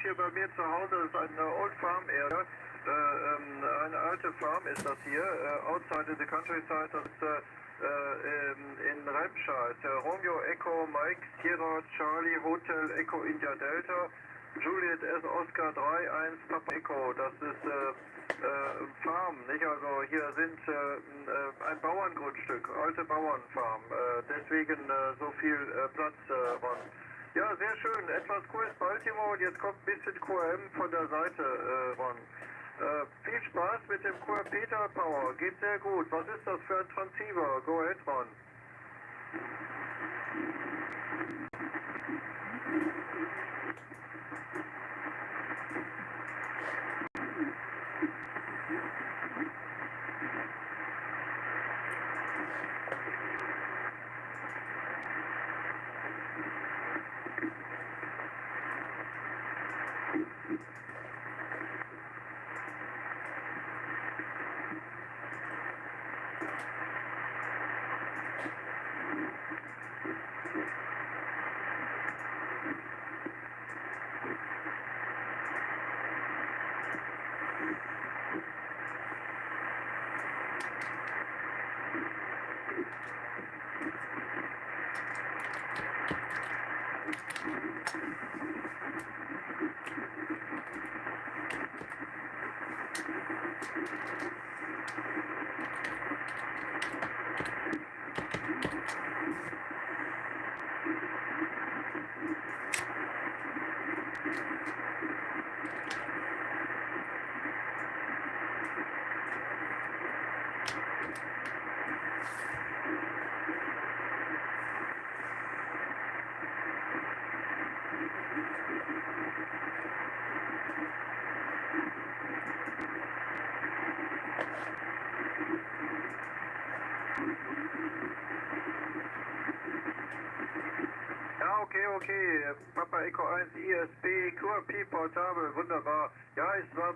hier bei mir zu Hause, das ist eine Old Farm Area. Eine alte Farm ist das hier, outside in the countryside, das ist in Remscheid. Romeo Echo Mike Sierra Charlie Hotel Echo India Delta Juliet S Oscar 31 Papa Echo, das ist Farm, nicht? Also hier sind ein Bauerngrundstück, alte Bauernfarm, deswegen so viel Platz Ron. Ja, sehr schön, etwas QS Baltimore und jetzt kommt ein bisschen QM von der Seite Ron. Viel Spaß mit dem QR Peter Power, geht sehr gut. Was ist das für ein Transceiver? Go ahead Ron. Ja, okay. Papa Echo 1 ISB, QRP portabel, wunderbar. Ja,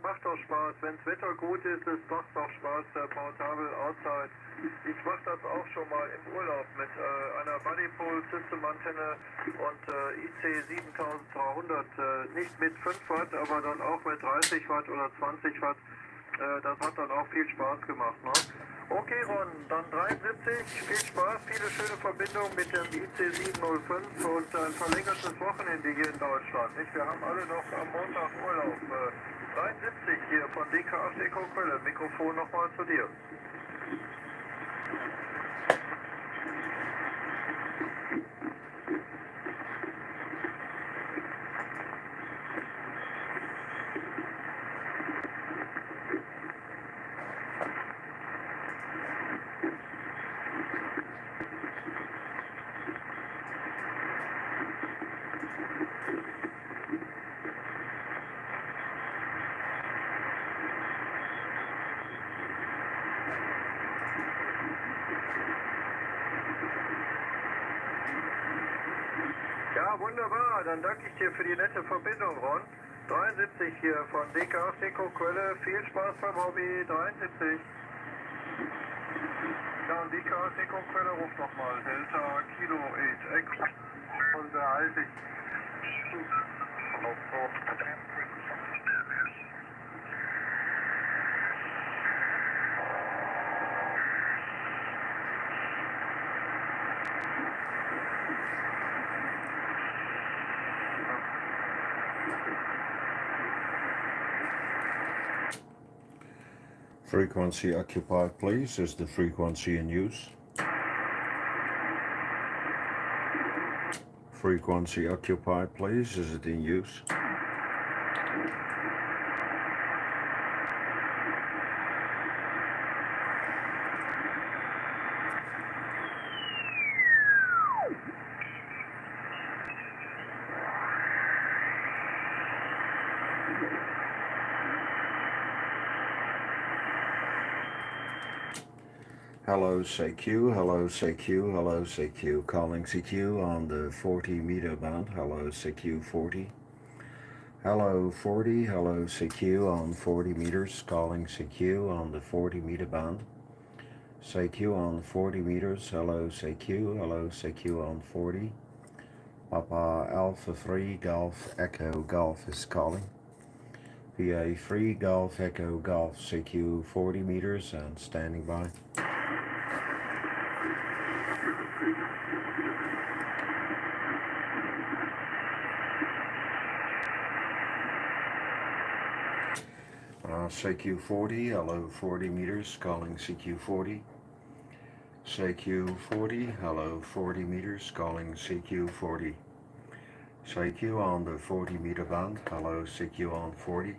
macht doch Spaß. Wenn das Wetter gut ist, es macht doch Spaß, portabel outside. Ich mache das auch schon mal im Urlaub mit einer Bodypole System Antenne und IC 7200, nicht mit 5 Watt, aber dann auch mit 30 Watt oder 20 Watt. Das hat dann auch viel Spaß gemacht, ne? Okay, Ron, dann 73, viel Spaß, viele schöne Verbindungen mit dem IC 705 und ein verlängertes Wochenende hier in Deutschland, nicht? Wir haben alle noch am Montag Urlaub. 73 hier von DK8 Echo Quelle, Mikrofon nochmal zu dir. Ja, wunderbar. Dann danke ich dir für die nette Verbindung, Ron. 73 hier von DK8 Echo Quelle. Viel Spaß beim Hobby. 73. Ja, und DK8 Echo Quelle ruft nochmal. Delta Kilo 8 Echo. Und behalte ich. Frequency occupied, please. Is the frequency in use? Frequency occupied, please. Is it in use? Hello CQ, hello CQ, hello CQ, calling CQ on the 40 meter band, hello CQ 40. Hello 40, hello CQ on 40 meters, calling CQ on the 40 meter band. CQ on 40 meters, hello CQ on 40. Papa Alpha 3 Golf Echo Golf is calling. PA 3 Golf Echo Golf, CQ 40 meters and standing by. CQ 40, hello 40 meters, calling CQ 40. CQ 40, hello 40 meters, calling CQ 40. CQ on the 40 meter band, hello CQ on 40.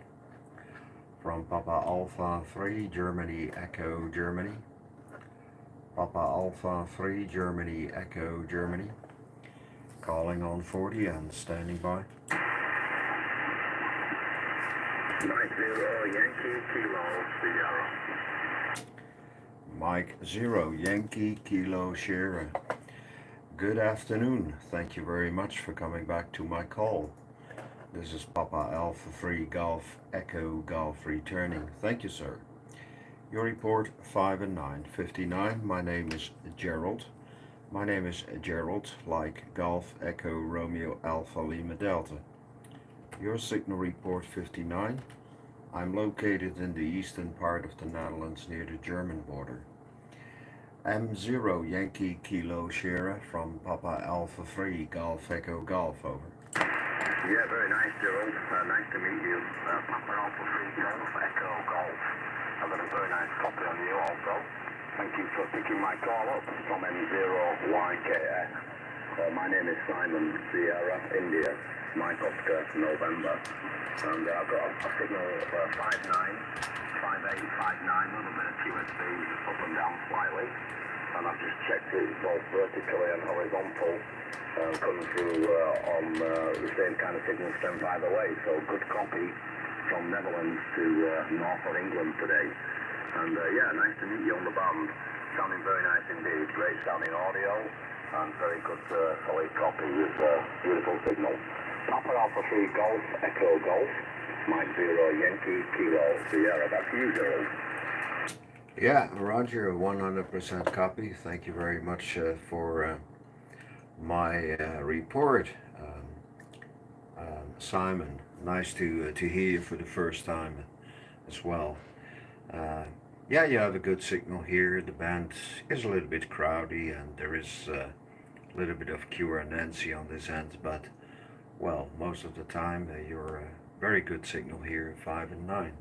From Papa Alpha 3, Germany, Echo, Germany. Papa Alpha 3, Germany, Echo, Germany. Calling on 40 and standing by. 90 Yankee Kilo Sierra. Mike 0 Yankee Kilo Sierra. Good afternoon. Thank you very much for coming back to my call. This is Papa Alpha 3 Golf Echo Golf returning. Thank you, sir. Your report 5 and 9, 59. My name is Gerald. My name is Gerald, like Golf Echo Romeo Alpha Lima Delta. Your signal report 59. I'm located in the eastern part of the Netherlands near the German border. M0 Yankee Kilo Sierra from Papa Alpha 3 Golf Echo Golf, over. Yeah, very nice, Gerald. Nice to meet you. Papa Alpha 3 Golf Echo Golf. I've got a very nice copy on you also. Thank you for picking my call up from M0YKS. My name is Simon, Sierra, India, Mike Oscar, November. And I've got a signal of 59, 58, 59, a little bit of QSB up and down slightly. And I've just checked it both vertically and horizontal, coming through on the same kind of signal strength either way. So good copy from Netherlands to north of England today. And yeah, nice to meet you on the band. Sounding very nice indeed. Great sounding audio and very good solid copy with beautiful signal. Papa Alpha 3 Golf Echo Golf, Mike 0 Yankee Kilo Sierra. That's you, Gerald. Yeah, Roger, 100% copy. Thank you very much for my report, Simon. Nice to hear you for the first time as well. Yeah, you have a good signal here. The band is a little bit crowdy and there is a little bit of QRNancy on this end, but well, most of the time you're a very good signal here, 5 and 9.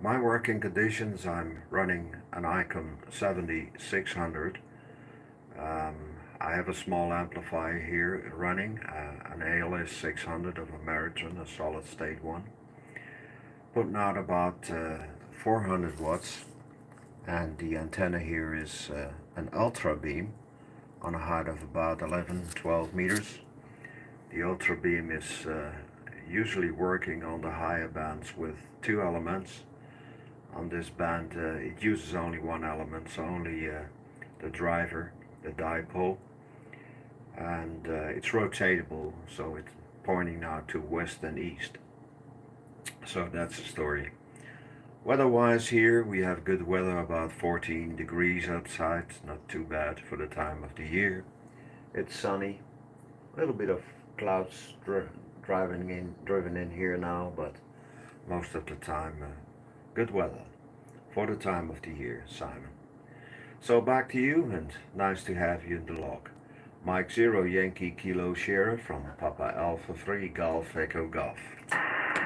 My working conditions, I'm running an ICOM 7600. I have a small amplifier here running, an ALS 600 of a Meriton, a solid state one. Putting out about 400 watts, and the antenna here is an ultra beam on a height of about 11-12 meters. The ultra beam is usually working on the higher bands with 2 elements. On this band it uses only 1 element, so only the driver, the dipole, and it's rotatable, so it's pointing now to west and east. So that's the story. Weather-wise here, we have good weather, about 14 degrees outside, not too bad for the time of the year. It's sunny, a little bit of clouds driven in here now, but most of the time good weather for the time of the year, Simon. So back to you, and nice to have you in the log. Mike 0 Yankee Kilo Sierra from Papa Alpha 3 Golf Echo Golf.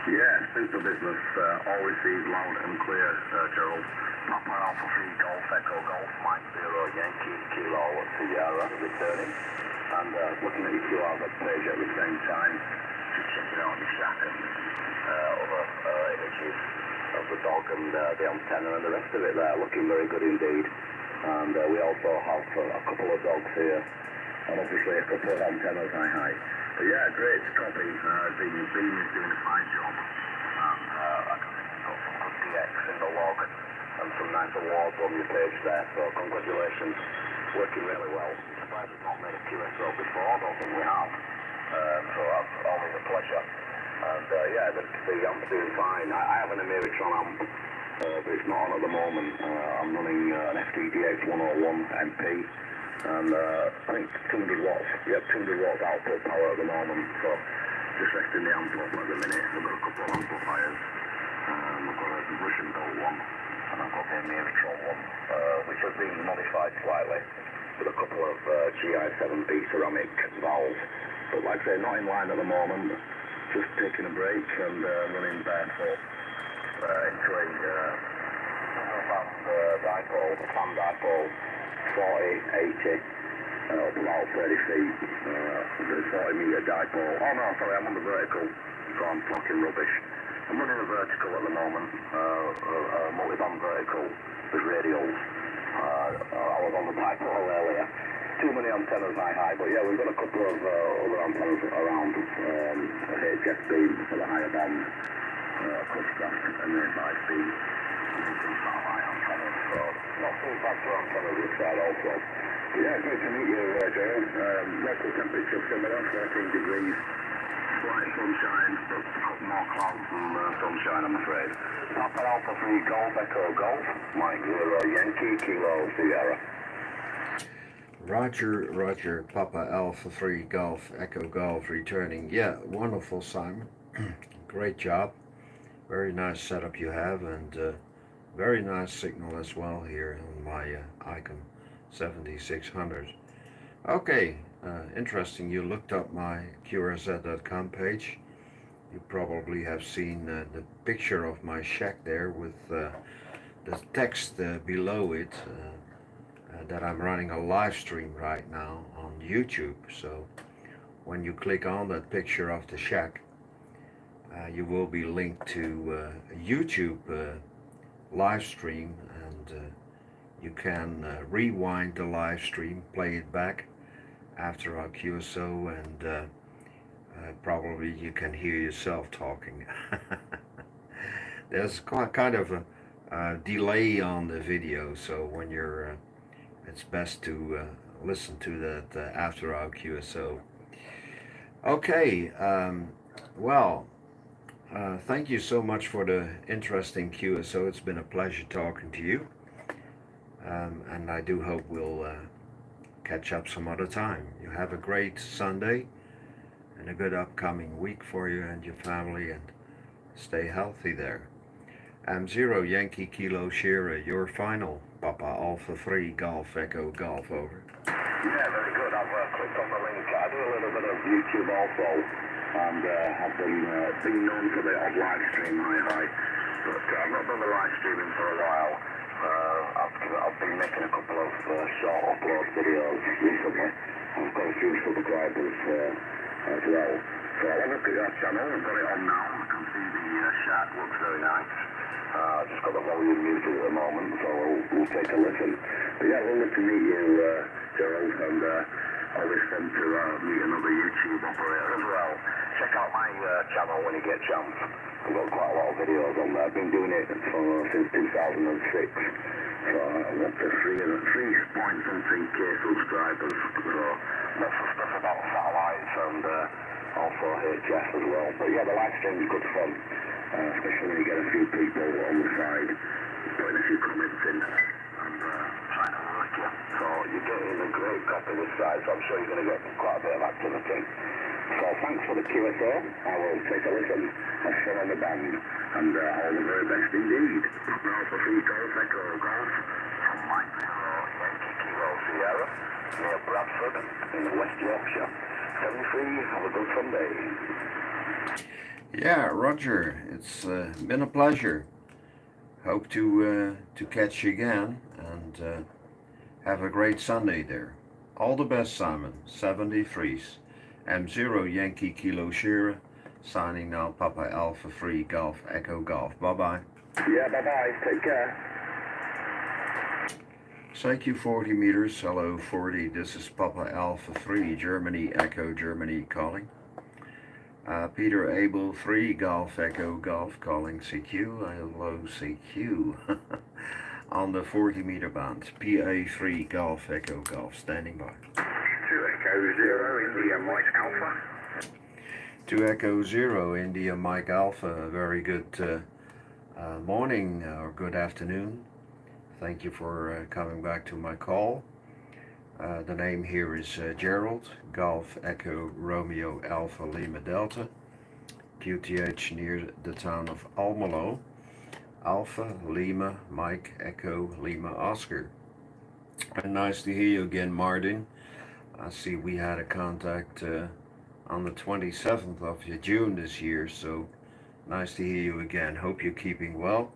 Yeah, super business. All received loud and clear, Gerald. Papa Alpha 3 Golf Echo Golf, Mike 0 Yankee Kilo Sierra returning. And looking at your QR web page at the same time, just checking out the shack and other images of the dog and the antenna and the rest of it there, looking very good indeed. And we also have a couple of dogs here, and obviously a couple of antennas hi. But yeah, great copy. The beam is doing a fine job, and I can see you've got some good DX in the log and some nice awards on your page there, so congratulations, working really well. I'm surprised we've not made a QSO before, I don't think we have, so that's always a pleasure. And yeah, the amp's doing fine. I have an Ameritron amp, but it's not on at the moment. I'm running an FTDX 101 MP, and I think 200 watts, 200 watts output power at the moment, so just resting the amp up at the minute. We've got a couple of amplifiers, we've got a Russian built one, and I've got the Ameritron one, which has been modified slightly with a couple of GI7B ceramic valves, but like I say, not in line at the moment, just taking a break and running barefoot into a fan dipole, 40, 80, up about 30 feet, with a 40 metre dipole. Oh no, sorry, I'm on the vertical, so I'm talking rubbish. I'm running a vertical at the moment, a multi-band vertical with radials. I was on the dipole earlier. Too many antennas high, but yeah, we've got a couple of other antennas around, a HS beam for the higher band, Cushcraft and then by speed, and some satellite antennas, so not too bad for antennas this side also. But yeah, great to meet you, Joe. Local temperature similar, 14 degrees, slight sunshine, but more clouds than sunshine, I'm afraid. Papa Alpha 3 Golf, Echo Golf, Mike 0 Yankee, Kilo Sierra. Roger, Papa Alpha 3 Golf, Echo Golf returning. Yeah, wonderful, Simon. Great job. Very nice setup you have, and very nice signal as well here on my Icon 7600. Okay, interesting. You looked up my QRZ.com page. You probably have seen the picture of my shack there with the text below it. That I'm running a live stream right now on YouTube. So when you click on that picture of the shack, you will be linked to a YouTube live stream, and you can rewind the live stream, play it back after our QSO, and probably you can hear yourself talking. There's kind of a delay on the video, so when you're it's best to listen to that after our QSO. Okay, well, thank you so much for the interesting QSO. It's been a pleasure talking to you, and I do hope we'll catch up some other time. You have a great Sunday and a good upcoming week for you and your family, and stay healthy there. M0 Yankee Kilo Sierra, your final. Papa Alpha 3 Golf Echo Golf, over. Yeah, very good. I've clicked on the link. I do a little bit of YouTube also, and I've been known for the odd live stream hi, but I've not done the live streaming for a while. I've been making a couple of short upload videos recently. I've got a few subscribers as well. So I look at that channel, I've got it on now. I can see the shack looks very nice. I've just got the volume muted at the moment, so we'll take a listen. But yeah, lovely to meet you, Gerald, and always fun to meet another YouTube operator as well. Check out my channel when you get a chance. I've got quite a lot of videos on there. I've been doing it since 2006. So I'm up to 3.something K subscribers. So lots of stuff about satellites and also HS as well. But yeah, the live stream's good fun. Especially when you get a few people on the side putting a few comments in and trying to work you. So you're getting a great copy this side, so I'm sure you're going to get quite a bit of activity. So thanks for the QSO. I will take a listen. Have fun on the band, and all the very best indeed. Alpha 3 Golf Echo Golf from Mike 0 Yankee Kilo Sierra near Bradford in West Yorkshire. 73, have a good Sunday. Yeah, Roger, it's been a pleasure. Hope to catch you again, and have a great Sunday there. All the best, Simon. 73's. M0 Yankee Kilo Sierra, signing now. Papa Alpha 3 Golf Echo Golf. Bye-bye. Yeah, bye-bye. Take care. CQ 40 meters. Hello, 40. This is Papa Alpha 3, Germany, Echo, Germany, calling. Peter Abel 3 Golf Echo Golf, calling CQ. Hello, CQ. On the 40 meter band. PA3 Golf Echo Golf, standing by. 2 Echo 0 India Mike Alpha. 2 Echo 0 India Mike Alpha. Very good morning or good afternoon. Thank you for coming back to my call. The name here is Gerald, Golf Echo Romeo Alpha Lima Delta, QTH near the town of Almelo, Alpha Lima Mike Echo Lima Oscar. And nice to hear you again, Martin. I see we had a contact on the 27th of June this year, so nice to hear you again. Hope you're keeping well.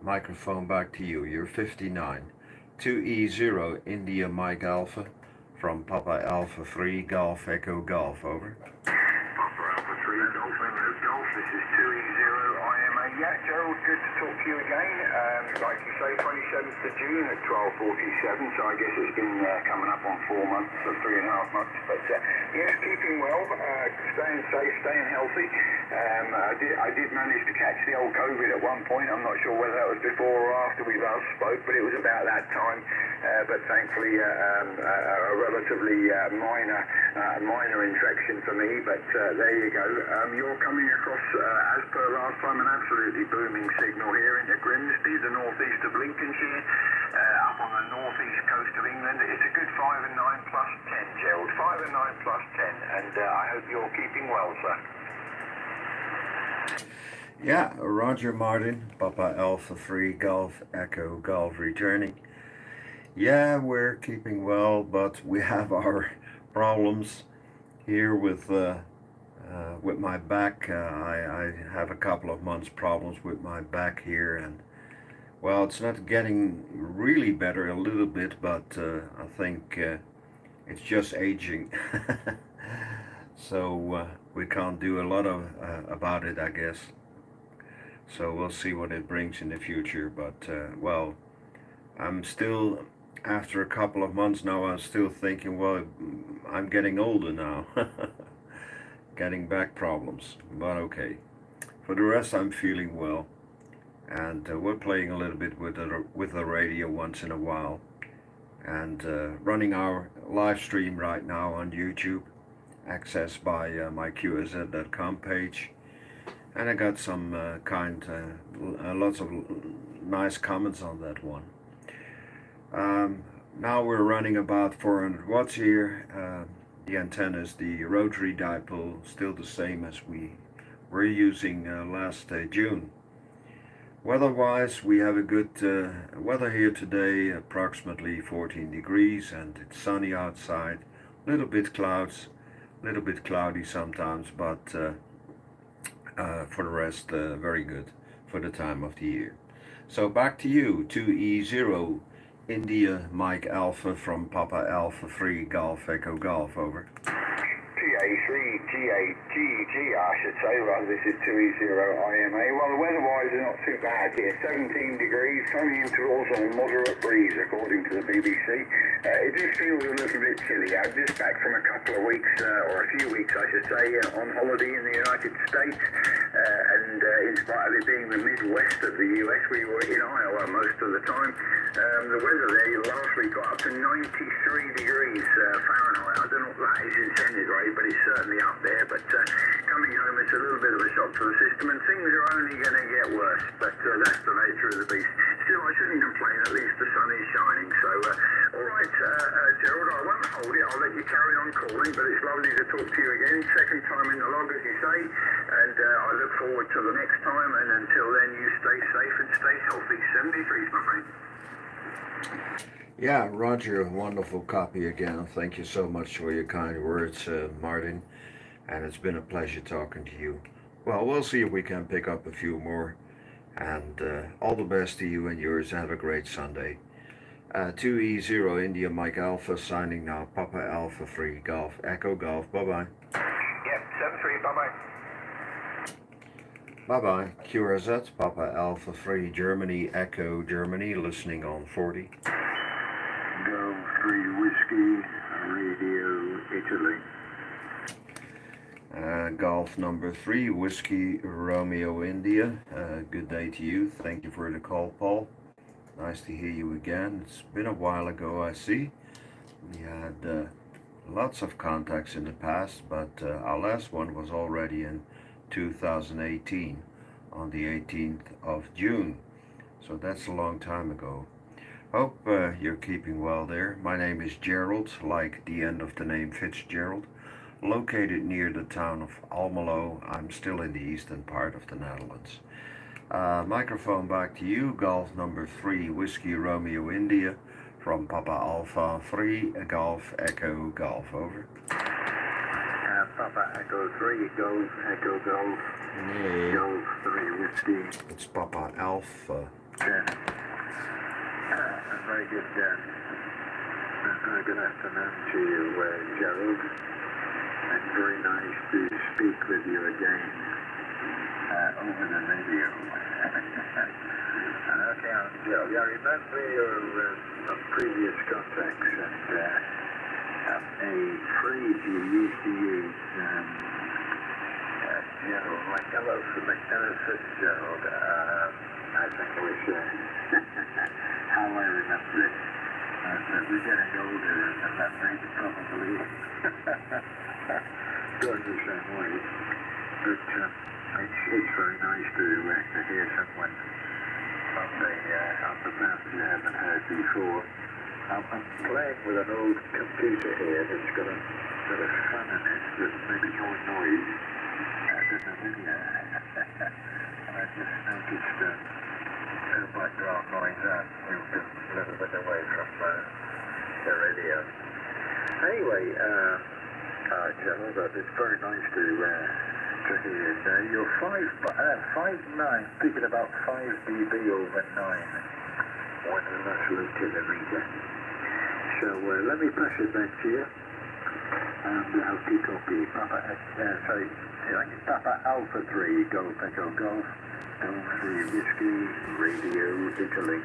Microphone back to you. You're 59. 2E0 India Mike Alpha from Papa Alpha 3 Golf Echo Golf, over. Papa Alpha 3 Golf Echo Golf, this is 2E0 IMA. Yeah, Gerald, good to talk to you again. Like you say, 27th of June at 12:47, so I guess it's been coming up on 4 months or 3.5 months. But yes, keeping well, staying safe, staying healthy. I did manage to catch the old COVID at one point. I'm not sure whether that was before or after we last spoke, but it was about that time. But thankfully, a relatively minor infection for me. But there you go. You're coming across, as per last time, an absolutely booming signal here into Grimsby, the northeast of Lincolnshire, up on the northeast coast of England. It's a good 5 and 9 plus 10, Gerald. 5 and 9 plus 10, and I hope you're keeping well, sir. Yeah, Roger Martin, Papa Alpha 3 Golf Echo Golf returning. Yeah, we're keeping well, but we have our problems here with my back. I have a couple of months problems with my back here, and well, it's not getting really better, a little bit, but I think it's just aging. So we can't do a lot about it, I guess. So we'll see what it brings in the future. But well, I'm still, after a couple of months now, I'm still thinking, well, I'm getting older now. Getting back problems, but okay. For the rest, I'm feeling well, and we're playing a little bit with the radio once in a while, and running our live stream right now on YouTube, accessed by my QSZ.com page, and I got some lots of nice comments on that one. Now we're running about 400 watts here. The antennas, the rotary dipole, still the same as we were using last June. Weather-wise, we have a good weather here today, approximately 14 degrees, and it's sunny outside. Little bit clouds, little bit cloudy sometimes, but for the rest, very good for the time of the year. So back to you, 2E0 India Mike Alpha from Papa Alpha 3 Golf Echo Golf, over. PA3 GAGG, I should say, rather. This is 2E0 IMA. Well, the weather-wise is not too bad here. 17 degrees, sunny intervals and a moderate breeze, according to the BBC. It just feels a little bit chilly. I'm just back from a couple of weeks, or a few weeks, I should say, on holiday in the United States. And in spite of it being the Midwest of the US, we were in Iowa most of the time. The weather there last week got up to 93 degrees Fahrenheit. I don't know what that is in centigrade, but it's certainly up there. But coming home, it's a little bit of a shock to the system, and things are only going to get worse. But that's the nature of the beast. Still, I shouldn't complain. At least the sun is shining. So, all right, Gerald, I won't hold it. I'll let you carry on calling, but it's lovely to talk to you again. Second time in the log, as you say, and I look forward to the next time. And until then, you stay safe and stay healthy. 73s, my friend. Yeah, Roger, wonderful copy again. Thank you so much for your kind words, Martin, and it's been a pleasure talking to you. Well, we'll see if we can pick up a few more, and all the best to you and yours. Have a great Sunday. 2E0 India Mike Alpha signing now. Papa Alpha 3 Golf Echo Golf. Bye-bye. Yep, 7-3, bye-bye. Bye-bye. QRZ, Papa Alpha 3 Germany Echo Germany, listening on 40. Go 3 Whiskey, Radio Italy. Golf number 3, Whiskey Romeo India. Good day to you. Thank you for the call, Paul. Nice to hear you again. It's been a while ago, I see. We had lots of contacts in the past, but our last one was already in 2018 on the 18th of June. So that's a long time ago. Hope you're keeping well there. My name is Gerald, like the end of the name Fitzgerald. Located near the town of Almelo, I'm still in the eastern part of the Netherlands. Microphone back to you, Golf number 3, Whiskey Romeo India, from Papa Alpha 3, Golf Echo Golf, over. Papa Echo 3, Golf Echo Golf, Yeah, Golf 3 Whiskey. it's Papa Alpha. Very good, good afternoon to you, Gerald. And very nice to speak with you again over the radio. Okay, Gerald, I remember your previous contacts and a phrase you used to use, Gerald, like hello from McDonald's Fitzgerald. I think it was how I remember it. We're getting older and that memory probably going the same way. But it's very nice to hear someone on the band you haven't heard before. I'm playing with an old computer here that's got a fan in it that maybe more noise than the video. And I just noticed no background noise and moved a little bit away from the radio. Anyway, Gerald, it's very nice to hear. You're 5'9", speaking about 5 dB over 9. When that's looked at the reader. So let me pass it back to you. And I'll keep copy. Papa Alpha 3, Golf Echo Golf, Golf 3 Whiskey, Radio Italy.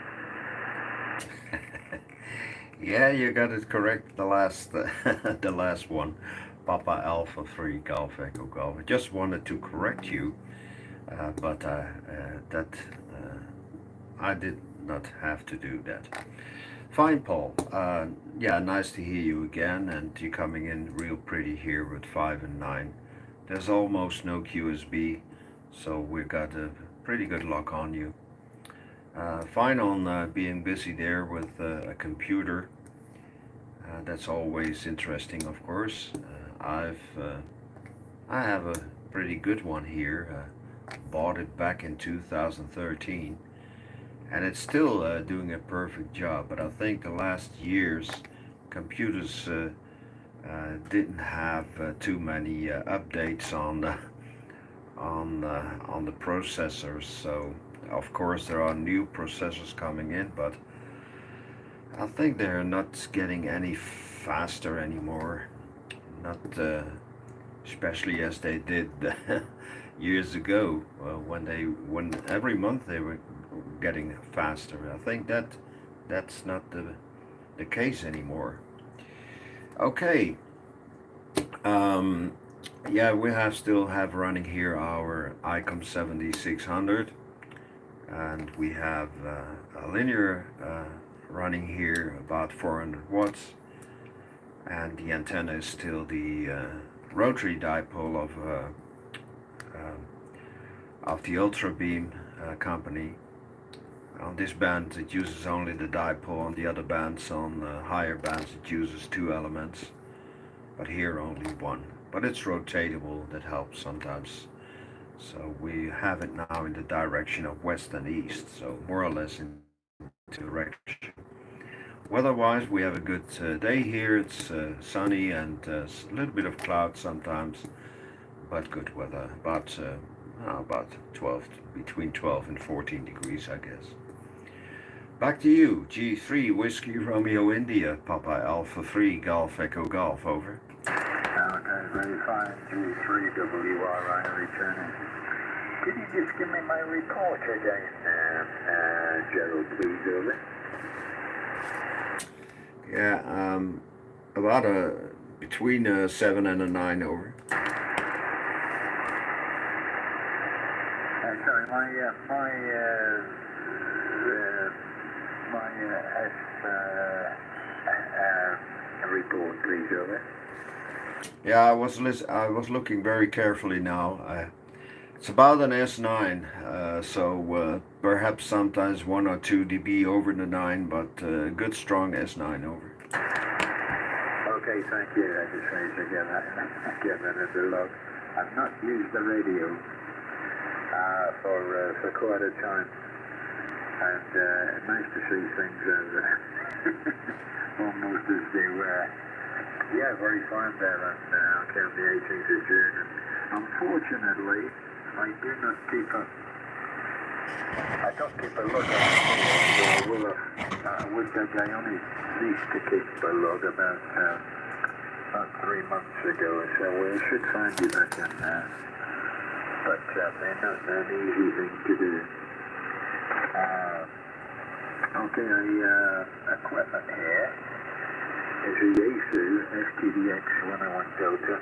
Yeah, you got it correct. The last, the last one, Papa Alpha 3 Golf Echo Golf. I just wanted to correct you, but I did not have to do that. Fine, Paul. Yeah, nice to hear you again, and you're coming in real pretty here with 5 and 9. There's almost no QSB, so we got a pretty good lock on you. Fine on being busy there with a computer. That's always interesting, of course. I have a pretty good one here. Bought it back in 2013, and it's still doing a perfect job. But I think the last years, computers didn't have too many updates on the processors. So of course there are new processors coming in, but I think they're not getting any faster anymore. Not especially as they did years ago, when every month they were getting faster. I think that's not the case anymore. Okay. Yeah, we still have running here our ICOM 7600, and we have a linear running here about 400 watts, and the antenna is still the rotary dipole of the Ultra Beam company. On this band it uses only the dipole. On the other bands, on higher bands, it uses 2 elements, but here only 1. But it's rotatable, that helps sometimes. So we have it now in the direction of west and east, so more or less in direction. Weather-wise, we have a good day here. It's sunny and a little bit of cloud sometimes, but good weather. About 12, between 12 and 14 degrees, I guess. Back to you. G3 Whiskey Romeo India, Papa Alpha 3 Golf Echo Golf, over. Okay, very fine. G3 WRI returning. Could you just give me my report again, Gerald, please, over? Yeah, about between a 7 and a 9, over. Sorry, my report, please, over. Yeah, I was looking very carefully now. It's about an S9, so perhaps sometimes 1 or 2 dB over the 9, but good strong S9 over. Okay, thank you. I just wanted to get that as a log. I've not used the radio for quite a time, and it's nice to see things as almost as they were. Yeah, very fine there on account the 18th of June. And unfortunately, I do not keep a. I don't keep a log on the will with the guy only ceased to keep a log about 3 months ago, so we should find you back in there. But they're not an easy thing to do. Okay, equipment here is a Yaesu FTDX 101 Delta.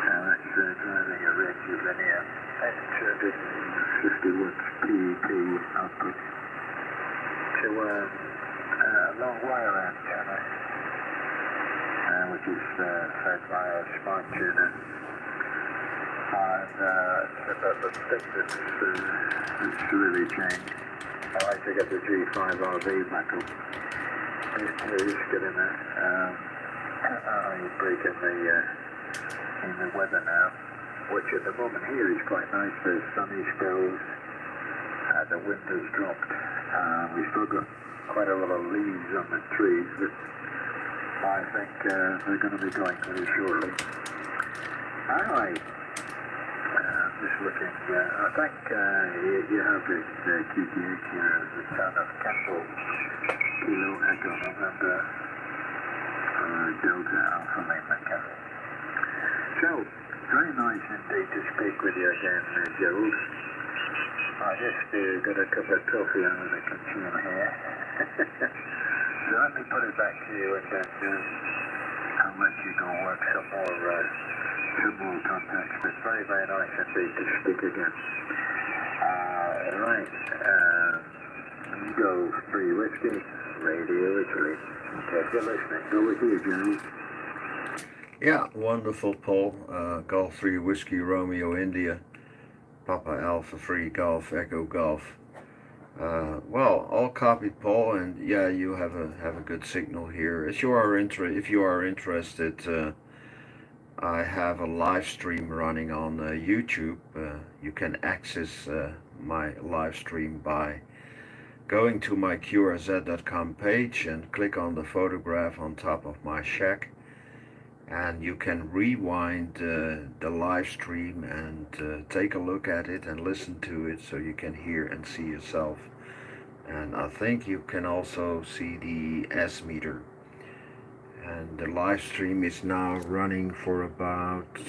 That's driving a range of linear 850 watts PEP output to a long wire antenna, which is fed by a smart tuner. And the thing that's really changed. I like to get the G5RV back up. Just getting that. You break in the weather now, which at the moment here is quite nice. There's sunny spells. The wind has dropped. We've still got quite a lot of leaves on the trees, but I think they're going to be going very shortly. Alright. Just looking, I think you have it QTH here as the town of Castle, Kilo Echo November, Delta Alpha Lima Castle. So, very nice indeed to speak with you again, Gerald. I just got a cup of coffee out of the consumer here. So let me put it back to you and then I'll let you go work some more contacts, but very, very nice indeed to speak again. Right, Golf 3 Whiskey, Radio Italy. Okay, if you're listening, go with you, General. Yeah, wonderful, Paul. Golf 3 Whiskey Romeo India, Papa Alpha 3 Golf Echo Golf. Well, all copied, Paul, and yeah, you have a good signal here. If you are interested, I have a live stream running on YouTube. You can access my live stream by going to my QRZ.com page and click on the photograph on top of my shack, and you can rewind the live stream and take a look at it and listen to it so you can hear and see yourself. And I think you can also see the S meter. And the live stream is now running for about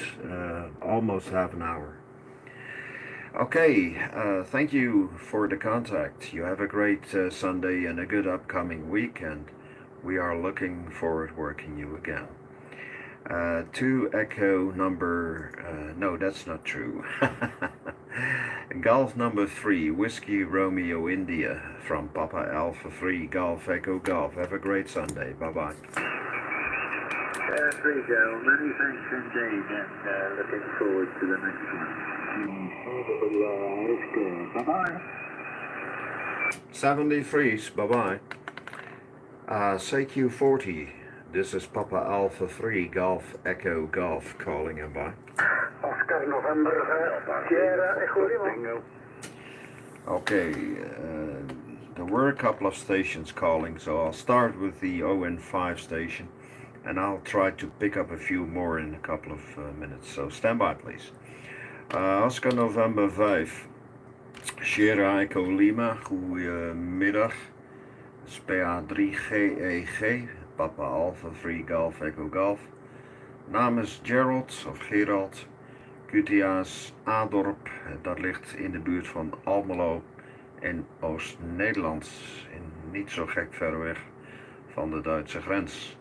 almost half an hour. Okay, thank you for the contact. You have a great Sunday and a good upcoming week, and we are looking forward to working you again. 2 Echo number, no, that's not true. Golf number 3, Whiskey Romeo India, from Papa Alpha 3 Golf Echo Golf. Have a great Sunday. Bye-bye. There you go. Many thanks indeed, and looking forward to the next one. Bye-bye. 73s, bye-bye. CQ40, this is Papa Alpha 3 Golf Echo Golf calling in by. Oscar November, Sierra Echo Lima. Okay, there were a couple of stations calling, so I'll start with the ON5 station, and I'll try to pick up a few more in a couple of minutes, so stand by please. Oscar November 5, Sierra Echo Lima, goedemiddag. SPA3GEG, Papa Alpha 3 Golf Echo Golf. Naam is Gerald, of Gerald. QTA's Adorp, dat ligt in de buurt van Almelo in Oost-Nederland, niet zo gek ver weg van de Duitse grens.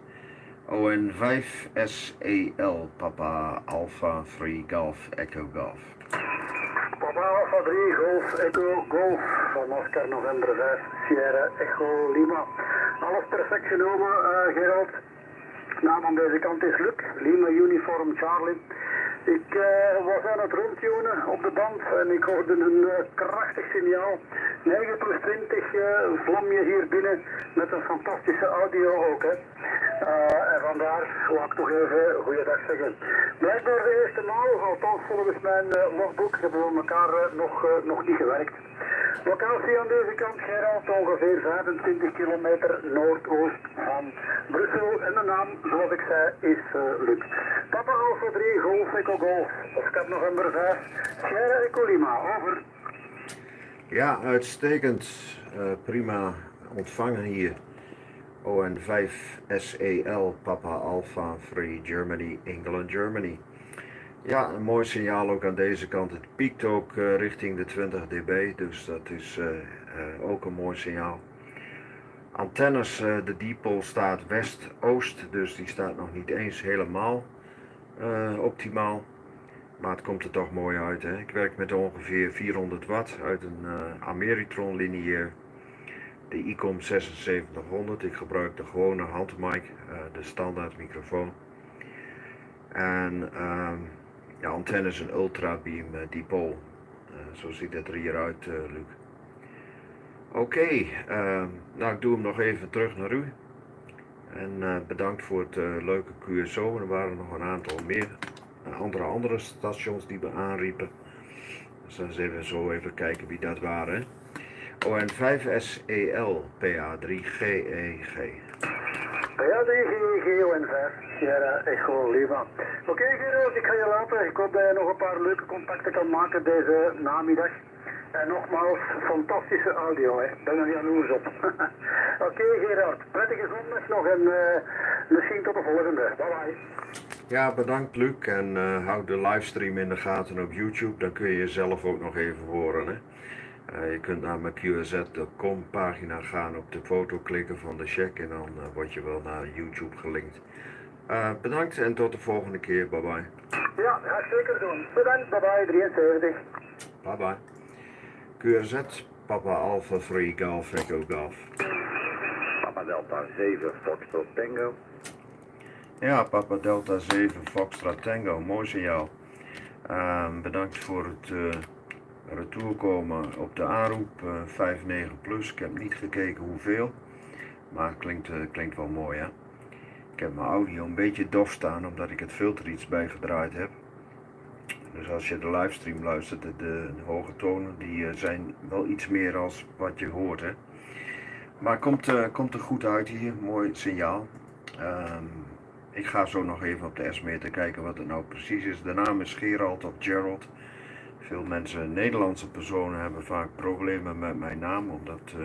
ON5 SEL, Papa Alpha 3 Golf Echo Golf. Papa Alpha 3 Golf Echo Golf van Oscar November 5 Sierra Echo Lima. Alles perfect genomen, Gerald. Naam aan deze kant is Luc, Lima Uniform Charlie. Ik was aan het rondtunen op de band en ik hoorde een krachtig signaal. 9 plus 20 vlam je hier binnen met een fantastische audio ook. Hè. En vandaar wou ik toch even goeiedag zeggen. Blijkbaar de eerste maal, althans volgens mijn logboek, hebben we elkaar nog niet gewerkt. Locatie aan deze kant, Gerald, ongeveer 25 kilometer noordoost van Brussel. En de naam, zoals ik zei, is Luc. Papa Alpha 3, Golf Echo Golf. Oscar November 5, Sierra Echo Lima, over. Ja, uitstekend. Prima ontvangen hier. ON5 SEL, Papa Alpha 3, Germany, England, Germany. Ja, een mooi signaal ook aan deze kant. Het piekt ook richting de 20 dB, dus dat is ook een mooi signaal. Antennes, de dipole staat west-oost, dus die staat nog niet eens helemaal optimaal. Maar het komt er toch mooi uit. Hè? Ik werk met ongeveer 400 watt uit een Ameritron lineair. De ICOM 7600. Ik gebruik de gewone handmic, de standaard microfoon. En de antenne is een ultrabeam dipole. Zo ziet het er hier uit, Luc. Oké, nou ik doe hem nog even terug naar u. En bedankt voor het leuke QSO. Er waren nog een aantal meer andere stations die me aanriepen. Dus dan zullen we zo even kijken wie dat waren. ON5SEL PA3GEG. PA3GEG ON5 Sierra Echo Lima. Oké, Gerard, ik ga je laten. Ik hoop dat je nog een paar leuke contacten kan maken deze namiddag. En nogmaals, fantastische audio, hè. Ik ben er jaloers op. Oké, Gerard, prettige zondag nog en misschien tot de volgende. Bye bye. Ja, bedankt Luc en houd de livestream in de gaten op YouTube. Dan kun je jezelf ook nog even horen. Hè. Je kunt naar mijn QRZ.com pagina gaan, op de foto klikken van de check en dan word je wel naar YouTube gelinkt. Bedankt en tot de volgende keer. Bye bye. Ja, ga ik zeker doen. Bedankt, bye bye, 73. Bye bye. QRZ, Papa Alpha 3 Golf Echo Golf. Papa Delta 7 Foxtrot Tango. Ja, Papa Delta 7 Foxtrot Tango, mooi signaal. Bedankt voor het retourkomen op de aanroep 5.9 plus. Ik heb niet gekeken hoeveel, maar het klinkt wel mooi, hè. Ik heb mijn audio een beetje dof staan omdat ik het filter iets bijgedraaid heb. Dus als je de livestream luistert, de hoge tonen die zijn wel iets meer als wat je hoort, hè. Maar komt er goed uit hier, mooi signaal. Ik ga zo nog even op de S-meter kijken wat het nou precies is. De naam is Gerald of Gerald. Veel mensen, Nederlandse personen, hebben vaak problemen met mijn naam om dat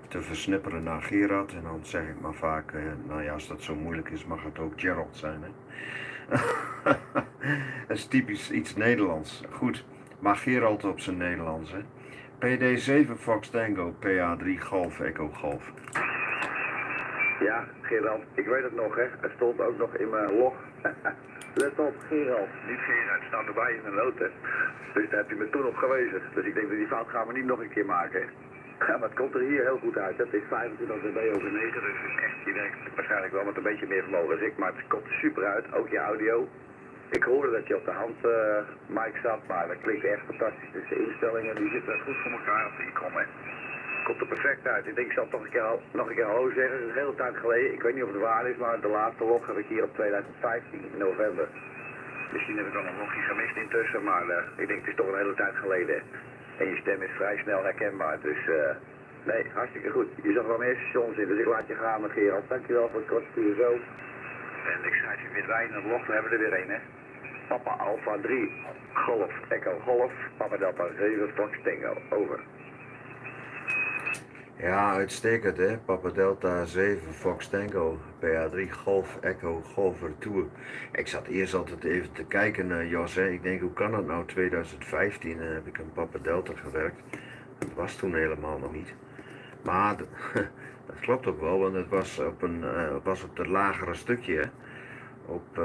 te versnipperen naar Gerard. En dan zeg ik maar vaak, nou ja, als dat zo moeilijk is, mag het ook Gerald zijn, hè. Dat is typisch iets Nederlands. Goed, maar Gerald op zijn Nederlands, hè. PD7 Fox Tango, PA3 Golf Echo Golf. Ja, Gerald, ik weet het nog, hè. Het stond ook nog in mijn log. Let op, Gerald. Niet Gerard, het staat erbij in de noten. Dus daar heb je me toen op gewezen. Dus ik denk dat die fout gaan we niet nog een keer maken. Ja, maar het komt er hier heel goed uit. Het is 25 dB over 9, dus het is echt, je werkt waarschijnlijk wel met een beetje meer vermogen als ik. Maar het komt er super uit, ook je audio. Ik hoorde dat je op de hand mic zat, maar dat klinkt echt fantastisch. Dus de instellingen die zitten goed voor elkaar op die komen. Komt er perfect uit. Ik denk, ik zal toch nog een keer hallo zeggen. Het is een hele tijd geleden. Ik weet niet of het waar is, maar de laatste log heb ik hier op 2015 in november. Misschien heb ik al een logje gemist intussen, maar ik denk het is toch een hele tijd geleden. En je stem is vrij snel herkenbaar, dus nee, hartstikke goed. Je zag wel meer stations in, dus ik laat je gaan met Gerald. Dankjewel voor het korte stuur zo. En ik schrijf je weer rijden, een log, dan hebben we er weer een, hè. Papa Alpha 3, Golf, Echo Golf, Papa Delta 7, Fox Tango, over. Ja, uitstekend, hè. Papa Delta 7 Fox Tango, PA3 Golf Echo Golf Retour. Ik zat eerst altijd even te kijken, Jos, hè. Ik denk, hoe kan dat nou? 2015 heb ik een Papa Delta gewerkt. Dat was toen helemaal nog niet. Maar dat klopt ook wel, want het was op het lagere stukje, hè. Op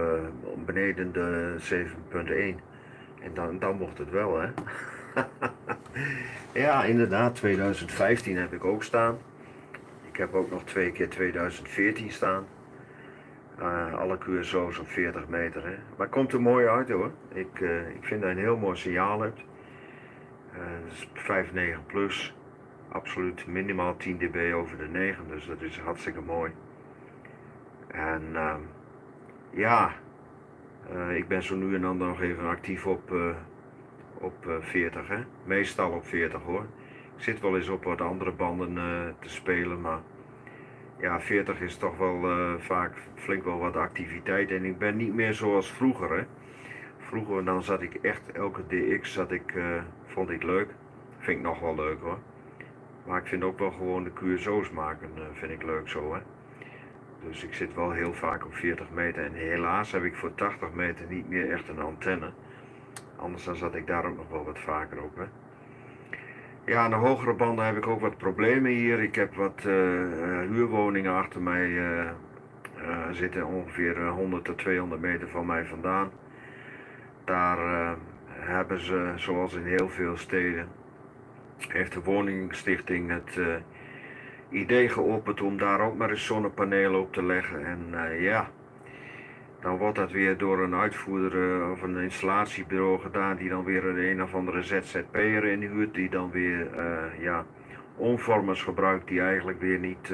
beneden de 7.1. En dan mocht het wel, hè. Ja, inderdaad, 2015 heb ik ook staan. Ik heb ook nog 2 keer 2014 staan. Alle QSO's op 40 meter. Hè. Maar het komt er mooi uit hoor. Ik vind dat je een heel mooi signaal hebt. Dus 5.9 plus. Absoluut minimaal 10 dB over de 9. Dus dat is hartstikke mooi. En ja, ik ben zo nu en dan nog even actief op 40. Hè. Meestal op 40 hoor. Ik zit wel eens op wat andere banden te spelen. Maar ja, 40 is toch wel vaak flink wel wat activiteit. En ik ben niet meer zoals vroeger. Hè. Vroeger dan zat ik echt elke DX vond ik leuk. Vind ik nog wel leuk hoor. Maar ik vind ook wel gewoon de QSO's maken vind ik leuk zo hè. Dus ik zit wel heel vaak op 40 meter. En helaas heb ik voor 80 meter niet meer echt een antenne. Anders dan zat ik daar ook nog wel wat vaker op hè. Ja, aan de hogere banden heb ik ook wat problemen hier. Ik heb wat huurwoningen achter mij zitten, ongeveer 100 tot 200 meter van mij vandaan. Daar hebben ze, zoals in heel veel steden, heeft de woningstichting het idee geopperd om daar ook maar eens zonnepanelen op te leggen. En ja, dan wordt dat weer door een uitvoerder of een installatiebureau gedaan die dan weer een of andere ZZP'er inhuurt, die dan weer ja, omvormers gebruikt die eigenlijk weer niet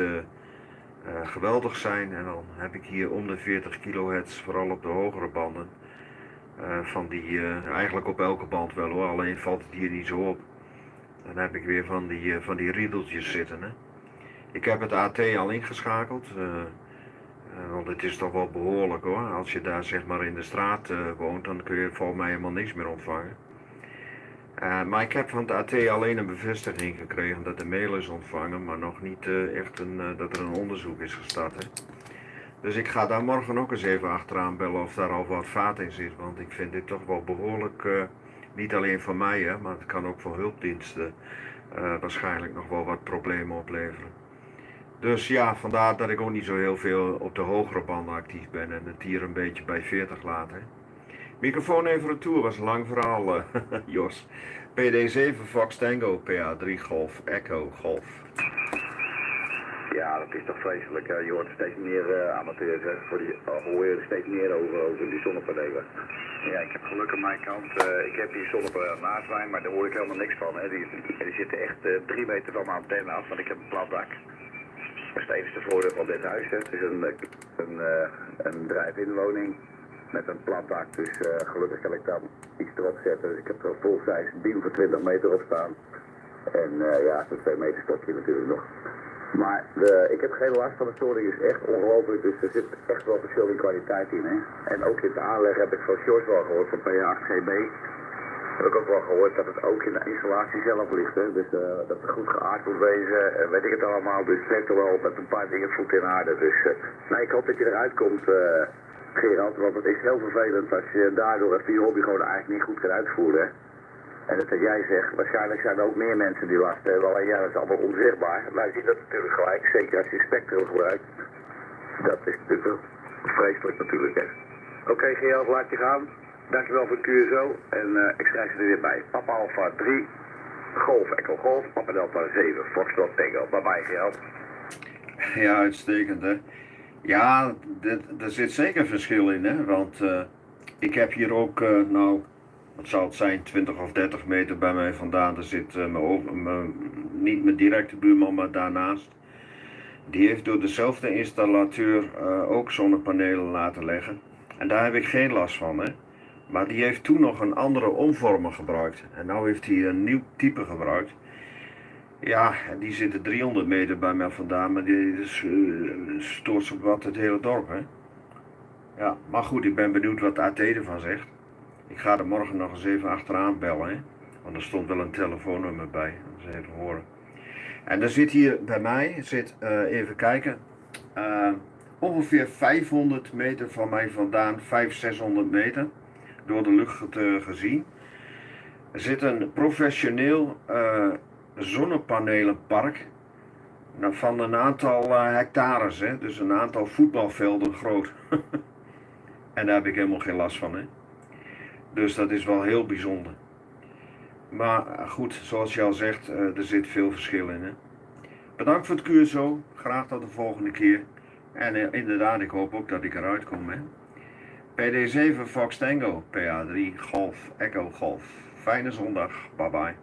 geweldig zijn. En dan heb ik hier om de 40 kHz, vooral op de hogere banden, van die, eigenlijk op elke band wel hoor, alleen valt het hier niet zo op. Dan heb ik weer van die riedeltjes zitten. Hè. Ik heb het AT al ingeschakeld. Want het is toch wel behoorlijk hoor. Als je daar zeg maar in de straat woont, dan kun je volgens mij helemaal niks meer ontvangen. Maar ik heb van het AT alleen een bevestiging gekregen dat de mail is ontvangen, maar nog niet echt dat er een onderzoek is gestart. Hè. Dus ik ga daar morgen ook eens even achteraan bellen of daar al wat vaat in zit. Want ik vind dit toch wel behoorlijk, niet alleen voor mij hè, maar het kan ook voor hulpdiensten waarschijnlijk nog wel wat problemen opleveren. Dus ja, vandaar dat ik ook niet zo heel veel op de hogere banden actief ben en het hier een beetje bij 40 laat. Hè. Microfoon even retour, was een lang verhaal, Jos. PD7 Fox Tango, PA3 Golf, Echo Golf. Ja, dat is toch vreselijk. Je hoort steeds meer amateurs, hè. Hoor je er steeds meer over die zonnepanelen. Ja, ik heb geluk aan mijn kant. Ik heb die zonnepanelen naast mij, maar daar hoor ik helemaal niks van. Hè. Die zitten echt 3 meter van mijn antenne af, want ik heb een plat dak. Dat is het enige voordeel van dit huis. Hè. Het is een drive-in woning met een plat dak, dus gelukkig kan ik daar iets erop zetten. Dus ik heb er een full-size beam van 20 meter op staan. En ja, zo'n 2 meter stokje natuurlijk nog. Maar ik heb geen last van de storing, is echt ongelooflijk, dus er zit echt wel verschil in kwaliteit in. Hè. En ook in de aanleg heb ik van George wel gehoord, van PA8GB. Heb ik ook wel gehoord dat het ook in de installatie zelf ligt. Hè. Dus dat het goed geaard moet wezen, weet ik het allemaal. Dus het heeft er wel met een paar dingen voet in aarde. Dus nou, ik hoop dat je eruit komt, Gerald, want het is heel vervelend als je daardoor even je hobby gewoon eigenlijk niet goed kan uitvoeren. Hè. En dat jij zegt, waarschijnlijk zijn er ook meer mensen die last hebben, alleen ja, dat is allemaal onzichtbaar. Wij zien dat natuurlijk gelijk, zeker als je Spectrum gebruikt. Dat is natuurlijk wel vreselijk natuurlijk, hè. Oké, Gerald, laat je gaan. Dankjewel voor het QSO en ik schrijf je er weer bij. Papa Alpha 3, Golf, Echo Golf, Papa Delta 7, Foxtrot Tango. Bye bye, Gerald. Ja, uitstekend hè. Ja, er zit zeker verschil in hè, want ik heb hier ook, nou, wat zal het zijn, 20 of 30 meter bij mij vandaan. Er zit niet mijn directe buurman, maar daarnaast. Die heeft door dezelfde installateur ook zonnepanelen laten leggen. En daar heb ik geen last van hè. Maar die heeft toen nog een andere omvormer gebruikt. En nu heeft hij een nieuw type gebruikt. Ja, en die zitten 300 meter bij mij vandaan, maar die stoort zo wat het hele dorp, hè. Ja, maar goed, ik ben benieuwd wat AT ervan zegt. Ik ga er morgen nog eens even achteraan bellen, hè. Want er stond wel een telefoonnummer bij, dat eens even horen. En er zit hier bij mij, even kijken, ongeveer 500 meter van mij vandaan, 500-600 meter, door de lucht gezien. Er zit een professioneel zonnepanelenpark van een aantal hectares, hè? Dus een aantal voetbalvelden groot. En daar heb ik helemaal geen last van. Hè? Dus dat is wel heel bijzonder. Maar goed, zoals je al zegt, er zit veel verschil in. Hè? Bedankt voor het QSO, graag tot de volgende keer. En inderdaad, ik hoop ook dat ik eruit kom. Hè. PD7 Fox Tango, PA3 Golf Echo Golf. Fijne zondag, bye bye.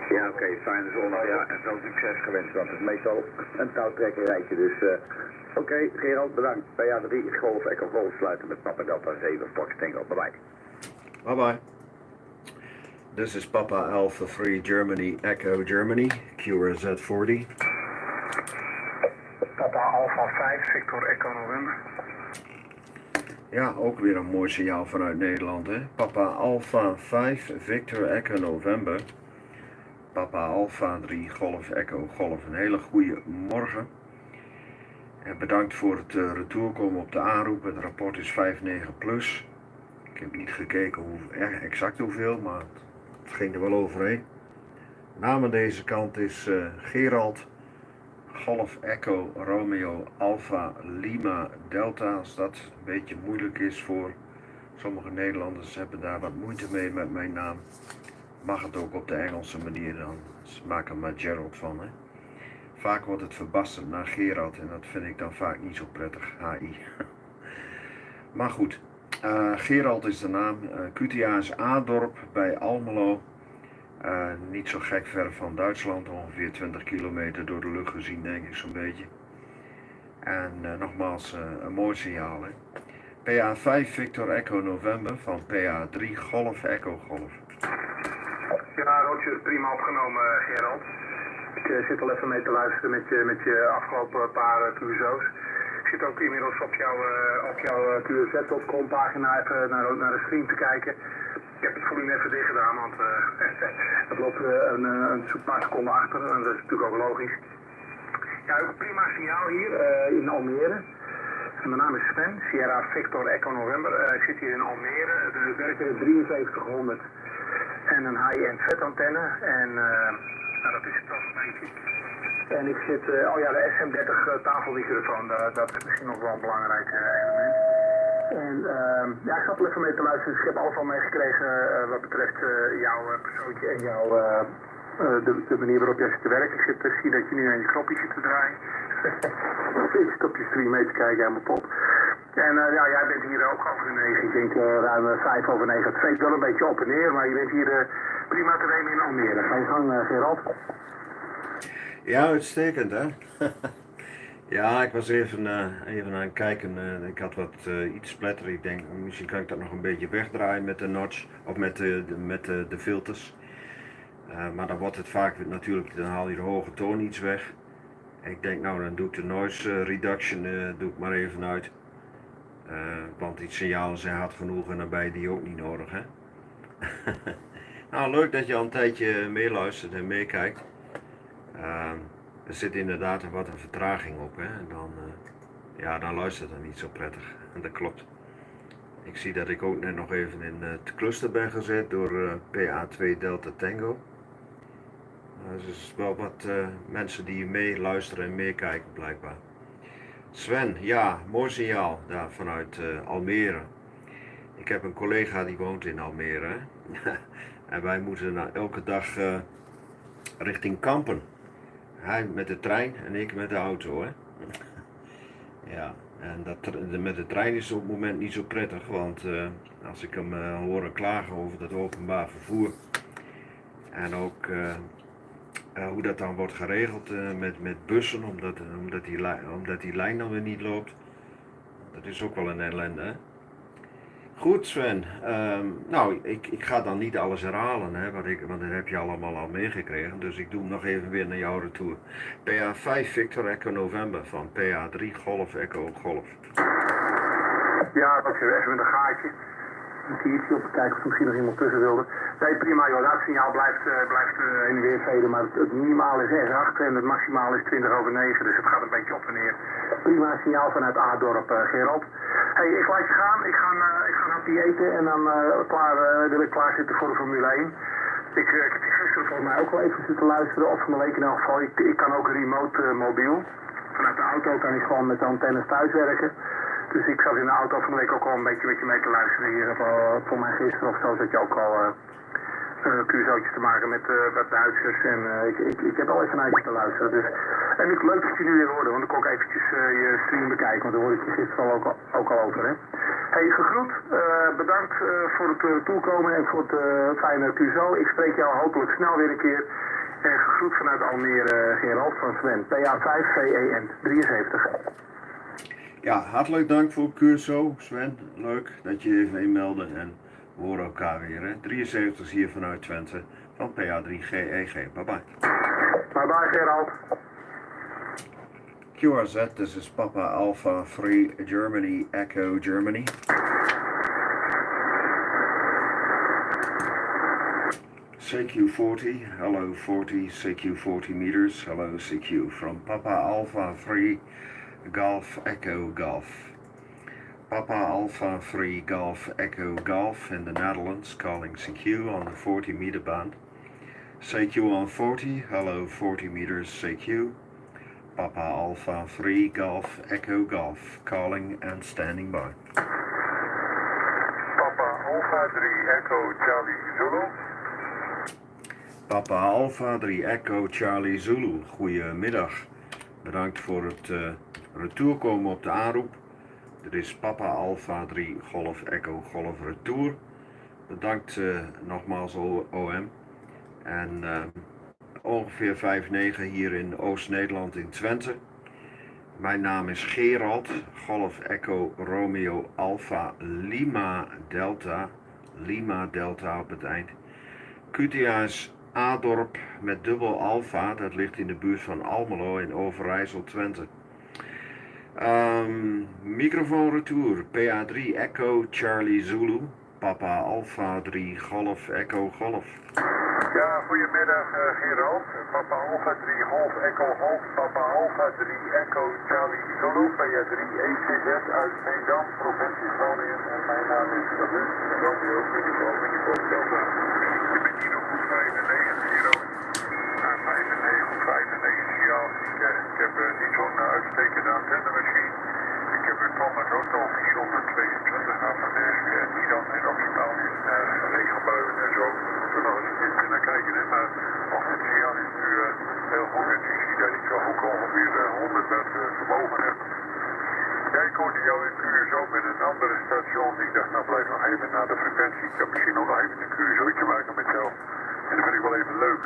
Ja, oké, fijne zondag, ja. En veel succes gewenst, want het is meestal een touwtrekkerrijtje. Dus, oké, Gerald, bedankt. PA3 is Golf Echo Golf, sluiten met Papa Delta 7 Fox Tango. Bye bye. Bye bye. This is Papa Alpha 3 Germany Echo Germany, QRZ 40. Papa Alpha 5, Victor Echo November. Ja, ook weer een mooi signaal vanuit Nederland, hè. Papa Alpha 5 Victor Echo November. Papa Alpha 3 Golf Echo Golf. Een hele goede morgen. En bedankt voor het retourkomen op de aanroep. Het rapport is 5,9 plus. Ik heb niet gekeken exact hoeveel, maar het ging er wel overheen. Naam aan deze kant is Gerald Golf Echo Romeo Alpha Lima Delta. Als dat een beetje moeilijk is voor sommige Nederlanders, hebben daar wat moeite mee met mijn naam. Mag het ook op de Engelse manier dan. Dus maak er maar Gerald van. Hè. Vaak wordt het verbasterd naar Gerald en dat vind ik dan vaak niet zo prettig. HI. Maar goed. Gerald is de naam. QTA is Adorp bij Almelo. Niet zo gek ver van Duitsland, ongeveer 20 kilometer door de lucht gezien, denk ik zo'n beetje. En nogmaals, een mooi signaal. Hè? PA5 Victor Echo November van PA3 Golf Echo Golf. Ja, Roger, prima opgenomen, Gerald. Ik zit al even mee te luisteren met je afgelopen paar QSO's. Ik zit ook inmiddels op jouw QSZ.com pagina even naar de stream te kijken. Ik heb het volume even dicht gedaan, want het loopt een paar seconden achter en dat is natuurlijk ook logisch. Ja, ook een prima signaal hier in Almere. Mijn naam is Sven, Sierra Victor Echo November. Ik zit hier in Almere, de werken 7300 en een high-end vetantenne. En nou, dat is het wel een beetje. En ik zit, de SM30 tafelmicrofoon, dat is misschien nog wel een belangrijk element. En ik zat er even mee te luisteren, dus ik heb alles al meegekregen wat betreft jouw persoontje en de manier waarop jij zit te werken. Ik zie dat je nu aan je knopjes zit te draaien. Ik zit op je stream mee te kijken, helemaal top. En jij bent hier ook over de 9, ik denk ruim 5 over 9. Het veegt wel een beetje op en neer, maar je bent hier prima te nemen in Almere. Ga je gang, Gerald. Ja, uitstekend hè. Ja, ik was even aan het kijken. Ik had wat iets splatter. Ik denk, misschien kan ik dat nog een beetje wegdraaien met de notch of met de filters. Maar dan wordt het vaak natuurlijk, dan haal je de hoge toon iets weg. En ik denk, nou dan doe ik de noise reduction doe ik maar even uit. Want die signalen zijn hard genoeg en dan ben je die ook niet nodig hè. Nou, leuk dat je al een tijdje meeluistert en meekijkt. Er zit inderdaad wat een vertraging op hè? En dan luistert het niet zo prettig. En dat klopt. Ik zie dat ik ook net nog even in het cluster ben gezet door PA2 Delta Tango. Dus er is wel wat mensen die meeluisteren en meekijken blijkbaar. Sven, ja, mooi signaal daar vanuit Almere. Ik heb een collega die woont in Almere. Hè? En wij moeten elke dag richting Kampen. Hij met de trein en ik met de auto. Hè? Ja, en met de trein is het op het moment niet zo prettig, want als ik hem hoor klagen over dat openbaar vervoer en ook hoe dat dan wordt geregeld met bussen, omdat die lijn dan weer niet loopt, dat is ook wel een ellende. Hè? Goed Sven, ik ga dan niet alles herhalen, hè, want dat heb je allemaal al meegekregen, dus ik doe hem nog even weer naar jouw retour. PA5 Victor Echo November van PA3 Golf Echo Golf. Ja, dat is even met een gaatje. Een kiertje op te kijken of er misschien nog iemand tussen wilde. Nee, prima joh, dat signaal blijft heen en weer velen, maar het minimaal is R8 en het maximaal is 20 over 9, dus het gaat een beetje op en neer. Prima signaal vanuit Adorp, Gerald. Hey, ik laat je gaan, ik ga een hapje eten en dan wil ik klaar zitten voor de Formule 1. Ik heb gisteren volgens mij ook wel even zitten luisteren, of van de week in elk geval. Ik kan ook remote mobiel. Vanuit de auto kan ik gewoon met de antennes thuis werken. Dus ik zat in de auto van de week ook al een beetje met je mee te luisteren hier. Voor mij gisteren of zo zat je ook al QSO'tjes te maken met wat Duitsers. En ik heb al even naar je te luisteren. Dus En ik leuk dat je nu weer hoorde, want dan kon ik eventjes je stream bekijken, want daar hoorde ik je gisteren ook al over. Hè. Hey, gegroet, bedankt voor het toekomen en voor het fijne Curaçao. Ik spreek jou hopelijk snel weer een keer. En gegroet vanuit Almere, Gerald van Sven, PA5 CEN 73. Ja, hartelijk dank voor Curaçao, Sven. Leuk dat je even inmeldde en we horen elkaar weer. Hè. 73 hier vanuit Twente van PA3GEG. Bye bye. Bye bye Gerald. QRZ, this is Papa Alpha 3 Germany, Echo Germany. CQ40, hello 40, CQ40 meters, hello CQ from Papa Alpha 3 Golf Echo Golf. Papa Alpha 3 Golf Echo Golf in the Netherlands, calling CQ on the 40 meter band. CQ on 40, hello 40 meters CQ. Papa Alpha 3 Golf Echo Golf, calling and standing by. Papa Alpha 3 Echo Charlie Zulu. Papa Alpha 3 Echo Charlie Zulu, goedemiddag. Bedankt voor het retourkomen op de aanroep. Dit is Papa Alpha 3 Golf Echo Golf Retour. Bedankt nogmaals OM. En ongeveer 5-9 hier in Oost-Nederland in Twente. Mijn naam is Gerald, Golf Echo Romeo Alpha Lima Delta op het eind. QTA is Adorp met dubbel Alpha, dat ligt in de buurt van Almelo in Overijssel, Twente. Microfoon retour, PA3 Echo Charlie Zulu, Papa Alpha 3 Golf Echo Golf. Ja, goedemiddag Gerald. Papa Alpha 3 Golf Echo Golf. Papa Alpha 3 Echo Charlie Zulu. PA3 ECZ uit Veendam, provincie Groningen. En mijn naam is Romeo Uniform Delta. Je bent hier op 95 euro. 95, ja. Ik heb niet zo'n uitstekende antenne misschien. Ik heb een Thomas Auto 422 af van de SWR. Die dan in Australië regenbuien en zo. Toen nog eens een naar kijken. Hè. Maar of het signaal is nu heel goed. En ik zie dat ik ook ongeveer 100 watt vermogen heb. Ja, ik hoorde jou in Curaçao met een andere station. Ik dacht, nou blijf nog even naar de frequentie. Ik kan misschien nog even een Curaçao'tje maken met jou. En dat vind ik wel even leuk.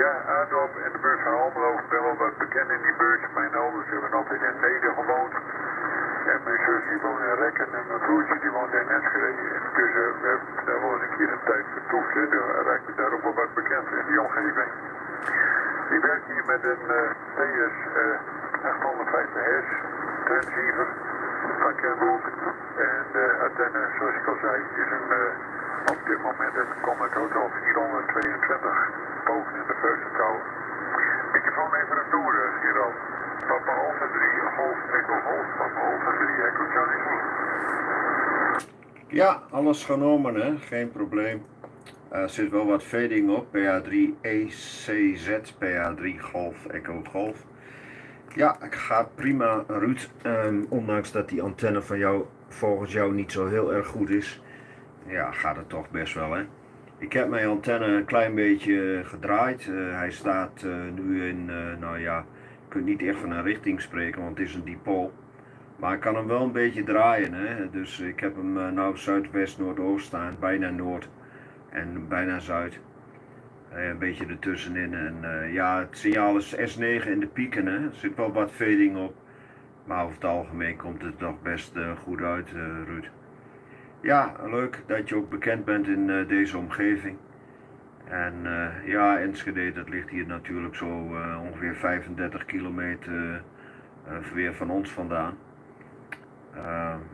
Ja, Adorp in de buurt van Almelo. Ik ben wel wat bekend in die buurt. Mijn ouders hebben altijd in Neder gewoond. En mijn zus die woont in Rekken en mijn broertje die woont in Enschede. Dus we hebben daar wel eens een keer een tijd vertoefd. En dan raak ik daar ook wel wat bekend in die omgeving. Ik werk hier met een TS 850S transceiver van Kenwood. En de antenne, zoals ik al zei, is op dit moment een Commodore 422 boven in de Veuzenkou. Microfoon even retour, Gerald. Papa Alpha 3 Golf Echo Golf, Papa Alpha 3 Echo Charlie Zulu. Ja, alles genomen hè, geen probleem. Er zit wel wat fading op, PA3 ECZ, PA3 Golf Echo Golf. Ja, ik ga prima Ruud, ondanks dat die antenne van jou volgens jou niet zo heel erg goed is. Ja, gaat het toch best wel hè. Ik heb mijn antenne een klein beetje gedraaid. Hij staat nu in, nou ja, je kunt niet echt van een richting spreken, want het is een dipool. Maar ik kan hem wel een beetje draaien, hè. Dus ik heb hem nou zuidwest, noordoost staan, bijna noord en bijna zuid. Een beetje ertussenin. En ja, het signaal is S9 in de pieken, hè. Er zit wel wat fading op. Maar over het algemeen komt het nog best goed uit, Ruud. Ja, leuk dat je ook bekend bent in deze omgeving. En ja, Enschede, dat ligt hier natuurlijk zo ongeveer 35 kilometer weer van ons vandaan.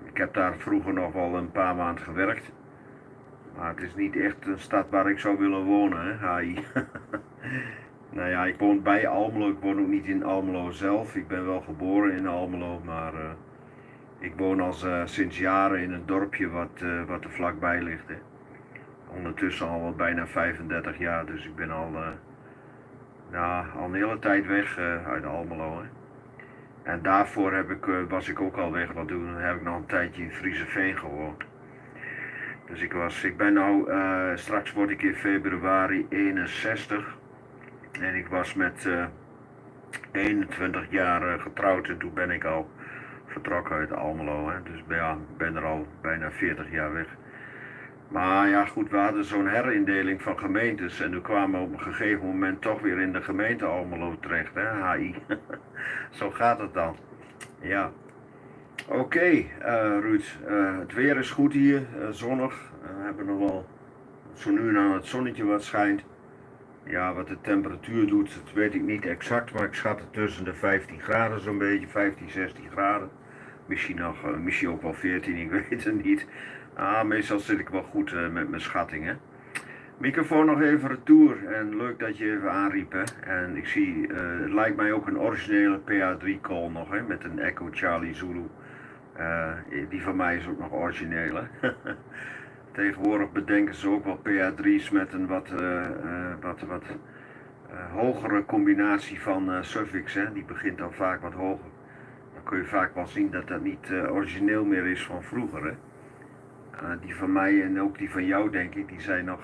Ik heb daar vroeger nog wel een paar maanden gewerkt. Maar het is niet echt een stad waar ik zou willen wonen, hè, HI. Nou ja, ik woon bij Almelo, ik woon ook niet in Almelo zelf. Ik ben wel geboren in Almelo, maar ik woon al sinds jaren in een dorpje wat er vlakbij ligt. Hè. Ondertussen al bijna 35 jaar, dus ik ben al een hele tijd weg uit Almelo. Hè. En daarvoor was ik ook al weg, want toen heb ik nog een tijdje in Frieseveen gewoond. Dus ik ben nou, straks word ik in februari 61. En ik was met 21 jaar getrouwd en toen ben ik al vertrokken uit Almelo. Hè. Dus ja, ben er al bijna 40 jaar weg. Maar ja goed, we hadden zo'n herindeling van gemeentes en toen kwamen we op een gegeven moment toch weer in de gemeente Almelo terecht, hè, HI. Zo gaat het dan. Ja. Oké, Ruud, het weer is goed hier, zonnig. We hebben nog wel zo nu en dan het zonnetje wat schijnt. Ja, wat de temperatuur doet, dat weet ik niet exact, maar ik schat het tussen de 15 graden zo'n beetje, 15, 16 graden. Misschien ook wel 14, ik weet het niet. Meestal zit ik wel goed met mijn schattingen. Microfoon nog even retour en leuk dat je even aanriep. Hè. En ik zie, het lijkt mij ook een originele PA3 call nog, hè, met een Echo Charlie Zulu. Die van mij is ook nog origineel. Hè. Tegenwoordig bedenken ze ook wel PA3's met een wat hogere combinatie van suffix. Hè. Die begint dan vaak wat hoger. Dan kun je vaak wel zien dat dat niet origineel meer is van vroeger. Hè. Die van mij en ook die van jou denk ik, die zijn nog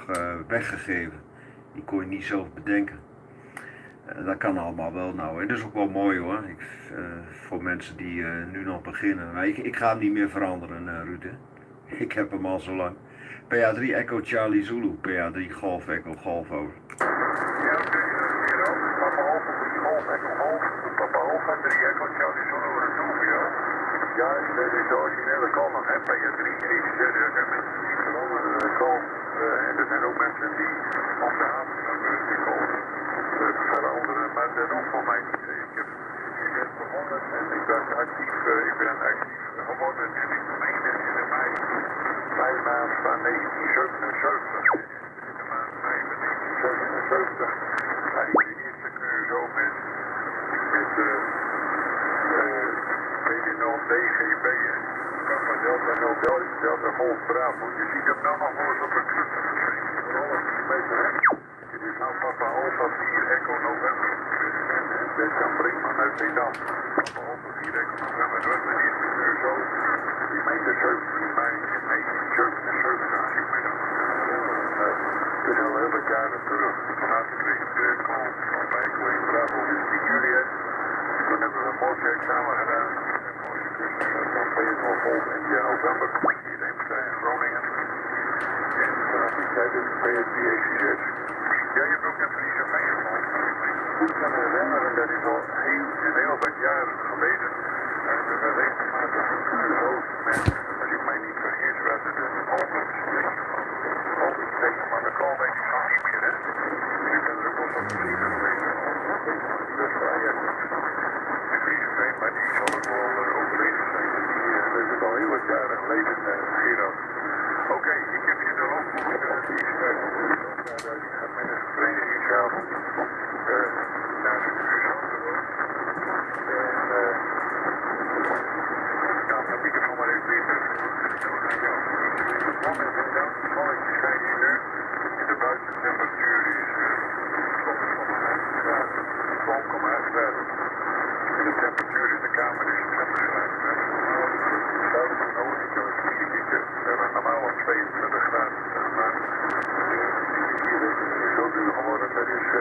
weggegeven. Die kon je niet zelf bedenken. Dat kan allemaal wel nou. En dat is ook wel mooi hoor. Voor mensen die nu nog beginnen. Maar ik ga hem niet meer veranderen, Ruud. Hè. Ik heb hem al zo lang. PA3 Echo Charlie Zulu. PA3 Golf Echo Golf over. Ja, oké, hier ook. Papa Alpha 3 Golf Echo Golf. Papa Alpha 3 Echo Charlie Zulu retour voor jou. Ja, dit is de originele call nog, hè. PA3 EZ, ik heb het niet veranderd call. En er zijn ook mensen die op de avond die call veranderen, maar dat hoeft voor mij niet. Ik heb begonnen en ik ben actief geworden en ik meende in de mei 5 maand van 1977. In de maand mei van 1977 had ik de eerste keer zo met PD0DGB, Kappa Delta 0 Delta Golf Bravo. Je ziet hem nou nog wel eens op een club verschijnen. Dit is nou Papa Alpha 4 Echo November. Dat kan Brinkman uit Zeedam. Papa Alpha 4 Echo November. Dat was mijn eerste keer zo. Die meende 17 mei 1977 als ik me dan. Het is al hele jaren terug. Later kreeg ik de call van bij Echo 1 Bravo. Dus 10 juli. Toen hebben we een mooi examen gedaan. Dan ben je nog vol in november. Hier in Groningen. En vanaf die tijd is het PSV ECZ. Jij hebt ook een Friese meegemaakt. Goed kan herinneren, dat is al heel wat jaren geleden. En we regelmatig een cursus met, als ik mij niet vergis, was het een opensteken, maar dat kan denk ik nog niet meer, hè. Ik ben er ook wel van Friese geweest. Dat is waar, ja. De Friese veen, maar die zal ook wel overleden zijn. Dat is al heel wat jaren geleden, Gerard. Oké, ik heb hier de loopboek, die is met een verenigingsavond naar de Kuurshouten. En ik kan de microfoon maar even weer het zonnetje schijnt hier nu en de buitentemperatuur is 12,8 graden. En de temperatuur in de kamer is 20 graden. We hebben normaal op 22 graden. Maar hier is het zo duur geworden. Dat is, we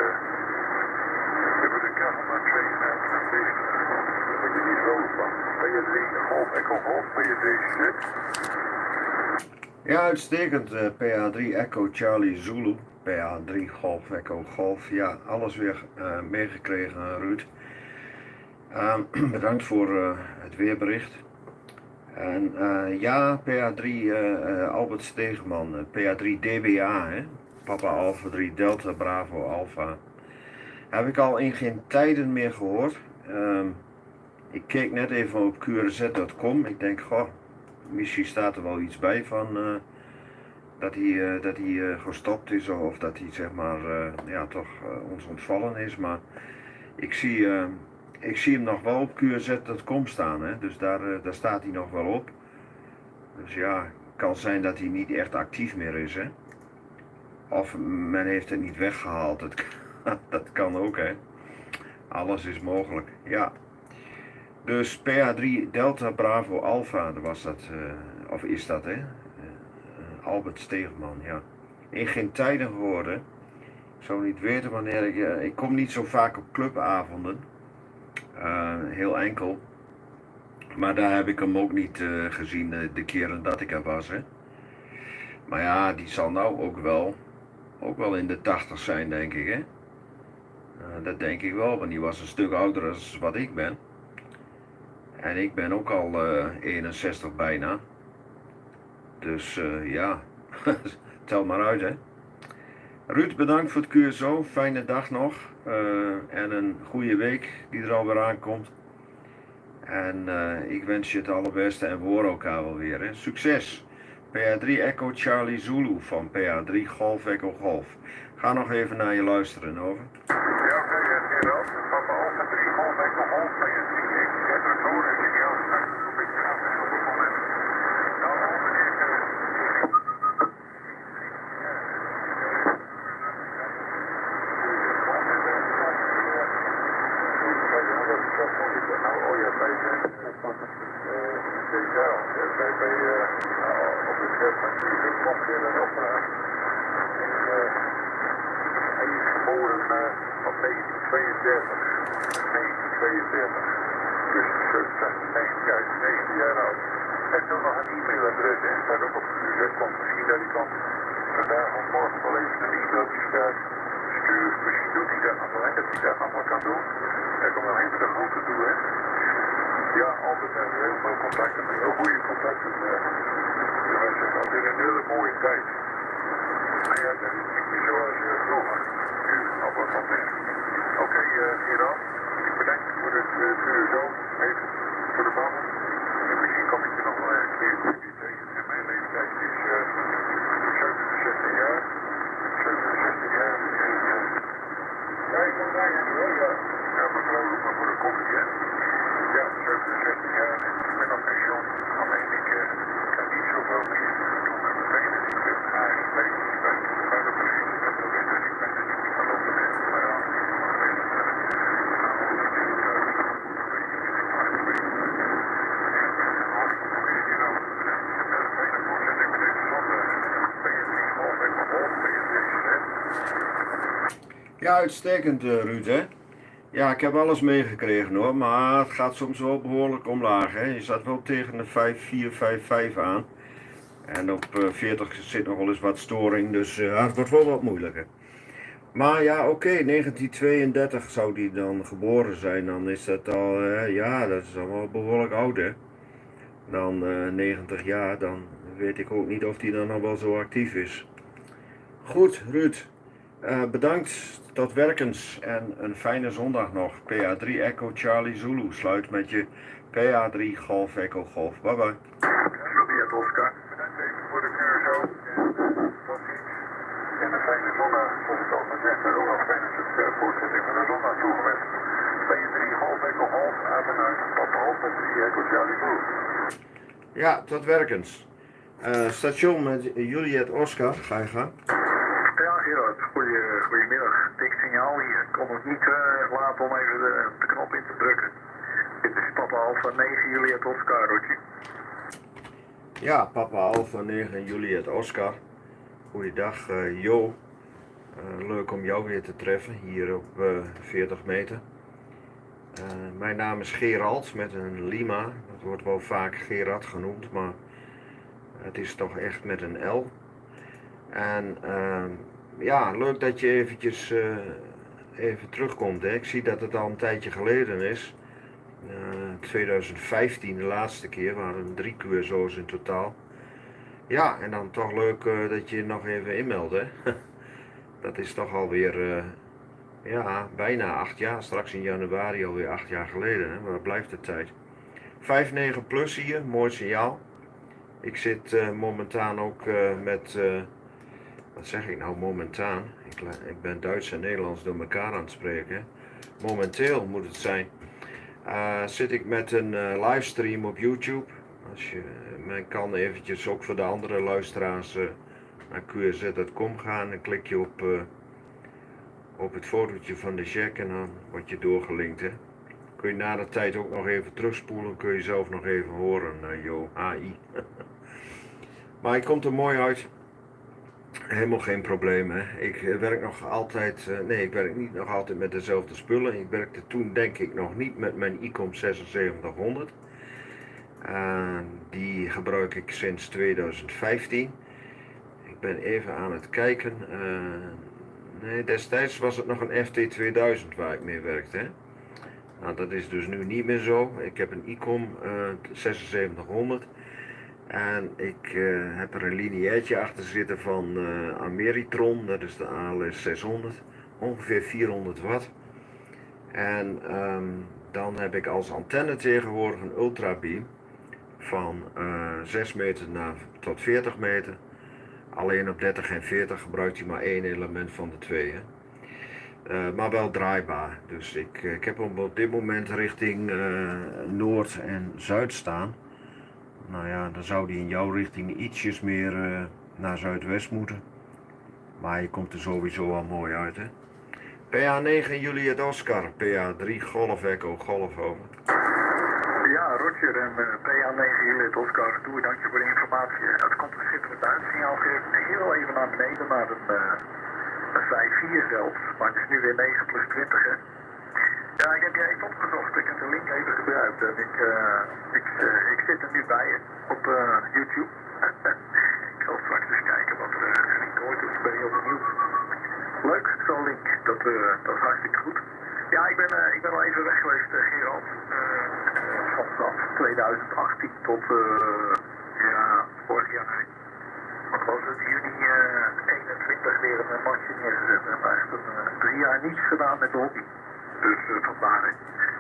hebben de kachel maar 2 graden. Daar ben je niet vrolijk van. PA3 Golf Echo Golf, PA3 ECZ. Ja, uitstekend. PA3 Echo Charlie Zulu. PA3 Golf Echo Golf. Ja, alles weer meegekregen, Ruud. Bedankt voor het weerbericht. En ja, PA3 Albert Stegeman, PA3 DBA, hè? Papa Alpha 3 Delta Bravo Alpha. Heb ik al in geen tijden meer gehoord. Ik keek net even op qrz.com. Ik denk, goh, misschien staat er wel iets bij van dat hij gestopt is of dat hij zeg maar ja, toch ons ontvallen is. Maar ik zie hem nog wel op qrz.com staan, hè? Dus daar staat hij nog wel op. Dus ja, het kan zijn dat hij niet echt actief meer is, hè? Of men heeft het niet weggehaald, dat kan ook, hè? Alles is mogelijk, ja. Dus PA3 Delta Bravo Alpha, was dat, of is dat, hè? Albert Stegeman, ja. In geen tijden geworden. Ik zou niet weten wanneer ik kom niet zo vaak op clubavonden. Heel enkel. Maar daar heb ik hem ook niet gezien de keren dat ik er was. Hè. Maar ja, die zal nou ook wel in de 80 zijn, denk ik. Hè. Dat denk ik wel, want die was een stuk ouder dan wat ik ben. En ik ben ook al 61 bijna. Dus ja, tel maar uit, hè. Ruud, bedankt voor het QSO. Fijne dag nog. En een goede week die er alweer aankomt. En ik wens je het allerbeste en we horen elkaar wel weer. Hè. Succes! PA3 Echo Charlie Zulu van PA3 Golf Echo Golf. Ga nog even naar je luisteren, over. Ja, oké, Gerald. Papa Alpha 3 Golf Echo Golf bij je 3. Ik heb het horen, signaal. Een beetje af op het moment. Nou, oh ja, bij op het scherm van die klopt in een opdracht. Hij is geboren op 1932. 1932. Dus 19 jaar oud. Hij heeft ook nog een e-mailadres en staat ook op de UZ. Komt misschien dat hij kan vandaag of morgen wel even een e-mailtje sturen. Misschien doet hij dat nog wel, dat hij dat nog wel kan doen. Hij komt nog even de groente toe, hè. Ja, altijd heel veel contacten, heel goede contacten. Ja, hij zegt altijd een hele mooie tijd. Maar ja, dat is niet meer zoals vroeger. Nu, op wat moment. Oké, Gerard, ik bedank je voor het zo, even voor de babbel. En misschien kom ik er nog wel een keer tegen. En mijn leeftijd is 67 jaar. 67 jaar. Ja, ik kom daar hoor, ja. Ja, mevrouw, roep maar voor de koffie, hè. Ja, 67 jaar en ik ben op pensioen. Alleen ik kan niet zoveel meer doen met mijn benen. Ik ben ASP, ik ben buitenbeleid, ik ben de winter, ik ben er niet meer van op de mensen. Maar ja, Ja, uitstekend Ruud, hè. Ja, ik heb alles meegekregen hoor, maar het gaat soms wel behoorlijk omlaag. Hè. Je zat wel tegen de 5.4, 5.5 aan. En op 40 zit nog wel eens wat storing, dus het wordt wel wat moeilijker. Maar ja, oké, 1932 zou die dan geboren zijn, dan is dat al, ja, dat is al wel behoorlijk oud hè. Dan 90 jaar, dan weet ik ook niet of die dan nog wel zo actief is. Goed, Ruud, bedankt, tot werkens en een fijne zondag nog. PA3 Echo Charlie Zulu, sluit met je PA3 Golf Echo Golf. Bye bye. Juliet Oscar, bedankt even voor de QSO. Tot ziens. En een fijne zondag. Of het al gezegd, ook nog fijne voortzetting van de zondag toegewenst. PA3 Golf Echo Golf, Avenhuis, Papa Alpha 3 Echo Charlie Zulu. Ja, tot werkens. Station met Juliet Oscar, ga je gaan? Ja, Gerard, goedemiddag. Dik signaal hier. Ik kon het niet laten om even de knop in te drukken. Dit is Papa Alpha 9 Juliet Oscar, Rotje. Ja, Papa Alpha 9 Juliet Oscar. Goeiedag Jo. Leuk om jou weer te treffen hier op 40 meter. Mijn naam is Gerald met een Lima. Dat wordt wel vaak Gerard genoemd, maar het is toch echt met een L. En ja, leuk dat je eventjes even terugkomt. Hè. Ik zie dat het al een tijdje geleden is. 2015 de laatste keer, waren er 3 QSO's in totaal. Ja, en dan toch leuk dat je nog even inmeldt. Hè. Dat is toch alweer ja, bijna 8 jaar. Straks in januari alweer 8 jaar geleden. Hè. Waar blijft de tijd? 5.9 plus hier, mooi signaal. Ik zit momentaan ook met... wat zeg ik nou momentaan? Ik ben Duits en Nederlands door elkaar aan het spreken. Momenteel moet het zijn. Zit ik met een livestream op YouTube. Als je, men kan eventjes ook voor de andere luisteraars naar qrz.com gaan. Dan klik je op het fotootje van de Jack en dan word je doorgelinkt. Hè. Kun je na de tijd ook nog even terugspoelen. Kun je zelf nog even horen. Jo, AI. Maar hij komt er mooi uit. Helemaal geen probleem, hè. Ik werk nog altijd, nee, ik werk niet nog altijd met dezelfde spullen. Ik werkte toen denk ik nog niet met mijn ICOM 7600. Die gebruik ik sinds 2015. Ik ben even aan het kijken. Nee, destijds was het nog een FT2000 waar ik mee werkte, hè. Nou, dat is dus nu niet meer zo. Ik heb een ICOM 7600. En ik heb er een lineairtje achter zitten van Ameritron, dat is de ALS 600, ongeveer 400 watt. En dan heb ik als antenne tegenwoordig een ultrabeam van 6 meter tot 40 meter. Alleen op 30 en 40 gebruikt hij maar één element van de twee. Hè. Maar wel draaibaar. Dus ik heb hem op dit moment richting Noord en Zuid staan. Nou ja, dan zou die in jouw richting ietsjes meer naar Zuidwest moeten. Maar je komt er sowieso al mooi uit, hè. PA9 Juliet Oscar, PA3 Golf Echo Golf over. Ja, Roger en PA9 Juliet Oscar, doe dank je voor de informatie. Het komt een schitterend uitsignaal, heel even naar beneden naar een 5-4 zelfs, maar het is nu weer 9 plus 20 hè. Ja, ik heb je even opgezocht, ik heb de link even gebruikt en ik zit er nu bij je op YouTube. Ik zal straks eens kijken wat er gezien wordt, dus ben je heel benieuwd. Leuk, zo'n link, dat is hartstikke goed. Ja, ik ben al even weg geweest, Gerald. Vanaf 2018 tot vorig jaar. Wat was het? Juni 21 weer een matje neergezet. En echt 3 jaar niets gedaan met de hobby. Dus vandaar. Hè.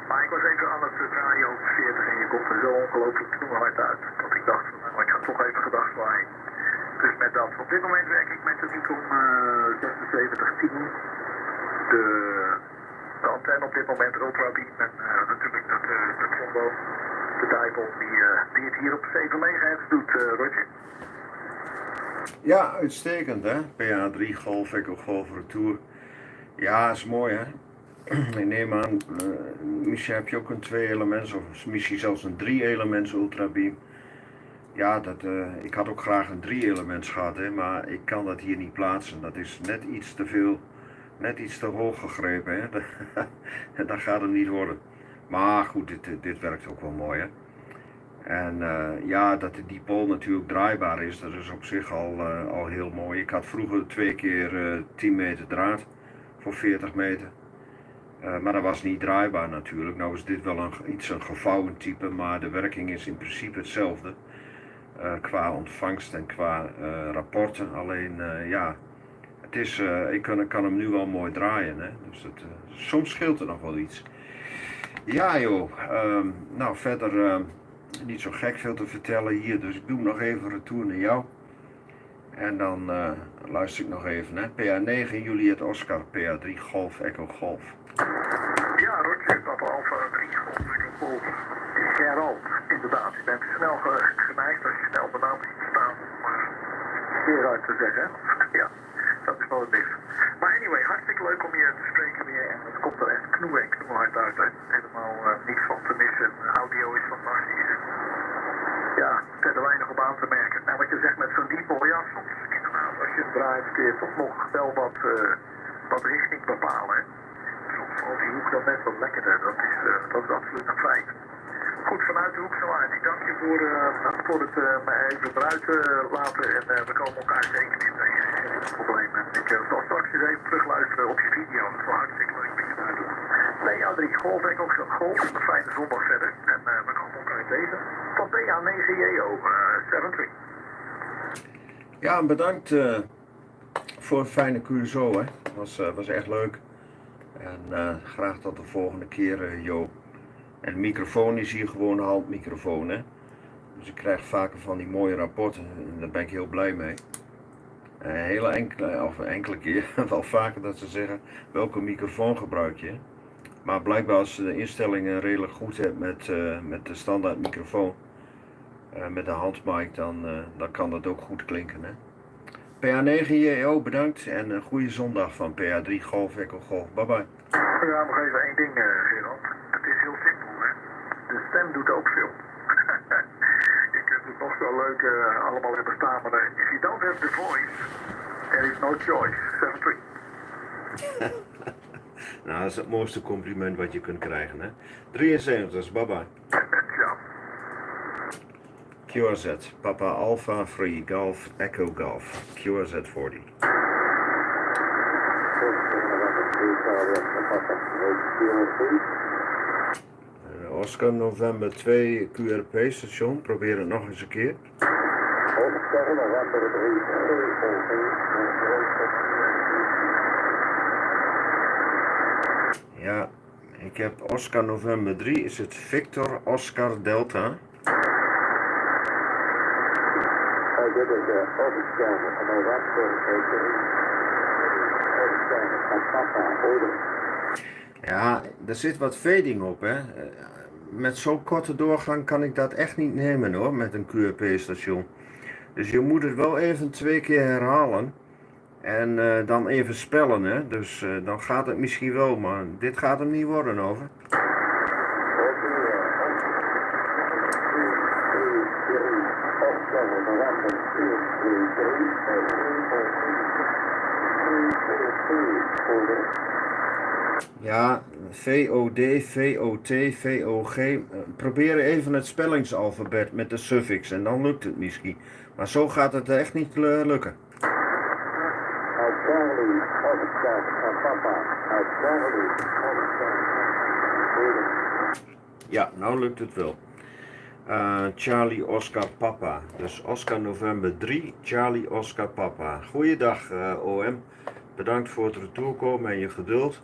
Maar ik was even aan het draaien over 40 en je komt er zo ongelooflijk knoehard uit. Dat ik dacht, nou, ik ga toch even gedacht zwaaien. Dus met dat. Op dit moment werk ik met een ICOM 7610. De antenne op dit moment ultrabeam en natuurlijk de combo, de dijbel die het hier op 7 MHz doet, Roger. Ja, uitstekend, hè. PA3 Golf Echo Golf Retour. Ja, is mooi, hè. Ik neem aan, misschien heb je ook een 2-elements of misschien zelfs een 3-elements ultrabeam. Ja, ik had ook graag een 3-elements gehad, hè, maar ik kan dat hier niet plaatsen. Dat is net iets te veel, net iets te hoog gegrepen, hè. Dat gaat het niet worden. Maar goed, dit werkt ook wel mooi, hè. En ja, dat de dipool natuurlijk draaibaar is, dat is op zich al heel mooi. Ik had vroeger 2 keer 10 meter draad voor 40 meter. Maar dat was niet draaibaar natuurlijk. Nou is dit wel een gevouwen type, maar de werking is in principe hetzelfde. Qua ontvangst en qua rapporten. Alleen ja, het is, ik kan hem nu wel mooi draaien. Hè? Dus soms scheelt er nog wel iets. Ja joh, nou verder niet zo gek veel te vertellen hier. Dus ik doe nog even retour naar jou. En dan luister ik nog even. Hè? PA9 Juliet Oscar, PA3 Golf Echo Golf. Ja, Roger, Papa Alpha 3 Golf Echo Golf. Gerald, inderdaad. Je bent snel geneigd als je snel de naam ziet staan om weer uit te zeggen. Ja, dat is wel het beste. Maar anyway, hartstikke leuk om je te spreken weer. En het komt er echt knoehard uit. Hè. Helemaal niets van te missen. Audio is fantastisch. Ja, verder weinig op aan te merken. Nou, wat je zegt met zo'n diepel, ja, soms inderdaad, als je het draait kun je toch nog wel wat richting bepalen. Hè. Soms valt die hoek dan net wat lekkerder, dat is absoluut een feit. Goed, vanuit de hoek zo uit. Ik dank je voor het me even eruit laten en we komen elkaar zeker niet tegen. Geen probleem. Ik zal straks eens even terugluisteren op je video, dat is wel hartstikke leuk dat je daar doet. Nee, ja, 3 Golf, ik ook golf, een fijne zondag verder en we komen elkaar tegen. Van PA9JO 73. Ja, bedankt voor een fijne QSO, hè. Was echt leuk. En graag tot de volgende keer, Jo. En de microfoon is hier gewoon een handmicrofoon, hè. Dus ik krijg vaker van die mooie rapporten en daar ben ik heel blij mee. Enkele keer, wel vaker dat ze zeggen, welke microfoon gebruik je? Maar blijkbaar als je de instellingen redelijk goed hebt met de standaard microfoon, met de handmic, dan kan dat ook goed klinken, hè. PA9JO, bedankt en een goede zondag van PA3 Golf Echo Golf. Bye bye. Ja, nog even één ding, Gerald. Het is heel simpel, hè. De stem doet ook veel. Je kunt het nog zo leuk allemaal hebben staan, maar if you don't have the voice, There is no choice. 7-3. Nou, dat is het mooiste compliment wat je kunt krijgen, hè. 73, bye bye. Ja. QRZ, Papa Alpha Free Golf Echo Golf, QRZ 40. Oscar November 2 QRP station, probeer het nog eens een keer. Ja, ik heb Oscar November 3, is het Victor Oscar Delta. Dit is Oscar November 3. Ja, er zit wat fading op, hè. Met zo'n korte doorgang kan ik dat echt niet nemen, hoor, met een QRP-station. Dus je moet het wel even 2 keer herhalen. En dan even spellen, hè. Dus dan gaat het misschien wel, maar dit gaat hem niet worden, over. Ja, VOD, VOT, VOG. Probeer even het spellingsalfabet met de suffix en dan lukt het misschien. Maar zo gaat het echt niet lukken. Ja, nou lukt het wel. Charlie Oscar Papa. Dus Oscar November 3, Charlie Oscar Papa. Goeiedag OM. Bedankt voor het retourkomen en je geduld.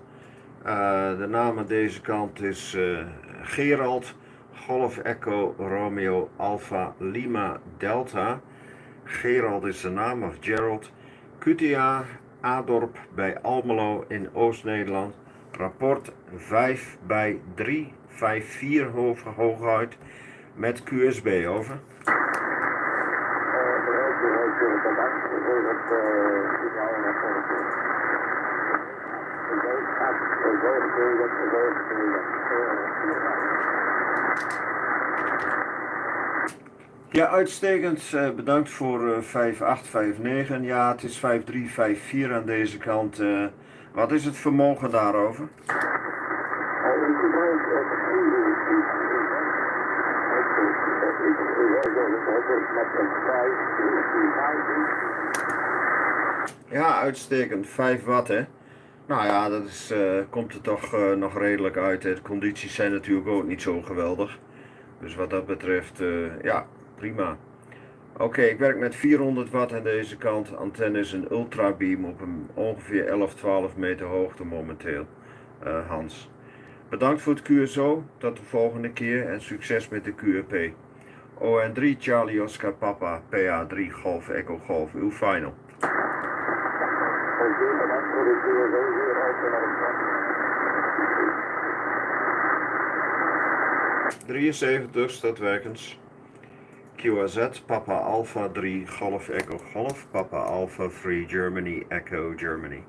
De naam aan deze kant is Gerald, Golf Echo Romeo Alpha Lima Delta. Gerald is de naam, of Gerald. QTA Adorp bij Almelo in Oost-Nederland. Rapport 5 bij 3, 5-4 hooguit met QSB, over. Ja, uitstekend. Bedankt voor 5859. Ja, het is 5354 aan deze kant. Wat is het vermogen daarover? Ja, uitstekend. 5 watt, hè. Nou ja, dat is, komt er toch nog redelijk uit. De condities zijn natuurlijk ook niet zo geweldig. Dus wat dat betreft, ja, prima. Oké, ik werk met 400 watt aan deze kant. Antenne is een ultrabeam op een ongeveer 11-12 meter hoogte momenteel. Hans. Bedankt voor het QSO. Tot de volgende keer en succes met de QRP. ON3 Charlie Oscar Papa, PA3 Golf Echo Golf, uw final. 73 staat werkens. QAZ Papa Alpha 3 Golf Echo Golf, Papa Alpha 3 Germany Echo Germany.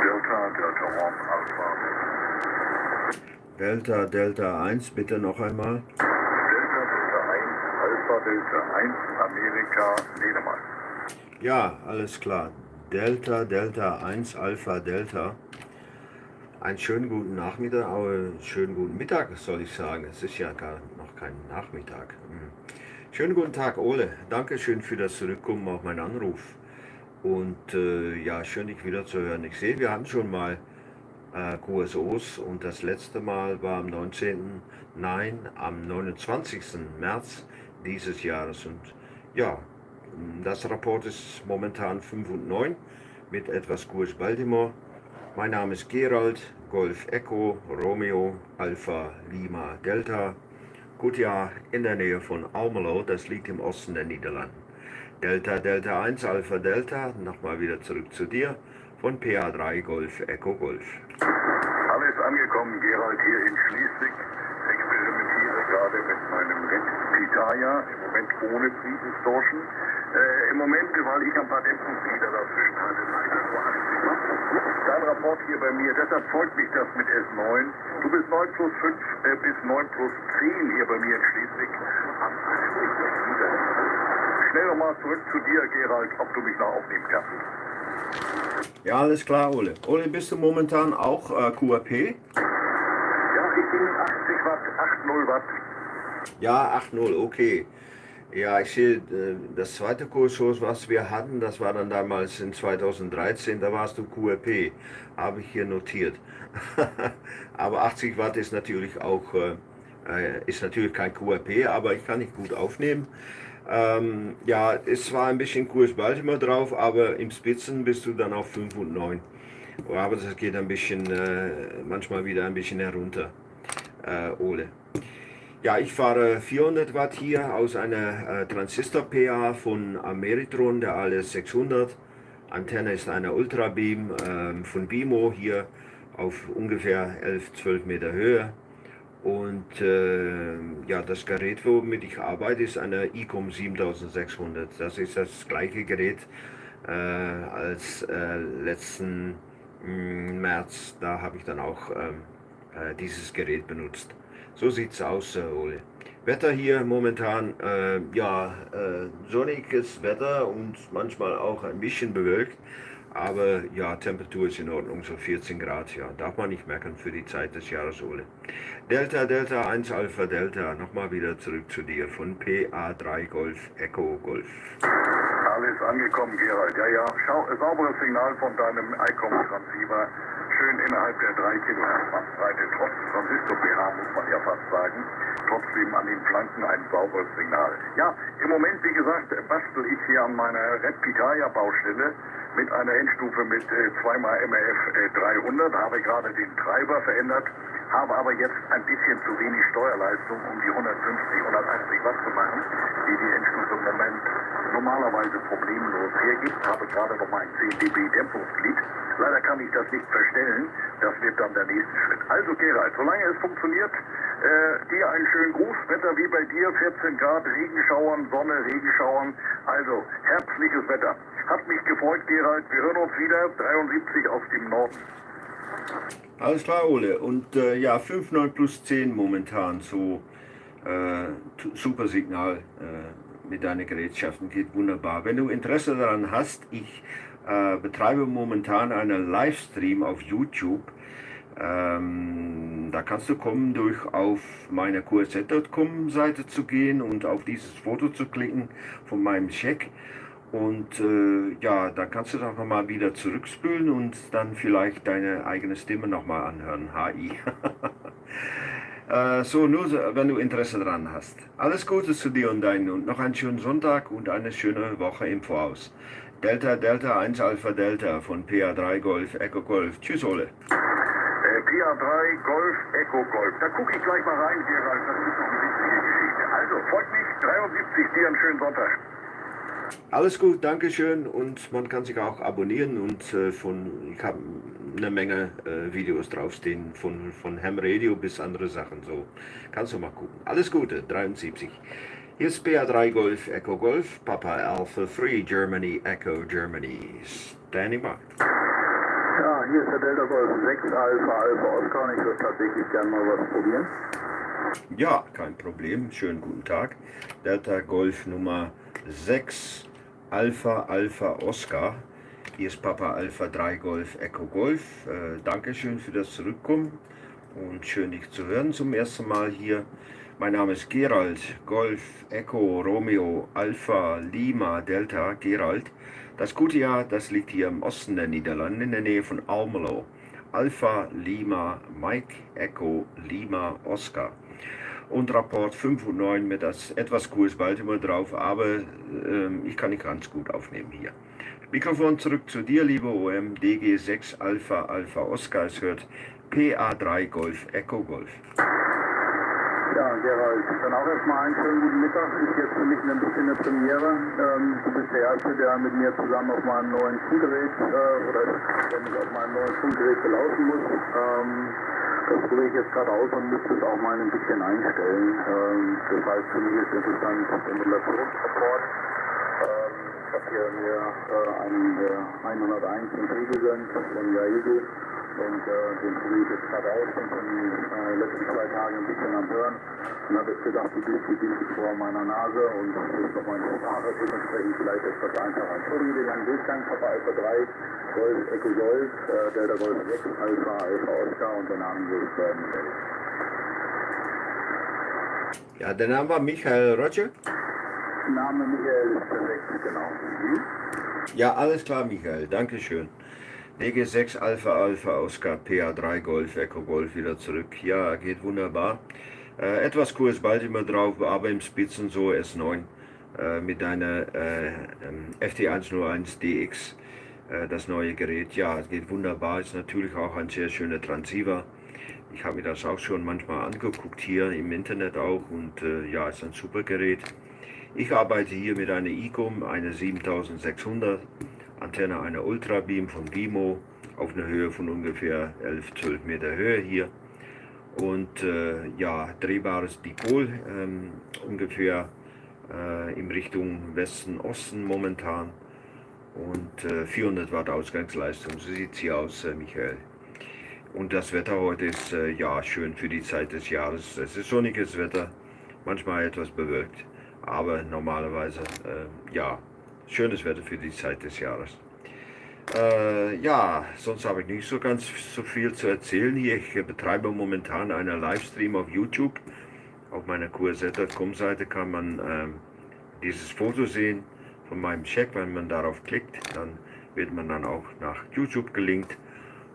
Delta, Delta 1, Alpha. Delta, Delta 1, bitte noch einmal. Delta, Delta 1, Alpha, Delta 1, Amerika, Dänemark. Ja, alles klar. Delta, Delta 1, Alpha, Delta. Einen schönen guten Nachmittag, aber schönen guten Mittag soll ich sagen. Es ist ja gar noch kein Nachmittag. Schönen guten Tag, Ole. Dankeschön für das Zurückkommen auf meinen Anruf. Und ja, schön dich wieder zu hören. Ich sehe, wir hatten schon mal QSOs und das letzte Mal war am 29. März dieses Jahres. Und ja, das Rapport ist momentan 5 und 9 mit etwas QS Baltimore. Mein Name ist Gerald, Golf Echo, Romeo, Alpha, Lima, Delta. Gut, ja, in der Nähe von Almelo, das liegt im Osten der Niederlanden. Delta, Delta 1, Alpha, Delta, nochmal wieder zurück zu dir, von PA3 Golf Echo Golf. Alles angekommen, Gerald, hier in Schleswig. Experimentiere gerade mit meinem Red Pitaya, im Moment ohne Friedensdorschen. Im Moment, weil ich ein paar Dämpfungsglieder dazwischen hatte, leider nur 80 Watt. Dein Rapport hier bei mir, deshalb folgt mich das mit S9. Du bist 9 plus 5 bis 9 plus 10 hier bei mir in Schleswig. Am 80 schnell nochmal zurück zu dir, Gerald, ob du mich noch aufnehmen kannst. Ja, alles klar, Ole. Ole, bist du momentan auch QRP? Ja, ich bin 80 Watt, 80 Watt. Ja, 8.0, okay. Ja, ich sehe, das zweite Kurshaus, was wir hatten, das war dann damals in 2013, da warst du QRP, habe ich hier notiert. Aber 80 Watt ist natürlich auch, ist natürlich kein QRP, aber ich kann nicht gut aufnehmen. Ja, es war ein bisschen Kurs Baltimore drauf, aber im Spitzen bist du dann auf 5 und 9. Aber das geht ein bisschen, manchmal wieder ein bisschen herunter, Ole. Ja, ich fahre 400 Watt hier aus einer Transistor-PA von Ameritron, der ALS600. Antenne ist eine Ultrabeam von BIMO hier auf ungefähr 11-12 Meter Höhe. Und ja, das Gerät, womit ich arbeite, ist eine ICOM 7600. Das ist das gleiche Gerät als letzten März. Da habe ich dann auch dieses Gerät benutzt. So sieht's aus, Ole. Wetter hier momentan, ja, sonniges Wetter und manchmal auch ein bisschen bewölkt. Aber ja, Temperatur ist in Ordnung, so 14 Grad, ja, darf man nicht merken für die Zeit des Jahres, Ole. Delta, Delta, 1 Alpha, Delta, nochmal wieder zurück zu dir von PA3 Golf, Echo Golf. Alles angekommen, Gerald. Ja, ja, sauberes Signal von deinem ICOM-Transceiver. Schön innerhalb der 3 Kilohertz Bandbreite, trotz Transistor-pH, muss man ja fast sagen. Trotzdem an den Flanken ein sauberes Signal. Ja, im Moment, wie gesagt, bastel ich hier an meiner Red Pitaya-Baustelle mit einer Endstufe mit 2x MRF 300, habe gerade den Treiber verändert, habe aber jetzt ein bisschen zu wenig Steuerleistung, um die 150, 180 Watt zu machen, die die Endstufe im Moment normalerweise problemlos hergibt. Habe gerade noch mal ein 10 dB Dämpfungsglied. Leider kann ich das nicht verstellen. Das wird dann der nächste Schritt. Also Gerald, solange es funktioniert, dir einen schönen Gruß. Wetter wie bei dir, 14 Grad, Regenschauern, Sonne, Regenschauern. Also herbstliches Wetter. Hat mich gefreut, Gerald. Wir hören uns wieder. 73 aus dem Norden. Alles klar, Ole. Und ja, 5,9 plus 10 momentan, so super Signal mit deinen Gerätschaften, geht wunderbar. Wenn du Interesse daran hast, ich betreibe momentan einen Livestream auf YouTube. Da kannst du kommen, auf meine qrz.com Seite zu gehen und auf dieses Foto zu klicken von meinem Scheck. Und ja, da kannst du doch nochmal wieder zurückspülen und dann vielleicht deine eigene Stimme nochmal anhören. HI. So, nur wenn du Interesse daran hast. Alles Gute zu dir und deinen und noch einen schönen Sonntag und eine schöne Woche im Voraus. Delta, Delta, 1 Alpha, Delta von PA3 Golf, Echo Golf. Tschüss, Ole. PA3 Golf, Echo Golf. Da gucke ich gleich mal rein, Gerald. Das ist noch eine wichtige Geschichte. Also, freut mich. 73, dir einen schönen Sonntag. Alles gut, Dankeschön und man kann sich auch abonnieren und ich habe eine Menge Videos draufstehen, von Ham Radio bis andere Sachen, so kannst du mal gucken. Alles Gute, 73. Hier ist PA3 Golf, Echo Golf, Papa Alpha 3 Germany, Echo Germany, standing by. Ja, hier ist der Delta Golf 6 Alpha Alpha Oscar und ich würde tatsächlich gerne mal was probieren. Ja, kein Problem, schönen guten Tag. Delta Golf Nummer 6 Alpha Alpha Oscar. Hier ist Papa Alpha 3 Golf Echo Golf. Dankeschön für das Zurückkommen und schön dich zu hören zum ersten Mal hier. Mein Name ist Gerald, Golf Echo Romeo Alpha Lima Delta Gerald. Das gute Jahr, das liegt hier im Osten der Niederlande in der Nähe von Almelo. Alpha Lima Mike Echo Lima Oscar. Und Rapport 5 und 9 mit das etwas Kurs Baltimore drauf, aber ich kann nicht ganz gut aufnehmen hier. Mikrofon zurück zu dir, liebe OM, DG6 Alpha Alpha Oscar, es hört PA3 Golf Echo Golf. Ja, Gerald, dann auch erstmal einen schönen guten Mittag. Ist jetzt für mich ein bisschen eine Premiere. Du bist der Erste, der mit mir zusammen auf meinem neuen Funkgerät der mich auf meinem neuen Funkgerät belauschen muss. Das probiere ich jetzt gerade aus und müsste es auch mal ein bisschen einstellen. Das heißt, für mich ist interessant der Modulationsrapport. Ich habe hier mir einen 101 in Regeln von Yaesu und den probiere ich jetzt gerade aus und in den letzten 2 Tagen ein bisschen am Hören. Und habe jetzt gedacht, die ist vor meiner Nase und das ist noch meine Sprache, dementsprechend vielleicht etwas einfacher. Entschuldige den langen Durchgang, Papa Alpha 3, Golf, Echo Golf, Delta Golf 6, Alpha, Alpha Oscar und der Name ist Michael. Ja, der Name war Michael Roger. Name Michael ist perfekt, genau. Ja, alles klar, Michael. Dankeschön. DG6 Alpha Alpha Oscar PA3 Golf Echo Golf wieder zurück. Ja, geht wunderbar. Etwas Kurs bald immer drauf, aber im Spitzen so S9 mit einer FT101 DX. Das neue Gerät, ja, es geht wunderbar. Ist natürlich auch ein sehr schöner Transceiver. Ich habe mir das auch schon manchmal angeguckt hier im Internet auch und ja, ist ein super Gerät. Ich arbeite hier mit einer ICOM, einer 7600 Antenne, einer Ultrabeam von Gimo auf einer Höhe von ungefähr 11-12 Meter Höhe hier und ja, drehbares Dipol ungefähr in Richtung Westen-Osten momentan und 400 Watt Ausgangsleistung. So sieht es hier aus, Michael. Und das Wetter heute ist ja schön für die Zeit des Jahres. Es ist sonniges Wetter, manchmal etwas bewölkt, aber normalerweise ja, schönes Wetter für die Zeit des Jahres. Ja, sonst habe ich nicht so ganz so viel zu erzählen hier. Ich betreibe momentan einen Livestream auf YouTube. Auf meiner QRZ.com Seite kann man dieses Foto sehen von meinem Check. Wenn man darauf klickt, dann wird man dann auch nach YouTube gelinkt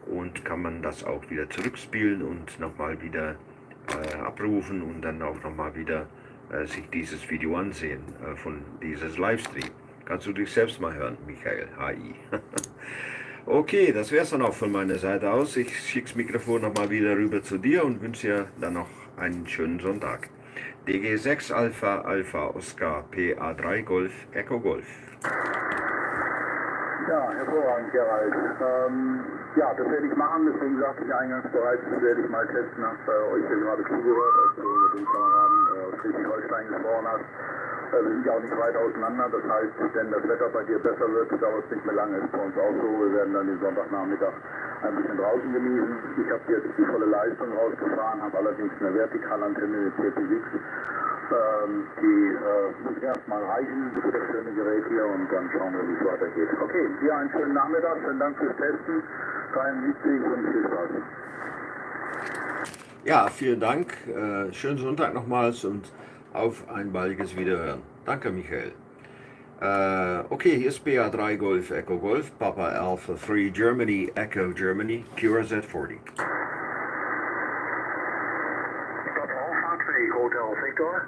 und kann man das auch wieder zurückspielen und nochmal wieder abrufen und dann auch nochmal wieder sich dieses Video ansehen von dieses Livestream. Kannst du dich selbst mal hören, Michael, HI. Okay, das wäre es dann auch von meiner Seite aus. Ich schicke das Mikrofon nochmal wieder rüber zu dir und wünsche dir dann noch einen schönen Sonntag. DG6 Alpha Alpha Oscar PA3 Golf Echo Golf. Ja, hervorragend, Gerald. Ja, das werde ich machen, deswegen sagte ich eingangs bereits, das werde ich mal testen, habe euch hier gerade zugehört, als du mit den Kameraden aus Schleswig-Holstein gesprochen hast. Wir sind ja auch nicht weit auseinander, das heißt, wenn das Wetter bei dir besser wird, dauert es nicht mehr lange, ist bei uns auch so, wir werden dann den Sonntagnachmittag ein bisschen draußen genießen. Ich habe jetzt die volle Leistung rausgefahren, habe allerdings eine Vertikalantenne mit CP6. Die muss erstmal reichen für das schöne Gerät hier und dann schauen wir, wie es weitergeht. Okay, dir einen schönen Nachmittag, vielen Dank fürs Testen, kein Liebling und viel Spaß. Ja, vielen Dank, schönen Sonntag nochmals und auf ein baldiges Wiederhören. Danke, Michael. Okay, hier ist PA3 Golf Echo Golf, Papa Alpha 3 Germany Echo Germany, QRZ40. Hotel Victor.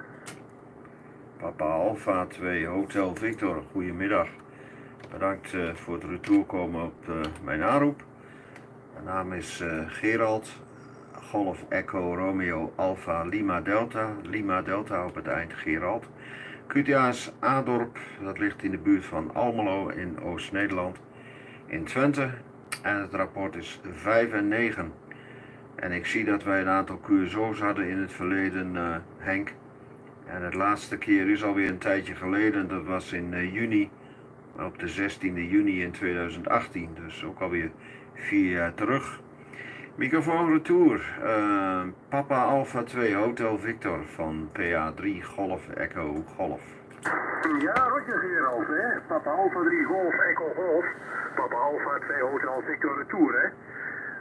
Papa Alpha 2 Hotel Victor, goedemiddag. Bedankt voor het retourkomen op mijn aanroep. Mijn naam is Gerald, Golf Echo Romeo Alpha Lima Delta op het eind Gerald. QTA is Adorp, dat ligt in de buurt van Almelo in Oost-Nederland in Twente. En het rapport is 5 en 9. En ik zie dat wij een aantal QSO's hadden in het verleden, Henk. En het laatste keer is alweer een tijdje geleden, dat was in juni, op de 16e juni in 2018. Dus ook alweer 4 jaar terug. Microfoon retour, Papa Alpha 2 Hotel Victor van PA3 Golf Echo Golf. Ja, Roger Gerald, hè. Papa Alpha 3 Golf Echo Golf. Papa Alpha 2 Hotel Victor retour, hè.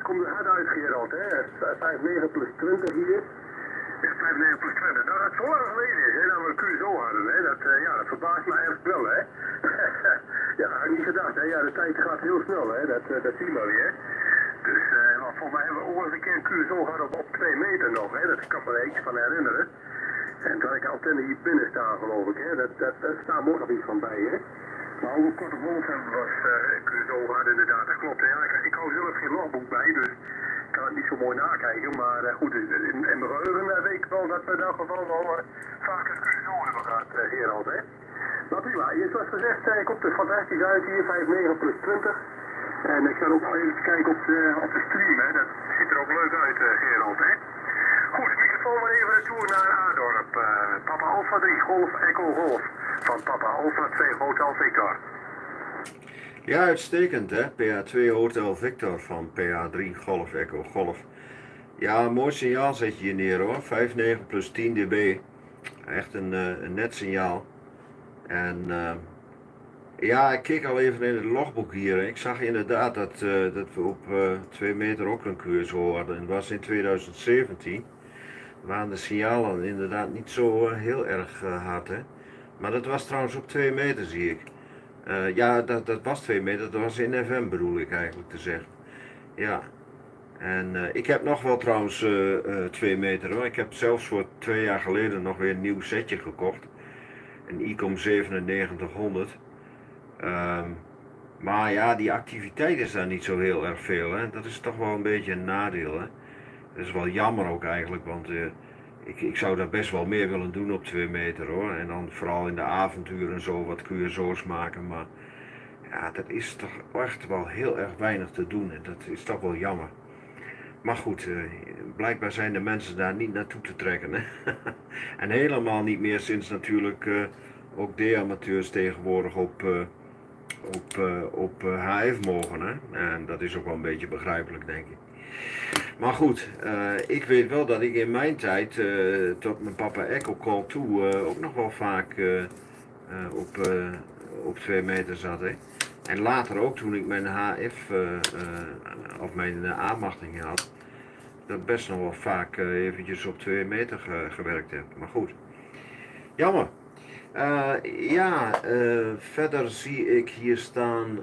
Komt er hard uit, Gerald, hè? 5,9 plus 20 hier. 5,9 plus 20. Nou, dat is zo lang geleden is, hè, dat we een QSO hadden, hè? Ja, dat verbaast me eigenlijk wel, hè? Ja, had ik niet gedacht, hè? Ja, de tijd gaat heel snel, hè? Dat zien we weer. Dus volgens mij hebben we ook eens een keer een QSO gehad op 2 meter nog, hè? Dat kan me er eentje van herinneren. En toen had ik een antenne hier binnen staan, geloof ik, hè? Dat staat ook nog iets van bij, hè? Maar ook een korte golf hebben we als QSO gehad, inderdaad. Dat klopt, ja. Ik hou zelf geen logboek bij, dus ik kan het niet zo mooi nakijken. Maar goed, in mijn geheugen weet ik wel dat we in elk geval wel vaak een QSO hebben gehad, Gerald, hè? Nou prima, zoals gezegd, komt er fantastisch uit hier, 5,9 plus 20. En ik ga ook wel even kijken op de stream, hè. Dat ziet er ook leuk uit, Gerald, hè. Goed, microfoon maar even retour naar Adorp. Papa Alpha 3 Golf Echo Golf van Papa Alpha 2 Hotel Victor. Ja, uitstekend hè. PA2 Hotel Victor van PA3 Golf Echo Golf. Ja, mooi signaal zet je hier neer hoor. 5,9 plus 10 dB. Echt een net signaal. En ja, ik keek al even in het logboek hier. Ik zag inderdaad dat we op 2 meter ook een QSO hadden. En dat was in 2017. Waren de signalen inderdaad niet zo heel erg hard hè. Maar dat was trouwens op 2 meter zie ik. Ja, dat was 2 meter. Dat was in FM bedoel ik eigenlijk te zeggen. Ja. En ik heb nog wel trouwens 2 meter hoor. Ik heb zelfs voor 2 jaar geleden nog weer een nieuw setje gekocht. Een ICOM 9700. Maar ja, die activiteit is daar niet zo heel erg veel. Hè. Dat is toch wel een beetje een nadeel. Hè. Dat is wel jammer ook eigenlijk, want ik zou daar best wel meer willen doen op 2 meter hoor. En dan vooral in de avonturen zo wat QSO's maken. Maar ja, dat is toch echt wel heel erg weinig te doen. En dat is toch wel jammer. Maar goed, blijkbaar zijn de mensen daar niet naartoe te trekken. Hè? En helemaal niet meer sinds natuurlijk ook D-amateurs tegenwoordig op HF mogen. Hè? En dat is ook wel een beetje begrijpelijk, denk ik. Maar goed, ik weet wel dat ik in mijn tijd tot mijn papa Echo Call toe ook nog wel vaak op 2 meter zat. Hè? En later ook toen ik mijn HF of mijn aanmachting had, dat best nog wel vaak eventjes op 2 meter gewerkt heb. Maar goed, jammer. Ja, verder zie ik hier staan,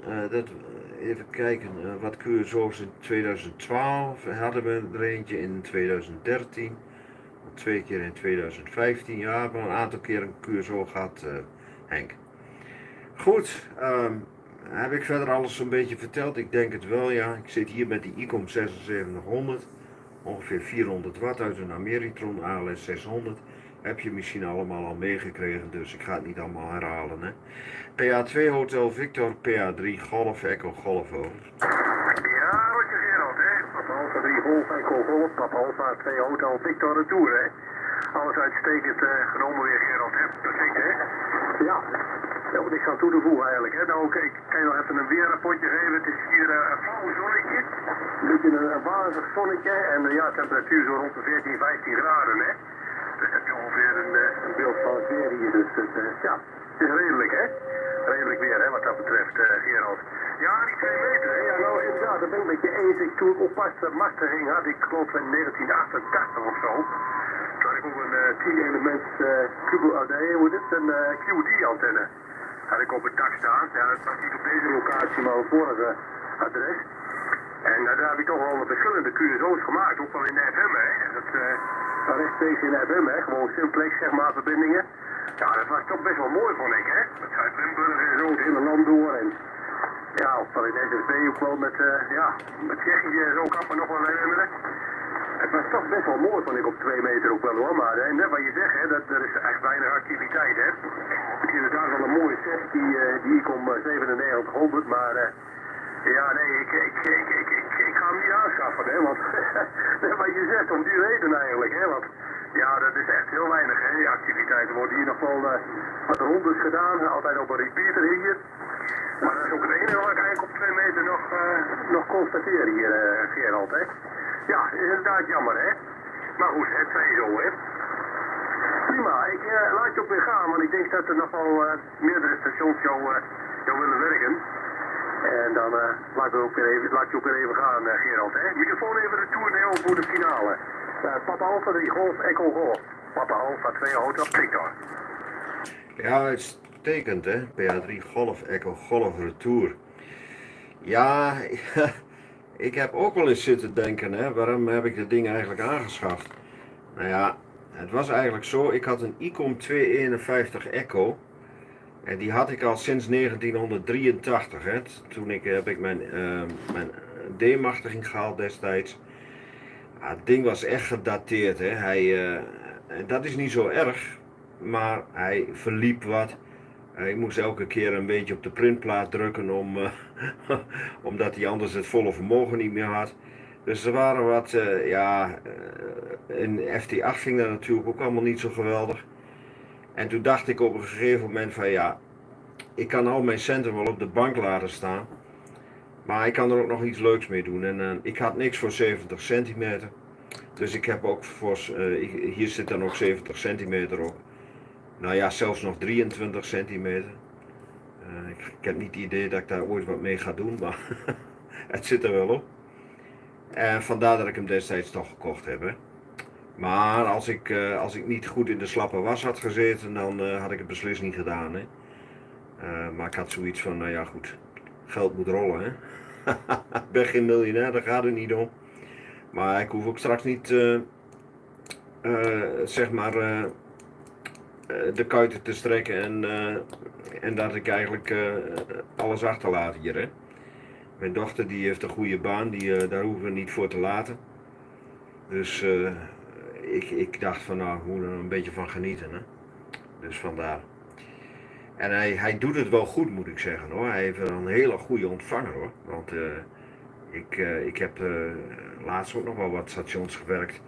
even kijken, wat QSO's in 2012 hadden we er eentje in 2013, 2 keer in 2015, ja, we hebben een aantal keer een QSO gehad, Henk. Goed, heb ik verder alles een beetje verteld? Ik denk het wel, ja. Ik zit hier met die ICOM 7600, ongeveer 400 watt uit een Ameritron ALS 600. Heb je misschien allemaal al meegekregen, dus ik ga het niet allemaal herhalen. Hè. PA2 Hotel Victor, PA3 Golf Echo Golf over. Ja, wat je Gerald, hè? Papa Alpha 3 Golf Echo Golf, Papa Alpha 2 Hotel Victor Retour, hè? Alles uitstekend genomen weer, Gerald, hè? Perfect, hè? Ja. Ja, wat ik zou toe te voegen eigenlijk, hè? Nou, oké, ik kan je nog even een weerrapportje geven. Het is hier een flauw zonnetje. Een beetje een wazig zonnetje. En ja, temperatuur zo rond de 14, 15 graden, hè? Dus heb je ongeveer een beeld van het weer hier. Dus ja, het is redelijk, hè? Redelijk weer, hè, wat dat betreft, Gerald. Ja, die 2 meter, hè? Ja, nou, inderdaad, dat ben ik met je eens. Ik toen ik op machtiging had, ik geloof in 1988 of zo. Toen had ik ook een 10 elements hoe is het? Een QD-antenne. Had ik op het dak staan. Ja, dat was niet op deze locatie, maar op vorige adres. En daar heb ik toch wel verschillende QSO's gemaakt, ook wel in de FM, hè. Dat rechtstreeks in de FM, hè. Gewoon simplex, zeg maar, verbindingen. Ja, dat was toch best wel mooi, vond ik, hè. Met Zuid-Limburg en zo, het hele land door. En ja, of wel in SSB ook wel met Tsjechië en zo, kan ik me nog wel herinneren. Het was toch best wel mooi, vond ik, op 2 meter ook wel, hoor. Maar net wat je zegt, hè, dat er is echt weinig activiteit, hè. Het is inderdaad wel een mooie set, die ICOM 9700, maar ja, nee, ik ga hem niet aanschaffen, hè, want net wat je zegt, om die reden eigenlijk, hè, want ja, dat is echt heel weinig, hè, die activiteiten. Worden hier nog wel wat rondes gedaan, altijd op een repeater hier. Maar dat is ook het enige wat ik eigenlijk op 2 meter nog constateer hier, Gerald, hè. Ja, is inderdaad jammer, hè. Maar goed, het zij zo, hè. Prima, ik laat je ook weer gaan, want ik denk dat er nog wel meerdere stations jou willen werken. En dan laat je ook weer even gaan, Gerald, hè. Microfoon even de tour nemen voor de finale. Papa Alpha 3 Golf Echo Golf. Papa Alpha 2 Hotel Victor. Ja, uitstekend hè. PA3 Golf Echo Golf Retour. Ja, ik heb ook wel eens zitten denken, hè, waarom heb ik dit ding eigenlijk aangeschaft? Nou ja, het was eigenlijk zo, ik had een ICOM 251 Echo. En die had ik al sinds 1983. Hè. Toen heb ik mijn D-machtiging gehaald destijds. Ja, het ding was echt gedateerd. Hè. Dat is niet zo erg, maar hij verliep wat. Ik moest elke keer een beetje op de printplaat drukken omdat hij anders het volle vermogen niet meer had. Dus er waren wat, in FT8 ging dat natuurlijk ook allemaal niet zo geweldig. En toen dacht ik op een gegeven moment van ja, ik kan al mijn centen wel op de bank laten staan. Maar ik kan er ook nog iets leuks mee doen. En ik had niks voor 70 centimeter. Dus ik heb ook voor, hier zit dan ook 70 centimeter op. Nou ja, zelfs nog 23 centimeter. Ik heb niet het idee dat ik daar ooit wat mee ga doen, maar het zit er wel op. En vandaar dat ik hem destijds toch gekocht heb. Hè. Maar als ik niet goed in de slappe was had gezeten, dan had ik het beslist niet gedaan. Hè. Maar ik had zoiets van, nou ja goed, geld moet rollen. Hè. Ik ben geen miljonair, daar gaat het niet om. Maar ik hoef ook straks niet, zeg maar, de kuiten te strekken en dat ik eigenlijk alles achterlaat hier. Hè. Mijn dochter die heeft een goede baan, daar hoeven we niet voor te laten. Dus ik dacht van nou, ik moet er een beetje van genieten. Hè. Dus vandaar. En hij doet het wel goed, moet ik zeggen hoor. Hij heeft een hele goede ontvanger hoor. Want ik heb laatst ook nog wel wat stations gewerkt.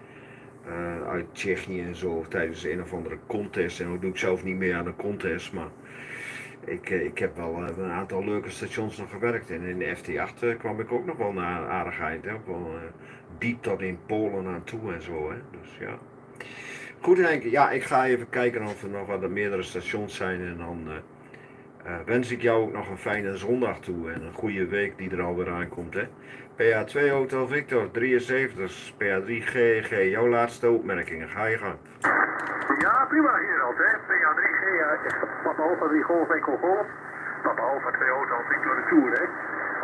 Uit Tsjechië en zo tijdens een of andere contest. En dat doe ik zelf niet meer aan een contest. Maar ik heb wel een aantal leuke stations nog gewerkt. En in de FT8 kwam ik ook nog wel naar aardigheid. Hè. Ook wel diep tot in Polen aan toe en zo. Hè. Dus ja. Goed Henk, ja, ik ga even kijken of er nog wat meerdere stations zijn. En dan wens ik jou ook nog een fijne zondag toe. En een goede week die er alweer aankomt. Hè. PA2 Hotel Victor 73, PA3 GEG, jouw laatste opmerkingen. Ga je gang. Ja, prima Gerald, hè. PA3G, Papa Alpha 3 Golf Echo Golf. Papa Alpha 2 Hotel Victor de Tour, hè.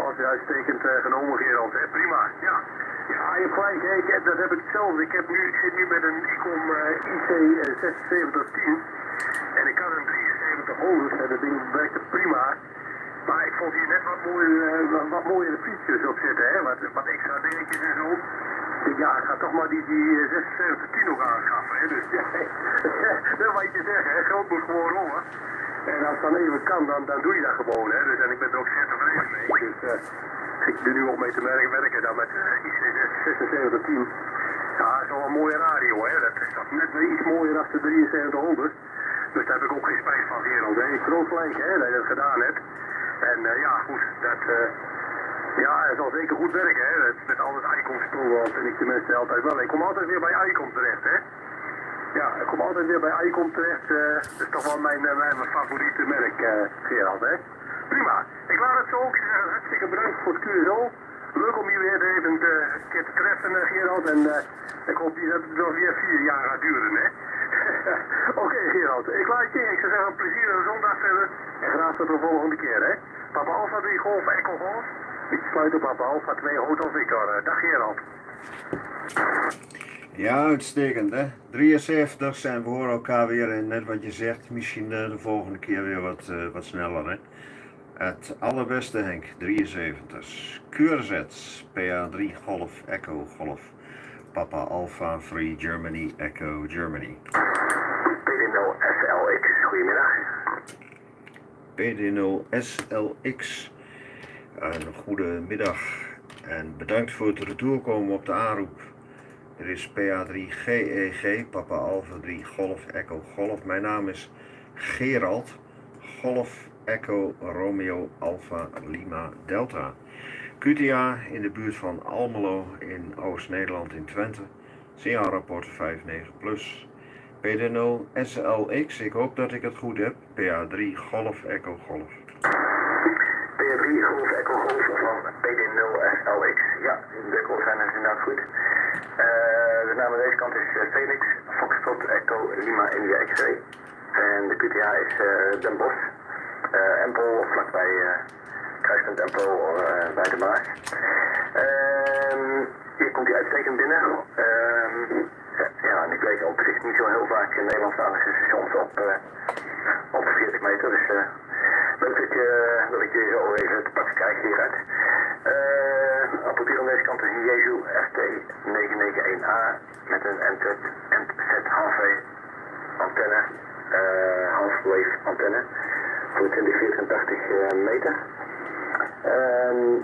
Alles is uitstekend genomen Gerald, hè. Prima, ja. Ja, je hebt gelijk, hè. Dat heb ik zelf. Ik zit nu met een Icon IC 7610. En ik had een 7300 en dat ding werkte prima. Maar ik vond hier net wat mooiere fietsjes op zitten, hè. Wat extra dingetjes en zo. Ik denk, ja, ik ga toch maar die 7610 nog aanschaffen, hè. Dus ja, dat is wat je zegt, hè. Geld moet gewoon rollen. En als het dan even kan, dan doe je dat gewoon, hè. Dus, en ik ben er ook zeer tevreden mee. Dus ik ben nu ook mee te werken dan met IC 7610. Ja, dat is wel een mooie radio, hè. Dat is toch net weer iets mooier dan de 7300. Dus daar heb ik ook geen spijt van, Gerald. Hè. Ik groot gelijk, hè, dat je dat gedaan hebt. En ja, goed, ja, het zal zeker goed werken, hè. Met al het Icon-spul vind ik tenminste altijd wel. Ik kom altijd weer bij Icon terecht, hè. Ja, ik kom altijd weer bij Icon terecht. Dat is toch wel mijn favoriete merk, Gerald, hè. Prima. Ik laat het zo ook zeggen. Hartstikke bedankt voor het QSO. Leuk om je weer even een keer te treffen, Gerald. En ik hoop dat het nog weer 4 jaar gaat duren, hè. Oké, Gerald. Ik laat je. Ik zou zeggen, een plezierige zondag verder. En graag tot de volgende keer, hè. Papa Alpha 3 Golf Echo Golf. Ik sluit op Papa Alpha 2 Hotel Victor. Dag Gerald. Ja, uitstekend hè. 73 en we horen elkaar weer en net wat je zegt, misschien de volgende keer weer wat sneller hè. Het allerbeste Henk, 73. Kurzets, PA3 Golf Echo Golf. Papa Alpha 3 Germany Echo Germany. PD0 SLX, goedemiddag. PD0 SLX. Een goede middag en bedankt voor het retourkomen op de aanroep. Er is PA3 GEG, Papa Alpha 3 Golf Echo Golf. Mijn naam is Gerald, Golf Echo Romeo Alpha Lima Delta. QTA in de buurt van Almelo in Oost-Nederland in Twente. Signaalrapport 59+. PD0 SLX, ik hoop dat ik het goed heb. PA3 Golf Echo Golf. PD3 Golf Echo Golf van PD0 SLX. Ja, de zijn is inderdaad goed. De naam aan deze kant is Felix, Foxtrot Echo Lima India X-ray. En de QTA is Den Bosch. Empel, vlakbij kruispunt Empel bij de Maas. Hier komt hij uitstekend binnen. Ja, en ik lees op zich niet zo heel vaak in Nederlandstalige stations op 40 meter. Dus leuk dat ik je zo even te pakken krijg hieruit. Apparatuur aan deze kant is een Jezu FT 991A met een NZ-HV antenne, half-wave antenne voor 2084 meter.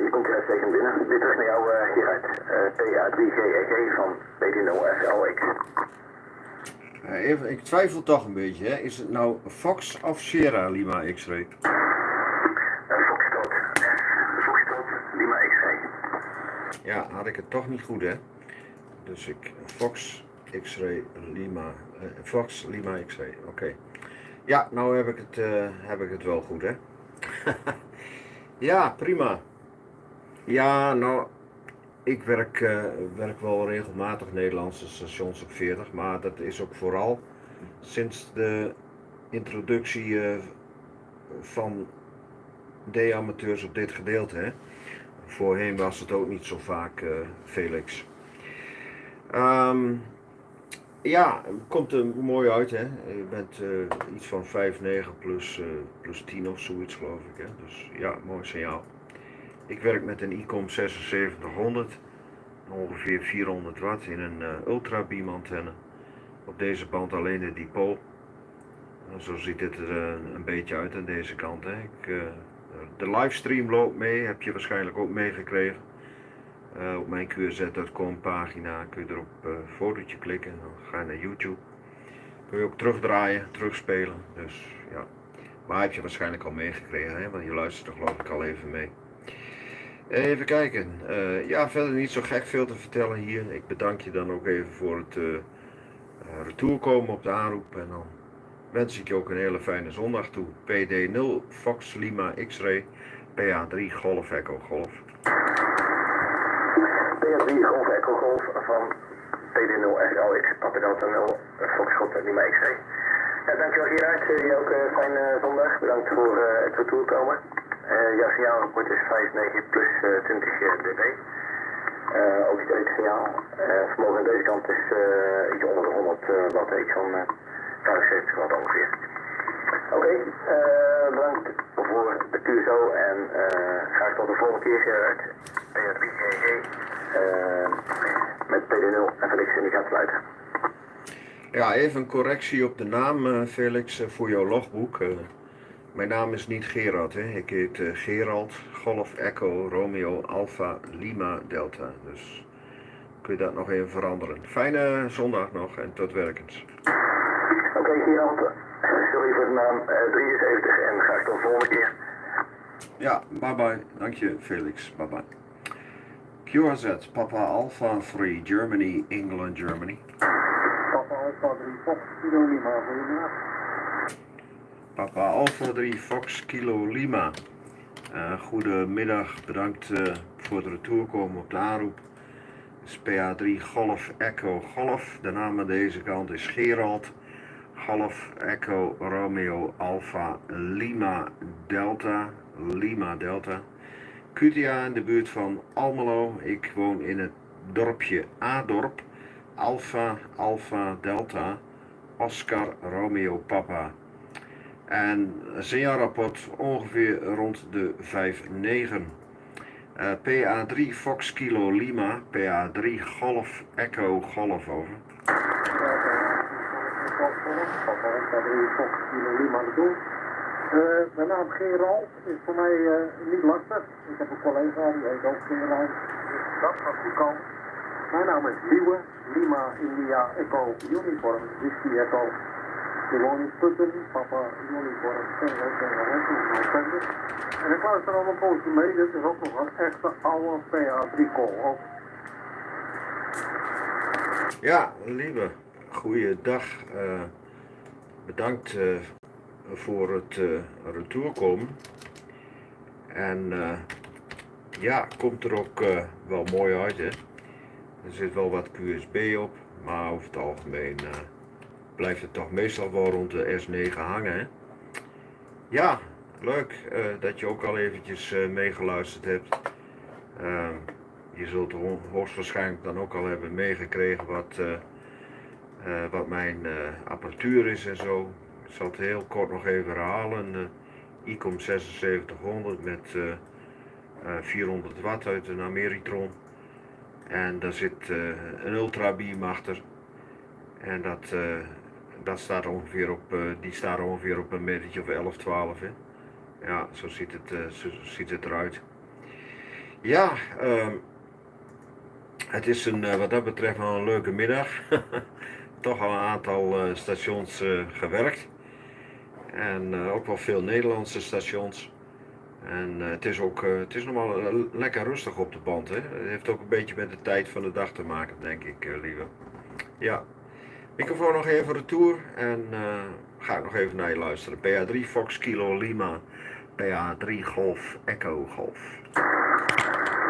Je komt hier uitstekend binnen. Weer terug naar jou hieruit. PA3GEG van PD0SLX. Even, ik twijfel toch een beetje, hè. Is het nou Fox of Sierra Lima X-ray? Ja, had ik het toch niet goed, hè? Dus Fox X-ray Lima, Fox Lima X-ray, oké. Ja, nou heb ik het wel goed, hè? Ja, prima. Ja, nou, ik werk wel regelmatig Nederlandse stations op 40, maar dat is ook vooral sinds de introductie van D-amateurs op dit gedeelte, hè? Voorheen was het ook niet zo vaak, Felix. Ja, het komt er mooi uit, hè. Je bent iets van 5,9 plus 10 of zoiets, geloof ik, hè. Dus ja, mooi signaal. Ik werk met een ICOM 7600, ongeveer 400 watt in een ultra beam antenne. Op deze band alleen de dipool. Zo ziet het er een beetje uit aan deze kant, hè. De livestream loopt mee, heb je waarschijnlijk ook meegekregen. Op mijn qz.com pagina kun je erop een fotootje klikken en dan ga je naar YouTube. Kun je ook terugdraaien, terugspelen. Dus ja, maar heb je waarschijnlijk al meegekregen, hè? Want je luistert er geloof ik al even mee. Even kijken. Ja, verder niet zo gek veel te vertellen hier. Ik bedank je dan ook even voor het retour komen op de aanroep. En dan wens ik je ook een hele fijne zondag toe. PD0 Fox Lima X-ray PA3 Golf Echo Golf. PA3 Golf Echo Golf van PD0 SLX Papa Delta 0 Foxtrot Lima X-ray. Ja, dankjewel Gerard, je ook een fijne zondag. Bedankt voor het retour komen. Jouw signaalrapport is 5,9 plus 20 dB. Ook het signaal. Vermogen aan deze kant is iets onder de 100 watt, iets van 75 watt ongeveer. Oké, bedankt voor de QSO en graag tot de volgende keer Gerard. PA3GG met PD0 en Felix en die gaat sluiten. Ja, even een correctie op de naam, Felix, voor jouw logboek. Mijn naam is niet Gerard, hè. Ik heet Gerald, Golf Echo, Romeo, Alpha, Lima, Delta. Dus kun je dat nog even veranderen. Fijne zondag nog en tot werkens. Oké, Gerald, sorry voor de naam 73 en graag tot de volgende keer. Ja, bye bye. Dank je, Felix. Bye bye. QRZ, Papa Alpha 3, Germany, England, Germany. Papa Alpha 3 Fox Kilo Lima, goedemiddag. Papa Alpha 3 Fox Kilo Lima. Goedemiddag, bedankt voor het retour komen op de aanroep. Dus PA3 Golf Echo Golf. De naam aan deze kant is Gerald. Golf Echo Romeo Alpha Lima Delta. Lima Delta. QTA in de buurt van Almelo. Ik woon in het dorpje Adorp. Alpha Delta. Oscar Romeo Papa. En signaalrapport ongeveer rond de 5,9. PA3 Fox Kilo Lima, PA3 Golf Echo Golf over. Papa 3 Fox Kilo Lima naartoe. Mijn naam Gerald is voor mij niet lastig. Ik heb een collega die heet ook Gerald. Dus dat gaat goed komen. Mijn naam is Liewe, Lima India Echo Uniform, Whisky Echo. Ik woon in Putten, Papa Uniform, November. En ik luister al een poosje mee, dit is ook nog een echte oude PA3 call. Ja, lieve, goeiedag. Bedankt voor het retour komen. En ja, komt er ook wel mooi uit, hè. Er zit wel wat QSB op, maar over het algemeen blijft het toch meestal wel rond de S9 hangen, hè. Ja, leuk dat je ook al eventjes meegeluisterd hebt. Je zult hoogstwaarschijnlijk dan ook al hebben meegekregen wat mijn apparatuur is en zo. Ik zal het heel kort nog even herhalen. ICOM 7600 met 400 watt uit een Ameritron. En daar zit een ultra beam achter. En dat staat ongeveer op, die staat ongeveer op een metertje of 11, 12. Hè. Ja, zo ziet het eruit. Ja, het is wat dat betreft wel een leuke middag. Toch al een aantal stations gewerkt. En ook wel veel Nederlandse stations. En het is nog wel lekker rustig op de band. Hè? Het heeft ook een beetje met de tijd van de dag te maken, denk ik, lieve. Ja, microfoon nog even retour en ga ik nog even naar je luisteren. PA3 Fox Kilo Lima, PA3 Golf Echo Golf.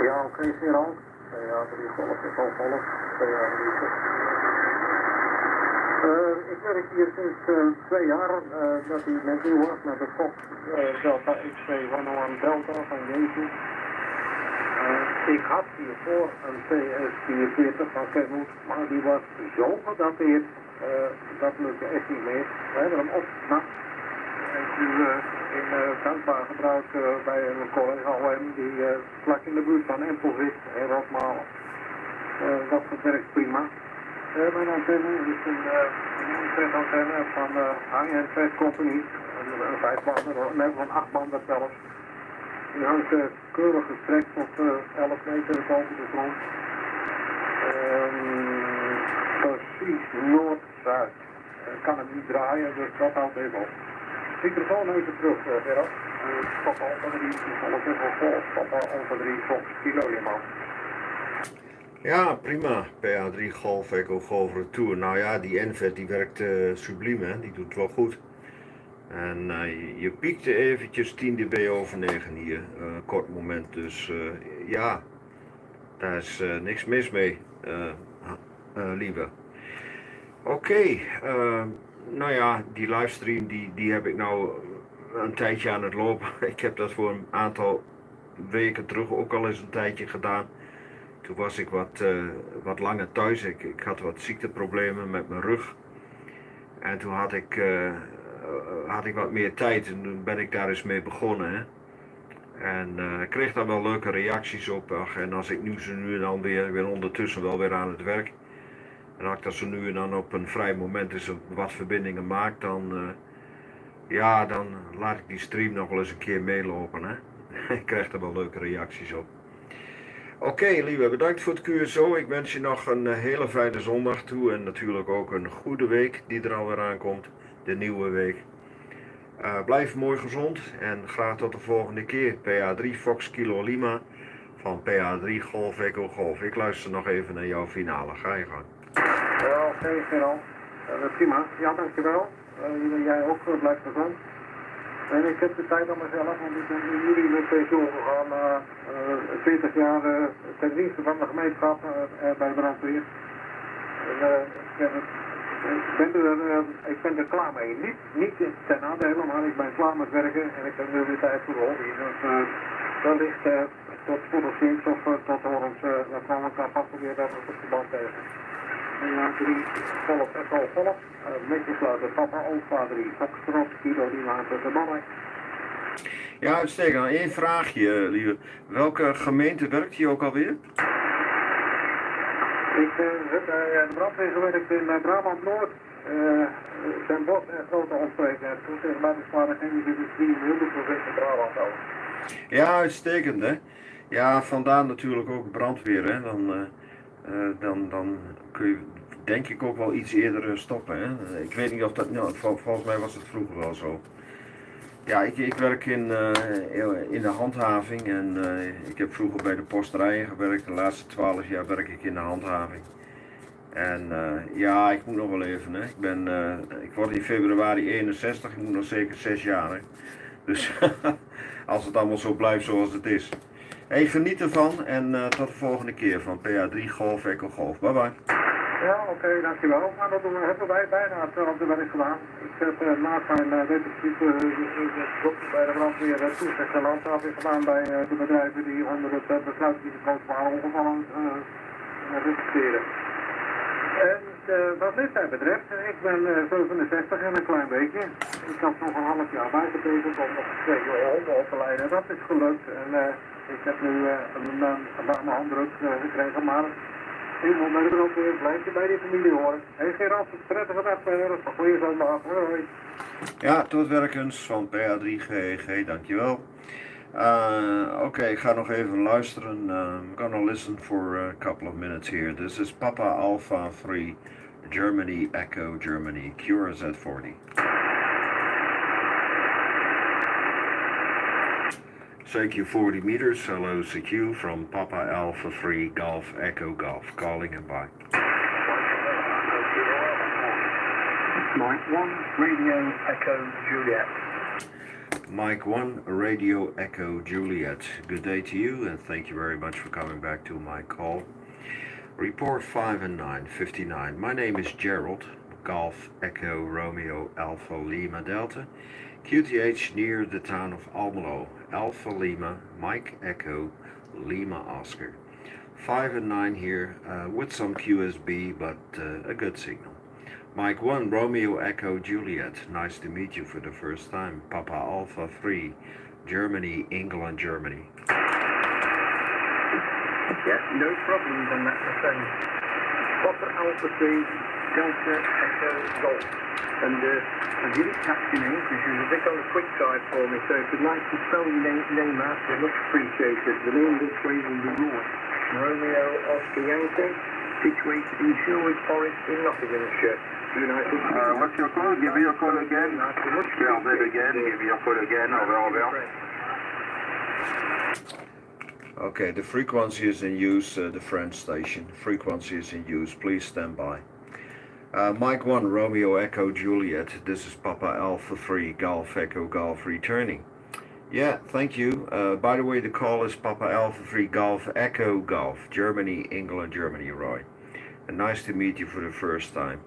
Ja, oké, Gerald. Ja, 3 golf, ik al golf. Ja, ik werk hier sinds 2 jaar dat hij met u was, met de Fox Delta X2 Delta van Jezus. Ik had hiervoor een PS44 van Kenwood, maar die was zo gedateerd, dat lukte echt niet meer. We hebben hem opgeknapt en nu in dankbaar gebruik bij een collega OM die vlak in de buurt van Empel zit, en Rosmalen. Dat werkt prima. Mijn antenne is een antenne van High-End Fast Company, een 5-bander, nee, van 8-bander zelfs. Die hangt keurig gestrekt tot 11 meter boven de grond. Precies noord-zuid. Ik kan hem niet draaien, dus dat houdt even op. Microfoon even terug, Gerard. Papa over 3, volgens even vol. Papa over 3, Fox Kilo Lima. Ja, prima. PA3 Golf Echo Golf Retour. Nou ja, die NVET die werkt subliem, hè? Die doet wel goed. En je piekte eventjes 10 dB over 9 hier, kort moment, dus ja, daar is niks mis mee, lieve. Oké, nou ja, die livestream die heb ik nou een tijdje aan het lopen. Ik heb dat voor een aantal weken terug ook al eens een tijdje gedaan. Toen was ik wat langer thuis, ik had wat ziekteproblemen met mijn rug. En toen had ik wat meer tijd en toen ben ik daar eens mee begonnen. Hè. En ik kreeg daar wel leuke reacties op. En als ik nu zo nu en dan weer, ik ben ondertussen wel weer aan het werk. En als ik dat zo nu en dan op een vrij moment eens wat verbindingen maak, dan laat ik die stream nog wel eens een keer meelopen. Hè. Ik krijg er wel leuke reacties op. Oké, lieve, bedankt voor het QSO. Ik wens je nog een hele fijne zondag toe en natuurlijk ook een goede week die er alweer aankomt, de nieuwe week. Blijf mooi gezond en graag tot de volgende keer. PA3 Fox Kilo Lima van PA3 Golf Echo Golf. Ik luister nog even naar jouw finale. Ga je gang. Ja, oké, Gerald. Prima. Ja, dankjewel. Jij ook, blijf gezond. En ik heb de tijd aan mezelf, want ik ben in juli met pensioen gegaan na 40 jaar ten dienste van de gemeenschap bij de brandweer. Ik ben er klaar mee. Niet ten nadele, maar ik ben klaar met werken en ik heb nu weer tijd voor de hobby. Dus wellicht tot spoedig ziens of tot horens, dat gaan we elkaar vast weer dat op de band tegen. Ja, 3 volop echo volop. Netjes sluiten, papa, opa 3, Foxtrot, Kilo, die maakt de mannen. Ja, uitstekend. Eén vraagje, lieve. Welke gemeente werkt je ook alweer? Ik heb de brandweer gewerkt in Brabant Noord, Den Bosch en grote omstreken. Toen tegen mij is maar geen industrie in heel de provincie Brabant ook. Ja, uitstekend, hè. Ja, vandaar natuurlijk ook brandweer, hè. Dan kun je denk ik ook wel iets eerder stoppen, hè. Ik weet niet of dat, nou, volgens mij was het vroeger wel zo. Ja, ik werk in de handhaving en ik heb vroeger bij de posterijen gewerkt. De laatste 12 jaar werk ik in de handhaving. En ja, ik moet nog wel even, hè. Ik word in februari 61, ik moet nog zeker 6 jaar, hè. Dus als het allemaal zo blijft zoals het is. Hey, geniet ervan en tot de volgende keer van PA3 Golf Echo Golf. Bye bye. Ja, oké, dankjewel. Maar dat hebben wij bijna hetzelfde werk gedaan. Ik heb naast mijn wetenschap bij de brandweer toezicht en handhaving gedaan bij de bedrijven die onder het besluitrisico waren ongevallen registreren. En wat leeftijd betreft, ik ben 67 en een klein beetje. Ik had nog een half jaar bijgetekend om nog 2 honden op te leiden. Dat is gelukt en ik heb nu een handdruk gekregen, maar helemaal bij de brandweer blijf je bij die familie horen. Hey Gerard, prettige dag verder, een goede zondag. Hoi. Ja, tot werkens van PA3 GEG, dankjewel. Oké, ik ga nog even luisteren. I'm gonna listen for a couple of minutes here. This is Papa Alpha 3, Germany Echo Germany, QRZ40. CQ 40 meters, hello CQ from Papa Alpha 3 Golf Echo Golf, calling and bye. Mike 1, Radio Echo Juliet. Mike 1, Radio Echo Juliet. Good day to you and thank you very much for coming back to my call. Report 5 and 9, 59. My name is Gerald, Golf Echo Romeo Alpha Lima Delta, QTH near the town of Almelo, Alpha Lima, Mike Echo, Lima Oscar. 5 and 9 here with some QSB but a good signal. Mike 1, Romeo Echo Juliet, nice to meet you for the first time. Papa Alpha 3, Germany, England, Germany. Yeah, no problems on that, my friend. Papa Alpha 3, Delta Echo Golf. And I didn't catch your name because you were a bit on the quick side for me, so if you'd like to spell your name out, I'd much appreciated. The name this way will be Roy. Romeo Oscar Yankee, situated in Sherwood Forest in Nottinghamshire. United. What's your code? Give me your code again. Spell it again. Give me your code again. Over. Okay, the frequency is in use, the French station. Frequency is in use, please stand by. Mike 1, Romeo Echo Juliet, this is Papa Alpha 3, Golf Echo Golf returning. Yeah, thank you. By the way, the call is Papa Alpha 3, Golf Echo Golf, Germany, England, Germany, Roy. And nice to meet you for the first time.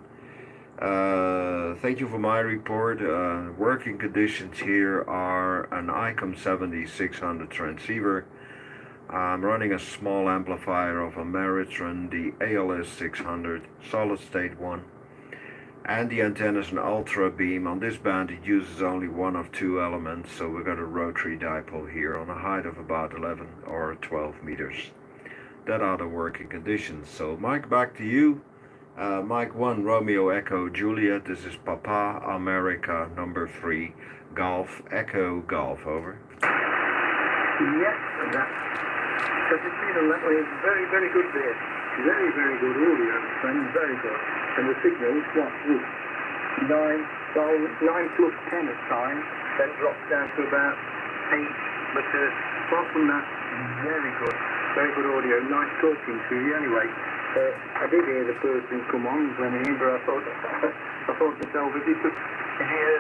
Thank you for my report. Working conditions here are an ICOM 7600 transceiver. I'm running a small amplifier of a Meritron, the ALS 600, solid state 1. And the antenna is an ultra beam. On this band it uses only one of two elements, so we've got a rotary dipole here on a height of about 11 or 12 meters. That are the working conditions. So Mike, back to you. Mike 1, Romeo Echo Juliet, this is Papa America number 3, Golf Echo Golf, over. Yes, and that's because it's been that way. It's very, very good there. Very, very good audio, friend, very good. And the signal's what? 9 plus 10 at times, then drops down to about 8, but apart from that, very good audio. Nice talking to you anyway. I did hear the person come on when he, but I thought to myself, if he could hear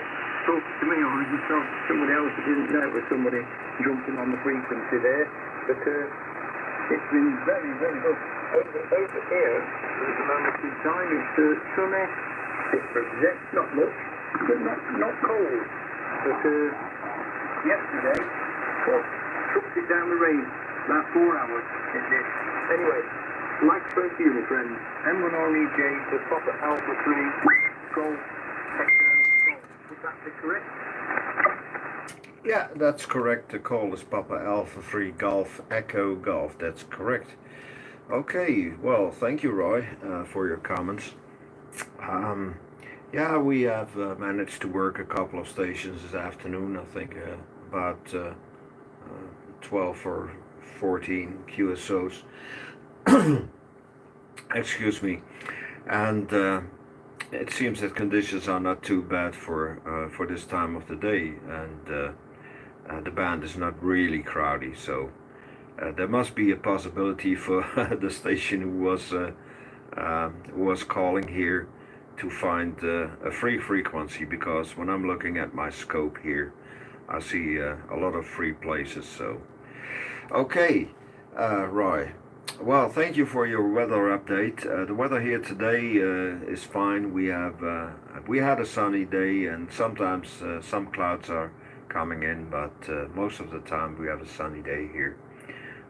talking to me or if he talking to somebody else, I didn't know it was somebody jumping on the frequency there. But it's been very, very good. Over here, at the moment in time, it's sunny. It projects not much, but not cold. But yesterday, took it down the range about 4 hours. It did. Anyway. Microphone to you, my friend. M1REJ to Papa Alpha 3, Golf, Echo, Golf. Would that be correct? Yeah, that's correct. The call is Papa Alpha 3, Golf, Echo, Golf. That's correct. Okay, well, thank you, Roy, for your comments. Yeah, we have managed to work a couple of stations this afternoon. I think about 12 or 14 QSOs. Excuse me, and it seems that conditions are not too bad for this time of the day, and the band is not really crowdy, so there must be a possibility for the station who was calling here to find a free frequency, because when I'm looking at my scope here, I see a lot of free places. So okay, Roy. Well, thank you for your weather update. The weather here today is fine. We had a sunny day, and sometimes some clouds are coming in, but most of the time we have a sunny day here.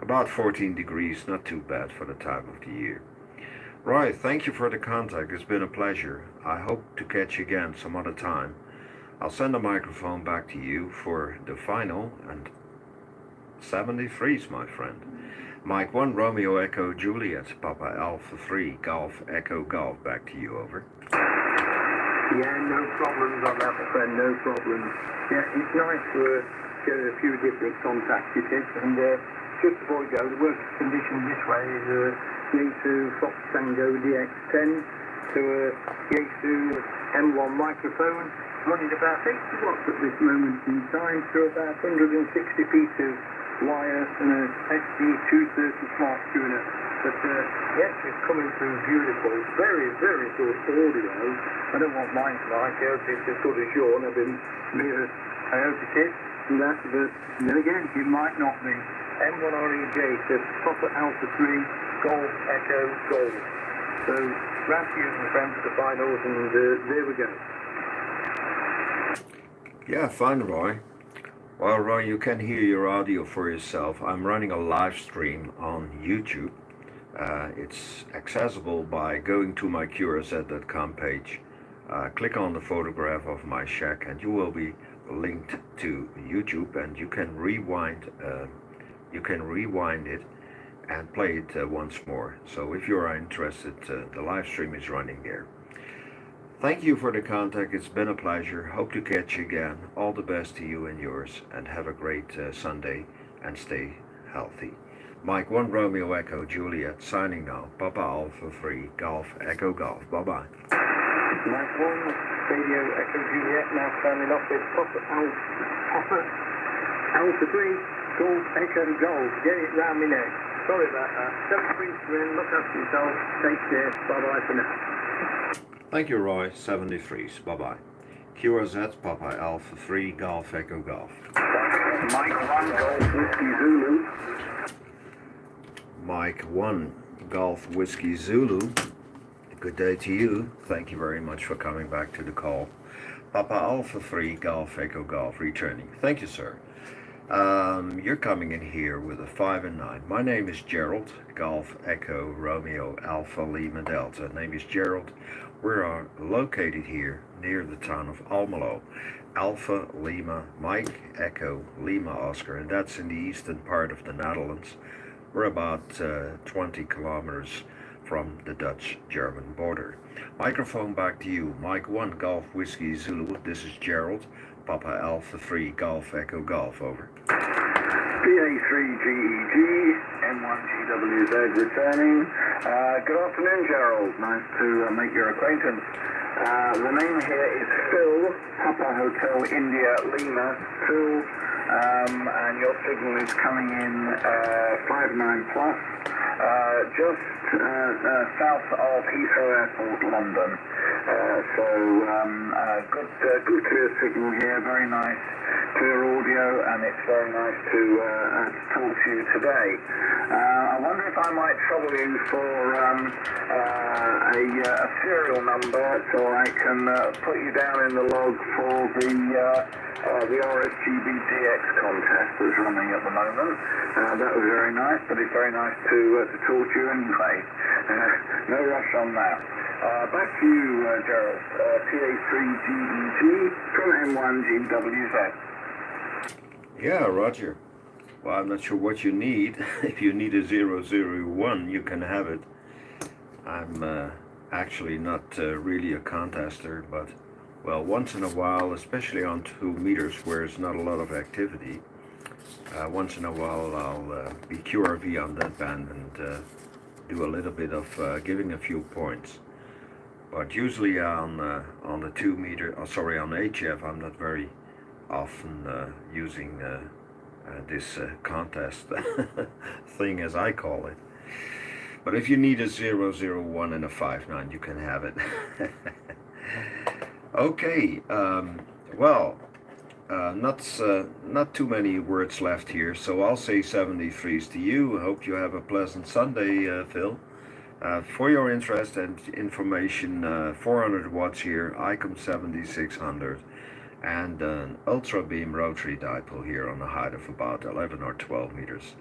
About 14 degrees, not too bad for the time of the year. Right, thank you for the contact. It's been a pleasure. I hope to catch you again some other time. I'll send the microphone back to you for the final and 73s, my friend. Mike 1, Romeo Echo Juliet, Papa Alpha 3, Golf Echo Golf. Back to you, over. Yeah, no problems on that, my friend, no problems. Yeah, it's nice to get a few different contacts, you think, and just before we go, the working condition this way is Yaesu Fox Tango DX10 to Yaesu M1 microphone, running about 80 watts at this moment in time, to about 160 P2 wire and a SG230 smart tuner. But yes, it's coming through beautiful. Very, very good audio. I don't want mine tonight. I hope it's as good as yours. I've been near Coyote Kit and that, but then again, it might not be. M1REJ says Papa Alpha 3 Golf Echo Gold. So grab you and friends to the finals, and there we go. Yeah, fine, Roy. Well, Roy, you can hear your audio for yourself. I'm running a live stream on YouTube. It's accessible by going to my QRZ.com page. Click on the photograph of my shack and you will be linked to YouTube, and you can rewind it and play it once more. So if you are interested, the live stream is running there. Thank you for the contact. It's been a pleasure. Hope to catch you again. All the best to you and yours, and have a great Sunday and stay healthy. Mike 1 Romeo Echo Juliet signing now. Papa Alpha 3 Golf Echo Golf. Bye-bye. Mike 1 Radio Echo Juliet now standing off with Papa Alpha 3 Golf Echo Golf. Get it round me neck. Sorry about that. 7-3 look after yourself. Take care. Bye-bye for now. Thank you, Roy. 73s. Bye-bye. QRZ Papa Alpha 3 Golf Echo Golf. Mike 1 Golf Whiskey Zulu. Mike 1 Golf Whiskey Zulu. Good day to you. Thank you very much for coming back to the call. Papa Alpha 3 Golf Echo Golf returning. Thank you, sir. You're coming in here with a 5 and 9. My name is Gerald. Golf Echo Romeo Alpha Lima Delta. Name is Gerald. We're located here near the town of Almelo. Alpha Lima Mike Echo Lima Oscar, and that's in the eastern part of the Netherlands. We're about 20 kilometers from the Dutch-German border. Microphone back to you. Mike 1 Golf Whiskey Zulu. This is Gerald. Papa Alpha 3 Golf Echo Golf. Over. PA3GEG, M1GWZ returning. Good afternoon, Gerald. Nice to make your acquaintance. The name here is Phil, Papa Hotel India Lima, Phil, and your signal is coming in 59 plus, just south of Heathrow Airport, London. Good clear signal here, very nice clear audio, and it's very nice to talk to you today. I wonder if I might trouble you for a serial number so I can put you down in the log for the RSGB DX contest that's running at the moment. That was very nice, but it's very nice to talk to you anyway. No rush on that. Back to you, Gerald. PA3GEG from M1GWZ. Yeah, Roger. Well, I'm not sure what you need. If you need a 001, you can have it. I'm actually not really a contester, but, well, once in a while, especially on 2 meters where there's not a lot of activity, once in a while I'll be QRV on that band and do a little bit of giving a few points. But usually on the 2 meter, on HF, I'm not very often using this contest thing, as I call it. But if you need a 001 and a 59, you can have it. Okay, well, not too many words left here, so I'll say 73s to you. I hope you have a pleasant Sunday, Phil. For your interest and information, 400 watts here, ICOM 7600, and an ultra beam rotary dipole here on a height of about 11 or 12 meters.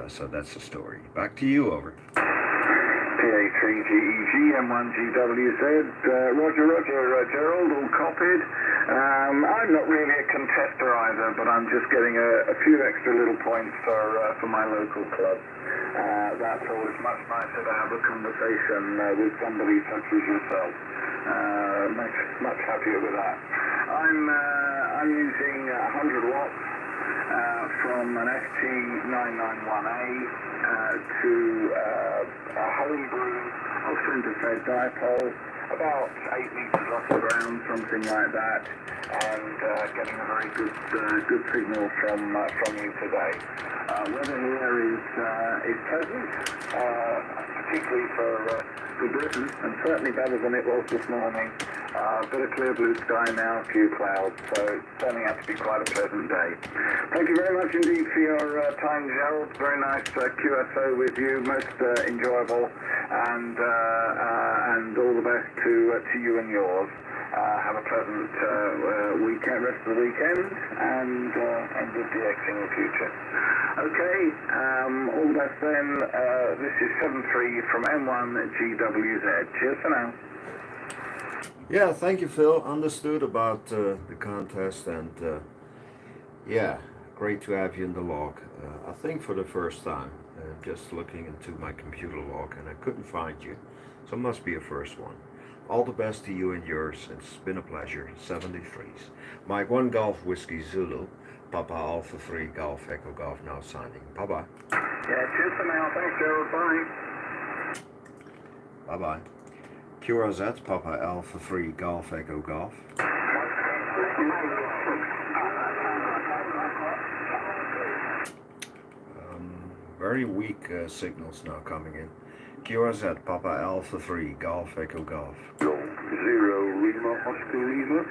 So that's the story. Back to you, over. PA3GEG, M1GWZ, Roger, Gerald, all copied. I'm not really a contester either, but I'm just getting a few extra little points for my local club. That's always much nicer to have a conversation with somebody such as yourself. Much happier with that. I'm using 100 watts from an ST991A. to a Hollenbrunn centre-fed dipole, about 8 metres off the ground, something like that, and getting a very good signal from you today. Weather here is pleasant, particularly for Britain, and certainly better than it was this morning. A bit of clear blue sky now, a few clouds, so it's turning out to be quite a pleasant day. Thank you very much indeed for your time, Gerald. Very nice QSO with you, most enjoyable, and all the best to you and yours. Have a pleasant weekend, rest of the weekend, and good DXing in the future. Okay, all the best then. This is 73 from M1GWZ. Cheers for now. Yeah, thank you, Phil. Understood about the contest, and yeah, great to have you in the log. I think for the first time, just looking into my computer log, and I couldn't find you, so it must be a first one. All the best to you and yours. It's been a pleasure. 73s. Mike 1 Golf Whiskey Zulu, Papa Alpha 3 Golf Echo Golf now signing. Bye bye. Yeah, cheers for now. Thanks, Gerald. Bye. Bye bye. QRZ Papa Alpha 3 Golf Echo Golf. Very weak signals now coming in. QRZ Papa Alpha 3 Golf Echo Golf. 0 Lima Oscar Lima.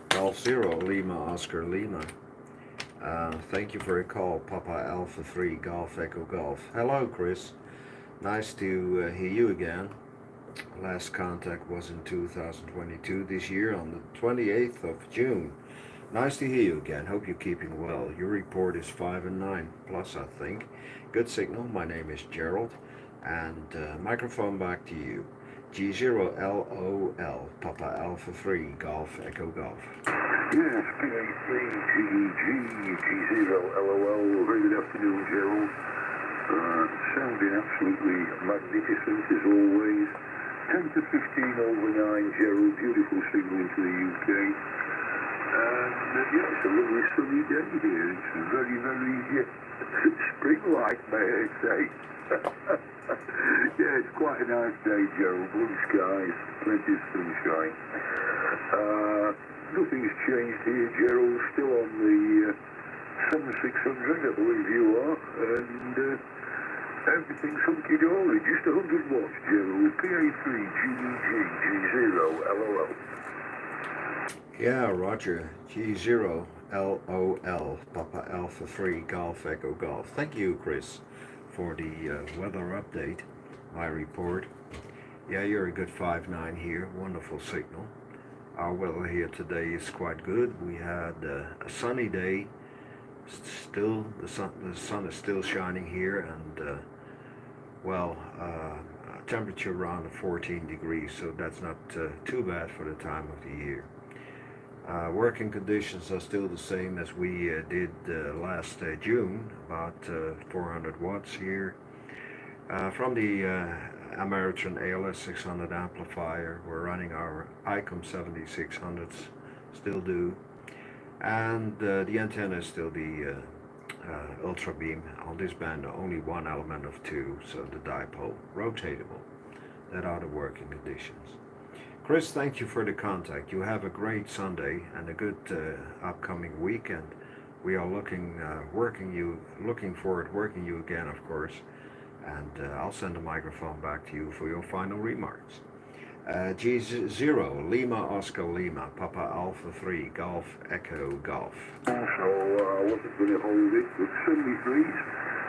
Golf 0 Lima Oscar Lima. Thank you for your call, Papa Alpha 3 Golf Echo Golf. Hello, Chris. Nice to hear you again. Last contact was in 2022 this year on the 28th of June. Nice to hear you again. Hope you're keeping well. Your report is 5 and 9 plus, I think. Good signal. My name is Gerald. And microphone back to you. G0LOL, Papa Alpha 3, Golf Echo Golf. Yes, PA3, G0LOL. Very good afternoon, Gerald. Sounding absolutely magnificent as always. 10 to 15 over 9, Gerald. Beautiful signal into the UK. And yeah, it's a lovely sunny day here. It's very, very spring-like, may I say. Yeah, it's quite a nice day, Gerald. Blue skies, plenty of sunshine. Nothing's changed here, Gerald. Still on the 7600, I believe you are, and everything's hunky-dory. Just 100 watts, Gerald. PA3 GEG G0 LOL. Yeah, Roger. G0 LOL, Papa Alpha 3 Golf Echo Golf. Thank you, Chris, for the weather update, my report. Yeah, you're a good 5-9 here. Wonderful signal. Our weather here today is quite good. We had a sunny day. Still, the sun is still shining here, and temperature around 14 degrees, so that's not too bad for the time of the year. Working conditions are still the same as we did last June, about 400 watts here. From the American ALS 600 amplifier, we're running our ICOM 7600s, still do. And the antenna is still the Ultra Beam. On this band, only one element of two, so the dipole, rotatable. That are the working conditions. Chris, thank you for the contact. You have a great Sunday and a good upcoming weekend. We are looking forward working you again, of course. And I'll send the microphone back to you for your final remarks. G0 Lima Oscar Lima Papa Alpha 3 Golf Echo Golf. So I wasn't going to hold it, but 73.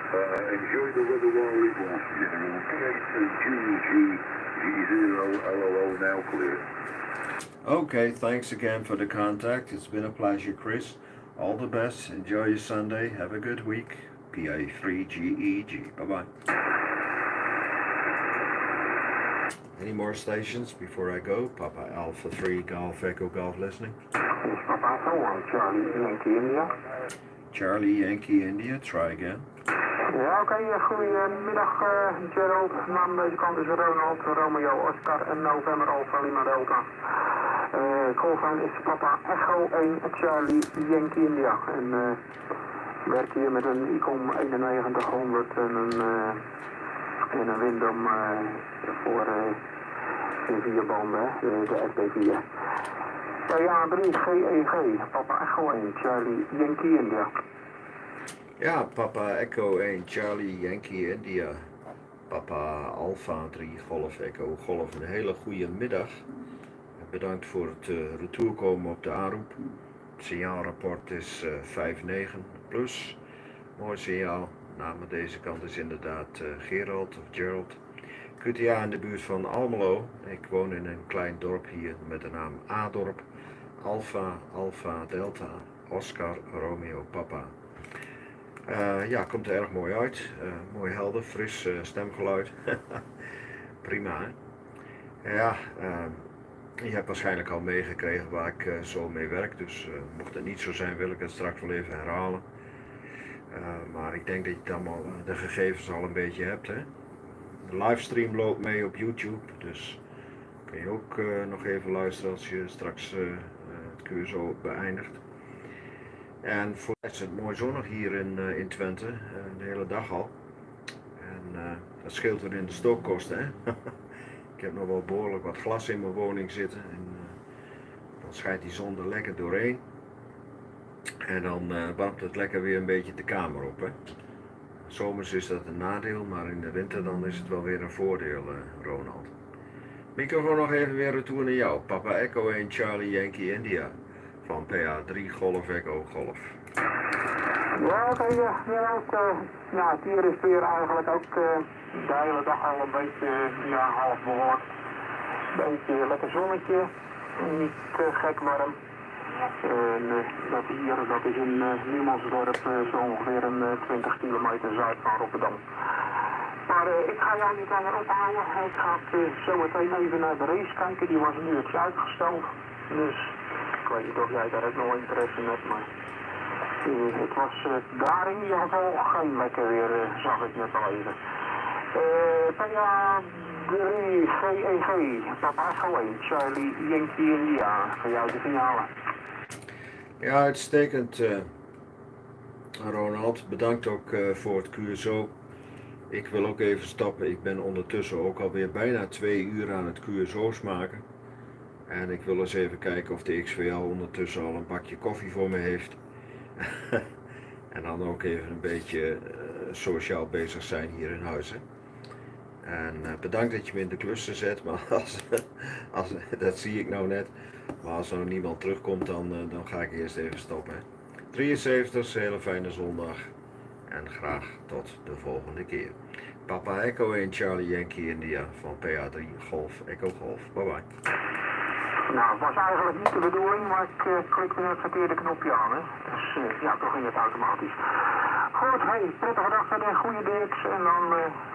Enjoy the weather while it lasts, General. PA2 GEG G0 LOL now clear. Okay, thanks again for the contact. It's been a pleasure, Chris. All the best. Enjoy your Sunday. Have a good week. PA3GEG. Bye-bye. Any more stations before I go? Papa Alpha 3 Golf Echo Golf listening. Papa Alpha 1, Charlie Yankee India. Charlie Yankee India, try again. Ja, oké. Goedemiddag Gerald. Naam deze kant is Ronald, Romeo, Oscar en November Alpha Lima Delta. Callsign is Papa Echo 1 Charlie Yankee India. En Werk hier met een ICOM 9100 en een Windom voor in 4 banden, de SP4. PA3 GEG, Papa Echo 1, Charlie Yankee India. Ja, Papa Echo 1, Charlie Yankee India. Papa Alpha 3, Golf Echo Golf. Een hele goede middag. Bedankt voor het retourkomen op de aanroep. Het signaalrapport is 5.9 plus. Mooi signaal. Naam aan deze kant is inderdaad Gerald of Gerald. QTA in de buurt van Almelo. Ik woon in een klein dorp hier met de naam A-dorp. Alpha, Alpha, Delta, Oscar, Romeo, Papa. Ja, komt er erg mooi uit. Mooi helder, fris stemgeluid. Prima, hè? Ja, je hebt waarschijnlijk al meegekregen waar ik zo mee werk. Dus mocht het niet zo zijn, wil ik het straks wel even herhalen. Maar ik denk dat je het allemaal, de gegevens al een beetje hebt, hè? De livestream loopt mee op YouTube. Dus kun je ook nog even luisteren als je straks het QSO beëindigt. En voor mij is het mooi zonnig hier in Twente, de hele dag al. En dat scheelt weer in de stookkosten, hè. Ik heb nog wel behoorlijk wat glas in mijn woning zitten. En dan schijnt die zon er lekker doorheen. En dan warmt het lekker weer een beetje de kamer op, hè. Zomers is dat een nadeel, maar in de winter dan is het wel weer een voordeel, Ronald. Microfoon nog even weer retour naar jou. Papa Echo 1 Charlie Yankee India. Van PA3 Golf Echo Golf. Ja, oké, ja, het hier is weer eigenlijk ook de hele dag al een beetje half bewolkt. Beetje lekker zonnetje, niet gek warm. En dat hier, dat is in Niemansdorp, zo ongeveer een 20 kilometer zuid van Rotterdam. Maar ik ga jou niet langer ophouden. Ik ga zo meteen even naar de race kijken, die was een uurtje uitgesteld. Dus ik weet niet of jij daar ook nog interesse in hebt, maar het was daar in ieder geval geen lekker weer, zag ik net al even. PA3 GEG, Papa Echo 1, Charlie Yankee India, voor jou de finale. Ja, uitstekend, Ronald. Bedankt ook voor het QSO. Ik wil ook even stappen. Ik ben ondertussen ook alweer bijna 2 uur aan het QSO's maken. En ik wil eens even kijken of de XVL ondertussen al een bakje koffie voor me heeft. En dan ook even een beetje sociaal bezig zijn hier in huis. Hè. En bedankt dat je me in de klussen zet, maar dat zie ik nou net. Maar als er nou niemand terugkomt, dan ga ik eerst even stoppen. Hè. 73, hele fijne zondag. En graag tot de volgende keer. Papa Echo 1 Charlie Yankee India van PA3 Golf Echo Golf. Bye bye. Nou, het was eigenlijk niet de bedoeling, maar ik klikte net het verkeerde knopje aan, hè. Dus ja, toch ging het automatisch. Goed, hey, prettige dag verder, goede diks en dan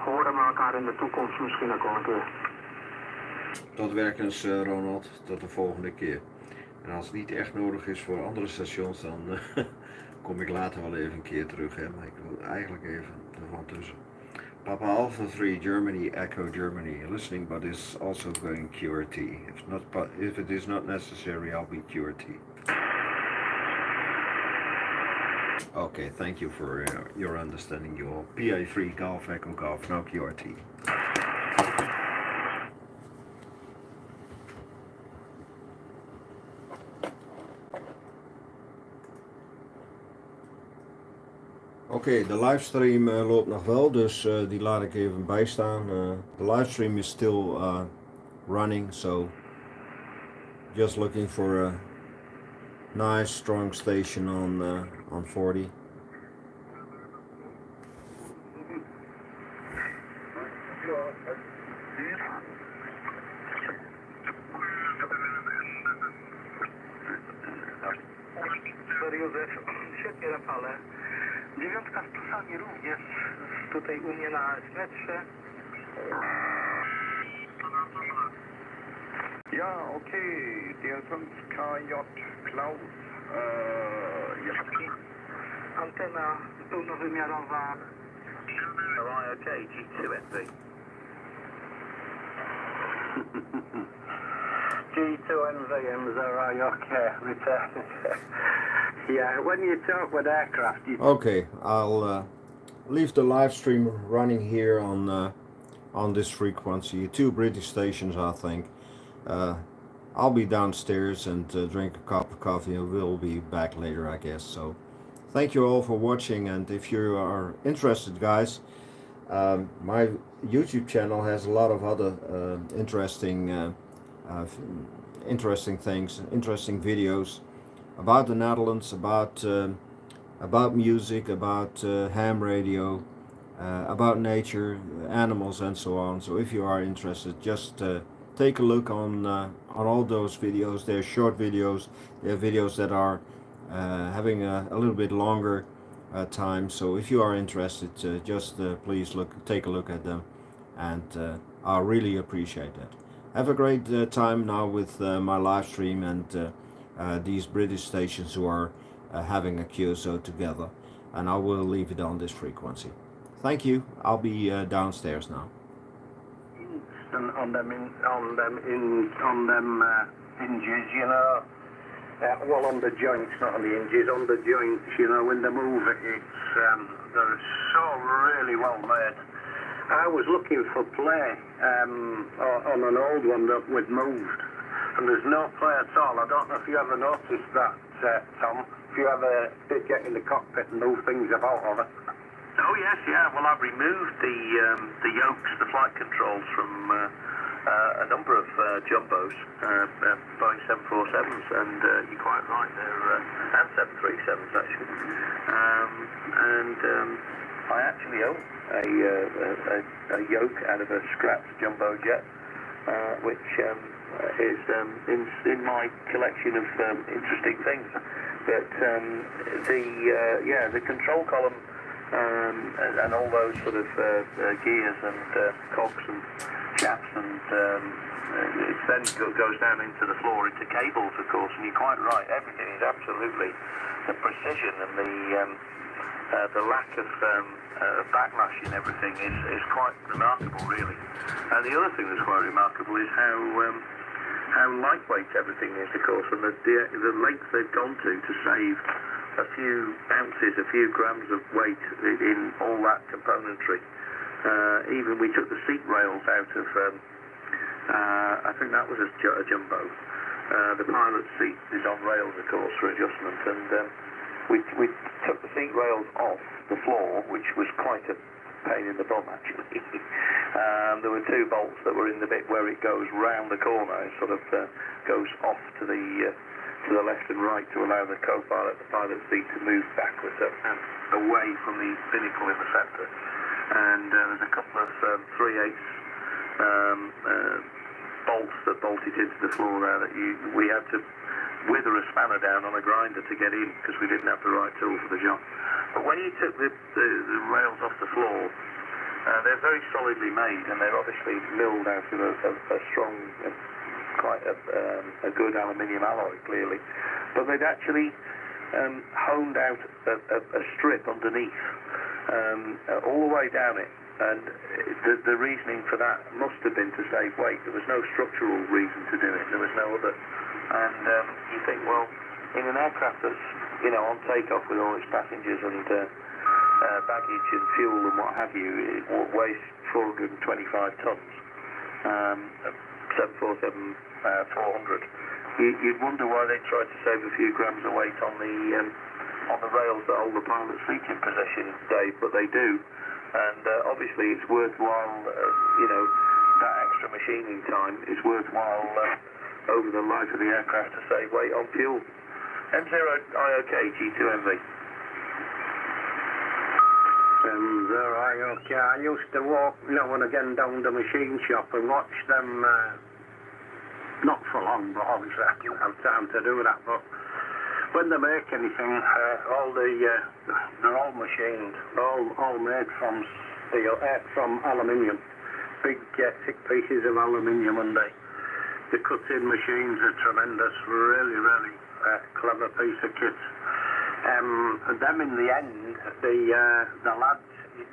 horen we elkaar in de toekomst misschien ook al een keer. Tot werkens, Ronald. Tot de volgende keer. En als het niet echt nodig is voor andere stations, dan kom ik later wel even een keer terug. Hè. Maar ik wil eigenlijk even ervan tussen. Papa Alpha 3 Germany Echo Germany listening, but is also going QRT. If it is not necessary, I'll be QRT. Okay, thank you for your understanding. You all PA3 Golf Echo Golf, now QRT. Oké, de livestream loopt nog wel, dus die laat ik even bijstaan. The livestream is still running, so just looking for a nice strong station on 40. Józef, świetnie Rafale. 9 z plusami również tutaj u mnie na metrze. Ja, okay, der 5KJ Klaus. Antena pełnowymiarowa. Okay, G2FB. G2MVM, Zara, okay, return. Yeah, when you talk with aircraft, you... Okay, I'll leave the live stream running here on this frequency. 2 British stations, I think. I'll be downstairs and drink a cup of coffee, and we'll be back later, I guess. So thank you all for watching, and if you are interested, guys, my YouTube channel has a lot of other interesting things, interesting videos about the Netherlands, about music, about ham radio, about nature, animals, and so on. So if you are interested, just take a look on all those videos. They're short videos. They're videos that are having a little bit longer time. So if you are interested, just please take a look at them, and I really appreciate that. Have a great time now with my live stream and these British stations who are having a QSO together, and I will leave it on this frequency. Thank you. I'll be downstairs now. On them hinges, you know. Well, on the joints, not on the hinges, on the joints, you know, when they move it, they're so really well made. I was looking for play on an old one that we'd moved, and there's no play at all. I don't know if you ever noticed that, Tom, if you ever did get in the cockpit and move things about on it. Oh yes, yeah. Well, I've removed the yokes, the flight controls from a number of jumbos, Boeing 747s, and you're quite right, and 737s actually. I actually own a yoke out of a scrapped jumbo jet, which is in my collection of interesting things. But the control column. And all those sort of gears and cogs and shafts, and it then goes down into the floor, into cables, of course. And you're quite right, everything is absolutely, the precision and the lack of backlash in everything is quite remarkable, really. And the other thing that's quite remarkable is how lightweight everything is, of course, and the length they've gone to save a few ounces, a few grams of weight in all that componentry. Even we took the seat rails out of, I think that was a jumbo. The pilot's seat is on rails, of course, for adjustment, and we took the seat rails off the floor, which was quite a pain in the bum, actually. There were 2 bolts that were in the bit where it goes round the corner. It sort of goes off to the left and right to allow the co-pilot, the pilot's seat, to move backwards and away from the binnacle in the centre. And there's a couple of 3/8 bolts that bolted into the floor there that we had to wither a spanner down on a grinder to get in because we didn't have the right tool for the job. But when you took the rails off the floor, they're very solidly made, and they're obviously milled out of a strong, quite a good aluminium alloy, clearly. But they'd actually honed out a strip underneath, all the way down it. And the reasoning for that must have been to save weight. There was no structural reason to do it. There was no other. And you think, well, in an aircraft that's, you know, on takeoff with all its passengers and baggage and fuel and what have you, it weighs 425 tons. 747 400. You'd wonder why they tried to save a few grams of weight on the rails that hold the pilot's seat in position, Dave, but they do. And obviously it's worthwhile, you know, that extra machining time is worthwhile over the life of the aircraft to save weight on fuel. M0IOK G2MV. M0IOK. I used to walk now and again down the machine shop and watch them, not for long, but obviously I didn't have time to do that, but when they make anything, they're all machined, all made from steel, from aluminium, big thick pieces of aluminium, and the cut-in machines are tremendous, really, really clever piece of kit. And them in the end, the lads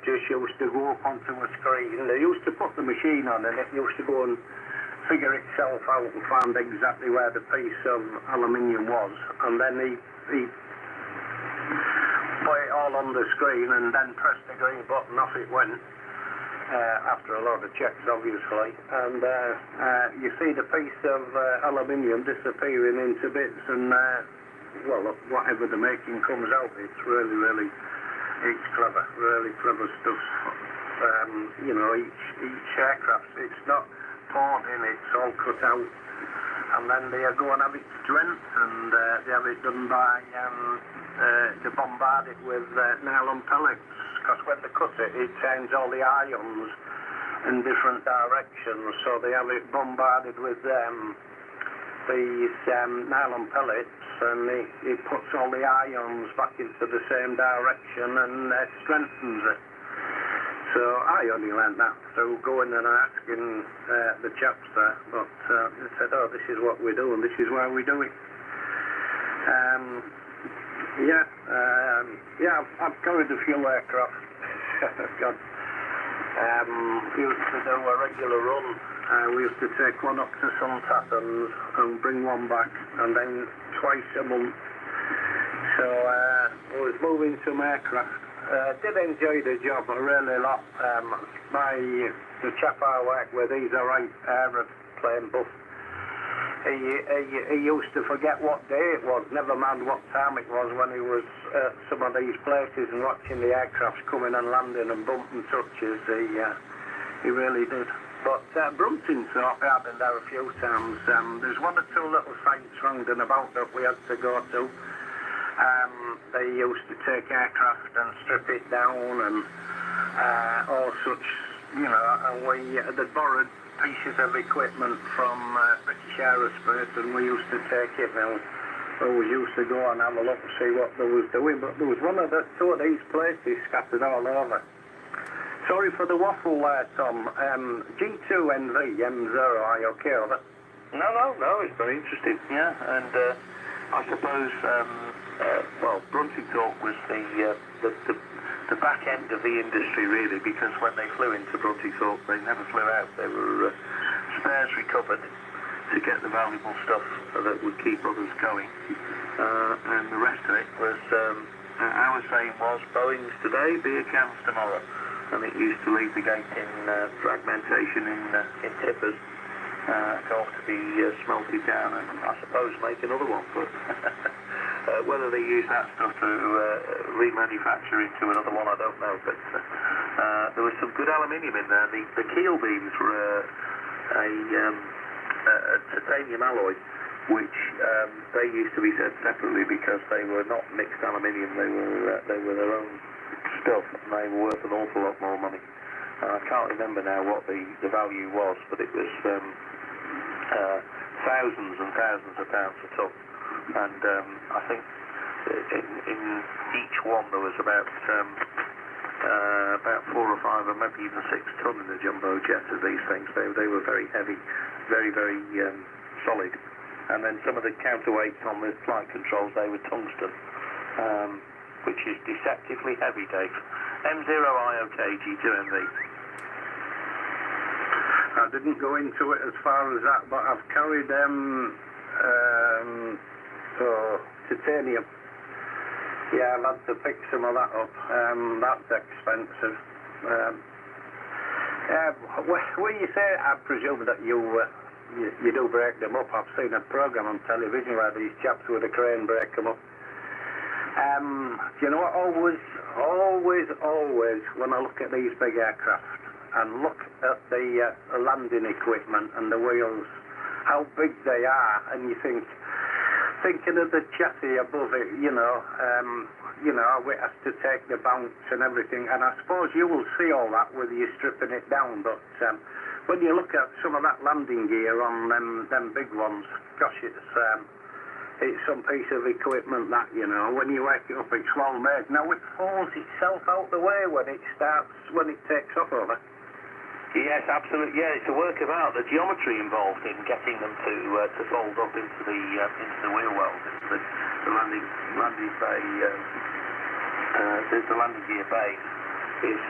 just used to go up onto a screen. They used to put the machine on, and it used to go and figure itself out and find exactly where the piece of aluminium was, and then he all on the screen and then pressed the green button, off it went. After a lot of checks, obviously, and you see the piece of aluminium disappearing into bits, and well, whatever the making comes out, it's really, it's clever, really clever stuff. You know, each aircraft, it's not poured in, it's all cut out, and then they go and have it strength, and they have it done by, they bombard it with nylon pellets. Because when they cut it, it turns all the ions in different directions, so they have it bombarded with these nylon pellets, and it puts all the ions back into the same direction and strengthens it. So I only learned that through going and asking the chaps there, but they said, oh, this is what we do, and this is why we do it. I've carried a few aircraft. God. We used to do a regular run. We used to take one up to Sun Saturns and bring one back, and then twice a month. So I was moving some aircraft. Did enjoy the job a really lot. The chap I work with, he's a right aeroplane buff. He used to forget what day it was, never mind what time it was, when he was at some of these places and watching the aircrafts coming and landing and bumping touches. He really did. But Bruntingthorpe, I've been there a few times. There's one or two little sites round and about that we had to go to. They used to take aircraft and strip it down and all such, you know, and they borrowed pieces of equipment from British Aerospace, and we used to take it now. We used to go and have a look and see what they was doing, but there was two of these places scattered all over. Sorry for the waffle there, Tom. G2NV, M0, are you okay with it? No, it's very interesting, yeah, and I suppose, Bruntingthorpe was the back end of the industry, really, because when they flew into Bruntingthorpe, they never flew out. They were spares recovered to get the valuable stuff that would keep others going, and the rest of it was, our saying was, Boeing's today, beer cans tomorrow, and it used to leave the gate in fragmentation in tippers, off to be smelted down, and I suppose make another one, but whether they use that stuff to remanufacture into another one, I don't know, but there was some good aluminium in there. The keel beams were a titanium alloy, which they used to be said separately because they were not mixed aluminium, they were their own stuff, and they were worth an awful lot more money. I can't remember now what the value was, but it was thousands and thousands of pounds a ton. And I think in each one there was about 4 or 5 or maybe even 6 ton in the jumbo jet of these things. They were very heavy, very solid. And then some of the counterweights on the flight controls, they were tungsten, which is deceptively heavy, Dave. M0IOK G2NV. I didn't go into it as far as that, but I've carried titanium. Yeah, I've had to pick some of that up. That's expensive. When you say, I presume that you do break them up. I've seen a program on television where these chaps with a crane break them up. You know what? Always, when I look at these big aircraft and look at the landing equipment and the wheels, how big they are, and you thinking of the chassis above it, how it has to take the bounce and everything, and I suppose you will see all that with you stripping it down, but when you look at some of that landing gear on them big ones, gosh, it's some piece of equipment that, when you wake it up, it's well made. Now it falls itself out the way when it takes off over. Yes, absolutely. Yeah, it's a work of art. The geometry involved in getting them to fold up into the wheel wells, into the landing bay, the landing gear bay is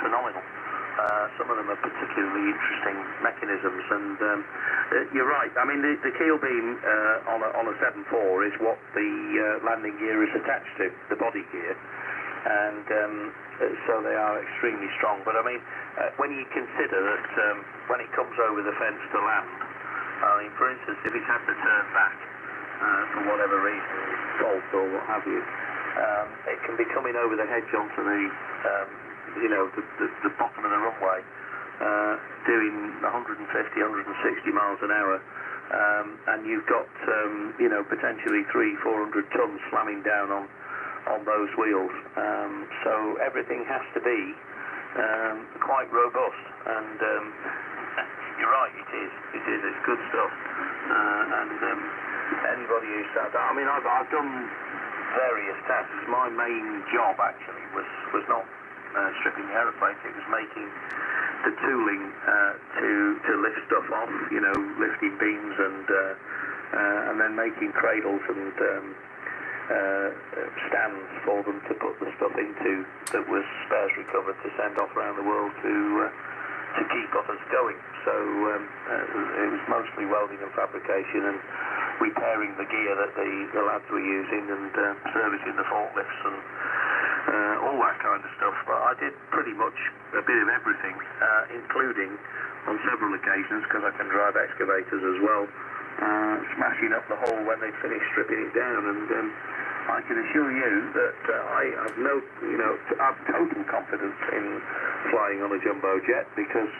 phenomenal. Some of them are particularly interesting mechanisms, and you're right. I mean, the keel beam on a 7.4 is what the landing gear is attached to, the body gear. and so they are extremely strong. But I mean, when you consider that when it comes over the fence to land, I mean, for instance, if it's had to turn back for whatever reason, fault or what have you, it can be coming over the hedge onto the, the bottom of the runway, doing 150, 160 miles an hour, and you've got, potentially 300-400 tons slamming down on those wheels. So everything has to be quite robust, and you're right, it is. It's good stuff. Anybody who's sat down, I mean, I've done various tasks. My main job actually was not stripping the aeroplanes. It was making the tooling to lift stuff off, lifting beams and then making cradles and stands for them to put the stuff into that was spares recovered to send off around the world to keep us going. So it was mostly welding and fabrication and repairing the gear that the lads were using and servicing the forklifts and all that kind of stuff. But I did pretty much a bit of everything, including on several occasions, because I can drive excavators as well, smashing up the hole when they finished stripping it down. And I can assure you that I have I have total confidence in flying on a jumbo jet, because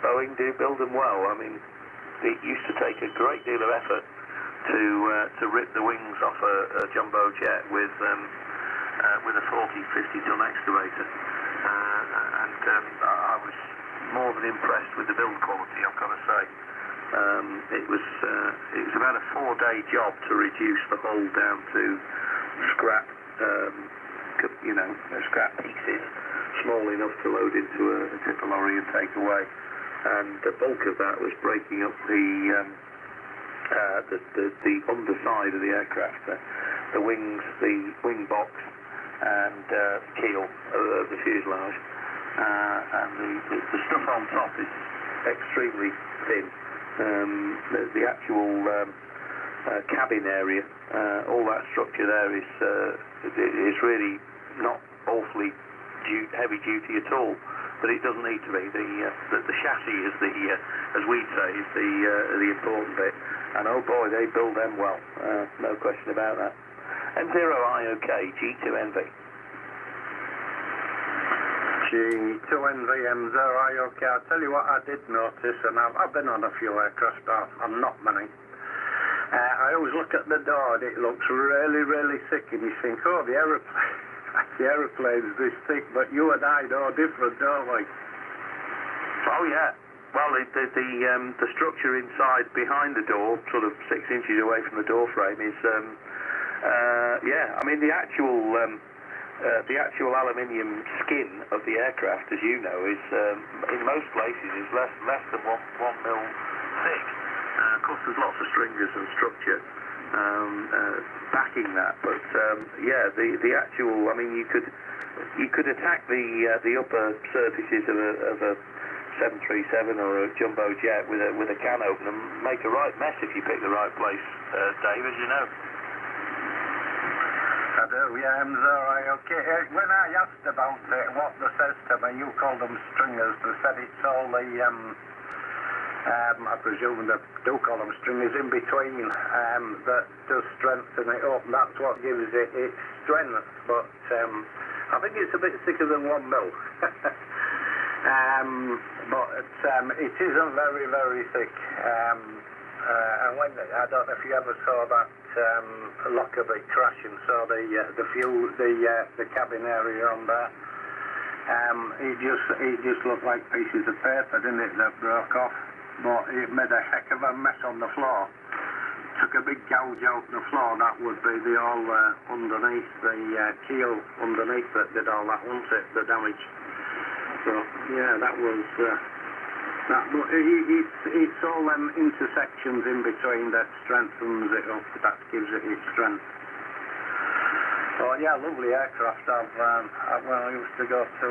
Boeing do build them well. I mean, it used to take a great deal of effort to rip the wings off a jumbo jet with a 40-50 ton excavator, and I was more than impressed with the build quality, I've got to say. It was about a 4-day job to reduce the hull down to scrap, scrap pieces small enough to load into a tipper lorry and take away. And the bulk of that was breaking up the underside of the aircraft, the wings, the wing box, and keel of the fuselage. And the stuff on top is extremely thin. The actual cabin area, all that structure there is really not awfully heavy duty at all. But it doesn't need to be. The chassis is as we'd say, is the important bit. And oh boy, they build them well. No question about that. M0IOK, G2NV. G2NV, M0IOK. I'll tell you what I did notice, and I've been on a few aircraft, but I'm not many. I always look at the door and it looks really, really thick, and you think, oh, the aeroplane's this thick, but you and I know different, don't we? Oh yeah. Well, the structure inside behind the door, sort of 6 inches away from the door frame, is I mean the actual aluminium skin of the aircraft, as you know, is in most places is less than 1 mil thick. Of course, there's lots of stringers and structure backing that, but the actual, I mean, you could attack the upper surfaces of a 737 or a jumbo jet with a can opener and make a right mess if you pick the right place, Dave, as you know. I do, yeah, M0IOK. When I asked about it, what they says to me, you call them stringers, they said it's all the I presume they do call them stringers in between that does strengthen it up, and that's what gives it its strength. But I think it's a bit thicker than 1 mil. But it isn't very, very thick. And when I don't know if you ever saw that Lockerbie crashing, so the cabin area on there. It just looked like pieces of paper, didn't it, that broke off. But it made a heck of a mess on the floor. Took a big gouge out the floor. That would be the all underneath, the keel underneath that did all that, wasn't it, the damage. So, yeah, that was that. But it's all them intersections in between that strengthens it up, that gives it its strength. Oh yeah, lovely aircraft. When I used to go to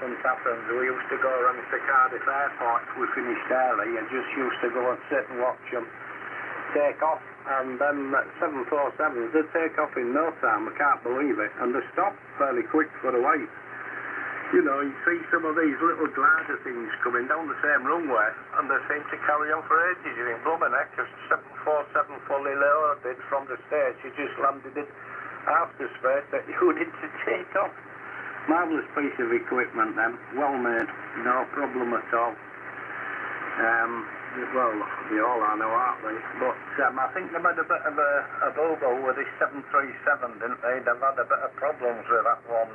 St Athens, we used to go around to Cardiff Airport. We finished early and just used to go and sit and watch them take off. and then 747s, they take off in no time, I can't believe it, and they stop fairly quick for the weight. You know, you see some of these little glider things coming down the same runway, and they seem to carry on for ages. You're in Blumenau, just 747 fully loaded from the States, you just landed it half the space that you needed to take off. Marvellous piece of equipment then, well made, no problem at all. Well, they all are now, aren't they? But I think they had a bit of a boo-boo with this 737, didn't they? They've had a bit of problems with that one,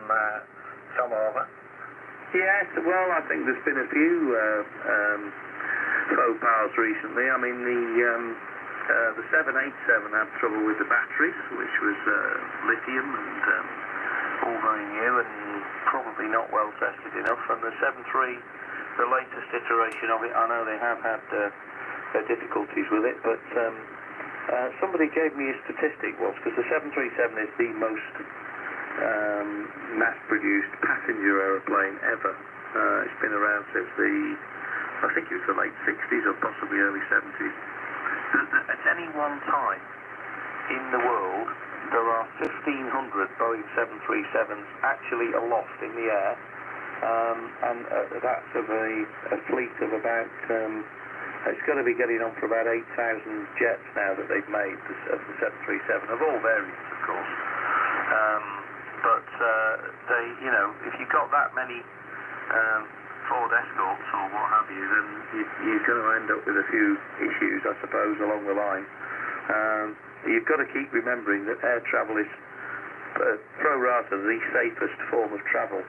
Tom, over. Yes, well, I think there's been a few faux pas recently. I mean, the 787 had trouble with the batteries, which was lithium and all very new and probably not well tested enough. And the 73, the latest iteration of it, I know they have had difficulties with it, but somebody gave me a statistic once, because the 737 is the most mass-produced passenger aeroplane ever. It's been around since I think it was the late 60s or possibly early 70s. At any one time in the world, there are 1,500 Boeing 737s actually aloft in the air, and that's of a fleet of about, it's got to be getting on for about 8,000 jets now that they've made of the 737, of all variants, of course. But they, you know, if you've got that many Ford Escorts or what have you, then you're going to end up with a few issues, I suppose, along the line. You've got to keep remembering that air travel is pro rata the safest form of travel.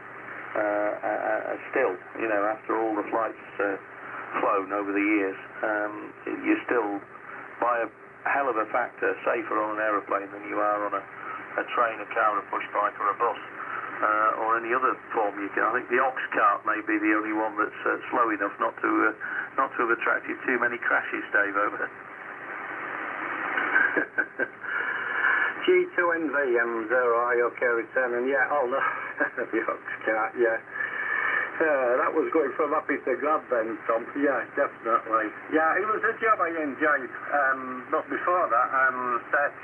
Still, you know, after all the flights flown over the years, you're still by a hell of a factor safer on an aeroplane than you are on a train, a car, a push bike or a bus, or any other form you can. I think the ox cart may be the only one that's slow enough not to have attracted too many crashes, Dave, over there. G2NV M0IOK returning, yeah, oh no, the ox cart, yeah. That was going from happy to glad then, Tom. Yeah, definitely. Yeah, it was a job I enjoyed. But before that,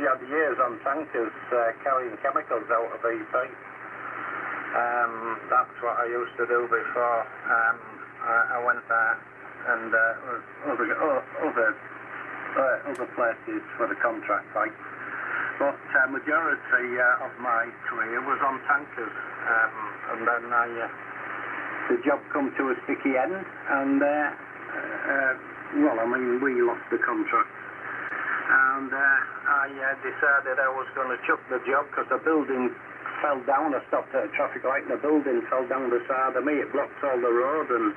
30 odd years on tankers carrying chemicals out of EP. That's what I used to do before. I went there and other places for the contract fight. But majority of my career was on tankers, and then the job come to a sticky end, and well, I mean, we lost the contract, and I decided I was going to chuck the job because the building fell down. I stopped at a traffic light and the building fell down the side of me. It blocked all the road and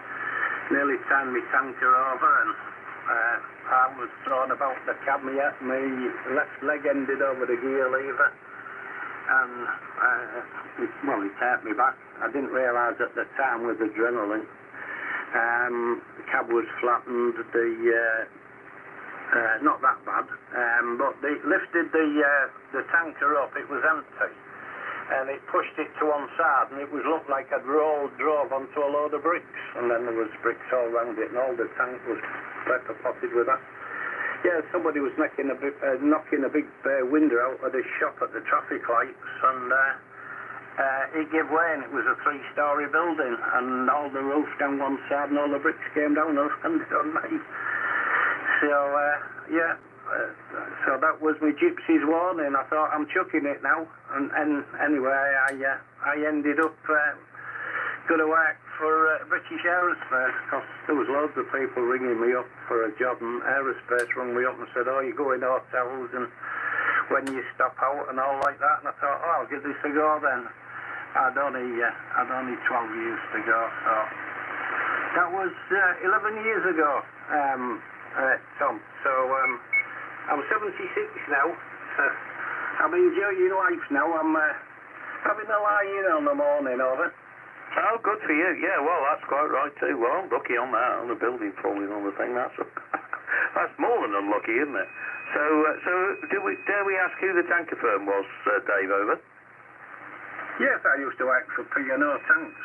nearly turned my tanker over, and I was thrown about the cab. My left leg ended over the gear lever, and well, it hurt me back. I didn't realise at the time with adrenaline. The cab was flattened, not that bad, but they lifted the tanker up. It was empty, and it pushed it to one side, and it looked like I'd drove onto a load of bricks, and then there was bricks all around it, and all the tank was pepper potted with that. Yeah, somebody was knocking a big window out of the shop at the traffic lights, and it gave way, and it was a 3-story building, and all the roof down one side and all the bricks came down and landed on me. So, yeah, so that was my gypsy's warning. I thought, I'm chucking it now, and anyway, I ended up going to work for British Aerospace, because there was loads of people ringing me up for a job, and Aerospace rang me up and said, oh, you go in hotels and when you stop out and all like that, and I thought, oh, I'll give this a go then. I'd only 12 years to go, so that was 11 years ago, Tom. So I'm 76 now. I'm enjoying life now. I'm having a lie-in on the morning, over. Oh, good for you. Yeah, well, that's quite right too. Well, I'm lucky on that, on the building falling on the thing. That's more than unlucky, isn't it? So dare we ask who the tanker firm was, Dave, over? Yes, I used to work for P&O Tanks.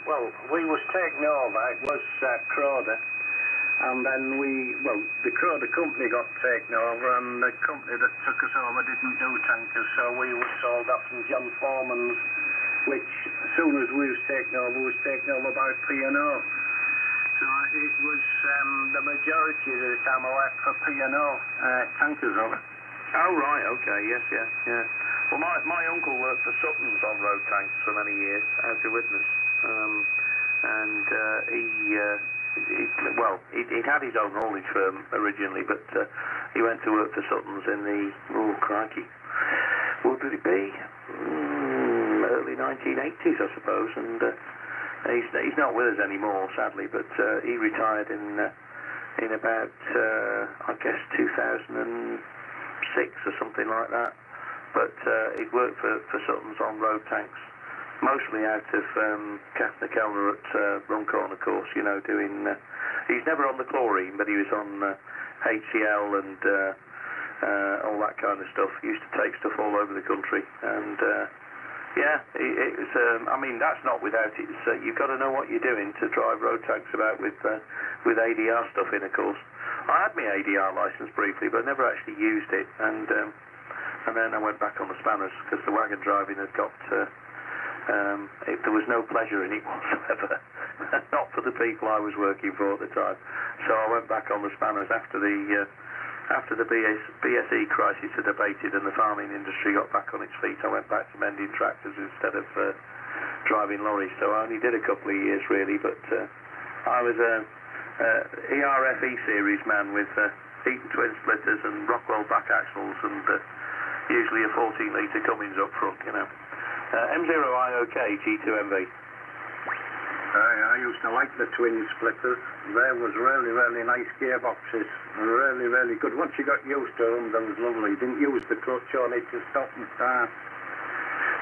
Well, we was taken over. It was Croda, And then the Croda company got taken over, and the company that took us over didn't do tankers, so we were sold off from John Foreman's, which as soon as we was taken over by P&O. So it was the majority of the time I worked for P&O tankers over. Oh, right, okay, yes, yeah. Well, my uncle worked for Sutton's on road tanks for many years, out of Widnes. And he'd had his own haulage firm originally, but he went to work for Sutton's in the, crikey, what did it be? Early 1980s, I suppose, and he's not with us anymore, sadly, but he retired in about, I guess, 2006 or something like that. But he'd worked for Sutton's on road tanks, mostly out of Kathner Kellner at Runcorn, of course, doing... he's never on the chlorine, but he was on HCl and all that kind of stuff. He used to take stuff all over the country, and it was... that's not without it. You've got to know what you're doing to drive road tanks about with ADR stuff in, of course. I had my ADR licence briefly, but never actually used it, and then I went back on the spanners because the wagon driving had got... there was no pleasure in it whatsoever, not for the people I was working for at the time. So I went back on the spanners after the BSE crisis had abated and the farming industry got back on its feet. I went back to mending tractors instead of driving lorries. So I only did a couple of years really, but I was a ERFE series man with Eaton twin splitters and Rockwell back axles and usually a 14-litre Cummins up front, M0IOK G2MV. I used to like the twin splitters. They was really, really nice gearboxes. Really, really good. Once you got used to them, they was lovely. Didn't use the clutch on it to stop and start.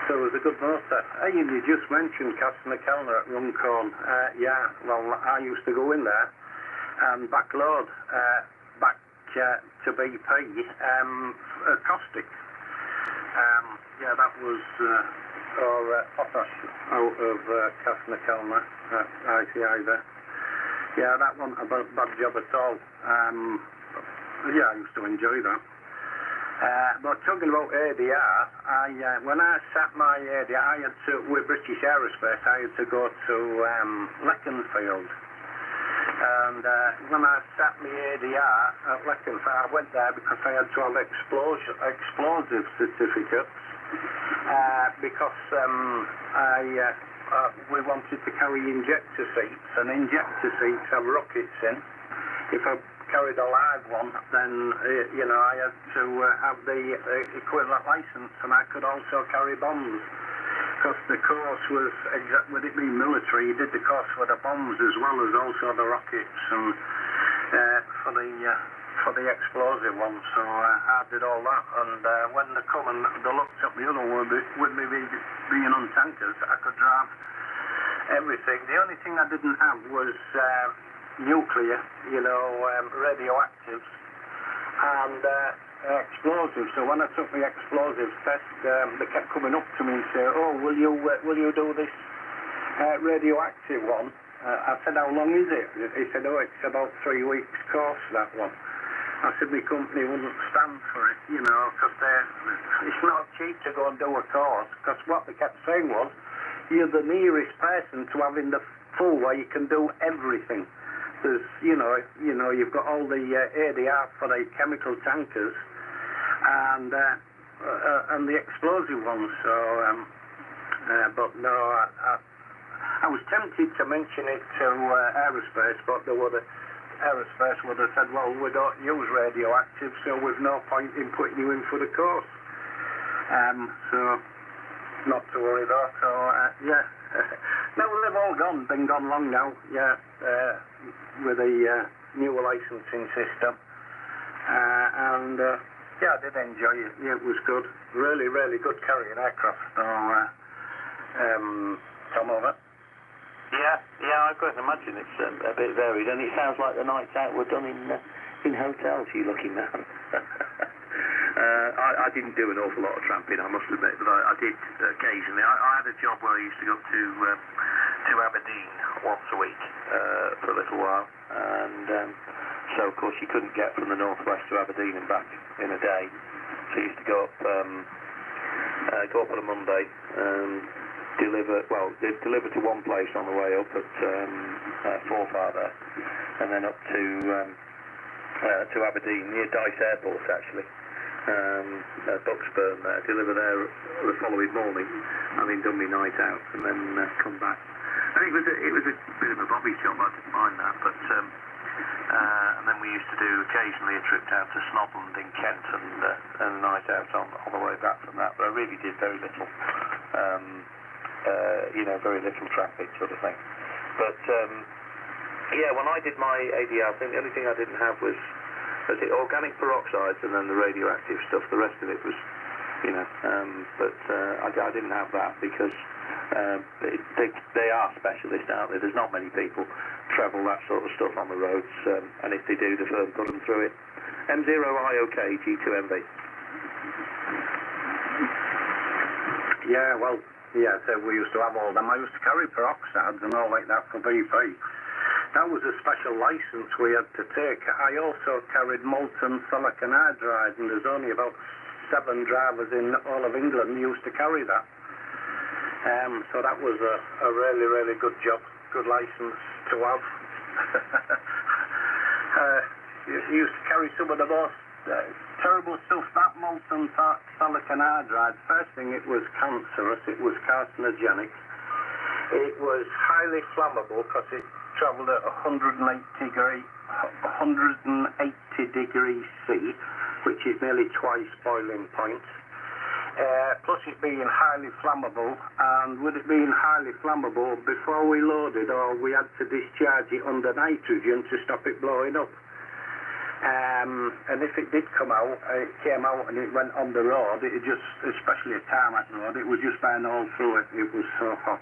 So it was a good motor. Hey, you just mentioned Kathner Kellner at Runcorn. I used to go in there and backload back to BP caustic. That was potash out of Kathner Kellner at ICI there. Yeah, that wasn't a bad job at all. I used to enjoy that. But talking about ADR, when I sat my ADR, with British Aerospace, I had to go to Leconfield. And when I sat my ADR at Leconfield, I went there because I had to have explosive certificates. Because we wanted to carry injector seats, and injector seats have rockets in. If I carried a live one, then I had to have the equivalent license, and I could also carry bombs. Because the course was, with it being military, you did the course for the bombs as well as also the rockets and for the explosive ones. So I did all that, and when they come and they looked at the other one, with me being on tankers, I could drive everything. The only thing I didn't have was nuclear, radioactives, and explosives. So when I took the explosives test, they kept coming up to me and say, "Oh, will you do this radioactive one?" I said, "How long is it?" He said, "Oh, it's about 3 weeks course, that one." I said, "My company wouldn't stand for it, because it's not cheap to go and do a course." Because what they kept saying was, you're the nearest person to having the full where you can do everything. There's, you've got all the ADR for the chemical tankers and the explosive ones. So, but no, I was tempted to mention it to aerospace, but aerospace would have said, "Well, we don't use radioactive, so we've no point in putting you in for the course." So, not to worry about. So, no, they've all been gone long now. With the new licensing system, and I did enjoy it. Yeah, it was good. Really, really good carrying aircraft. So, Tom, over. Yeah, I can imagine it's a bit varied, and it sounds like the nights out were done in hotels, you lucky man. I didn't do an awful lot of tramping, I must admit, but I did occasionally. I had a job where I used to go to Aberdeen once a week for a little while, and so of course you couldn't get from the northwest to Aberdeen and back in a day. So you used to go up on a Monday, they'd deliver to one place on the way up at Forfar there, and then up to Aberdeen near Dyce Airport actually. Bucksburn there, deliver there the following morning, having done my night out, and then come back. And it was a bit of a bobby job, I didn't mind that, but and then we used to do occasionally a trip down to Snodland in Kent and a night out on the way back from that, but I really did very little, very little traffic sort of thing. But when I did my ADR, I think the only thing I didn't have was organic peroxides and then the radioactive stuff. The rest of it was, I didn't have that because they are specialists, aren't they? There's not many people travel that sort of stuff on the roads, and if they do, the firm put them through it. M0IOK G2MV. Yeah, well, yeah, so we used to have all them. I used to carry peroxides and all like that for BP. That was a special license we had to take. I also carried molten silicon hydride, and there's only about 7 drivers in all of England who used to carry that. So that was a really, really good job, good license to have. You used to carry some of the most terrible stuff. That molten silicon hydride, first thing, it was cancerous, it was carcinogenic. It was highly flammable because it travelled at 180 degrees C, which is nearly twice boiling point. Plus it being highly flammable, and with it being highly flammable, before we loaded, we had to discharge it under nitrogen to stop it blowing up. And if it did come out, it came out and it went on the road, it just, especially a tarmac road, it would just burn all through it. It was so hot.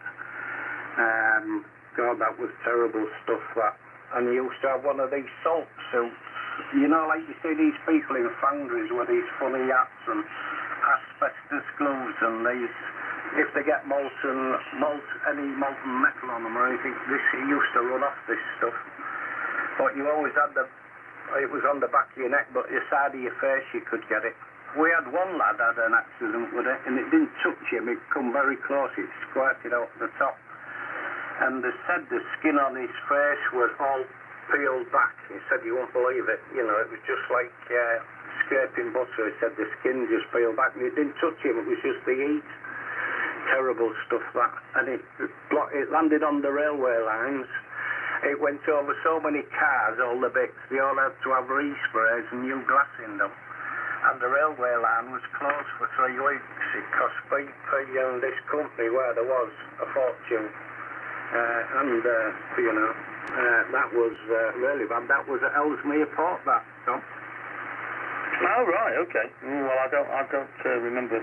God, that was terrible stuff, that. And you used to have one of these salt suits. You know, like you see these people in foundries with these funny hats and asbestos gloves, and these, if they get any molten metal on them or anything, this used to run off this stuff. But you always had it was on the back of your neck, but the side of your face you could get it. We had one lad had an accident with it, and it didn't touch him, it come very close, it squirted out the top. And they said the skin on his face was all peeled back. He said you won't believe it. You know, it was just like scraping butter. He said the skin just peeled back. And it didn't touch him, it was just the heat. Terrible stuff, that. And it landed on the railway lines. It went over so many cars, all the bits. They all had to have resprays and new glass in them. And the railway line was closed for 3 weeks. It cost BP and this company where there was a fortune. That was really bad. That was at Ellesmere Port, that, Tom. Oh, right, okay. Well, I don't remember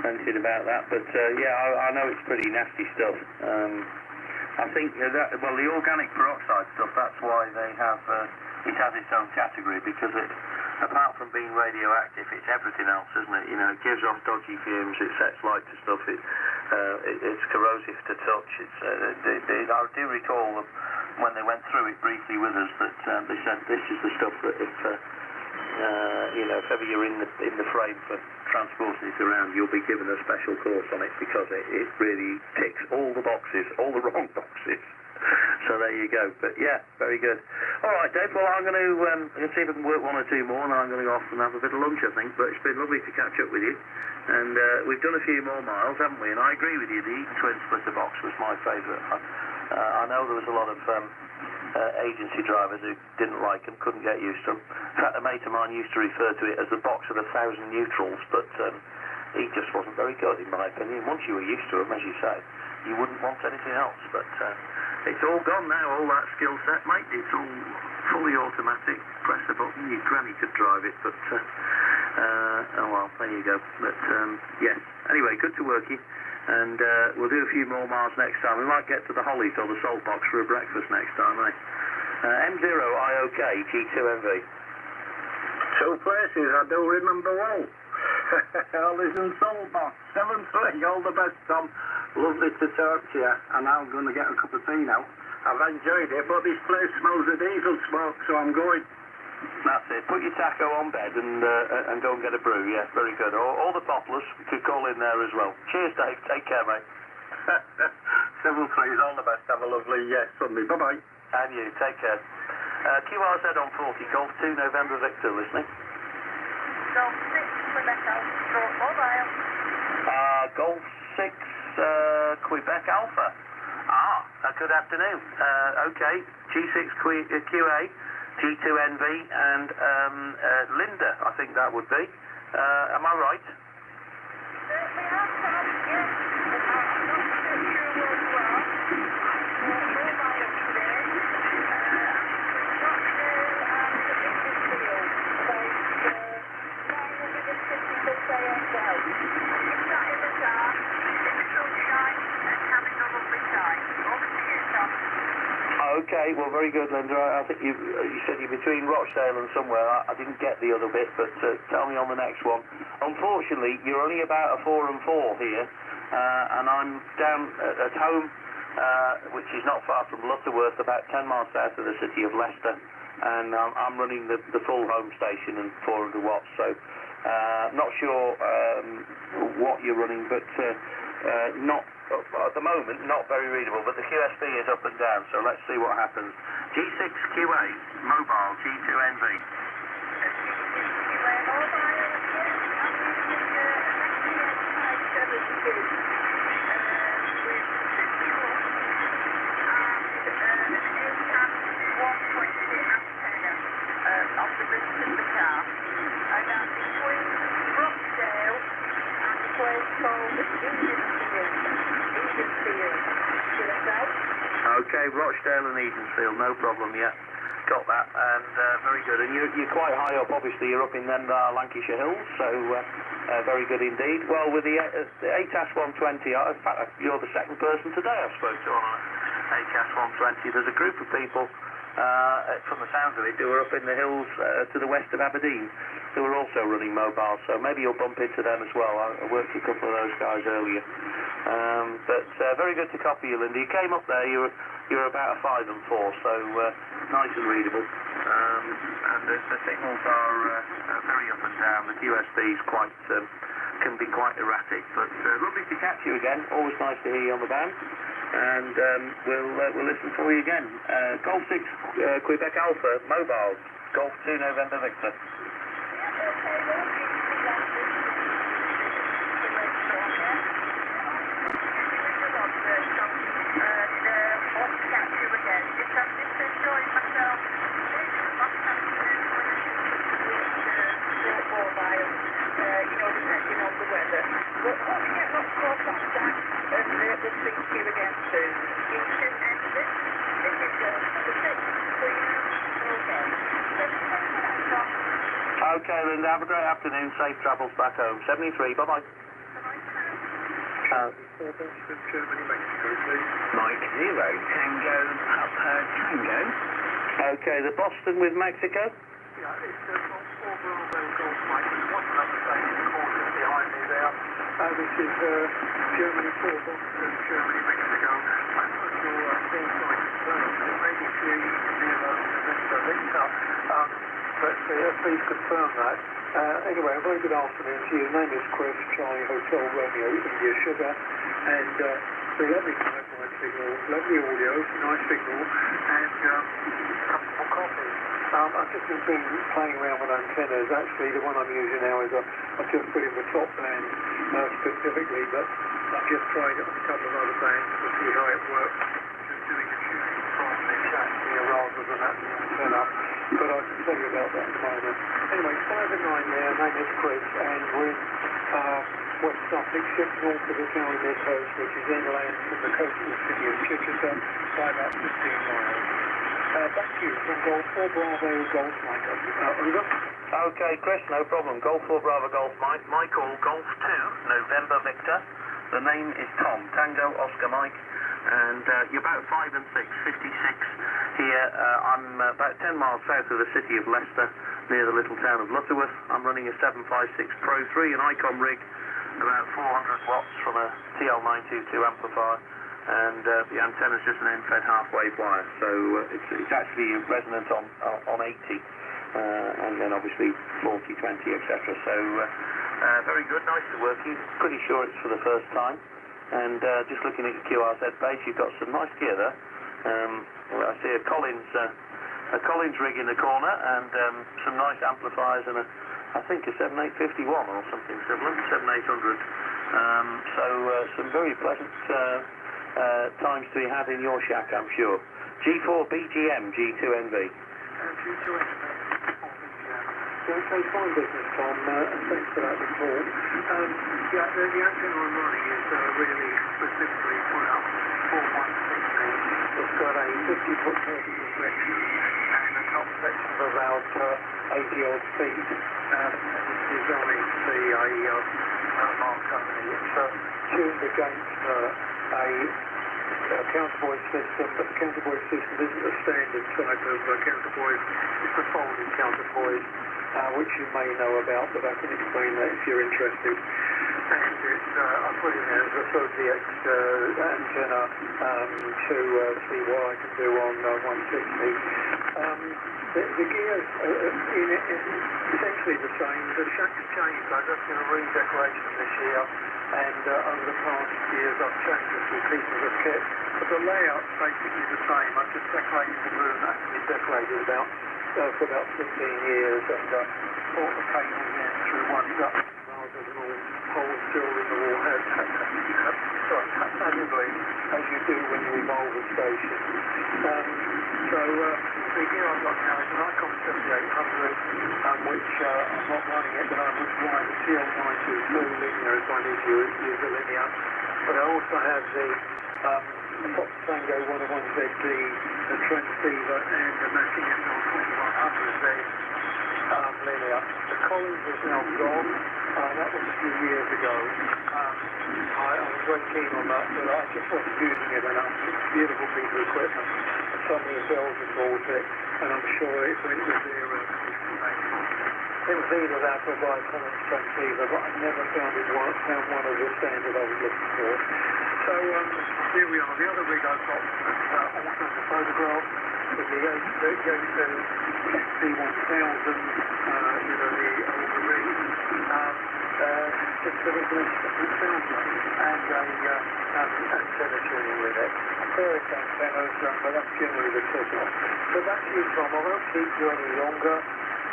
anything about that, but I know it's pretty nasty stuff. I think the organic peroxide stuff, that's why they have, it has its own category, because it, apart from being radioactive, it's everything else, isn't it? You know, it gives off dodgy fumes, it sets light to stuff, it's corrosive to touch. I do recall them when they went through it briefly with us that they said this is the stuff that if ever you're in the frame for transporting it around, you'll be given a special course on it, because it really ticks all the boxes, all the wrong boxes. So there you go. But yeah, very good. All right, Dave. Well, I'm going to see if I can work 1 or 2 more, and I'm going to go off and have a bit of lunch, I think. But it's been lovely to catch up with you. And we've done a few more miles, haven't we? And I agree with you. The Eaton twin splitter box was my favourite. I know there was a lot of agency drivers who didn't like them, couldn't get used to them. In fact, a mate of mine used to refer to it as the box of 1,000 neutrals, but he just wasn't very good, in my opinion. Once you were used to them, as you say, you wouldn't want anything else. But it's all gone now, all that skill set, mate. It's all fully automatic. Press the button, your granny could drive it, but oh well, there you go. But yes, anyway, good to work you. And we'll do a few more miles next time. We might get to the Hollies or the Salt Box for a breakfast next time, eh? M0IOK G2MV. 2 places I do remember well. Hollies and Salt Box. 7-3. All the best, Tom. Lovely to talk to you. And I'm going to get a cup of tea now. I've enjoyed it, but this place smells of diesel smoke, so I'm going. That's it. Put your taco on bed and go and get a brew. Yeah, very good. All the poplars could call in there as well. Cheers, Dave. Take care, mate. 7-3, all the best. Have a lovely Sunday. Bye-bye. And you. Take care. QRZ on 40, Golf 2, November Victor, listening. Golf 6, Quebec Alpha, mobile. Golf 6, Quebec Alpha. Good afternoon. Okay, G6 QA, G2NV, and Linda, I think that would be. Am I right? Certainly have, Tom, yes. I'm not sure where you are. I'm mobile today. Okay, well, very good, Linda. I think you said you're between Rochdale and somewhere. I didn't get the other bit, but tell me on the next one. Unfortunately, you're only about a 4 and 4 here, and I'm down at home, which is not far from Lutterworth, about 10 miles south of the city of Leicester, and I'm running the full home station and 400 watts, so not sure what you're running, but not at the moment, not very readable, but the QSB is up and down, so let's see what happens. G6 QA, mobile, G2NV. Off the bridge of the car, and I'm between Rochdale and a place called Edensfield. Okay, Rochdale and Edensfield, no problem, yeah. Got that, and very good. And you're quite high up, obviously, you're up in them Lancashire Hills, so very good indeed. Well, with the ATAS 120, in fact, you're the second person today I spoke to on ATAS 120. There's a group of people, from the sounds of it, who are up in the hills to the west of Aberdeen, who are also running mobile, so maybe you'll bump into them as well. I worked with a couple of those guys earlier. But very good to copy you, Linda. You came up there, you're about a 5 and 4, so nice and readable. And the signals are very up and down. The QSB is can be quite erratic, but lovely to catch you again. Always nice to hear you on the band. And we'll listen for you again. Golf 6 Quebec Alpha, mobile, Golf 2 November Victor. Depending on the weather. But hope you get lots more contact, and we'll speak to you again soon. You should end this. This is the 6. Okay, Linda, have a great afternoon. Safe travels back home. 73, bye-bye. Germany, Mexico, please. Mike 0, Tango, Papa Tango. Okay, the Boston with Mexico. Yeah, it's Golf 4 Bravo Golf Mike. There's one other station caution behind me there. This is Germany 4 Boston, Germany, Mexico. I've got your full flight confirmed. It may be too near November Victor, but please confirm that. Anyway, a very good afternoon to you. The name is Chris, Charlie Hotel Romeo, India Sugar, and the lovely pipeline signal, lovely audio, nice signal, and comfortable coffee. I've just been playing around with antennas. Actually, the one I'm using now is I've just put in the top band specifically, but I've just tried it on a couple of other bands to see how it works. Just doing a tuning from the chat here rather than at the antenna. But I can tell you about that in a moment. Anyway, 5 and 9 there, name is Chris, and we're in West Sussex, just north of the town of Midhurst, which is inland from the coastal city of Chichester by about 15 miles. Back to you from Golf 4 Bravo Golf Mike. Over. Okay, Chris, no problem. Golf 4 Bravo Golf Mike. Michael, Golf 2 November Victor. The name is Tom, Tango Oscar Mike. And you're about 5 and 6, 56 here. I'm about 10 miles south of the city of Leicester, near the little town of Lutterworth. I'm running a 756 Pro 3, an ICOM rig, about 400 watts from a TL922 amplifier. and the antenna's just an end-fed half-wave wire, so it's actually resonant on 80, and then obviously 40, 20, etc. So very good, nice to work. Pretty sure it's for the first time, and just looking at your QRZ base, you've got some nice gear there. I see a Collins rig in the corner, and some nice amplifiers, and I think a 7851 or something similar, 7800. So some very pleasant times to be had in your shack, I'm sure. G4 BGM, G2NV. G2NV. Okay, fine business, Tom, and thanks for that report. Yeah, the antenna I'm running is really specifically put up for 160. It's got a 50-foot vertical reflection and a top section of about 80-odd feet. It's designed to be a mark company. It's tuned against a countervoice system, but the countervoice system isn't a standard type of countervoice. It's a folding countervoice, which you may know about, but I can explain that if you're interested. And it's, I put in there as a 30x antenna to see what I can do on 160. The gear's essentially the same. The shack's changed. I've just done a redecoration this year, and over the past years I've changed a few pieces of kit, but the layout's basically the same. I've just decorated the room. That's been decorated for about 15 years, and brought the cables in through one gut rather than all holes drilled in the wall, manually, as you do when you evolve a station. So the gear I've got now is an Icon 7800, which I'm not running it, but I would drive a TL922 linear if I need to use a linear. But I also have the Fox Tango 101ZD, the transceiver, and the Mackie SL2100Z linear. The Collins is now gone. That was a few years ago. I was very keen on that, but I just wasn't using it enough. It's a beautiful piece of equipment. Some of the bells had bought it, and I'm sure it went with their it was either that or by Collins transceiver, but I never found one of the standard I was looking for. So here we are. The other rig I've got also the photograph with the Yaesu XC1000, the older rig. Just a little sound and antenna tuning with it. Various antennas, but that's generally the setup. So back to you, Tom. I won't keep you any longer.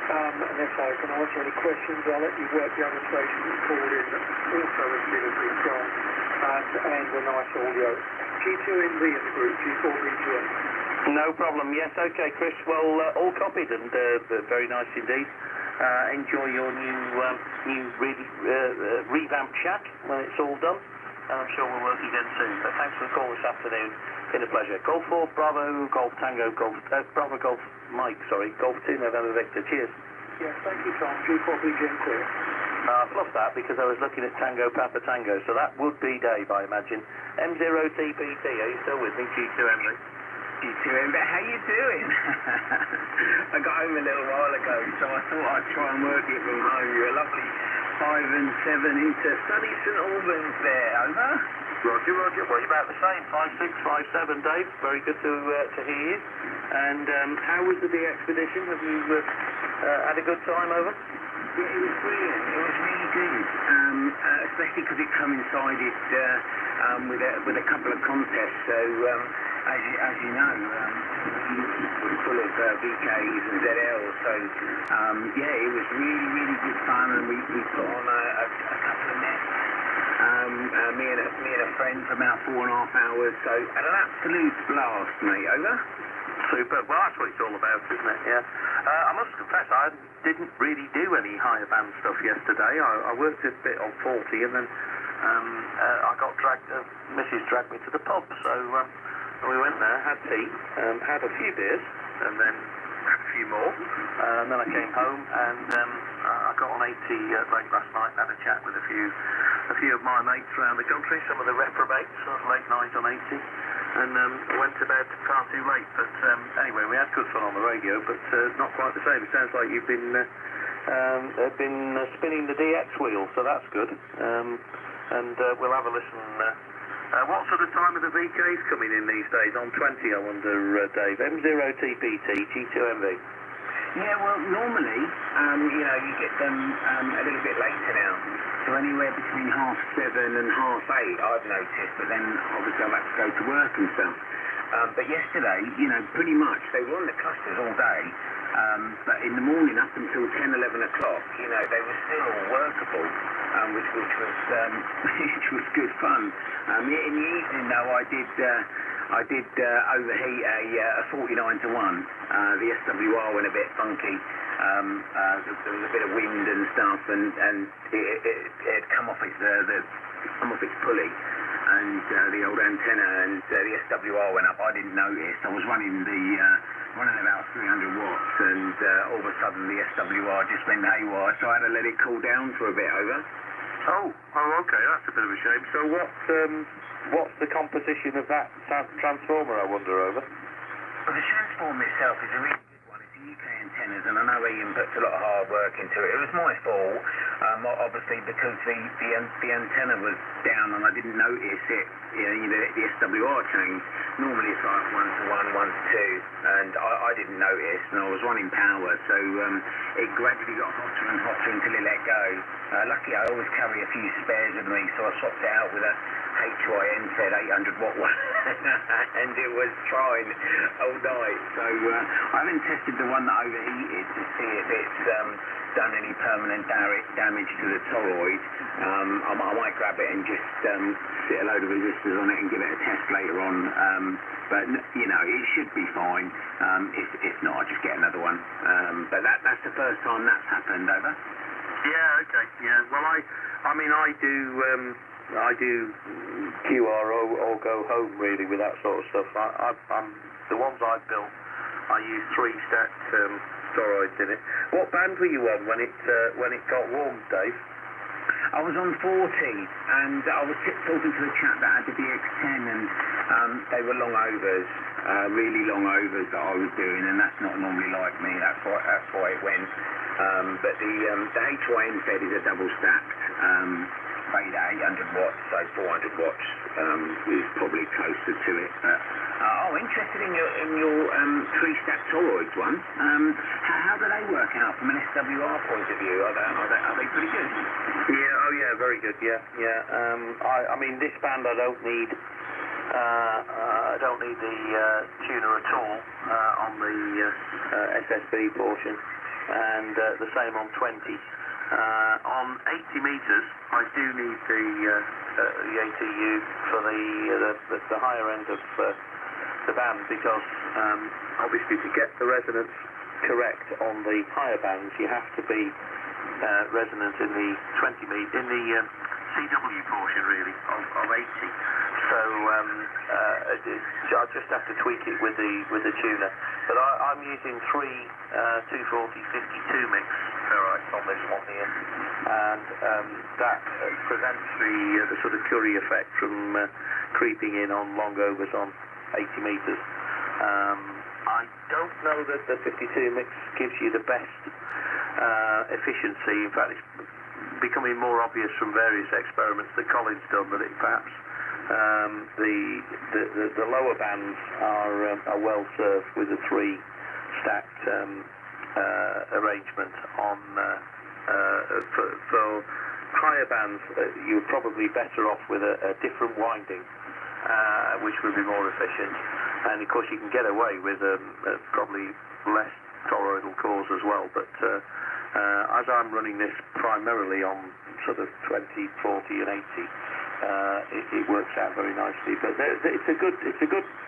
Unless I can answer any questions, I'll let you work the other station that's called in. Also relatively strong and a nice audio. G2NV in the group, G4BGM. No problem. Yes, okay, Chris. Well, all copied and very nice indeed. Enjoy your new really revamped shack when it's all done, and I'm sure we'll work again soon. So thanks for the call this afternoon. Been a pleasure. Golf 4, Bravo, Golf Tango, Bravo, Golf Mike, Golf 2, November Victor. Cheers. Yes, thank you, Tom. G4BGM clear. I've lost that because I was looking at Tango Papa Tango, so that would be Dave, I imagine. M0TPT, are you still with me? G2NV. G2NV, how you doing? I got home a little while ago, so I thought I'd try and work it from home. You're a lovely 5 and 7 into sunny St Albans there, over? Roger. Well, you're about the same, 5'6", 5'7", Dave. Very good to hear you. And how was the expedition? Have you had a good time over? Yeah, it was brilliant. It was really good, especially because it coincided with a couple of contests. So, as you know, we're full of VKs and ZLs. So, yeah, it was really good fun, and we put on a couple of nets. Me and a friend for about 4.5 hours. So, had an absolute blast, mate. Over. Super. Well, that's what it's all about, isn't it? Yeah. I must confess, I didn't really do any higher band stuff yesterday. I worked a bit on 40, and then I got dragged. Mrs. dragged me to the pub, so we went there, had tea, had a few beers, and then had a few more. And then I came home, and I got on 80 late last night. Had a chat with a few of my mates around the country, some of the reprobates, sort of late night on 80. And went to bed far too late, but anyway, we had good fun on the radio, but not quite the same. It sounds like you've been spinning the DX wheel, so that's good. And we'll have a listen What sort of time are the VKs coming in these days? On 20, I wonder, Dave. M0TPT, G2MV. Yeah, well, normally, you get them a little bit later now. So anywhere between 7:30 and 8:30, I've noticed. But then, obviously, I've had to go to work and stuff. But yesterday, pretty much, they were on the clusters all day. But in the morning, up until 10, 11 o'clock, they were still workable, which was which was good fun. In the evening, though, I did overheat a 49-1. The SWR went a bit funky. There was a bit of wind and stuff, and it had come off its pulley, and the old antenna and the SWR went up. I didn't notice. I was running about 300 watts, and all of a sudden the SWR just went haywire, so I had to let it cool down for a bit. Over. Oh, okay, that's a bit of a shame. So what's the composition of that transformer, I wonder, over? Well, the transformer itself is a really good one. It's a UK antennas, and I know Ian puts a lot of hard work into it. It was my fault, obviously, because the antenna was down and I didn't notice it. The SWR changed. Normally it's like 1-to-1, 1-to-2, and I didn't notice, and I was running power, so it gradually got hotter and hotter until it let go. Luckily, I always carry a few spares with me, so I swapped it out with a HYN 800 watt one, and it was trying all night. So I haven't tested the one that overheated to see if it's done any permanent damage to the toroid. I might grab it and just sit a load of resistors on it and give it a test later on. But it should be fine. If not, I'll just get another one. But that's the first time that's happened. Over. Yeah. Okay. Yeah. Well, I do QR or go home really with that sort of stuff. I'm the ones I've built, I use 3 stacked toroids in it. What band were you on when it got warm, Dave? I was on 40, and I was talking to a chap that had the DX10, and they were long overs, really long overs that I was doing, and that's not normally like me. That's why it went. But the HYN fed is a double stacked. Beta 800 watts, so 400 watts is probably closer to it. Interested in your 3-stack toroids one. How do they work out from an SWR point of view? Are they pretty good? Yeah. Oh yeah, very good. Yeah. I mean, this band I don't need. I don't need the tuner at all on the SSB portion, and the same on 20. On 80 metres, I do need the ATU for the higher end of the band, because obviously to get the resonance correct on the higher bands, you have to be resonant in the 20 metre, in the CW portion really of 80. So I just have to tweak it with the tuner. But I'm using 3 240-52 mix ferrites on this one here, and that prevents the sort of Curie effect from creeping in on long overs on 80 metres. I don't know that the 52 mix gives you the best efficiency. In fact, it's becoming more obvious from various experiments that Colin's done that it perhaps the lower bands are well served with a 3-stacked arrangement on for higher bands. You're probably better off with a different winding, which would be more efficient, and of course you can get away with probably less toroidal cores as well. But as I'm running this primarily on sort of 20, 40 and 80, it works out very nicely. But it's a good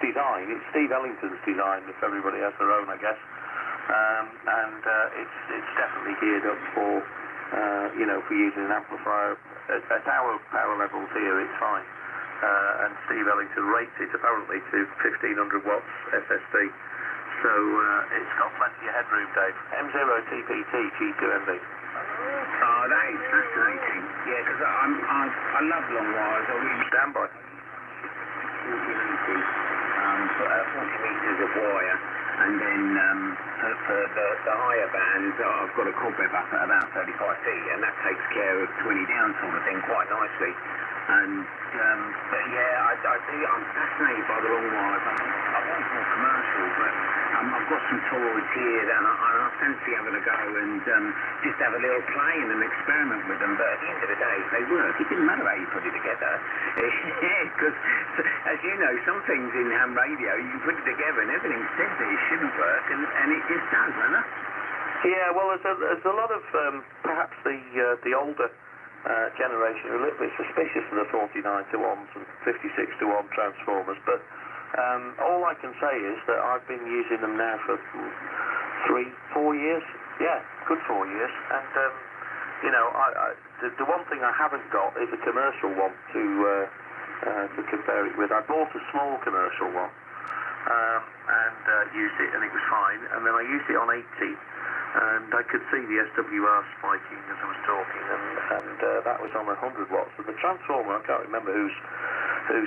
design. It's Steve Ellington's design, if everybody has their own, I guess. And it's definitely geared up for for using an amplifier at our power levels here. It's fine. And Steve Ellington rates it apparently to 1500 watts SSD. So it's got plenty of headroom, Dave. M0TPT G2MV. Oh, that is fascinating. Yeah, because I love long wires. I really stand by. 40 metres of wire, and then for the higher bands, I've got a cobweb up at about 35 feet, and that takes care of 20 down sort of thing quite nicely. And but yeah, I'm fascinated by the long wires. I want more commercial, but I've got some toroids here, and I fancy having a go and just have a little play and an experiment with them. But at the end of the day, if they work, it didn't matter how you put it together. Because, as you know, some things in ham radio, you can put it together and everything says that it shouldn't work, and it just does, doesn't it? Yeah, well, there's a lot of perhaps the older generation are a little bit suspicious of the 49 to 1s and 56 to 1 transformers, but all I can say is that I've been using them now for 3-4 years. Yeah, good 4 years. And you know, the one thing I haven't got is a commercial one to compare it with. I bought a small commercial one and used it, and it was fine. And then I used it on 80. And I could see the SWR spiking as I was talking, and that was on 100 watts. And the transformer, I can't remember whose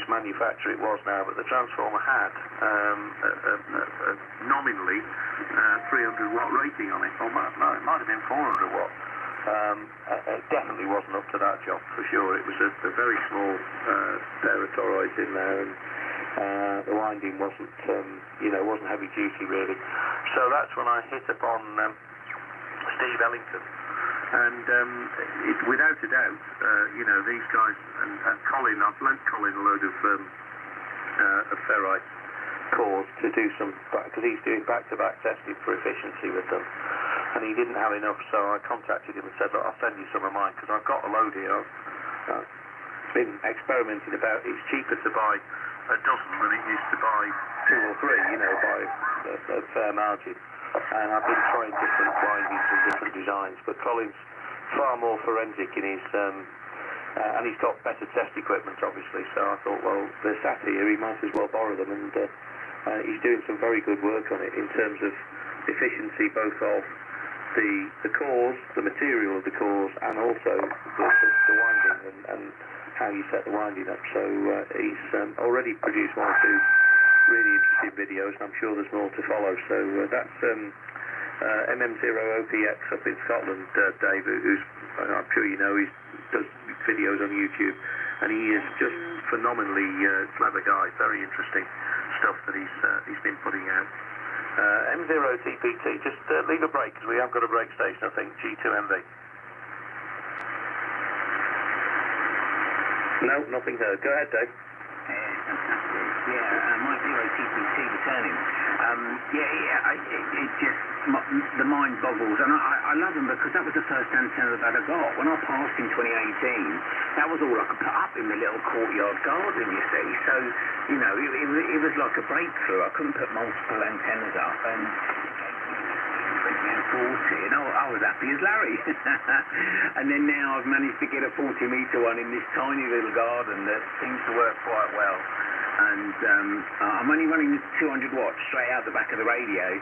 manufacturer it was now, but the transformer had a nominally 300 watt rating on it. Or no, it might have been 400 watt. It definitely wasn't up to that job for sure. It was a very small pair of toroids in there, and the winding wasn't, wasn't heavy duty really. So that's when I hit upon Steve Ellington, and without a doubt, these guys and Colin. I've lent Colin a load of ferrite cores to do some, because he's doing back-to-back testing for efficiency with them, and he didn't have enough, so I contacted him and said, look, I'll send you some of mine, because I've got a load here. I've been experimenting about. It's cheaper to buy a dozen than it is to buy 2 or 3, by a fair margin. And I've been trying different windings and different designs, but Colin's far more forensic in his, and he's got better test equipment, obviously, so I thought, well, they're sat here, he might as well borrow them, and he's doing some very good work on it in terms of efficiency, both of the cores, the material of the cores, and also the winding and how you set the winding up. So he's already produced 1 or 2 really interesting videos, and I'm sure there's more to follow. So that's MM0OPX up in Scotland, Dave, who's, I'm sure you know, he does videos on YouTube, and he is just phenomenally clever guy. Very interesting stuff that he's been putting out. M0TPT, just leave a break, because we have got a break station, I think, G2MV. No, nothing heard. Go ahead, Dave. Yeah, my 0TPT returning. It just, the mind boggles, and I love them because that was the first antenna that I got. When I passed in 2018, that was all I could put up in the little courtyard garden, you see. So, it was like a breakthrough. I couldn't put multiple antennas up, and 40, and I was happy as Larry. And then now I've managed to get a 40-metre one in this tiny little garden that seems to work quite well. And I'm only running 200 watts straight out the back of the radio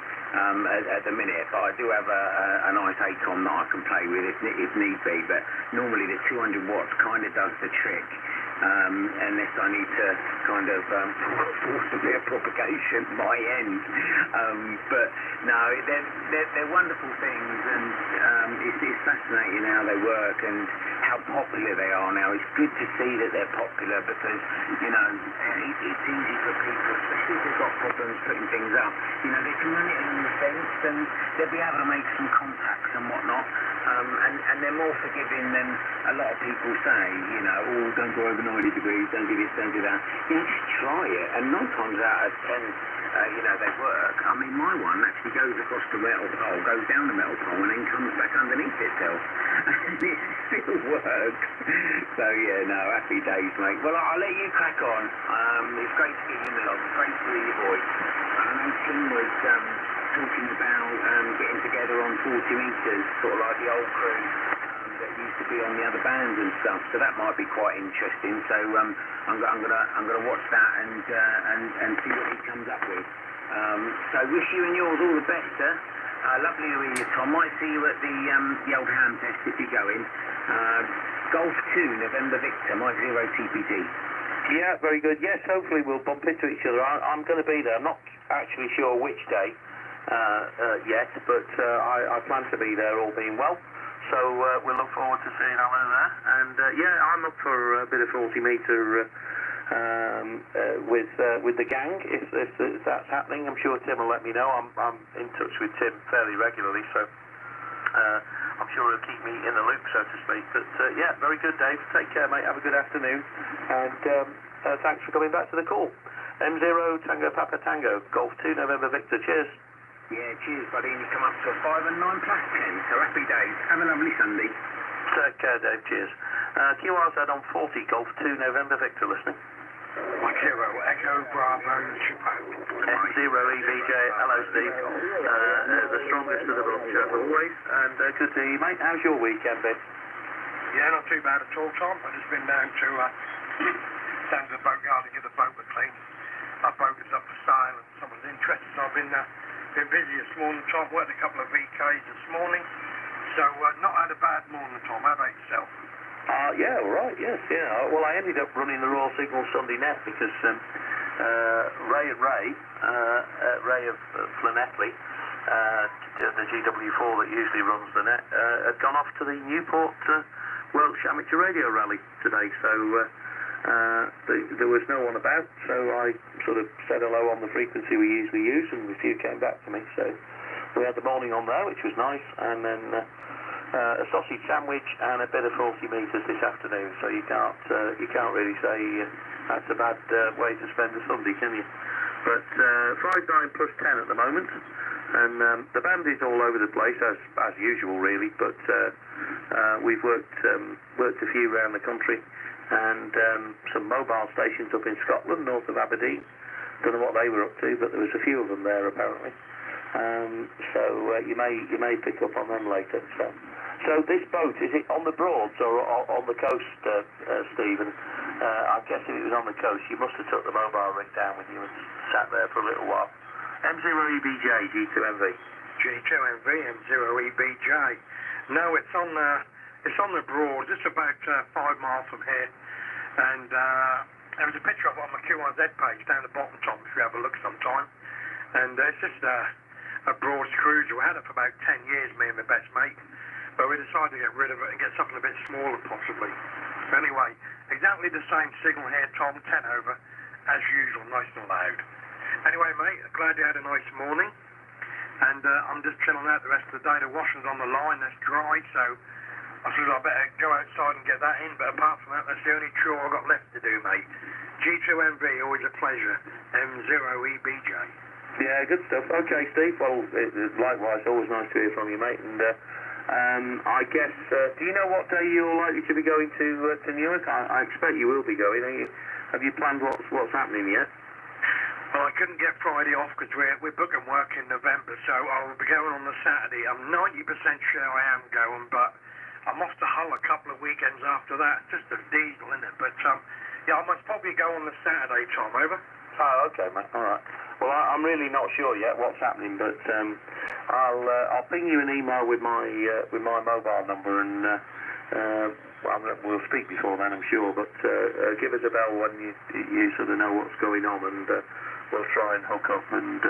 at the minute, but I do have a nice ACOM that I can play with if need be. But normally the 200 watts kind of does the trick. Unless I need to kind of force a bit of propagation my end. But no, they're wonderful things, and it's fascinating how they work and how popular they are now. It's good to see that they're popular because, it's easy for people, especially if they've got problems putting things up. They can run it on the fence and they'll be able to make some contacts and whatnot. And they're more forgiving than a lot of people say, don't go over 90 degrees, don't do this, don't do that. Just try it. And 9 times out of 10, they work. I mean, my one actually goes across the metal pole, goes down the metal pole, and then comes back underneath itself. And it still works. So, happy days, mate. Well, I'll let you crack on. It's great to get you in the log. Great to hear your voice. I know Tim was talking about getting together on 40 metres, sort of like the old crew that used to be on the other bands and stuff. So that might be quite interesting. So I'm gonna watch that and see what he comes up with. So wish you and yours all the best, sir. Lovely to hear you, Tom. Might see you at the old ham test if you're going. Golf 2, November Victor, my 0TPT. Yeah, very good. Yes, hopefully we'll bump into each other. I'm going to be there. I'm not actually sure which day. yet, but I plan to be there, all being well. So we'll look forward to seeing Alan there. And yeah, I'm up for a bit of 40 metre with the gang if that's happening. I'm sure Tim will let me know. I'm in touch with Tim fairly regularly, so I'm sure he'll keep me in the loop, so to speak. But yeah, very good, Dave. Take care, mate. Have a good afternoon, and thanks for coming back to the call. M0 Tango Papa Tango Golf 2 November Victor. Cheers. Yeah, cheers, buddy. And you come up to 5 and 9 plus 10. So happy days. Have a lovely Sunday. Take care, Dave. Cheers. QRZ on 40 Golf 2 November Victor listening. Mike Zero, Echo Bravo Chupo. F0 EBJ, hello Steve. The strongest of the bunch as always, and good to you, mate. How's your weekend been? Yeah, not too bad at all, Tom. I've just been down to the boatyard to get the boat clean. Our boat is up for sale and someone's interested, so I've been busy this morning, Tom. Worked a couple of VKs this morning, so not had a bad morning, Tom. How about yourself? Yeah, all right, yes, yeah. Well, I ended up running the Royal Signal Sunday net because Ray of Flanetley, the GW4 that usually runs the net, had gone off to the Newport Welsh Amateur Radio Rally today, so there was no one about, so I sort of said hello on the frequency we usually use, and a few came back to me, so we had the morning on there, which was nice, and then a sausage sandwich and a bit of 40 metres this afternoon, so you can't really say that's a bad way to spend a Sunday, can you? But 5, 9 plus 10 at the moment, and the band is all over the place as usual really, but we've worked a few around the country, and some mobile stations up in Scotland, north of Aberdeen. Don't know what they were up to, but there was a few of them there apparently. So you may pick up on them later. So this boat, is it on the Broads or on the coast, Stephen? I guess if it was on the coast, you must have took the mobile rig down with you and sat there for a little while. M0EBJ, G2MV. G2MV, M0EBJ. No, it's on the Broads. It's about 5 miles from here, and there was a picture of it on my QRZ page down the bottom, Tom, if you have a look sometime. And it's just a Broads cruiser. We had it for about 10 years, me and my best mate. But we decided to get rid of it and get something a bit smaller, possibly. Anyway, exactly the same signal here, Tom, 10 over, as usual, nice and loud. Anyway, mate, glad you had a nice morning. And I'm just chilling out the rest of the day. The washing's on the line, that's dry, so I thought I better go outside and get that in. But apart from that, that's the only chore I've got left to do, mate. G2MV, always a pleasure. M0EBJ. Yeah, good stuff. Okay, Steve. Well, likewise, always nice to hear from you, mate. And I guess, do you know what day you're likely to be going to Newark? I expect you will be going. Have you planned what's happening yet? Well, I couldn't get Friday off because we're booking work in November, so I will be going on the Saturday. I'm 90% sure I am going, but I'm off to Hull a couple of weekends after that. It's just a diesel, isn't it? But yeah, I must probably go on the Saturday, Tom. Over. Oh, okay, mate. All right. Well, I'm really not sure yet what's happening, but I'll ping you an email with my mobile number, and we'll speak before then, I'm sure. But give us a bell when you sort of know what's going on, and we'll try and hook up. And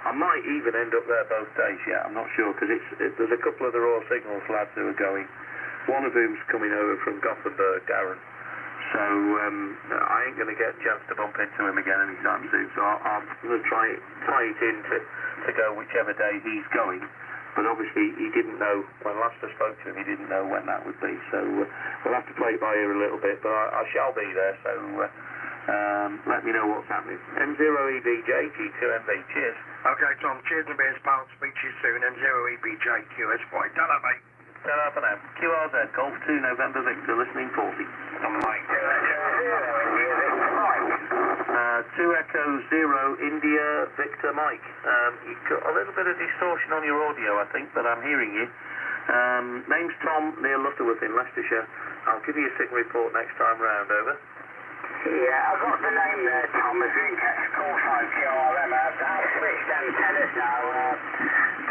I might even end up there both days yet. I'm not sure, because there's a couple of the Royal Signals lads who are going. One of whom's coming over from Gothenburg, Darren. So I ain't going to get a chance to bump into him again anytime soon. So I'm going to try it in to go whichever day he's going. But obviously he didn't know, when last I spoke to him, he didn't know when that would be. So we'll have to play it by ear a little bit. But I shall be there, so let me know what's happening. M0EBJ, G2MV. Cheers. Okay, Tom. Cheers and beers, pal. Speak to you soon. M0EBJ, QS5. Done up, mate. Turn up and out. QRZ, Golf 2, November Victor, listening 40. 2 Echo 0, India, Victor, Mike. You've got a little bit of distortion on your audio, I think, but I'm hearing you. Name's Tom, near Lutterworth in Leicestershire. I'll give you a signal report next time round, over. Yeah, I've got the name there, Tom. If you can catch call 5 QRM, I've switched antennas now.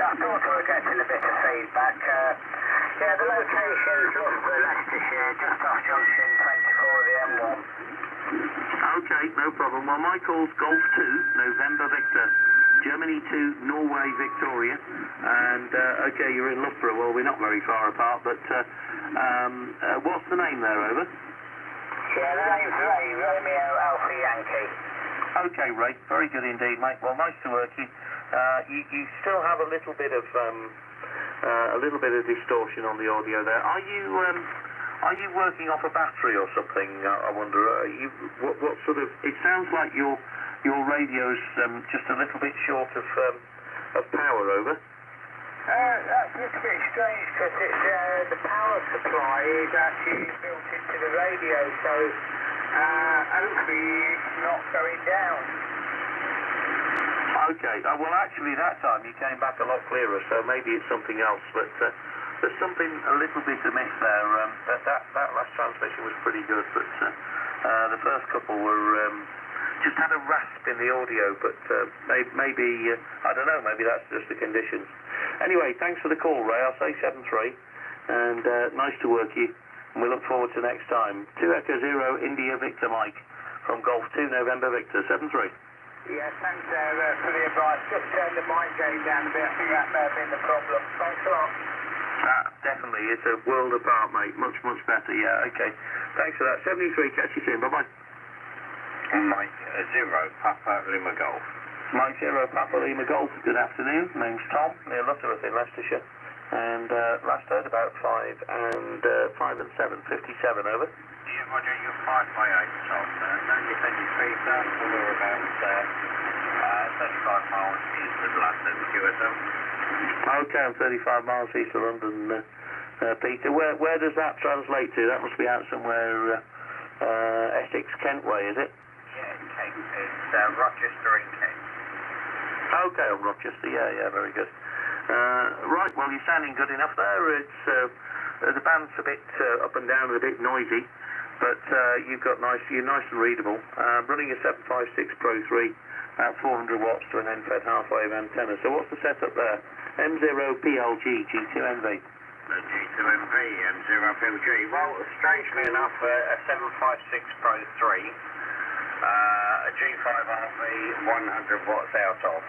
I thought I was getting a bit of feedback. Yeah, the location's Loughborough, Leicestershire, just off junction 24 of the M1. Okay, no problem. Well, my call's Golf 2, November Victor. Germany to Norway, Victoria. And, okay, you're in Loughborough. Well, we're not very far apart, but what's the name there, over? Yeah, the name's Ray, Romeo Alpha Yankee. Okay, Ray, very good indeed, mate. Well, nice to work you. You still have a little bit of distortion on the audio there. Are you working off a battery or something? I wonder. What sort of? It sounds like your radio's just a little bit short of power, over. That's a little bit strange because the power supply is actually built into the radio, so hopefully it's not going down. Okay, well actually that time you came back a lot clearer, so maybe it's something else, but there's something a little bit amiss there. That last transmission was pretty good, but the first couple were just had a rasp in the audio, but maybe I don't know, maybe that's just the conditions. Anyway, thanks for the call, Ray. I'll say 7-3, and nice to work you, and we look forward to next time. 2 Echo 0 India Victor Mike from Golf 2 November Victor, 7-3. Yeah, thanks for the advice. Just turned the mic gain down a bit. I think that may have been the problem. Thanks a lot. Definitely, it's a world apart, mate. Much, much better, yeah, okay. Thanks for that. 73, catch you soon, bye-bye. Mike 0, Papa Lima Golf. Mike 0, Papa Lima Golf, good afternoon. Name's Tom, near Lutterworth in Leicestershire. And last heard about 5 and 7, 57, over. Yeah, Roger, you're 5 by 8, Tom. Don't you send your feet down for about 35 miles east of London, QSL? Okay, I'm 35 miles east of London, Peter. Where does that translate to? That must be out somewhere, Essex, Kent way, is it? Yeah, Kent. It's Rochester in Kent. Okay, on Rochester, yeah, very good. Right, well, you're sounding good enough there. It's the band's a bit up and down and a bit noisy, but you're nice and readable. Running a 756 Pro 3 at 400 watts to an end-fed half-wave antenna. So what's the setup there? M0 PLG G2MV. The G2MV, M0PLG. Well, strangely enough, a 756 Pro 3, a G5RV 100 watts out of.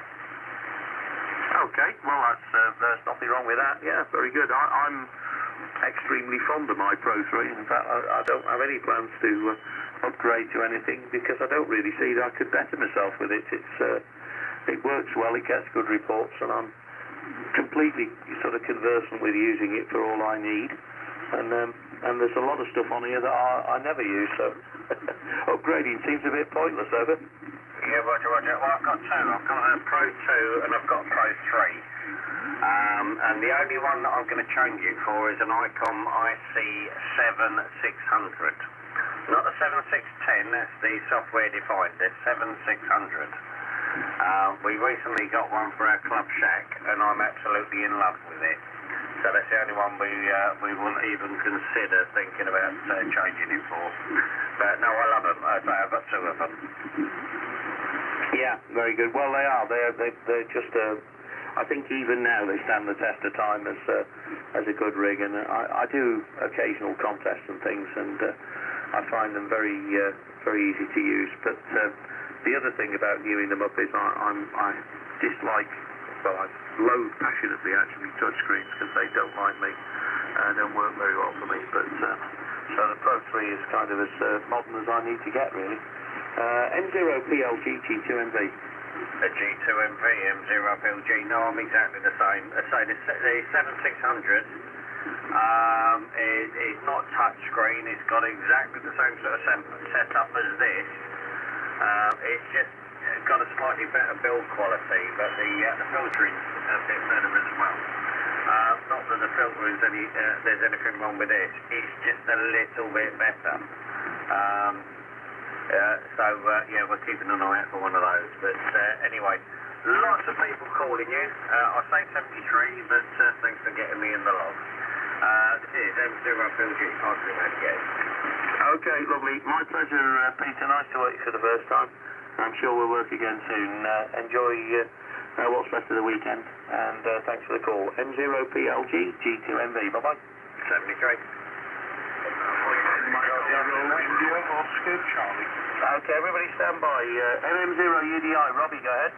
Okay, well there's nothing wrong with that. Yeah, very good. I'm extremely fond of my Pro 3. In fact, I don't have any plans to upgrade to anything because I don't really see that I could better myself with it. It works well, it gets good reports, and I'm completely sort of conversant with using it for all I need. And there's a lot of stuff on here that I never use, so upgrading seems a bit pointless, over. Yeah, Roger. Well, I've got two. I've got a Pro 2 and I've got a Pro 3. And the only one that I'm going to change it for is an ICOM IC7600. Not the 7610, that's the software defined. It's 7600. We recently got one for our Club Shack, and I'm absolutely in love with it. So that's the only one we wouldn't even consider thinking about changing it for. But no, I love them. I've got two of them. Yeah, very good. Well, they are. They're just. I think even now they stand the test of time as a good rig, and I do occasional contests and things, and I find them very easy to use. But the other thing about newing them up is I dislike. Well, I loathe passionately actually touchscreens because they don't like me, don't work very well for me. But so the Pro 3 is kind of as modern as I need to get, really. M0 PLG G2MV. A G2MV M0PLG. No, I'm exactly the same. So the 7600 is not touchscreen. It's got exactly the same sort of setup as this. It's just got a slightly better build quality, but the filtering's a bit better as well. Not that the filter is there's anything wrong with this. It's just a little bit better. Yeah, we're keeping an eye out for one of those. But anyway, lots of people calling you. I say 73, but thanks for getting me in the log. This is M0PLG, Okay, lovely. My pleasure, Peter. Nice to meet you for the first time. I'm sure we'll work again soon. Enjoy what's left of the weekend, and thanks for the call. M0PLG G2MV. Bye-bye. 73. Oscar Charlie. Okay, everybody stand by. MM0 UDI. Robbie, go ahead.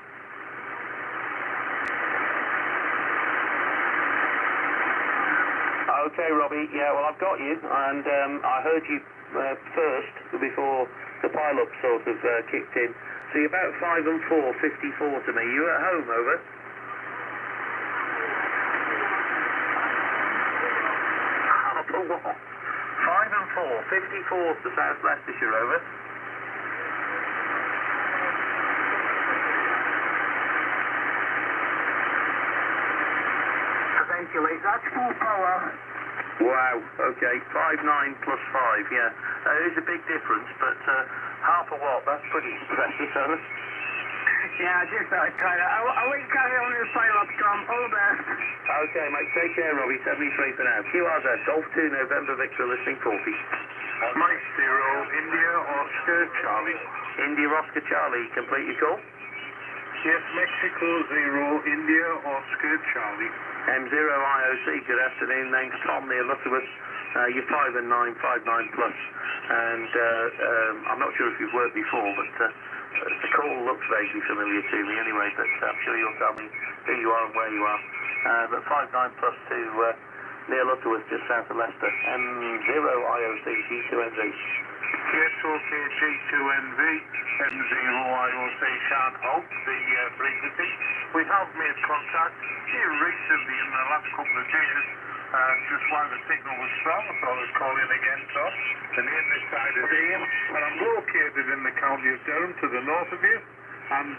Okay, Robbie. Yeah, well, I've got you, and I heard you first before the pile-up sort of kicked in. So you're about 5 and 4, 54 to me. You at home, over? Harper what? 5 and 4, 54 to South Leicestershire, over. Eventually, that's full power. Wow, okay, 5.9 plus 5, yeah. It is a big difference, but half a watt, that's pretty impressive, Thomas. Yeah, just that kind of. I will carry on with pile-up, Tom. All the best. Okay, mate, take care, Robbie. 73 for now. QRZ, Golf 2, November Victor, listening 40. Mike 0, India, Oscar, Charlie. India, Oscar, Charlie, complete your call. Yes, Mexico 0, India, Oscar, Charlie. M0 IOC, good afternoon. Name's Tom near Lutterworth. You're 5 and 9, 5.9 plus. And I'm not sure if you've worked before, but the call looks vaguely familiar to me anyway, but I'm sure you'll tell me who you are and where you are. But 5.9 plus to near Lutterworth, just south of Leicester. M0 IOC, G2NV. Yes, okay, G2NV, M0 IOC, can't help the frequency. We have made contact here recently in the last couple of days, just while the signal was strong, so I was calling again, so the name this side is Ian, and I'm located in the county of Durham to the north of you, and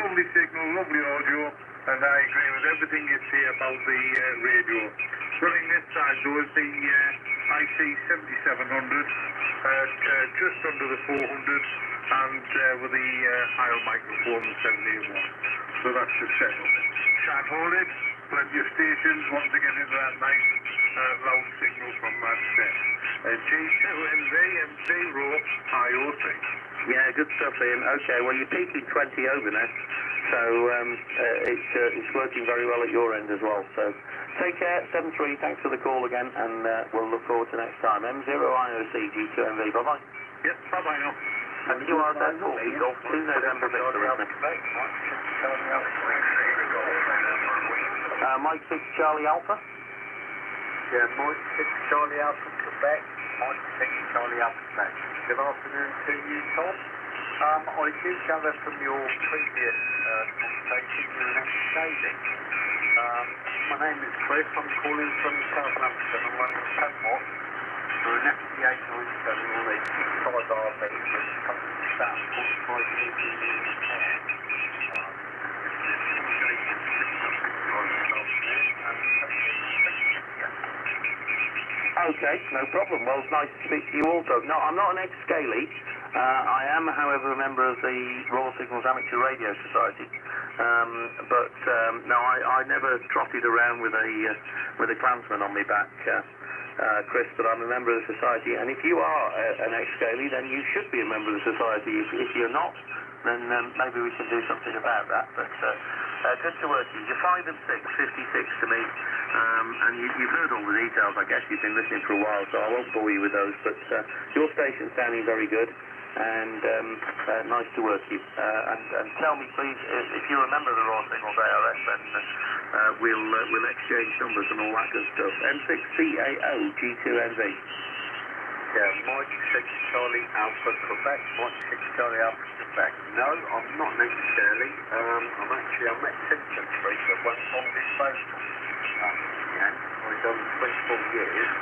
lovely signal, lovely audio, and I agree with everything you say about the radio. Running this side though is the IC 7700, just under the 400, and with the higher microphone 781. So that's the setup. Can't hold it, plenty of stations, once again into that nice loud signal from that set. G2NV M0 IOC. Yeah, good stuff, Ian. Okay, well, you're peaking 20 over now, so it's working very well at your end as well. So take care, 73, thanks for the call again, and we'll look forward to next time. M0 IOC, G2NV, bye-bye. Yep, bye-bye now. And you are there for me, Golf 2 November Victor, Mike 6 Charlie Alpha. Yeah, Mike 6 Charlie Alpha Quebec, Mike 6 Charlie Alpha Quebec. Good afternoon to you, Tom. I did gather from your previous conversation you're an ex-Navy. My name is Chris, I'm calling from Southampton. I'm running a Penwatch for an FD8 97 on a 65RB which comes from about 45 years in the air. Okay, no problem. Well, it's nice to speak to you also. No, I'm not an ex-Scaly. I am, however, a member of the Royal Signals Amateur Radio Society. No, I never trotted around with a Klansman on my back, Chris, but I'm a member of the society. And if you are an ex-Scaly, then you should be a member of the society. If you're not, then maybe we can do something about that. But good to work with you. You're 5 and 6, 56 to me. And you've heard all the details, I guess. You've been listening for a while, so I won't bore you with those. But your station's sounding very good, and nice to work with you. And tell me, please, if you're a member of the Royal Signals ARS, then we'll exchange numbers and all that good stuff. M6CAO G2NV. Yeah, Mike 6 Charlie Alpha Quebec, Mike 6 Charlie Alpha Quebec. No, I'm not necessarily. I'm ex-infantry, but went on disposal. I've done 24 years,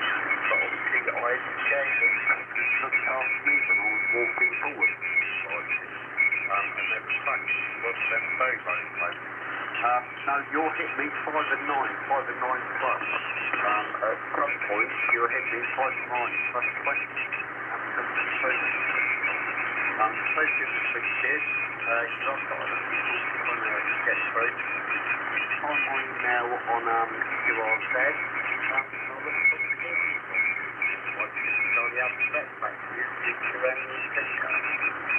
but obviously I educated and looked after me when I was walking forward. And they were practicing work for them very, very close. No, you're hitting me 5 and 9 plus. At some point, you're hitting me 5 and 9 plus 20. Especially the 6 years, because I've got other people trying to get through. I'm on now on QRZ.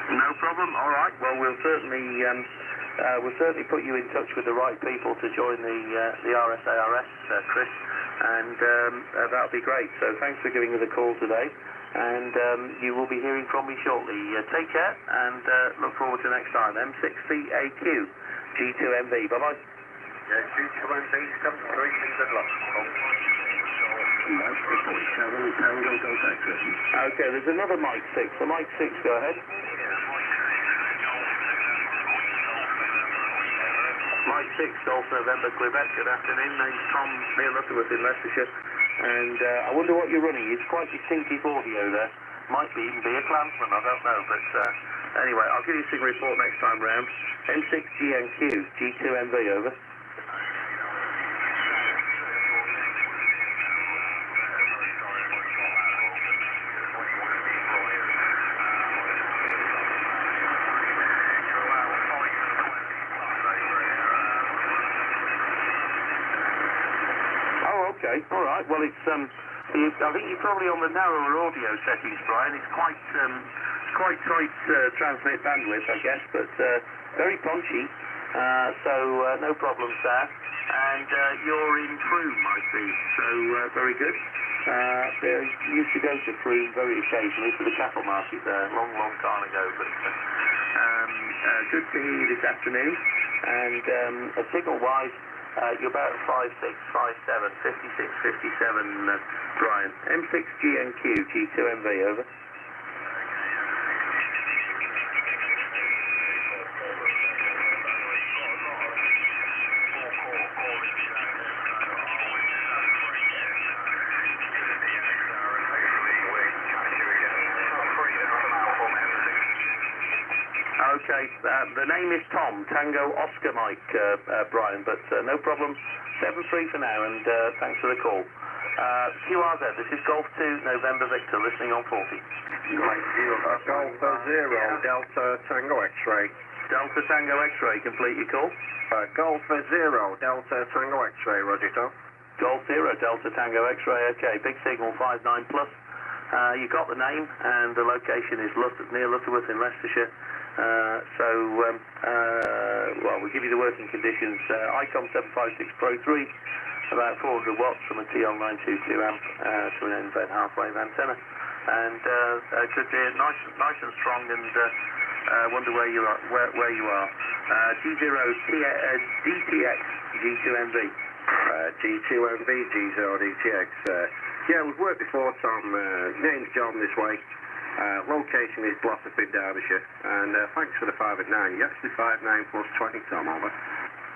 No problem. All right. Well, we'll certainly put you in touch with the right people to join the RSARS, Chris, and that'll be great. So thanks for giving us a call today, and you will be hearing from me shortly. Take care, and look forward to next time. M6CAQ G2MV. Bye bye. Yeah, G2MV 73, good luck. Mike 47, Tango Delta X-ray. Okay, there's another Mike 6. So Mike 6, go ahead. Mike 6, Golf November, Quebec. Good afternoon. Name's Tom, near Lutterworth in Leicestershire. And I wonder what you're running. It's quite distinctive audio there. Might even be a Clansman, I don't know. But anyway, I'll give you a signal report next time round. M6GNQ, G2MV, over. Okay, all right. Well, it's I think you're probably on the narrower audio settings, Brian. It's quite tight transmit bandwidth, I guess, but very punchy. So no problems there. And you're in Frome, I see. So very good. Used to go to Frome very occasionally for the cattle market there, long time ago. But good to hear you this afternoon. And signal-wise. You're about 56, 57, 56, 57, Brian. M6GNQ, G2MV, over. Okay, the name is Tom, Tango Oscar Mike, Brian, but no problem. 7-3 for now, and thanks for the call. QRZ, this is Golf 2, November Victor, listening on 40. Golf 0, Delta Tango X-ray. Delta Tango X-ray, complete your call. Golf 0, Delta Tango X-ray, Roger, Tom. Golf 0, Delta Tango X-ray, okay, big signal 59+. You got the name, and the location is near Lutterworth in Leicestershire. Well, we'll give you the working conditions. ICOM 756 Pro 3, about 400 watts from a TL922 amp to an end-fed half-wave antenna. And good to hear, nice and strong, and wonder where you are. G0 DTX G2MV. G2MV, G0 DTX. Yeah, we've worked before, Tom. Name's John this way. Location is Glossop in Derbyshire, and thanks for the 5 at 9. You're actually 5-9 plus 20, Tom, over.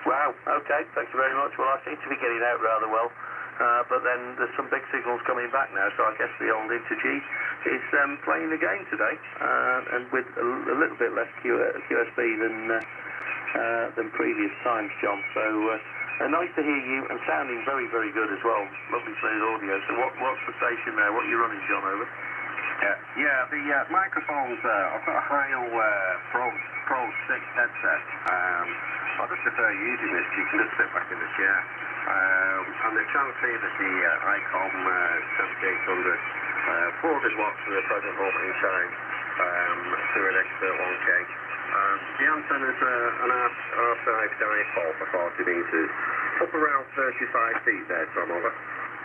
Wow, okay, thank you very much. Well, I seem to be getting out rather well, but then there's some big signals coming back now, so I guess the old Inter-G is playing the game today, and with a little bit less QSB than previous times, John. So nice to hear you, and sounding very, very good as well. Lovely smooth audio. So what's the station there? What are you running, John, over? Yeah, the microphones, I've got a Heil Pro 6 headset. I just prefer using this. You can just sit back in the chair. And the transceiver is the ICOM 7800, 400 watts for the present moment in time, through an expert 1K. The antenna is an R5 dipole for 40 meters, up around 35 feet there, Tom, over.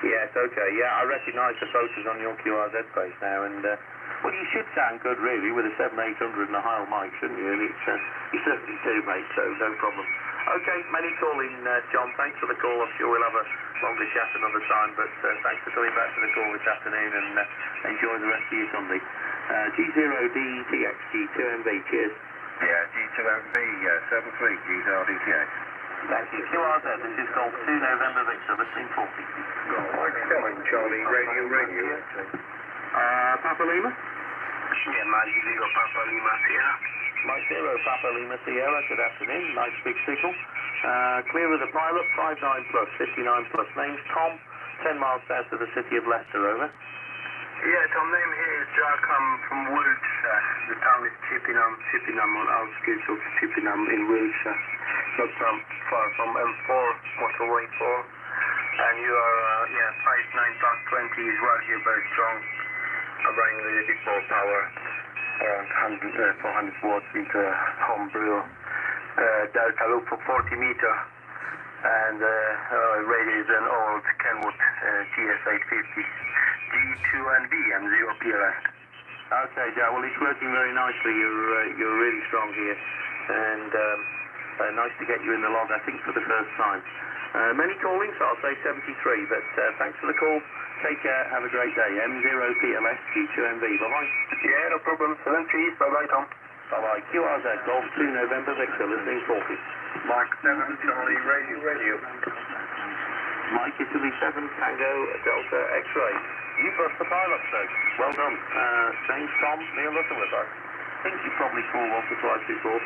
Yes, okay, yeah, I recognise the photos on your QRZ page now, and, well, you should sound good, really, with a 7800 and a Heil mic, shouldn't you? And you certainly do, mate, so no problem. Okay, many calling, John, thanks for the call. I'm sure we'll have a longer chat another time, but thanks for coming back to the call this afternoon, and enjoy the rest of your Sunday. G0DTX, G2MV, cheers. Yeah, G2MV, 73, G0DTX. Thank you. QRZ, this is Golf 2, November Victor, listening 40. Charlie, radio. Papa Lima? Yeah, Mike 0, Papa Lima Sierra. Mike 0, Papa Lima Sierra, good afternoon. Nice big signal. Clear of the pilot, 59+, 59+. Name's Tom, 10 miles south of the city of Leicester, over. Yeah, Tom, name here is Jack. I'm from Wiltshire. The town is Chippenham on outskirts of Chippenham in Wiltshire. Not far from M4, motorway 4. And you are, 5-9 plus 20 is well here, very strong. I'm running a bit more power, around 400 watts into home brew. Delta loop for 40 meter. And radio is an old Kenwood GS850. G2 and B and 0 PLS. Okay, Joe. Well, it's working very nicely. You're really strong here, and nice to get you in the log. I think for the first time. Many calling, so I'll say 73, but thanks for the call. Take care, have a great day. M0PLS G2MV, bye-bye. Yeah, no problem. 70, bye-bye, Tom. Bye-bye. QRZ, Golf 2 November Victor, listening 40. Mike 7, Charlie, radio. Mike Italy 7, Tango, Delta, X-Ray. You bust the pilot, sir. Well done. James Tom, Neil Lutterworth. I think you probably called once or twice before,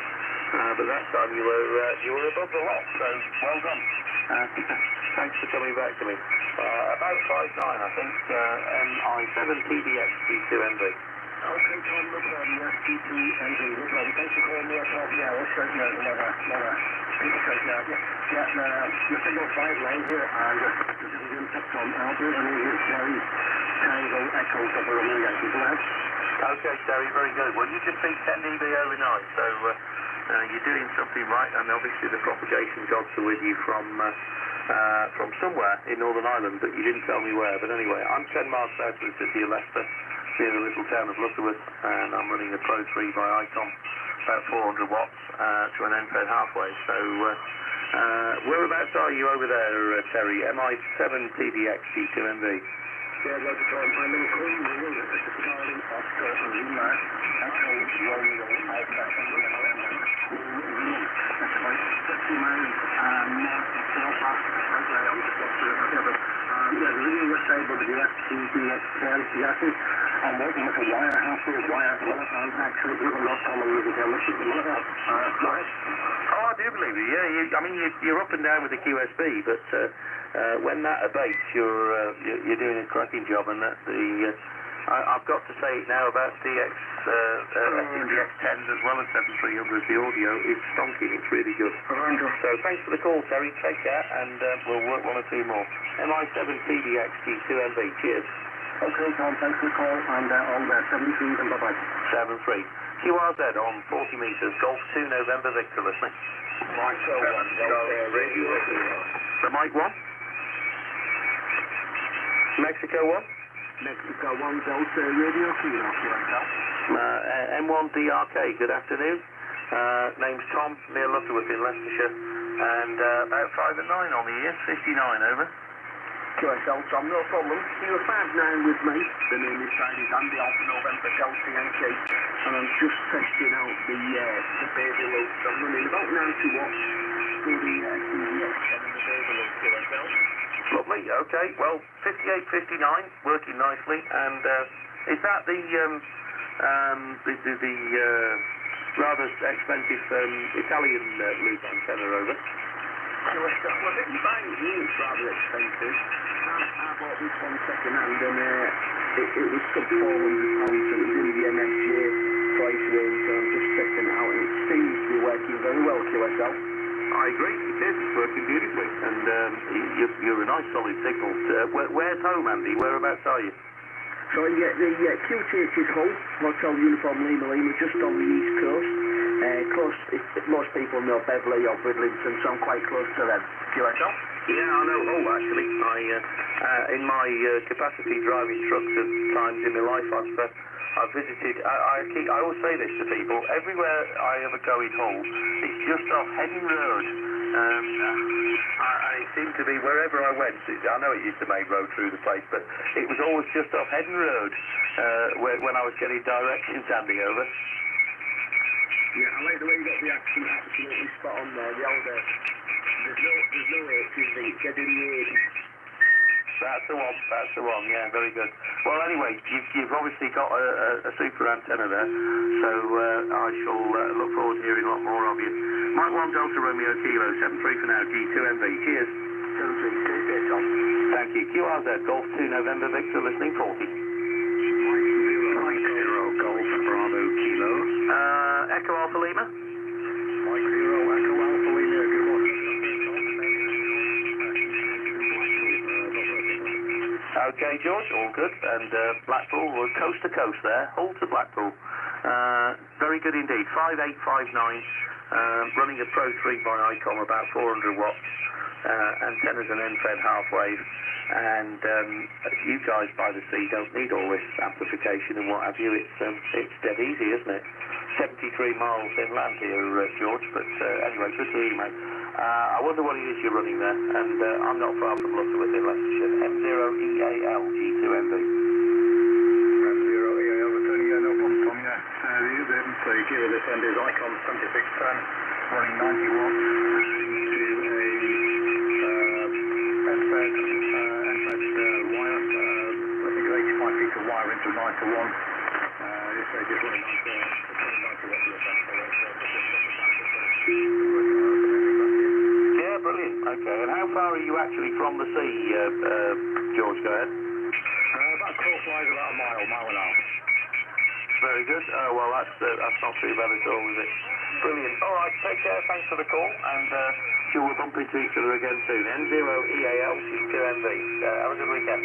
but that time you were above the lot, so well done. Thanks for coming back to me. About 5'9", I think, MI7 TBX G2MV. Okay, Tom, no problem. Yes, G2MV, no problem. Thanks for calling me up. Yeah, we'll straighten out whatever. People straighten out. You're single 5 line here, and this is in Tom Albert, and here's Terry Tango Echo Double Romeo Yankee. Go ahead. Okay, Terry, very good. Well, you just beat 10 dB overnight, so you're doing something right, and obviously the propagation gods are with you from somewhere in Northern Ireland, but you didn't tell me where. But anyway, I'm 10 miles south of the city of Leicester, near the little town of Lutterworth, and I'm running a Pro 3 by ICOM, about 400 watts to an NFED halfway. So whereabouts are you over there, Terry? MI7 TBX G2MV. Yeah, Roger Tom. I'm in Cornwall, Charlie Oscar Lima, Echo Romeo Alpha That's about 50 miles north of Belfast. I'm just watching it together. The radio was stable to the FTBX10 Yaki. I'm working with a wire, half-wave wire, and actually even not common music. I'm listening to that. Oh, I do believe you. Yeah, I mean, you're up and down with the QSB, but when that abates, you're doing a cracking job, and that I've got to say it now about FTBX10s as well as 7300. The audio is stonking. It's really good. So thanks for the call, Terry. Take care, and we'll work one or two more. MI7 TBX G2MV. Cheers. Okay, Tom. Thanks for the call, and on 73, and bye-bye. 73. QRZ on 40 metres. Golf 2 November Victor listening. Mike 7, Delta, radio. The Mike 1. Mexico 1. Mexico 1 Delta Radio Kilo. M1 DRK, good afternoon. Name's Tom, near Lutterworth in Leicestershire, and about 5 and 9 on the ear, 59 over. QSL Tom, no problem. You were 5'9" with me. The name is Andy Alpha November Delta Yankee, and I'm just testing out the baby loop. I'm running about 90 watts through the TBX and the baby loop QSL. Lovely, okay, well, 58.59, working nicely, and is that the rather expensive Italian loop antenna over? Well, I didn't buy it new, it's rather expensive. I bought this one second hand, and it was sub £400, so it was in the MSJ price range, so I'm just testing it out, and it seems to be working very well, QSL. I agree, it is. It's working beautifully, and you're a nice solid signal. Where's home, Andy? Whereabouts are you? So yeah, the QTH is Hull, Hotel Uniform Lima Lima, just on the east coast. Close, if most people know Beverley or Bridlington, so I'm quite close to them. QSL? Yeah, I know Hull, actually. In my capacity driving trucks at times in my life, I've visited, I always say this to people, everywhere I ever go in Hull, it's just off Heading Road. And it seemed to be wherever I went, I know it used the main road through the place, but it was always just off Heading Road when I was getting directions handing over. Yeah, I like the way you got the accent absolutely spot on there, the old there's no H, is there? It's Heading Road. That's the one, yeah, very good. Well, anyway, you've obviously got a super antenna there, so I shall look forward to hearing a lot more of you. Mike 1 Delta Romeo Kilo, 73 for now, G2MV, cheers. 73, stay there, Tom. Thank you. QRZ, Golf 2 November Victor, listening 40. Mike 0 Golf Bravo Kilo. Echo Alpha Lima. Mike 0 Echo Alpha Lima, good morning. Okay, George, all good. And Blackpool, we're coast to coast there. Hull to Blackpool. Very good indeed. 5859, running a Pro 3 by ICOM, about 400 watts. Antennas and NFED half-wave. And you guys by the sea don't need all this amplification and what have you. It's dead easy, isn't it? 73 miles inland here, George. But anyway, good to hear you, mate. I wonder what it is you're running there, and I'm not far from Lutterworth in Leicestershire. M0EAL G2MB. M0EAL returning, yeah, no problem, Tom, yeah. So you give this end is Icon 7610, running 90 watts into a NFED wire. I think it's 85 feet of wire into 9 to 1. Just running 90 watts of Yeah, brilliant. Okay, and how far are you actually from the sea, George? Go ahead. About crosswise, about a mile and a half. Very good. Well, that's not too bad at all, is it? Brilliant. All right, take care. Thanks for the call, and sure we'll bump into each other again soon. M0EAL G2MB. Have a good weekend.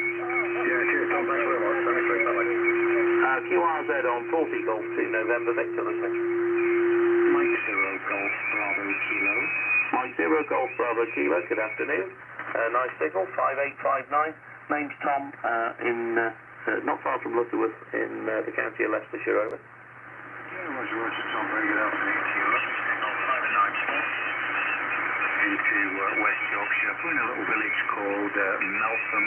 Yeah, cheers, Tom. Thanks very much. Thanks very much. QRZ on 40 Golf 2 November Victor listening. Mike 0 Golf Bravo Kilo. Mike 0 Golf Bravo Kilo. Good afternoon. Nice signal. 5859. Name's Tom. Not far from Lutterworth in the county of Leicestershire. Over. Yeah, Roger, Tom. Very good afternoon to you. Signal 594 into West Yorkshire. We're in a little village called Meltham,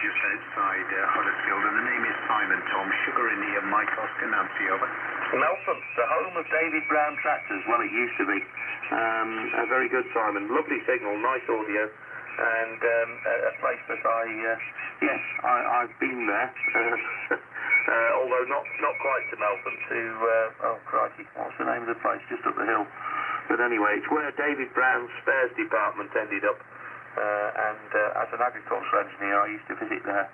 just outside Huddersfield, and the name is Simon, Tom. Sugar India, Mike Oscar Nancy, over. Meltham, the home of David Brown tractors. Well, it used to be. Very good, Simon. Lovely signal, nice audio, and a place that I've been there. Although not quite to Meltham, to, oh crikey, what's the name of the place, just up the hill. But anyway, it's where David Brown's spares department ended up, and as an agricultural engineer I used to visit there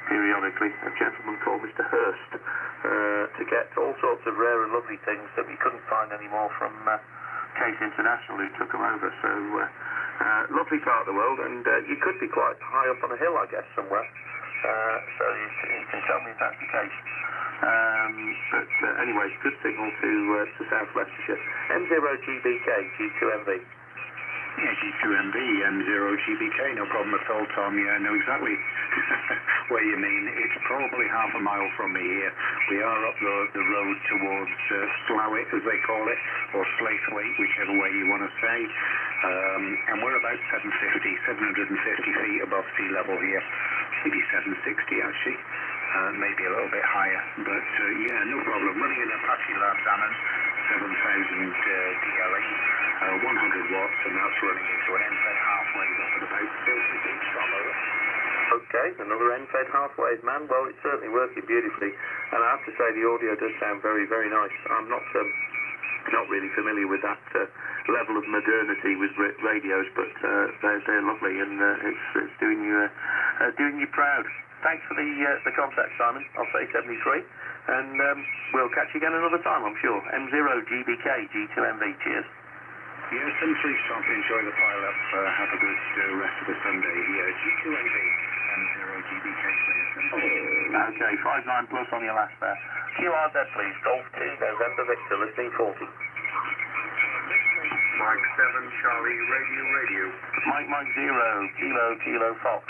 periodically, a gentleman called Mr. Hurst, to get all sorts of rare and lovely things that we couldn't find anymore from Case International, who took them over. So lovely part of the world, and you could be quite high up on a hill, I guess, somewhere. So you can tell me if that's the case. But anyway, good signal to South Leicestershire. M0GBK, G2MB. Yeah, G2MB, M0GBK, no problem at all, Tom. Yeah, I know exactly where you mean. It's probably half a mile from me here. We are up the road towards Slowett, as they call it, or Slaithwaite, whichever way you want to say. And we're about 750 feet above sea level here. Maybe 760 actually. Maybe a little bit higher. But yeah, no problem. Running an Apache Larsanon 7000 DLE, 100 watts, and that's running into an NFED half-wave up at about 30 feet from over. Okay, another NFED half-wave, man. Well, it's certainly working beautifully, and I have to say the audio does sound very, very nice. I'm not really familiar with that level of modernity with radios, but they're lovely, and it's doing you proud. Thanks for the contact, Simon. I'll say 73, and we'll catch you again another time, I'm sure. M0GBK G2MB. Cheers. Yeah, 73, Tom. Enjoy the pile-up. Have a good rest of the Sunday. G2MB, M0GBK. Okay, 59 plus on your last there. QRZ, please. Golf 2, November Victor, listening 40. Mike 7, Charlie, radio. Mike 0, Kilo Fox.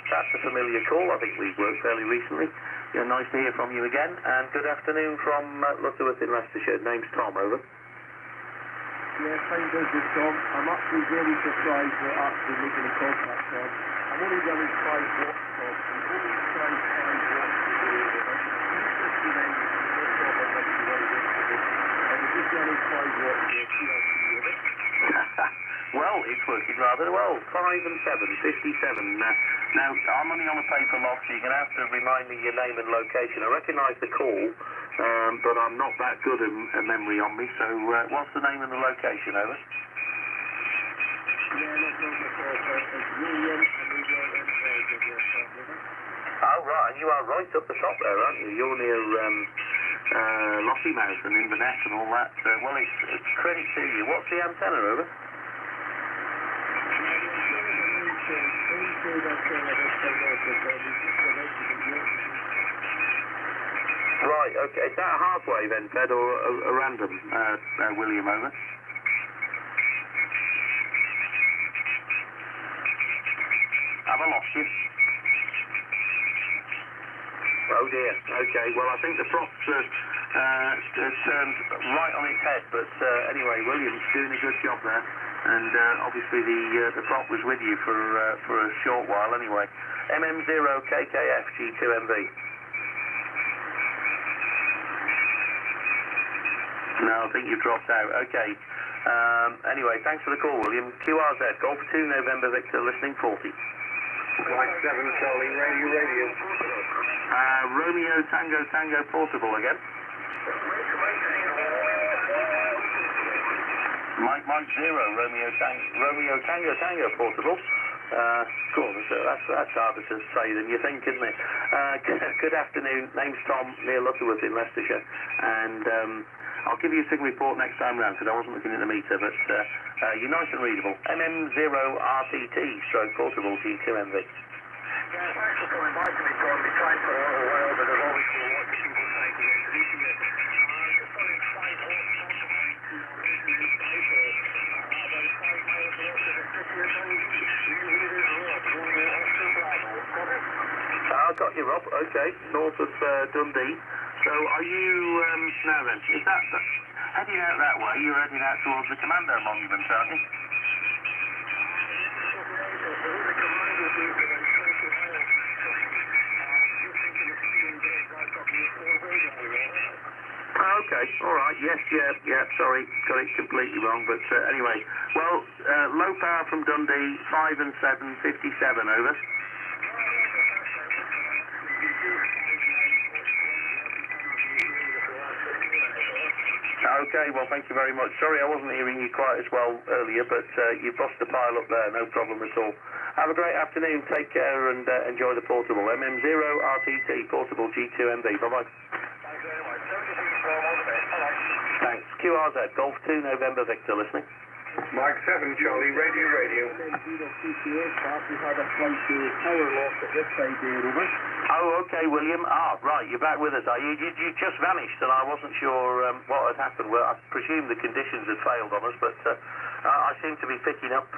That's a familiar call. I think we've worked fairly recently. Yeah, nice to hear from you again. And good afternoon from Lutterworth in Leicestershire. Name's Tom, over. Yes, I'm very good, Tom. I'm actually very surprised we're actually making a contact, Tom. I'm only running 5 watts, Tom. I'm only trying 5 watts today. I'm just running 5 watts for TLC with it. Well, it's working rather well. 5 and 7, 57. Now, I'm only on a paper lock, so you're going to have to remind me your name and location. I recognise the call, but I'm not that good at memory on me, so what's the name and the location, over? Yeah, no problem at all, Tom. It's William, and we go in Oh, right, and you are right up the top there, aren't you? You're near Lossiemouth and Inverness and all that. Well, it's credit to you. What's the antenna, over? Right, okay. Is that a half-wave NFED or a random, William, over? Have I lost you? Oh dear, okay. Well, I think the prop's turned right on its head, but anyway, William's doing a good job there. and obviously the prop was with you for a short while anyway. MM0KKF G2MV. No, I think you've dropped out. Okay. Anyway, thanks for the call, William. QRZ, Golf 2 November Victor, listening 40. Mike 7 Charlie, radio. Romeo Tango Portable again. Mike 0 Romeo Tango Portable. Cool, that's harder to say than you think, isn't it? Good afternoon, name's Tom, near Lutterworth in Leicestershire, and I'll give you a signal report next time round because I wasn't looking at the meter, but you're nice and readable. MM0RTT stroke Portable G2MV. Yeah, thanks for coming back to me, Tom. We've been trying for a little while, but I've always got lots of people trying to get through to you. Just on 5 horse I got you, Rob. Okay, north of Dundee. So are you, now then, is that heading out that way? You're heading out towards the Commando Monument, aren't you? Okay, all right, yes, yeah, sorry, got it completely wrong, but anyway. Well, low power from Dundee, 5 and 7, 57, over. Okay, well, thank you very much. Sorry I wasn't hearing you quite as well earlier, but you bossed the pile up there, no problem at all. Have a great afternoon, take care, and enjoy the portable. MM0RTT, Portable G2MB, bye-bye. Thanks very much. 72 Tom, all the best. Bye-bye. Thanks. QRZ, Golf 2 November Victor, listening. Mike 7 Charlie, radio. We had a slight power loss at this side there, over. Oh, okay, William. Right, you're back with us, are you? You just vanished, and I wasn't sure what had happened. Well, I presume the conditions had failed on us, but I seem to be picking up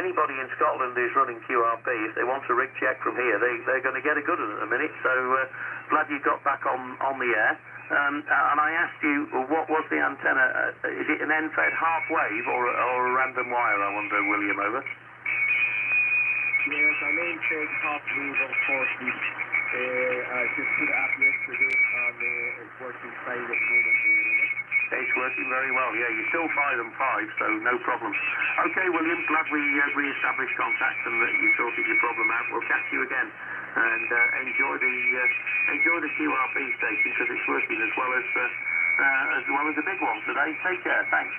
anybody in Scotland who's running QRP. If they want a rig check from here, they're going to get a good one in a minute. So glad you got back on the air. And I asked you, what was the antenna? Is it an end-fed half wave or a random wire, I wonder, William, over? Yes, I named said half wave, unfortunately. I just put it up yesterday, and it's working fine at the moment. It's working very well, yeah. You're still 5 and 5, so no problem. Okay, William, glad we re-established contact and that you sorted your problem out. We'll catch you again. And enjoy the QRP station because it's working as well as the big one today. Take care. Thanks.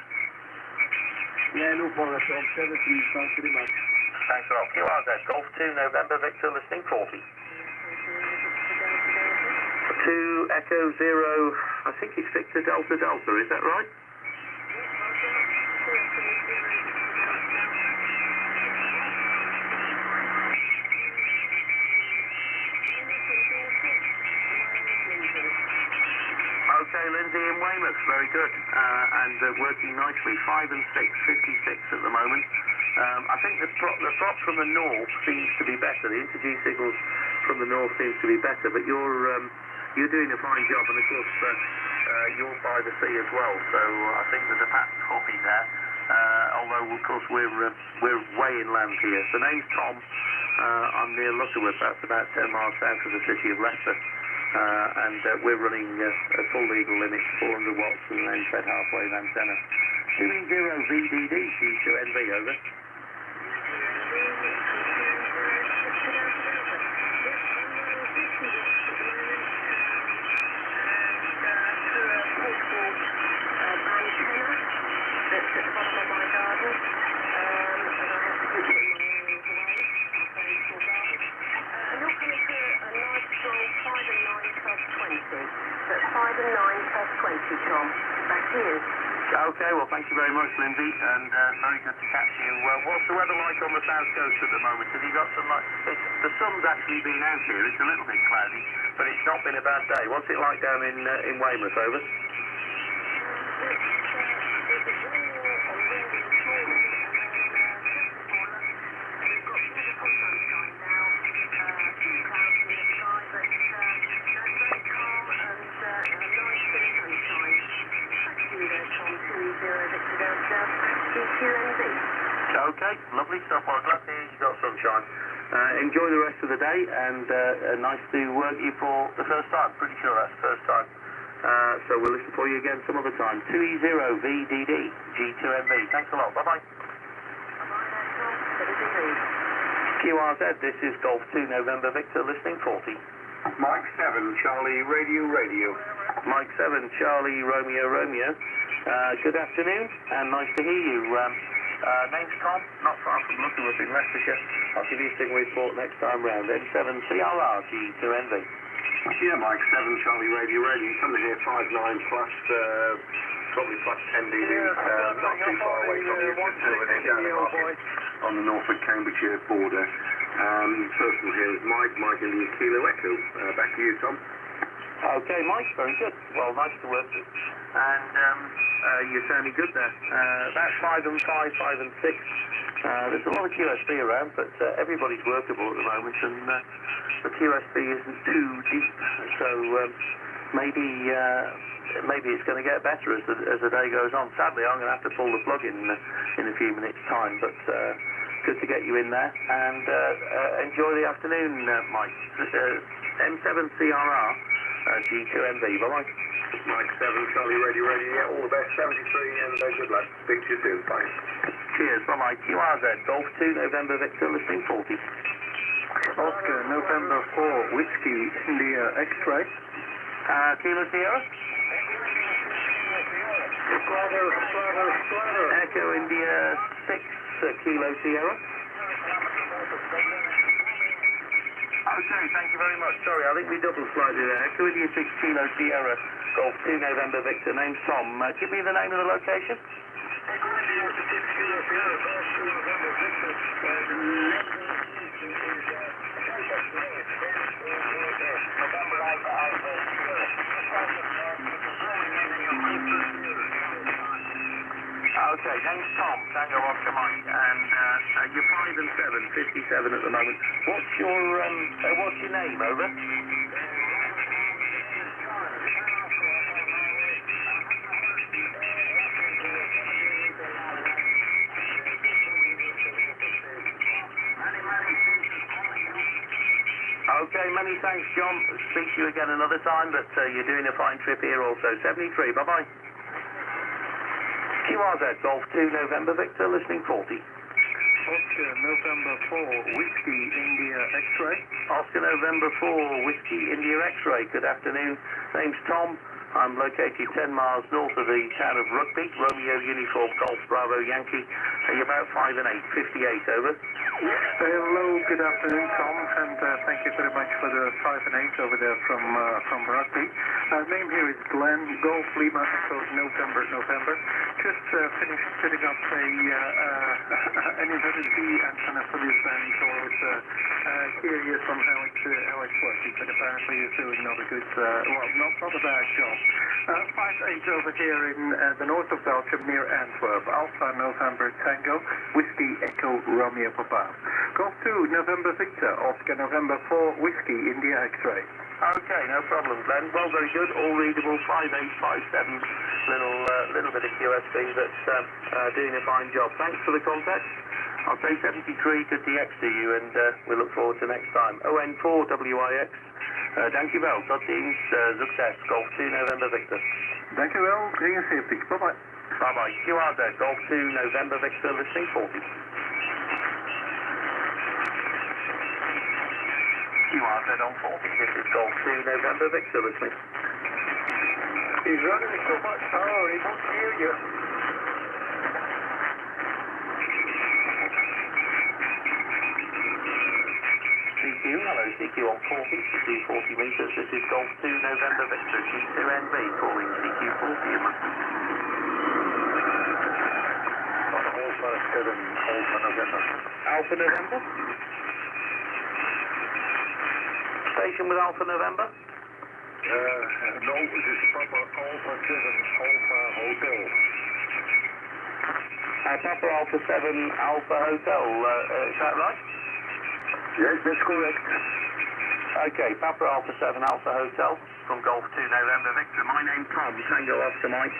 Yeah, no problem, Tom. 73. Thanks very much. Thanks a lot. QRZ Golf 2 November Victor listening 40. 2 Echo 0. I think it's Victor Delta Delta. Is that right? Okay, Lindsay in Weymouth, very good, and working nicely, 5 and 6, 56 at the moment. I think the prop from the north seems to be better, the Inter-G signals from the north seems to be better, but you're doing a fine job, and of course you're by the sea as well, so I think there's a pattern hopping there, although of course we're way inland here. The name's Tom, I'm near Lutterworth, that's about 10 miles south of the city of Leicester. And we're running a full legal limit, 400 watts and an end-fed half-wave antenna. 2E0 VDD G2NV, over. Tom. Back to you. Okay, well, thank you very much, Lindsay, and very good to catch you. What's the weather like on the south coast at the moment? Have you got some, the sun's actually been out here. It's a little bit cloudy, but it's not been a bad day. What's it like down in Weymouth, over? GQNB. Okay, lovely stuff. Well, glad to hear you got sunshine. Enjoy the rest of the day, and nice to work you for the first time. Pretty sure that's the first time. So we'll listen for you again some other time. 2E0VDD, G2MB. Thanks a lot. Bye-bye. QRZ, this is Golf 2 November Victor, listening 40. Mike 7, Charlie Radio. Mike 7, Charlie Romeo. Good afternoon, and nice to hear you. Name's Tom, not far from Lutterworth in Leicestershire. I'll give you a signal report next time round. M7CRR G2NB. Yeah, Mike 7, Charlie Radio. Coming here 5.9 plus, probably plus 10 dB. Not too far away from you, just over there down the market on the Norfolk-Cambridgeshire border. First one here is Mike in the Kilo Echo. Back to you, Tom. Okay, Mike, very good. Well, nice to work with you. And you're sounding good there. That's 5 and 5, 5 and 6. There's a lot of QSB around, but everybody's workable at the moment, and the QSB isn't too deep. So maybe it's going to get better as the day goes on. Sadly, I'm going to have to pull the plug in a few minutes' time, but good to get you in there. And enjoy the afternoon, Mike. M7CRR. G2MB, bye-bye. Mike 7, Charlie Radio. Yeah, all the best. 73, and good luck. Speak to you soon. Bye. Cheers, bye-bye. QRZ, Golf 2, November Victor, listening 40. Oscar, November 4, Whiskey, India, X-ray. Kilo Sierra? Echo India 6, Kilo Sierra. Okay, thank you very much. Sorry, I think we doubled slightly there. Echo India 6, Kilo Sierra, Golf 2, November Victor. Name's Tom. Give me the name of the location. Okay, name's Tom, Tango Oscar Mike, and you're 5 and 7, 57 at the moment. What's your name, over? Okay, many thanks, John. Speak to you again another time, but you're doing a fine trip here also. 73, bye-bye. QRZ, Golf 2, November Victor, listening 40. Oscar, November 4, Whiskey, India, X-ray. Oscar, November 4, Whiskey, India, X-ray. Good afternoon. Name's Tom. I'm located 10 miles north of the town of Rugby. Romeo Uniform, Golf, Bravo, Yankee. You're about 5 and 8, 58, over. Hello, good afternoon, Tom, and thank you very much for the 5 and 8 over there from Rugby. Name here is Glenn, Golf Lima Echo November. Just finished setting up an emergency antenna for this band, so I was curious on how it's working, but apparently it's doing not a good, not a bad job. 5-8 over here in the north of Belgium near Antwerp. Alpha November Tango, Whiskey Echo Romeo Papa. Golf 2 November Victor, Oscar November 4, Whiskey India X-ray. Okay, no problem, Glenn. Well, very good. All readable. 5-8, 5-7. Little bit of QSB, but doing a fine job. Thanks for the contact. I'll say 73. Good DX to you, and we look forward to next time. ON4WIX. Dankjewel. Tot ziens. Succes. Golf 2 November Victor. Dankjewel. 73. Bye-bye. Bye-bye. QRZ. Golf 2 November Victor, listening 40. QRZ on 40. This is Golf 2 November Victor, listening. He's running so much power, he won't hear you. CQ, hello, CQ on 40, to do 40 metres. This is Golf 2 November Victor, G2NB, calling CQ 40. Alpha 7, Alpha November. Alpha November? Station with Alpha November? No, this is Papa Alpha 7, Alpha Hotel. Papa Alpha 7, Alpha Hotel, is that right? Yes, that's correct. Okay, Papa Alpha 7, Alpha Hotel, from Golf 2 November Victor. My name's Tom, Tango Oscar Mike.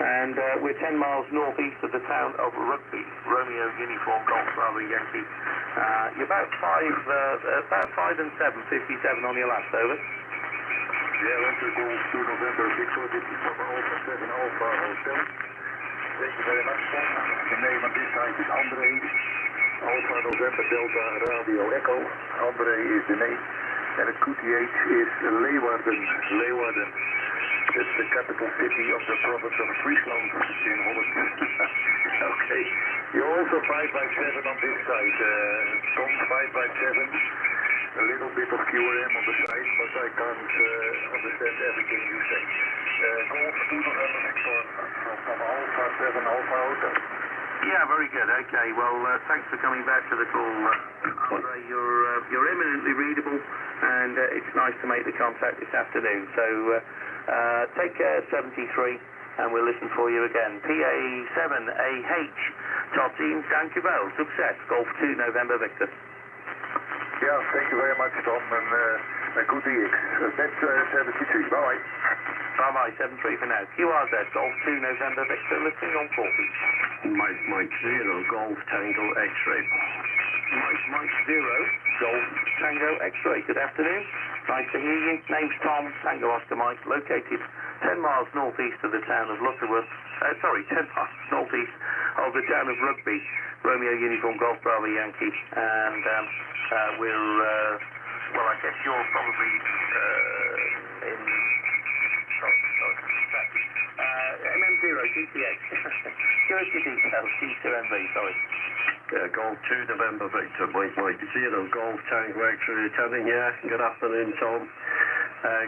And we're 10 miles northeast of the town of Rugby, Romeo Uniform Golf Bravo Yankee. You're about 5 and 7, 57 on your last, over. Yeah, Winter Golf 2 November Victor, this is Papa Alpha 7 Alpha Hotel. Thank you very much, Tom. The name of this site is Andre. Alpha November Delta Radio Echo. Andre is the name. And the QTH is Leeuwarden. Leeuwarden. It's the capital city of the province of Friesland in Holland. Okay. You're also 5x7 on this side. Tom, 5x7. A little bit of QRM on the side, but I can't understand everything you say. Golf 2 November Victor from Alpha 7 Alpha Hotel. Yeah, very good. Okay, well, thanks for coming back to the call, Andre. You're eminently readable, and it's nice to make the contact this afternoon. So take care, 73, and we'll listen for you again. PA7AH, top team, dankjewel, success, Golf 2 November Victor. Yeah, thank you very much, Tom, and good DX. That's 73. Bye-bye. Bye-bye, 73 for now. QRZ, Golf 2 November Victor, listening on 40. Mike 0, Golf Tango X-Ray. Mike 0, Golf Tango X-Ray. Good afternoon. Nice to hear you. Name's Tom, Tango Oscar Mike, located 10 miles northeast of the town of Lutterworth. 10 miles northeast of the town of Rugby, Romeo Uniform Golf Bravo Yankee. And well, I guess you're probably in... MM0 GTX. Give us your details, T2MV, sorry. Golf 2 November Victor, Mike 0, Golf Tango X-Ray returning here. Good afternoon, Tom.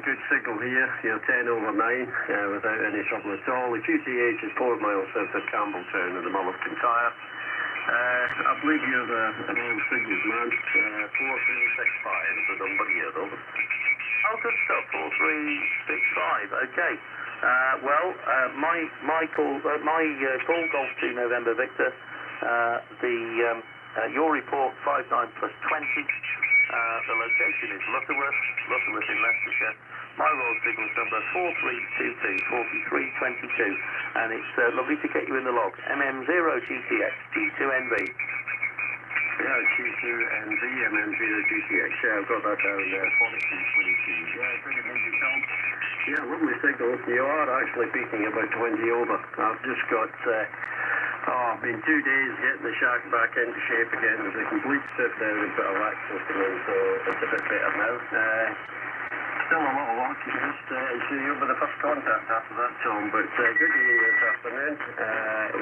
Good signal here, you're 10 over 9 without any trouble at all. The QTH is 4 miles south of Campbelltown in the Mull of Kintyre. I believe you're an old signals man. 4365 is the number here, over. Oh, good stuff, 4365, okay. My call Golf 2 November Victor, your report 59 plus 20, the location is Lutterworth in Leicestershire. My roll signals number 4322 and it's lovely to get you in the log. MM0 GTX G2NV. Yeah, G2NV, MM0 GTX. Yeah, I've got that down there. 4222. Yeah, pretty amazing, Tom. Yeah, lovely signal. You are actually peaking about 20 over. I've just got, been 2 days getting the shack back into shape again with a complete strip down and put a rack system in, so it's a bit better now. Still a lot of work, so you'll be the first contact after that, Tom, but good to hear you this afternoon.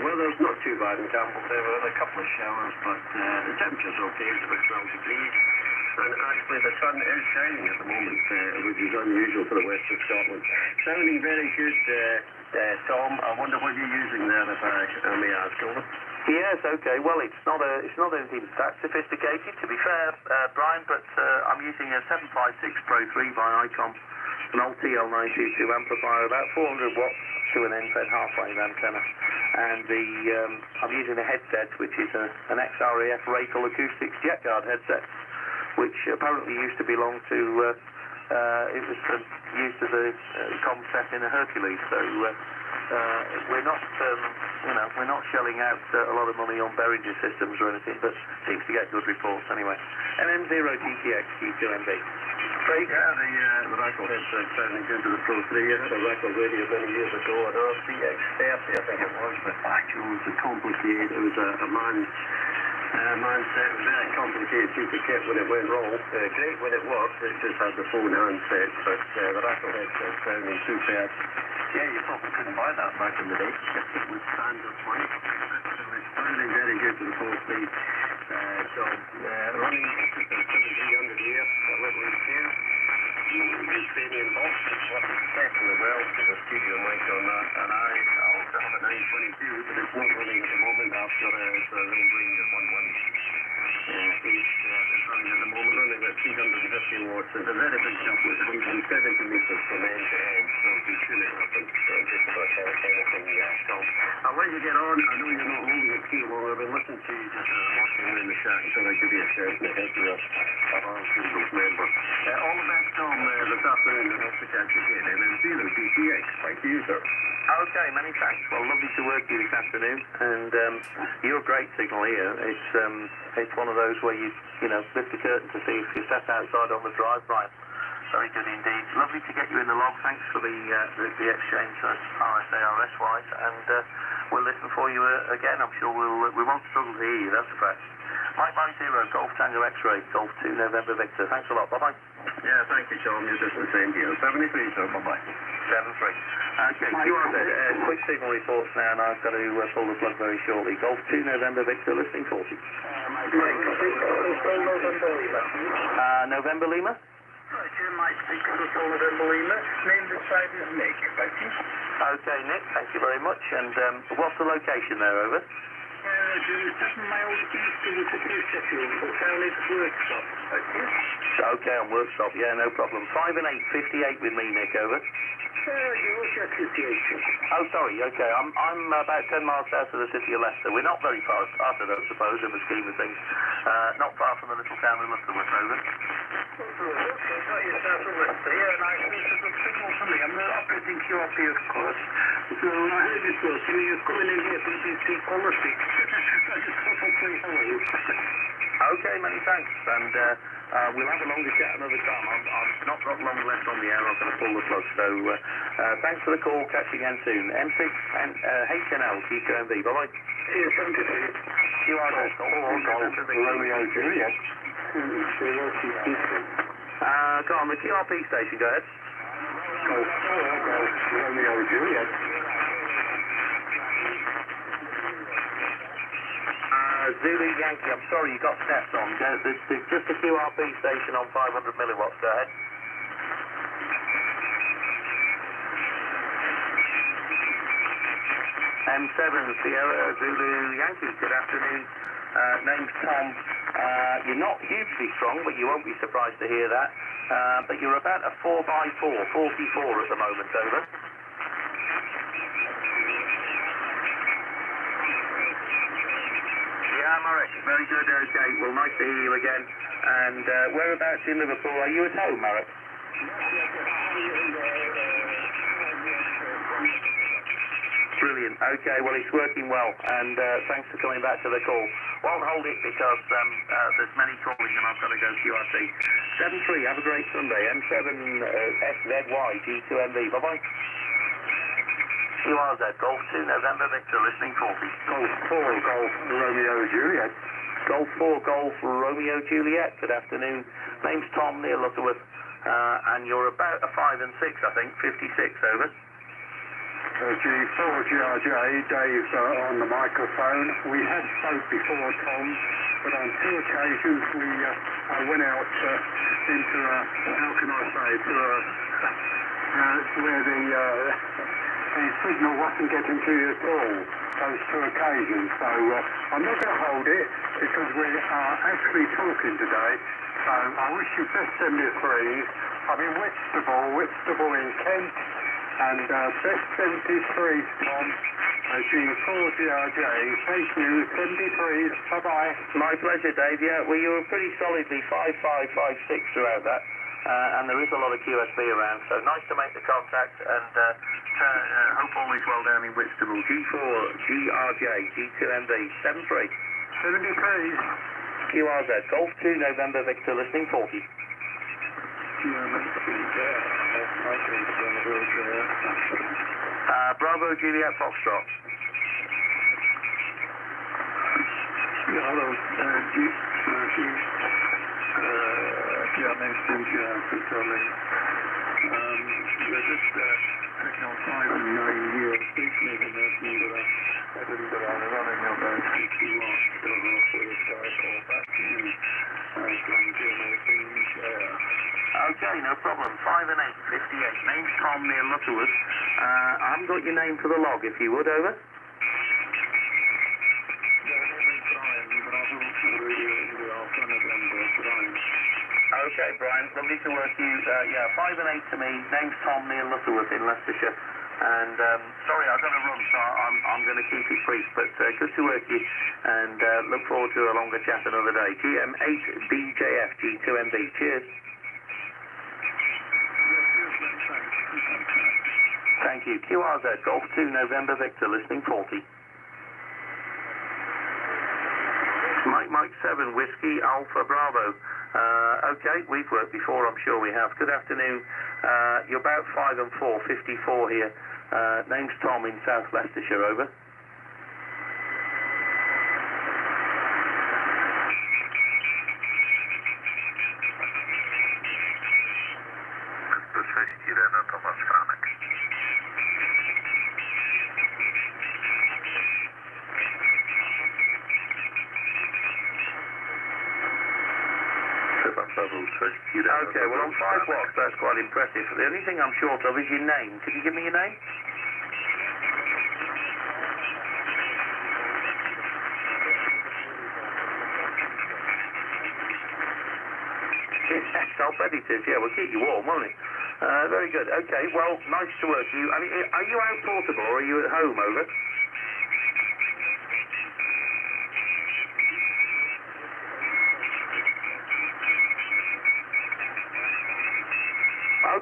Weather's not too bad in Campbelltown. We've had a couple of showers, but the temperature's okay, it's about 12 degrees. And actually the sun is shining at the moment, which is unusual for the west of Scotland. Sounding very good, Tom. I wonder what you're using there, if I may ask, over. Yes, okay. Well, it's not anything that sophisticated, to be fair, Brian, but I'm using a 756 Pro 3 by Icom, an old TL922 amplifier, about 400 watts to an end-fed half-wave antenna. And I'm using a headset, which is an XREF Rakel Acoustics Jet Guard headset, which apparently used to belong to, it was used as a com set in a Hercules, so we're not shelling out a lot of money on Behringer systems or anything, but seems to get good reports anyway. MM0 GTX G2MB. Right, yeah, the Rakel headset sounding good to the Pro 3. I had a Rakel radio many years ago, an RCX30 I think it was, but actually it was complicated. It was a man's set, very complicated piece of kit when it went wrong. Great when it worked, it just had the phone handset, but the Rakel headset sounding superb. Yeah, you probably couldn't buy that back in the day with standard money. So it's sounding very good to the Pro 3. Running 7,300 a year, a little EQ. Ukrainian box is working exceptionally well with a studio mic on that, and I also have a 922, but it's not running at the moment after it's a little range of 118. It's running at the moment, running at 350 watts. It's a very big jump with 170 meters from end to end, so we should have happened. Just about anything, so I'll let you get on. I know you're not holding it too long. I've been listening to you just walking around the shack until I give you a shout and help you of our singles member. All the best, Tom, this afternoon. I hope to catch you again. MM0 GTX. Thank you, sir. Okay, many thanks. Well, lovely to work with you this afternoon, and you're a great signal here. It's one of those where you lift the curtain to see if you're sat outside on the drive, Brian. Very good indeed. Lovely to get you in the log. Thanks for the exchange RSA-RS wise, and we'll listen for you again. I'm sure we won't struggle to hear you. That's a fact. Mike 90, Golf Tango X-Ray, Golf 2 November Victor. Thanks a lot. Bye-bye. Yeah, thank you, Tom. You're just the same deal. 73, sir. Bye-bye. 7-3. Okay, QRZ, quick signal reports now, and I've got to pull the plug very shortly. Golf 2 November Victor, listening 40. November Lima? Mike, November Lima. Name this side is Nick. Thank you. Okay, Nick, thank you very much. And what's the location there, over? 7 miles east of the city of Sheffield, down its workshop. Thank you. Okay, on workshop, yeah, no problem. 5 and 8, 58 with me, Nick, over. Oh, sorry, okay, I'm about 10 miles south of the city of Leicester. We're not very far apart, I don't suppose, in the scheme of things. Not far from the little town of Lutterworth, over. Yeah, nice. It's a good signal for me. I'm operating QRP, of course. So I heard this was you're coming in here, BBC politics. I just thought I'd say hello. Okay, many thanks, and we'll have a longer chat another time. I've not got long left on the air. I'm going to pull the plug, so thanks for the call. Catch you again soon. M6 and HNL, G2MV. Bye-bye. Yeah, 73. QRZ, Romeo Juliet. Go on, the QRP station, go ahead. Golf Romeo Juliet. Zulu Yankee, I'm sorry you got steps on. There's just a QRP station on 500 milliwatts, go ahead. M7 Sierra Zulu Yankee, good afternoon. Name's Tom. You're not hugely strong, but you won't be surprised to hear that. But you're about a 4x4, 44 at the moment, over. Yeah, Marek, very good, okay. Well, nice to hear you again. And whereabouts in Liverpool? Are you at home, Marek? Brilliant. Okay, well, it's working well, and thanks for coming back to the call. Won't hold it because there's many calling and I've got to go QRT. 7-3, have a great Sunday. M7 SZY G2MV. Bye-bye. QRZ, Golf 2 November Victor, listening 40. Golf 4, Golf Romeo Juliet. Golf 4, Golf Romeo Juliet. Good afternoon. Name's Tom, near Lutterworth, and you're about a 5 and 6, I think, 56, over. G4GRJ, Dave on the microphone. We had spoke before, Tom, but on 2 occasions we went out into how can I say, to where the signal wasn't getting to you at all, those 2 occasions. So I'm not going to hold it because we are actually talking today. So I wish you best 73s. I'm in Whitstable in Kent. And best 73s, Tom. G4GRJ. Thank you. 73s. Bye-bye. My pleasure, Dave. Yeah, well, you were pretty solidly 5-5, 5-6 throughout that. And there is a lot of QSB around, so nice to make the contact, and hope all is well down in Whitstable. G4GRJ, G2MV, 7-3. 73s. QRZ, Golf 2 November Victor, listening 40. Bravo Juliet Foxtrot. Yeah, hello. Name's Steve Controlling. We're just taking on 5 and 9 years. Speaking of nothing, but I didn't get on running about 50 watts. So I call back to you. Okay, no problem. 5 and 8, 58. Name's Tom, near Lutterworth. I haven't got your name for the log, if you would, over. Okay, Brian, lovely to work you. Yeah, 5 and 8 to me. Name's Tom, near Lutterworth in Leicestershire. And sorry, I've got to run, so I'm going to keep it brief. But good to work you, and look forward to a longer chat another day. GM8BJF G2MV. Cheers. Thank thank you. QRZ, Golf 2, November, Victor, listening 40. Mike 7, Whiskey, Alpha, Bravo. Okay, we've worked before, I'm sure we have. Good afternoon. You're about 5 and 4, 54 here. Name's Tom in South Leicestershire, over. Thomas Franek. Okay, well on 5 watts that's quite impressive. The only thing I'm short of is your name. Could you give me your name? Yes, I'll bet it is. Yeah, we'll keep you warm, won't it? Very good. Okay, well, nice to work with you. I mean, are you out portable or are you at home, over?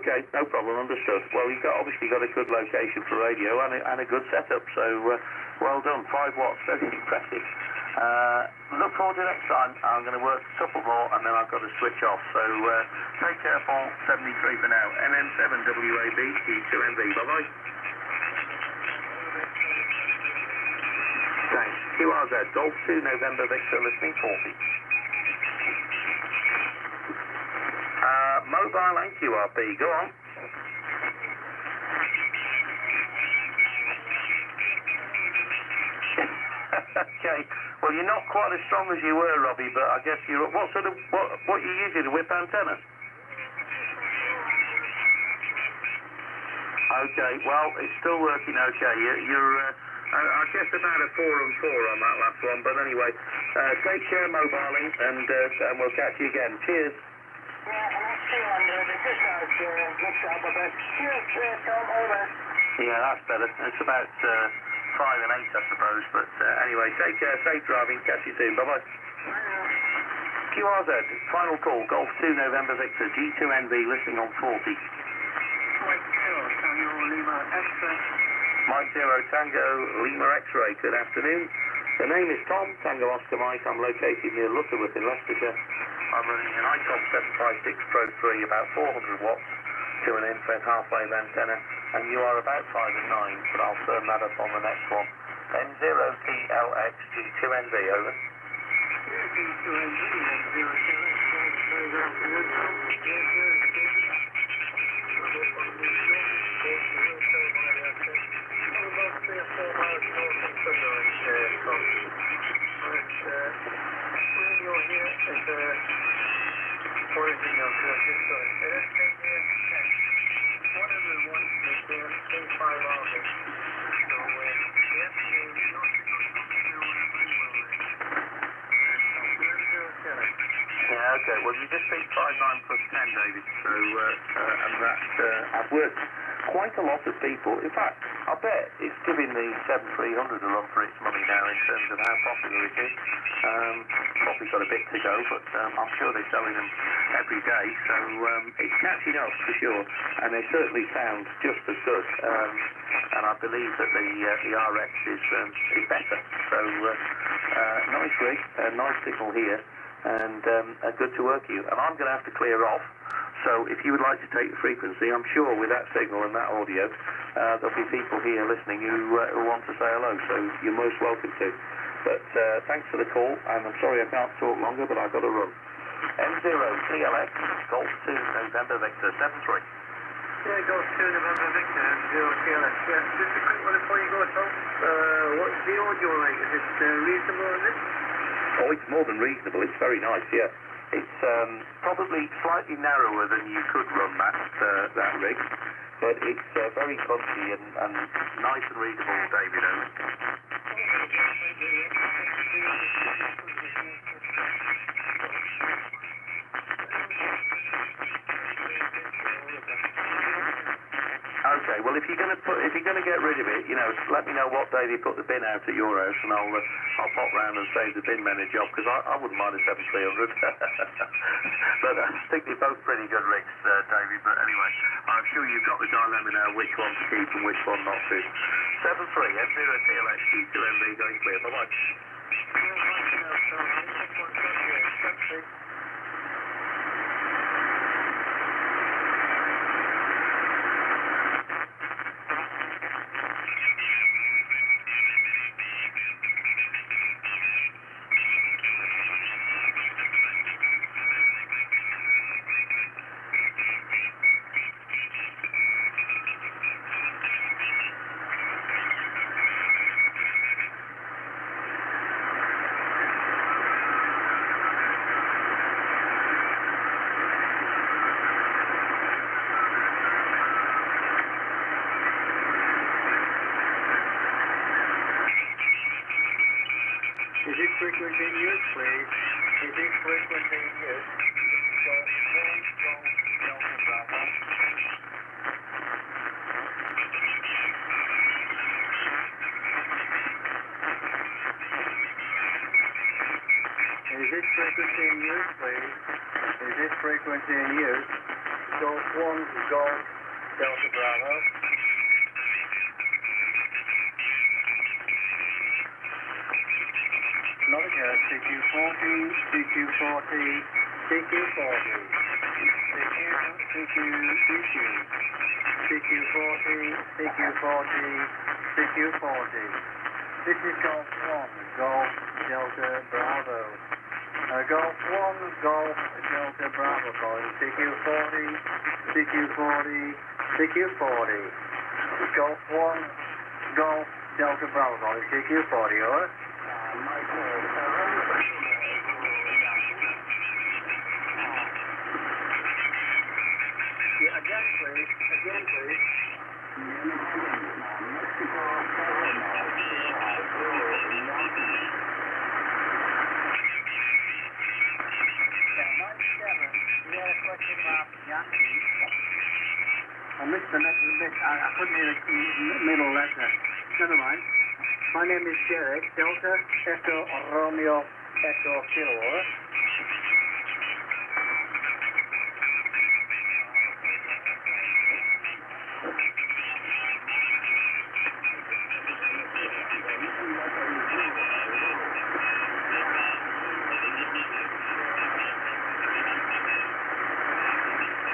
Okay, no problem, understood. Well, you've obviously got a good location for radio and a good setup, so well done. 5 watts, very impressive. Look forward to next time. I'm going to work a couple more and then I've got to switch off. So take care, Paul. 73 for now. NM7WAB, G2MV. Bye-bye. Thanks. QRZ, Golf 2, November, Victor, listening 40. Mobile and QRP, go on. Okay, well you're not quite as strong as you were, Robbie, but I guess you're, what you using, a whip antenna? Okay, well it's still working okay. You're I guess about a 4 and 4 on that last one, but anyway, take care, mobiling, and we'll catch you again. Cheers. Yeah, and that's 200. It's just mixed up a bit. Cheers, Tom, over. Yeah, that's better. It's about 5 and 8, I suppose. But anyway, take care, safe driving. Catch you soon. Bye-bye. QRZ, final call. Golf 2, November, Victor. G2NV, listening on 40. Mike 0, Tango Lima X-ray. Mike 0, Tango Lima X-ray. Good afternoon. The name is Tom, Tango Oscar Mike. I'm located near Lutterworth in Leicestershire. I'm running an ICOM 756 Pro 3, about 400 watts, to an infrared half-wave antenna, and you are about 5 and 9, but I'll turn that up on the next one. N0TLX G2NV, over. Yeah, okay, well you just beat 59 plus 10, David, so, and that, I've worked quite a lot of people. In fact, I bet it's giving the 7300 a run for its money now in terms of how popular it is. Probably got a bit to go, but I'm sure they're selling them every day, so it's catching up for sure, and they certainly sound just as good, and I believe that the RX is better. So nice rig, nice signal here, and good to work you. And I'm going to have to clear off. So if you would like to take the frequency, I'm sure with that signal and that audio, there'll be people here listening who want to say hello, so you're most welcome to. But thanks for the call, and I'm sorry I can't talk longer, but I've got to run. M0TLX, Golf 2, November, Victor, 73. Yeah, Golf 2, November, Victor, M0TLX. Yeah, just a quick one before you go, Tom. What's the audio like? Is it reasonable, is it? Oh, it's more than reasonable. It's very nice, yeah. It's probably slightly narrower than you could run that rig, but it's very punchy and nice and readable, David. Okay, Okay. Well, if you're going to get rid of it, you know, let me know what day they put the bin out at your house, and I'll pop round and save the bin men a job, because I wouldn't mind a 7300. But I think they're both pretty good rigs, Davey. But anyway, I'm sure you've got the dilemma now, which one to keep and which one not to. 73 M0TLXQ to MB going clear. Bye bye. Is it frequency in use, please? Is it frequency in use? Golf 1, Golf Delta Bravo. Is it frequency in use, please? Is it frequency in use? Golf 1, Golf Delta Bravo. Not again, CQ40, CQ40, CQ40, CQ40, CQ40, CQ40. This is Golf 1, Golf Delta Bravo. Golf 1, Golf Delta Bravo calling CQ40, CQ40, CQ40. Golf 1, Golf Delta Bravo calling CQ40, over. Yeah, again, please. Again, please. I missed the bit. I couldn't hear the middle letter. Never mind. My name is Derek, Delta Echo Romeo Echo Kilo, over.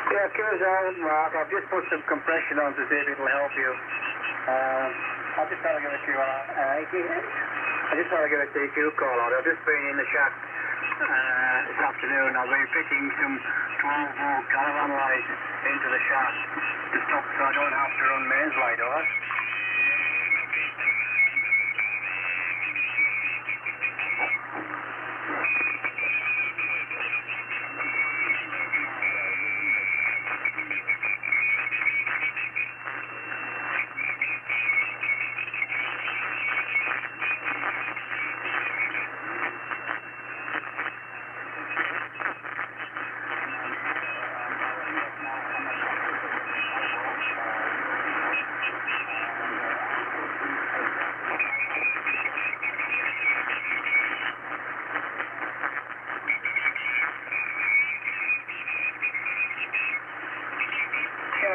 Yeah, Q's on, Mark. I've just put some compression on to see if it'll help you. I just thought I'd give a TQ call out. I've just been in the shack this afternoon. I've been fitting some 12-volt caravan lights into the shack to stop so I don't have to run mains light, over.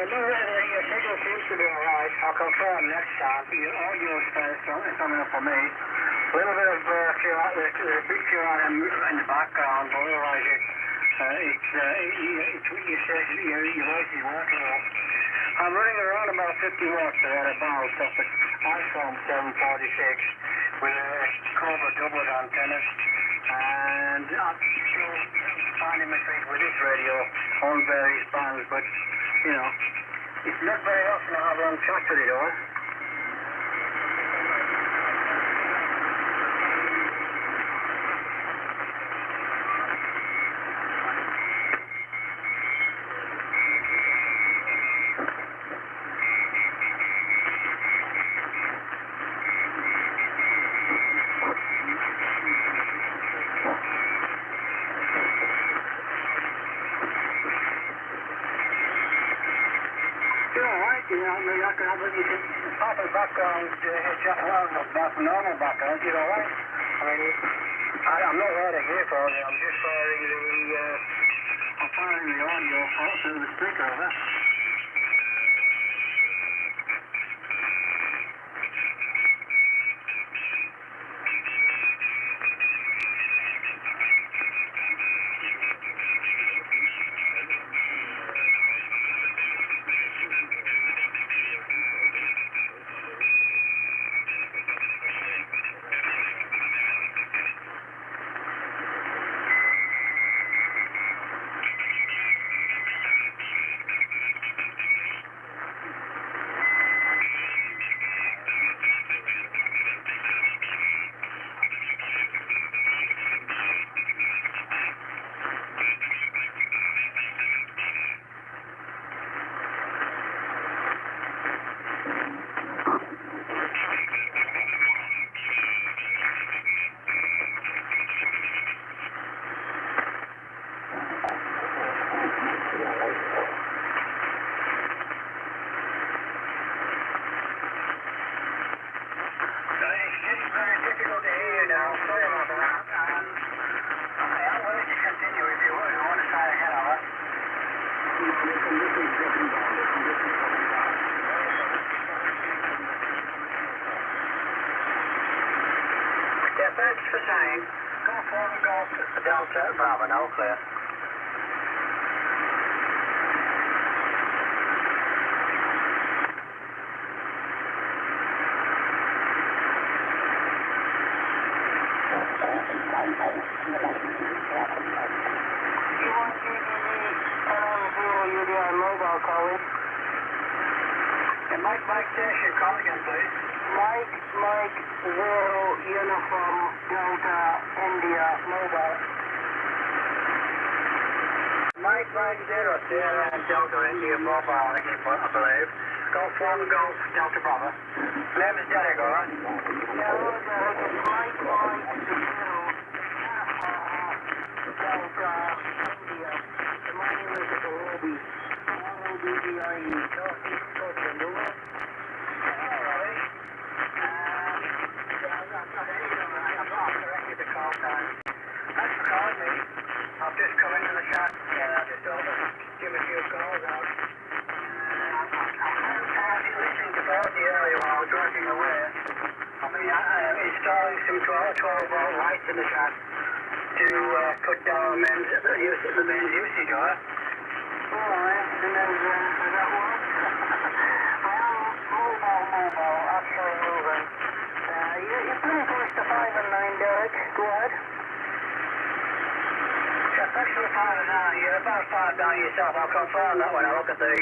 Your signal seems to be alright. I'll confirm next time. Your audio is coming up for me. A little bit of the big QRM in the background, but otherwise your voice is working well. I'm running around about 50 watts thereabouts off the iPhone 746 with a Cobra doublet antenna, and I'm still finding my feet with this radio on various bands, but you know, it's not very often I have on track with it, or? I Proper background, just normal background, you know, right? I mean, I'm not wearing here for you, I'm just wearing I'm firing the audio out through the speaker, huh? Thanks for saying. Golf 1, Golf Delta, Bravo, no clear. You want UDI mobile calling? And Mike Station, call again, please. Mike 0 Uniform Delta India Mobile. Mike 0 Sierra Delta India Mobile, I believe. Golf 1 Golf Delta Bravo. Name is Derek, alright? Yeah, hello Derek, it's Mike 0 Delta India. My name is Robbie. R-O-B-B-I-E. Thanks for calling me. I've just come into the shop. Yeah, I just give a few calls out. I was listening to Baldy earlier while I was working away. I mean, I'm installing some 12-volt lights in the shop to cut down the men's usage, alright? Alright, and then does that work? Mobile, actually moving. You're pretty close to 5 and 9, Derek. Go ahead. Yeah, thanks for the 5 and 9. You're about 5 down yourself. I'll confirm that when I look at the...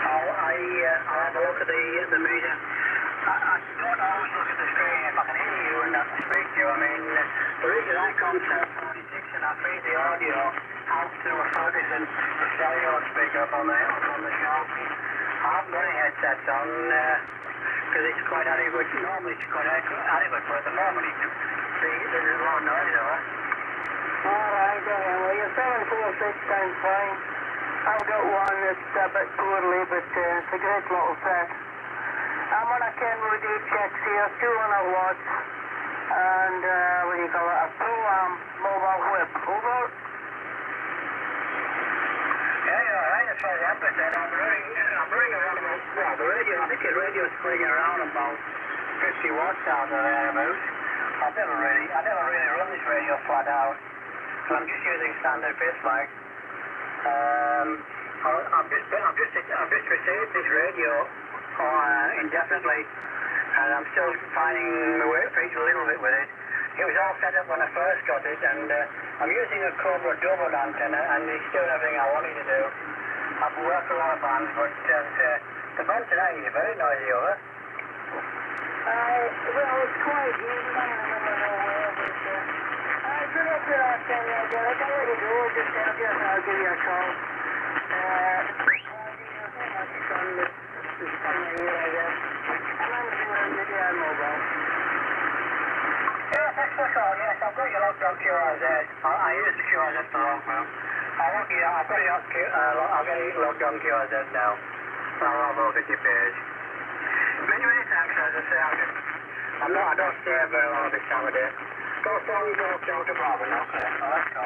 I'll have a look at the meter. I don't always look at the screen if I can hear you and not speak to you. I mean, the reason I concept 46 and I feed the audio out through a Ferguson stereo speaker up on the shelf. I haven't got any headsets on because it's quite adequate. Normally it's quite adequate, but at the moment there's a lot of noise over. Alright, well your 746 sounds fine. I've got one that's a bit poorly, but it's a great little set. I'm on a Kenwood HX here, 200 watts, and what do you call it, a Pro-Am mobile whip. Over. Yeah, you're alright, as far as I'm concerned. I'm running around about, well, the radio, I think the radio's swinging around about 50 watts out of there about. I never really run this radio flat out. So I'm just using standard bits like. I've just received this radio indefinitely, and I'm still finding my feet a little bit with it. It was all set up when I first got it, and I'm using a Cobra double antenna, and it's doing everything I wanted to do. I've worked a lot of bands, but the band tonight is very noisy, over. Well, it's quite easy, I'm in the middle of nowhere, but good up your antenna, Derek. I'll let you go, I'll give you a call. Thanks for the call. Yes, I've got you logged on QRZ. I use the QRZ for long now. I'll get it logged on QRZ now. Bravo, the GPS. Many thanks, as I say, I don't stay very long this time of day. Go for you, go to Marvin, okay? Let's go.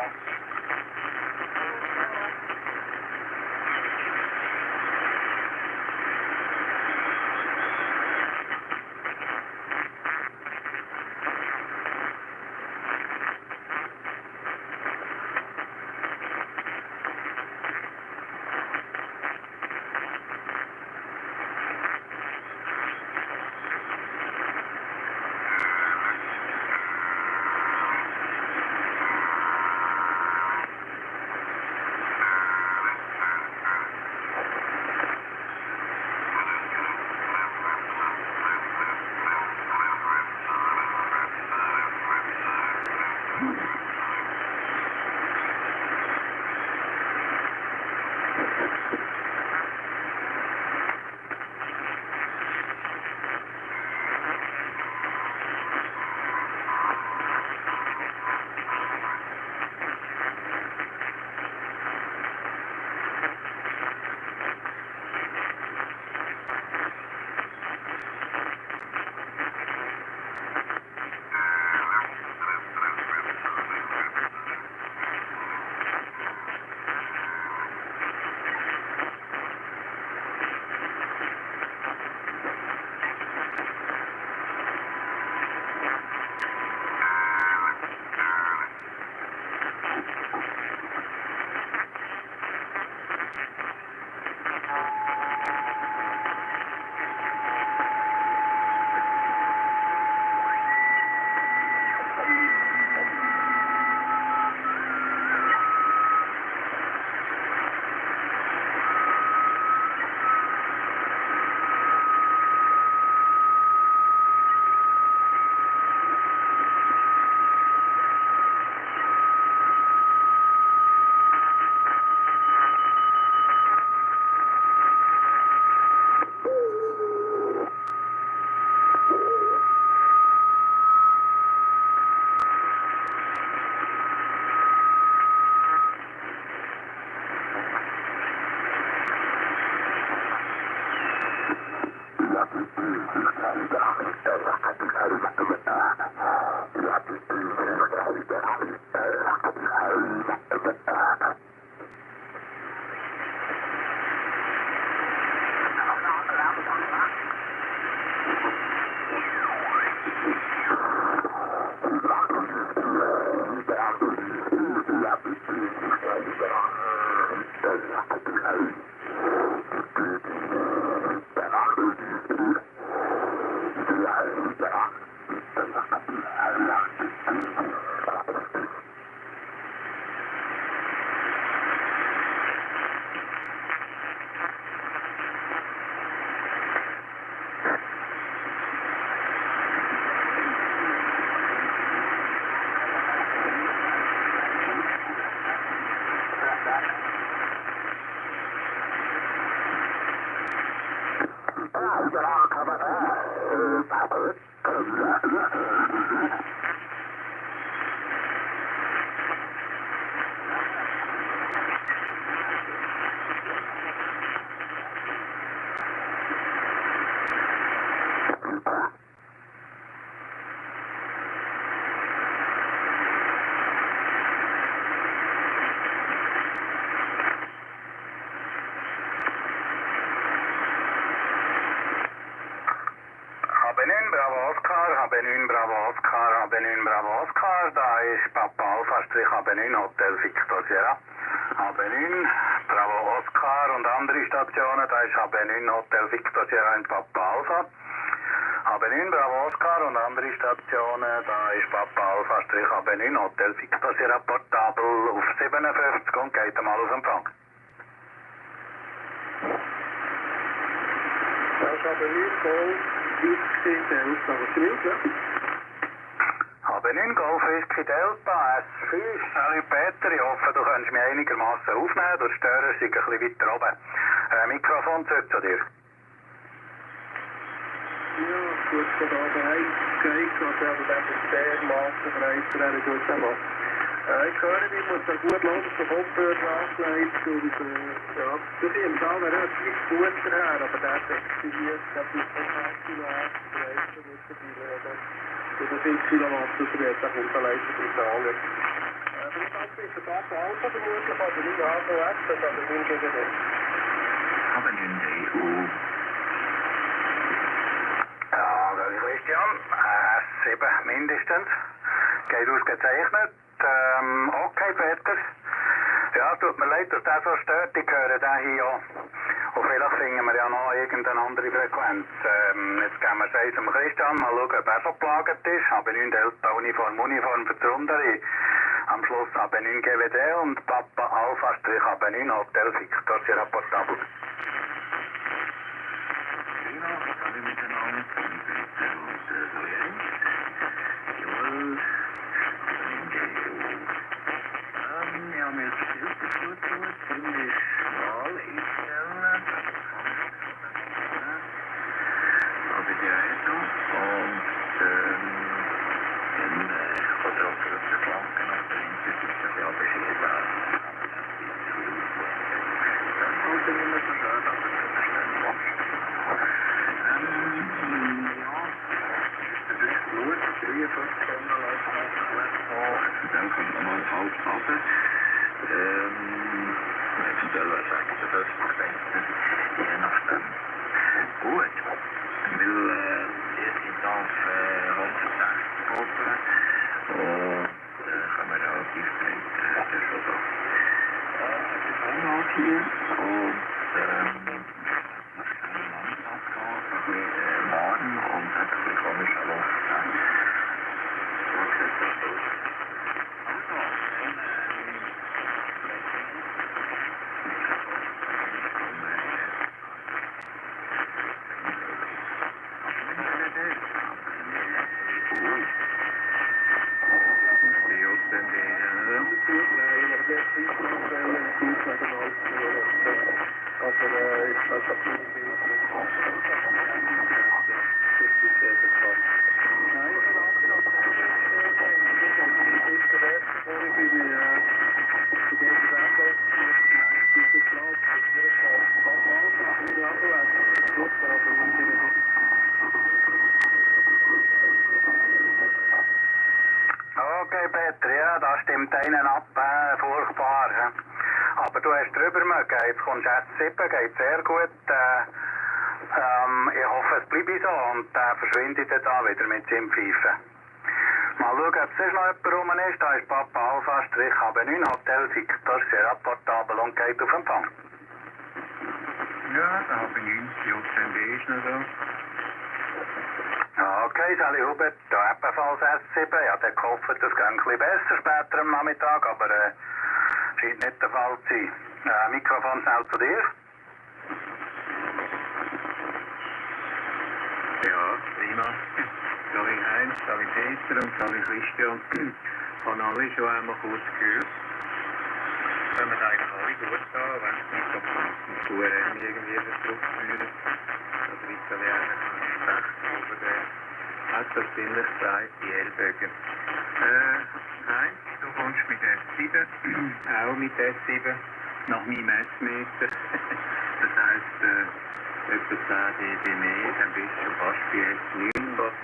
HB9 Bravo Oscar, HB9 Bravo Oscar, da ist Papa Alpha Strich HB9 Hotel Victor Sierra. HB9 Bravo Oscar und andere Stationen, da ist HB9 Hotel Victor Sierra in Papa Alpha. HB9 Bravo Oscar und andere Stationen, da ist Papa Alpha Strich HB9 Hotel Victor Sierra portabel auf 57 und geht einmal auf Empfang. Das ist HB9 Golf Whisky Delta, was stimmt, ja? HB9 Golf Whisky Delta S5. Hallo Peter, ich hoffe, du kannst mich einigermaßen aufnehmen. Der Störer ist ein bisschen weiter oben. Mikrofon zurück zu dir. Ja, gut, von da bereit. Geht, also dann ist der Master bereit für eine gute Woche. Ja, ich höre, ich muss da gut hören, dass der Kopfhörer angelegt und ja, das ist im Fall relativ gut daher, aber der textiliert, der ist von 8 Kilowatt Leistung mittlerweile, oder 5 Kilowatt, das wird auch Unterleistung in Zahlen. Aber ich habe jetzt ein paar Auto vermutlich, aber nicht AVS, das aber nicht gegen den. Aber in EU. Ja, das ist Christian. S7 mindestens. Geht ausgezeichnet. Okay, Peter. Ja, tut mir leid, dass der so stört. Ich höre den hier auch. Und vielleicht finden wir ja noch irgendeine andere Frequenz. Jetzt gehen wir es dem Christian, mal schauen, ob er so gelagert ist. Aber 9 Delta Uniform für die Runde. Am Schluss AB9 GWD und Papa Alpha Strich AB9 Hotel Victor, sehr rapportabel. Prima, alle miteinander. Jawohl. Wir haben jetzt gut, ziemlich schmal einstellen. Aber die Heizung und oder auf der Flanke noch drin, das ist ein bisschen abgeschieden. Dann sollte nicht mehr so schön, aber das ist schnell gemacht. Ja, das ist gut, 53 Tonnen laufen. Dann kommt nochmal halb runter. Eventuell was sagt ihr das? Je nachdem. Gut, weil wir sind auf 160 Gruppen und kann man relativ breit das schon so. Das ist auch noch hier und was kann man langsam gehen? Ein bisschen Morgen und ein bisschen komischer Luft. So sieht das aus. Okay, Peter, ja, das stimmt einen ab, furchtbar. Aber du hast drüber mögen, jetzt kommst du S7, geht sehr gut. Ich hoffe, es bleibt so und verschwindet dann da wieder mit seinem Pfeifen. Mal schauen, ob sonst noch jemand rum ist. Da ist Papa Alpha Strich AB9 Hotel Victor, sehr rapportabel und geht auf Empfang. Ja, da habe ich 90 JMB ist noch so. Okay, Sally Hubert, da ebenfalls S7. Ja, der gehofft, das geht ein bisschen besser später am Nachmittag, aber scheint nicht der Fall zu sein. Mikrofon schnell zu dir. Ja, prima. Sali Heinz, Sali Peter und Sali Christian haben alle schon einmal kurz gehört. Können wir eigentlich alle gut gehen, wenn es nicht auf den QRM irgendwie zurückführen. Also Italiener kann ich sprechen über den etwas ziemlich breite Ellbogen. Heinz, du kommst mit S7, auch mit S7, nach meinem Messmeter. Das heisst, etwa 10 dB mehr, dann bist du fast bei S9, was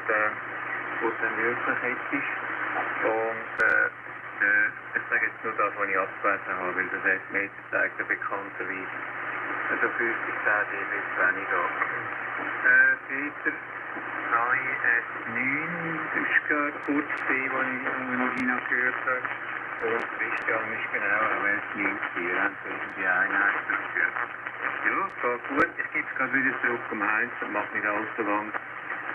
dann wirklich hättest. Und ich sage jetzt nur das, was ich abgelesen habe, weil das S-Meter zeigt ja bekannterweise also 5 bis 10 dB zu wenig da. Peter, neue S9, das ist gerade kurz gesehen, was ich noch gehört habe. Und Christian ist genau am S9 hier, haben Sie irgendwie Einheiten gehört. Ja, geht gut. Ich gebe es gerade wieder zurück um Heinz und mache nicht allzu lang.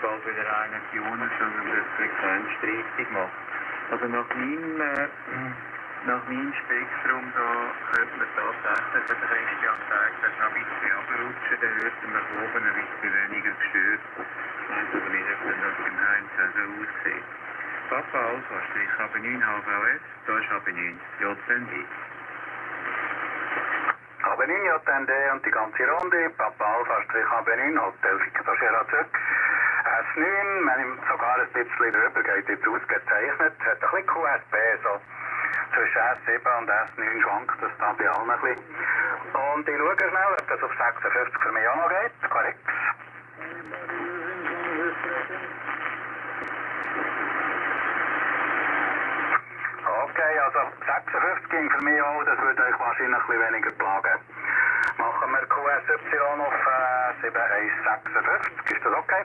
Bald wieder eine Tuner, sondern eine Frequenz richtig macht. Also nach meinem Spektrum da könnte man tatsächlich, wenn der Christian sagt, dass noch ein bisschen abrutschen, dann hört man oben ein bisschen weniger gestört. Ich weiß aber nicht, ob das beim Heinz auch so aussieht. Papa Alpha Strich AB9 HVS, da ist AB9 JND. AB9 JND und die ganze Runde, Papa Alpha Strich AB9 Hotel Victor Sierra zurück. S9, wenn ich sogar ein bisschen drüber geht, jetzt ausgezeichnet, hat ein bisschen QSB, so zwischen S7 und S9 schwankt das da bei allen ein bisschen. Und ich schaue schnell, ob das auf 56 für mich auch noch geht. Korrekt. Okay, also 56 ging für mich auch, das würde euch wahrscheinlich ein bisschen weniger plagen. Machen wir QSY auf 7156, ist das okay?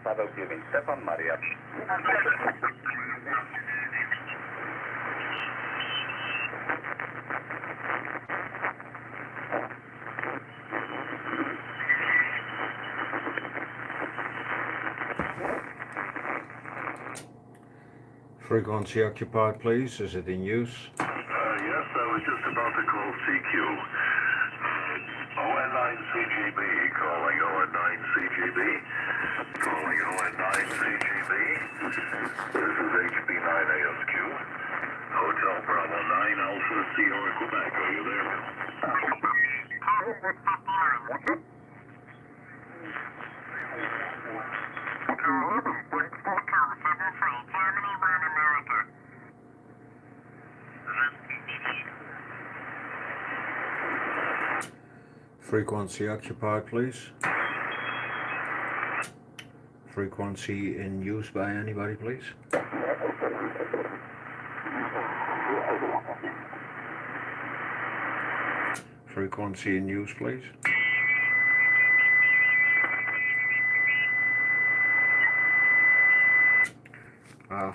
Paweł 9, Stefan Maria. Frequency occupied, please. Is it in use? Yes, I was just about to call CQ. ON9 CGB, calling ON9 CGB. Calling ON9 CGB. This is HB9ASQ. Hotel Bravo 9, Alpha Sierra, Quebec. Are you there? Frequency occupied, please. Frequency in use by anybody, please. Frequency in use, please.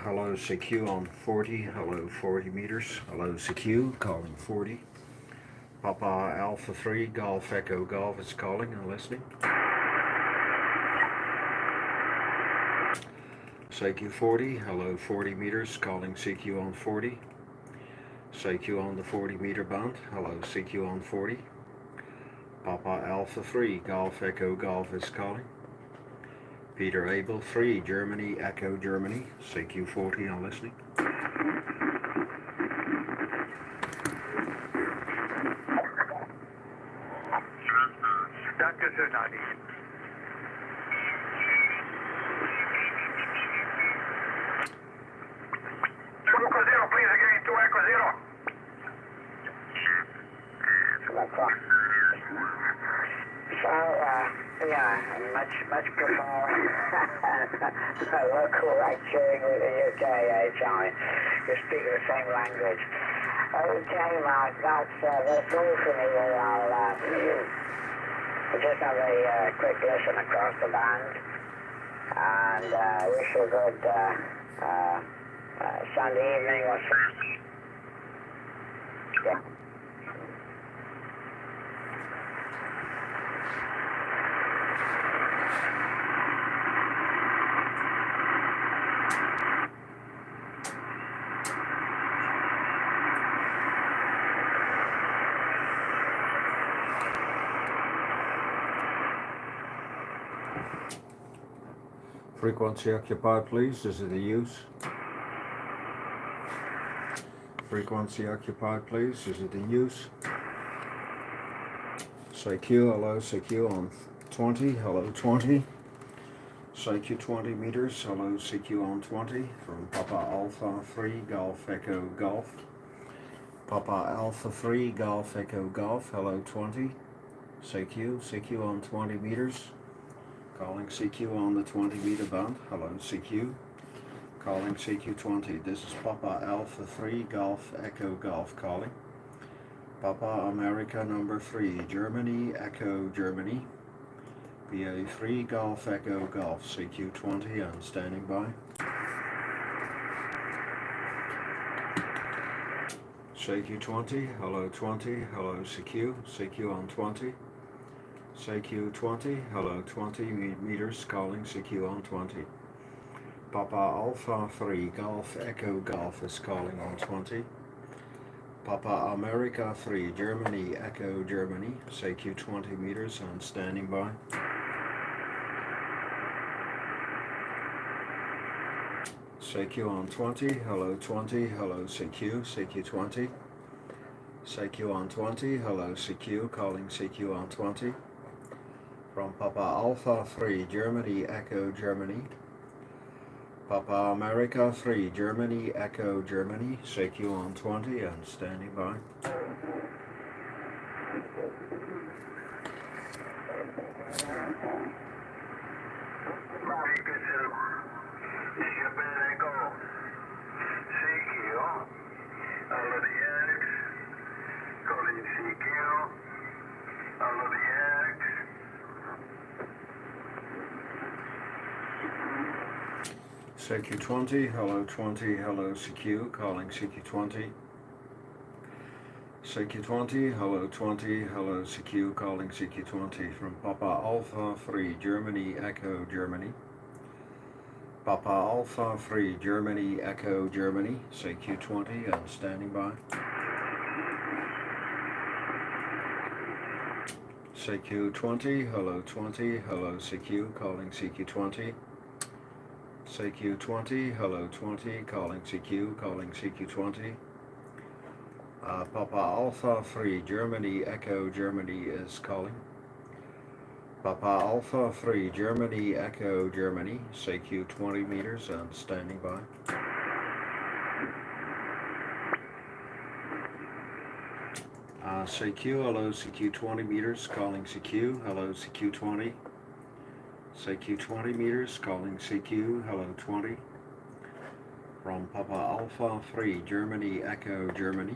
Hello, CQ on 40. Hello, 40 meters. Hello, CQ, calling 40. Papa Alpha 3, Golf Echo Golf is calling and listening. CQ 40, hello 40 meters, calling CQ on 40. CQ on the 40 meter band, hello CQ on 40. Papa Alpha 3, Golf Echo Golf is calling. Peter Abel 3, Germany, Echo Germany, CQ 40 on listening. Dankeschön, Adi. Echo Zero, please again, to Echo Zero. So, yeah, much prefer local lecturing with the UK, Charlie. You speak the same language. Okay, Mark, that's all for me. I'll just have a quick listen across the band, and wish you a good Sunday evening or something. Yeah. Frequency occupied, please. Is it a use? Frequency occupied, please. Is it in use? CQ, hello, CQ on 20, hello 20. CQ 20 meters, hello CQ on 20 from Papa Alpha 3 Golf Echo Golf. Papa Alpha 3 Golf Echo Golf, hello 20. CQ on 20 meters. Calling CQ on the 20 meter band, hello CQ. Calling CQ20. This is Papa Alpha 3 Golf Echo Golf calling. Papa America number 3 Germany Echo Germany. PA 3 Golf Echo Golf CQ20 and standing by. CQ20, hello 20, hello CQ, CQ on 20. CQ20, hello 20 meters calling CQ on 20. Papa Alpha 3 Golf Echo Golf is calling on 20. Papa America 3 Germany Echo Germany, CQ 20 meters and standing by. CQ on 20, hello 20, hello CQ, CQ 20. CQ on 20, hello CQ, calling CQ on 20. From Papa Alpha 3 Germany Echo Germany. Papa America 3 Germany Echo Germany, CQ on 20 and standing by. CQ20, hello 20, hello CQ, calling CQ20. CQ20, hello 20, hello CQ, calling CQ20 from Papa Alpha 3 Germany Echo Germany. Papa Alpha 3 Germany Echo Germany, CQ20 and standing by. CQ20, hello 20, hello CQ, calling CQ20. CQ20, hello 20, calling CQ20. Papa Alpha 3 Germany Echo Germany is calling. Papa Alpha 3 Germany Echo Germany, CQ 20 meters and standing by. CQ, hello CQ 20 meters, calling CQ, hello CQ 20. CQ 20 meters, calling CQ, hello 20. From Papa Alpha 3 Germany Echo Germany.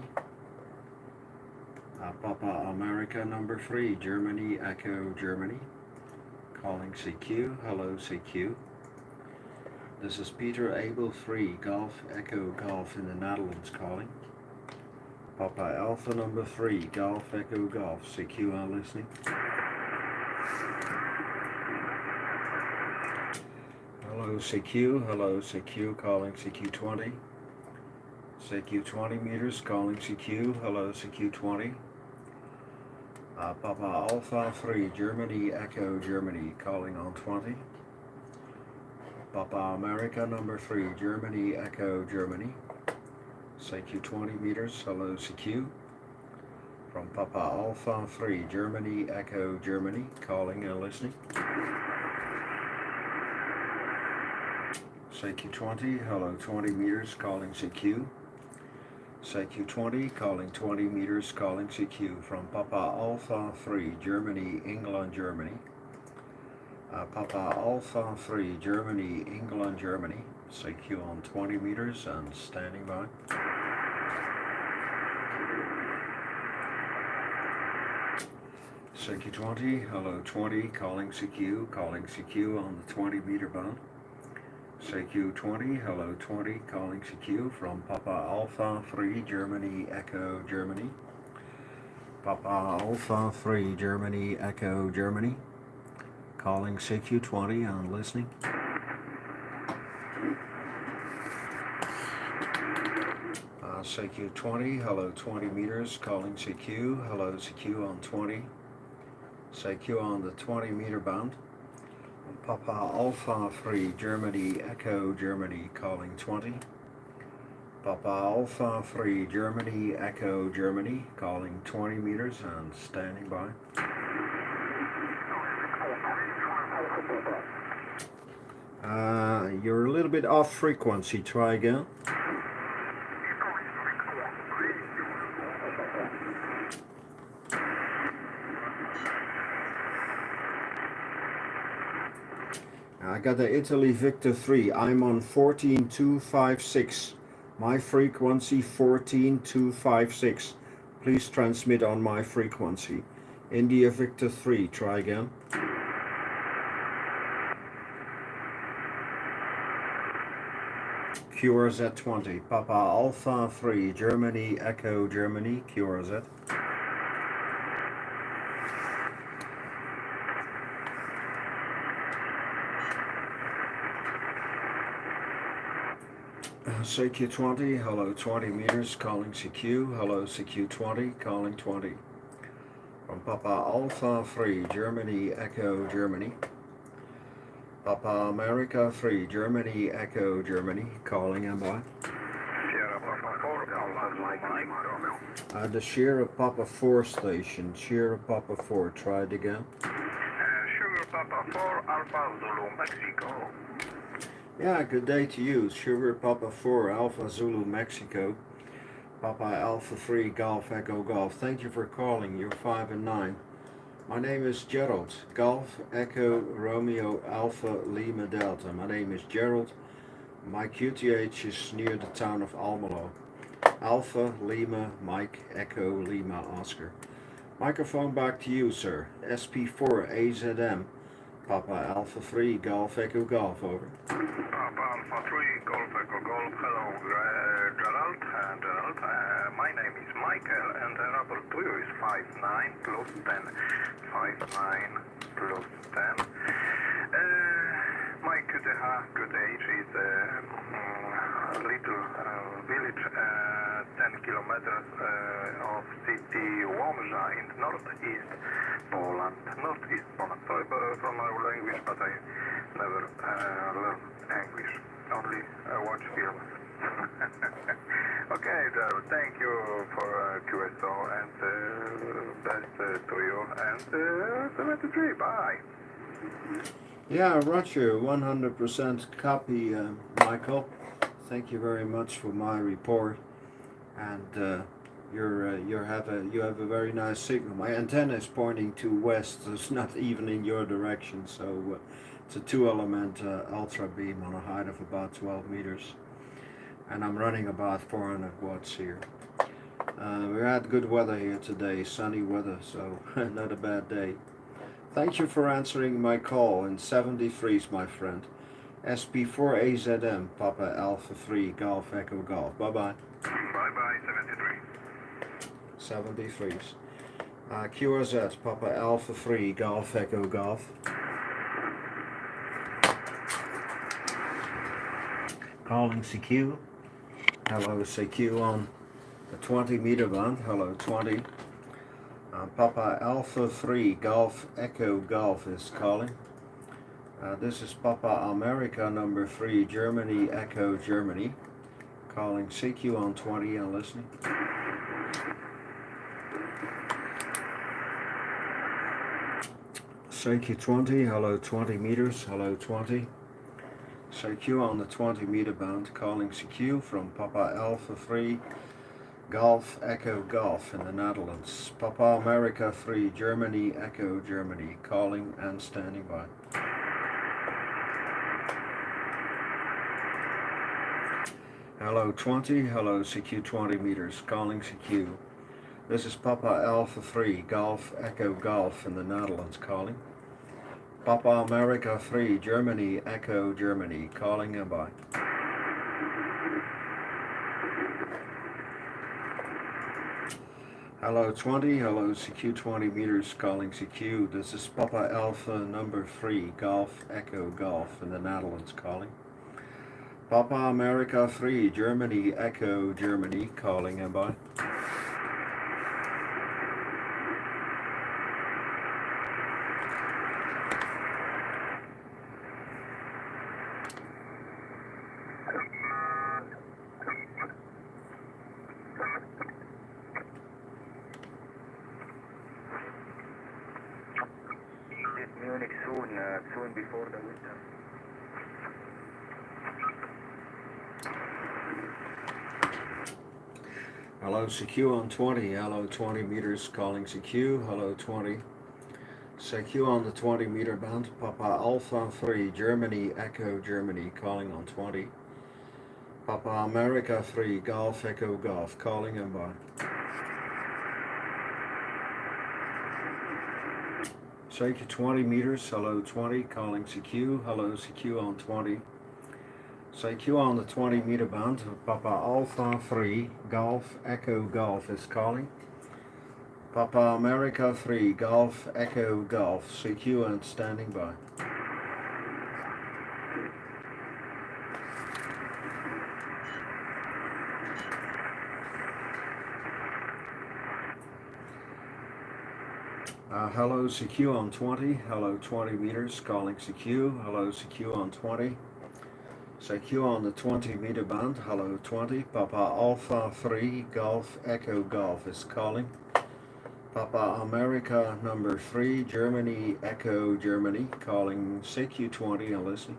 Papa America number 3 Germany Echo Germany. Calling CQ, hello CQ. This is Peter Abel 3 Golf Echo Golf in the Netherlands calling. Papa Alpha number 3 Golf Echo Golf, CQ are listening. Hello CQ, calling CQ20. CQ 20 meters, calling CQ, hello CQ20. Papa Alpha 3 Germany Echo Germany, calling on 20. Papa America number 3 Germany Echo Germany. CQ 20 meters, hello CQ. From Papa Alpha 3 Germany Echo Germany, calling and listening. CQ 20, hello 20 meters, calling CQ. CQ 20, calling 20 meters, calling CQ. From Papa Alpha 3 Germany England Germany. Papa Alpha 3 Germany England Germany, CQ on 20 meters and standing by. CQ 20, hello 20, calling CQ on the 20 meter band. CQ 20, hello 20, calling CQ from Papa Alpha 3 Germany Echo Germany. Papa Alpha 3 Germany Echo Germany, calling CQ20 and listening. CQ20, hello 20 meters, calling CQ, hello CQ on 20. CQ on the 20 meter band. Papa Alpha 3 Germany Echo Germany calling 20. Papa Alpha 3 Germany Echo Germany calling 20 meters and standing by. You're a little bit off frequency, try again. I got the Italy Victor 3. I'm on 14256. My frequency 14256. Please transmit on my frequency. India Victor 3. Try again. QRZ 20. Papa Alpha 3. Germany Echo Germany. QRZ. CQ20, hello 20 meters, calling CQ, hello CQ20, calling 20. From Papa Alpha 3, Germany, Echo, Germany. Papa America 3, Germany, Echo, Germany, calling and by. The Sierra Papa 4 station, Sierra Papa 4, try it again. Sugar Papa 4, Alpha Zulu, Mexico. Yeah, good day to you. Sugar Papa 4, Alpha Zulu, Mexico. Papa Alpha 3, Golf Echo Golf. Thank you for calling. You're 5 and 9. My name is Gerald. Golf Echo Romeo Alpha Lima Delta. My name is Gerald. My QTH is near the town of Almelo. Alpha Lima Mike Echo Lima Oscar. Microphone back to you, sir. SP4 AZM. Papa Alpha 3 Golf Echo Golf, over. Papa Alpha 3 Golf Echo Golf. Hello, Gerald. Gerald, my name is Michael, and the number to you is 59 plus 10. 59 plus 10. My QTH is a little village, 10 kilometers of city Łomża in northeast Poland. Northeast Poland. Sorry for my language, but I never learned English. Only watch films. Okay, Gerald, thank you for QSO, and best to you, and 73, bye. Yeah, Roger, 100% copy, Michael. Thank you very much for my report, and you have a very nice signal. My antenna is pointing to west, so it's not even in your direction. So it's a 2-element ultra beam on a height of about 12 meters, and I'm running about 400 watts here. We had good weather here today, sunny weather, so not a bad day. Thank you for answering my call in 73s, my friend. SP4 AZM, Papa Alpha 3 Golf Echo Golf. Bye-bye. Bye-bye, 73. 73s. QRZ, Papa Alpha 3 Golf Echo Golf. Calling CQ. Hello CQ on the 20 meter band. Hello 20. Papa Alpha 3 Golf Echo Golf is calling. This is Papa America number 3 Germany Echo Germany. Calling CQ on 20 and listening. CQ 20, hello 20 meters, hello 20. CQ on the 20 meter band, calling CQ from Papa Alpha 3 Golf Echo Golf in the Netherlands. Papa America 3 Germany Echo Germany, calling and standing by. Hello 20, hello CQ 20 meters, calling CQ. This is Papa Alpha 3 Golf Echo Golf in the Netherlands, calling. Papa America 3 Germany Echo Germany, calling and by. Hello 20, hello CQ 20 meters, calling CQ. This is Papa Alpha number 3 Golf Echo Golf in the Netherlands, calling. Papa America 3 Germany Echo Germany, calling and by. for the winter. Hello CQ on 20, hello 20 meters, calling CQ, hello 20. CQ on the 20 meter band, Papa Alpha 3, Germany, Echo Germany, calling on 20. Papa America 3, Golf Echo Golf, calling and by. CQ 20 meters, hello 20, calling CQ, hello CQ on 20. CQ on the 20 meter band, Papa Alpha 3, Golf Echo Golf is calling. Papa America 3, Golf Echo Golf, CQ and standing by. Hello CQ on 20, hello 20 meters, calling CQ, hello CQ on 20. CQ on the 20 meter band, hello 20, Papa Alpha 3, Golf Echo Golf is calling. Papa America number 3, Germany, Echo Germany, calling CQ 20 and listening.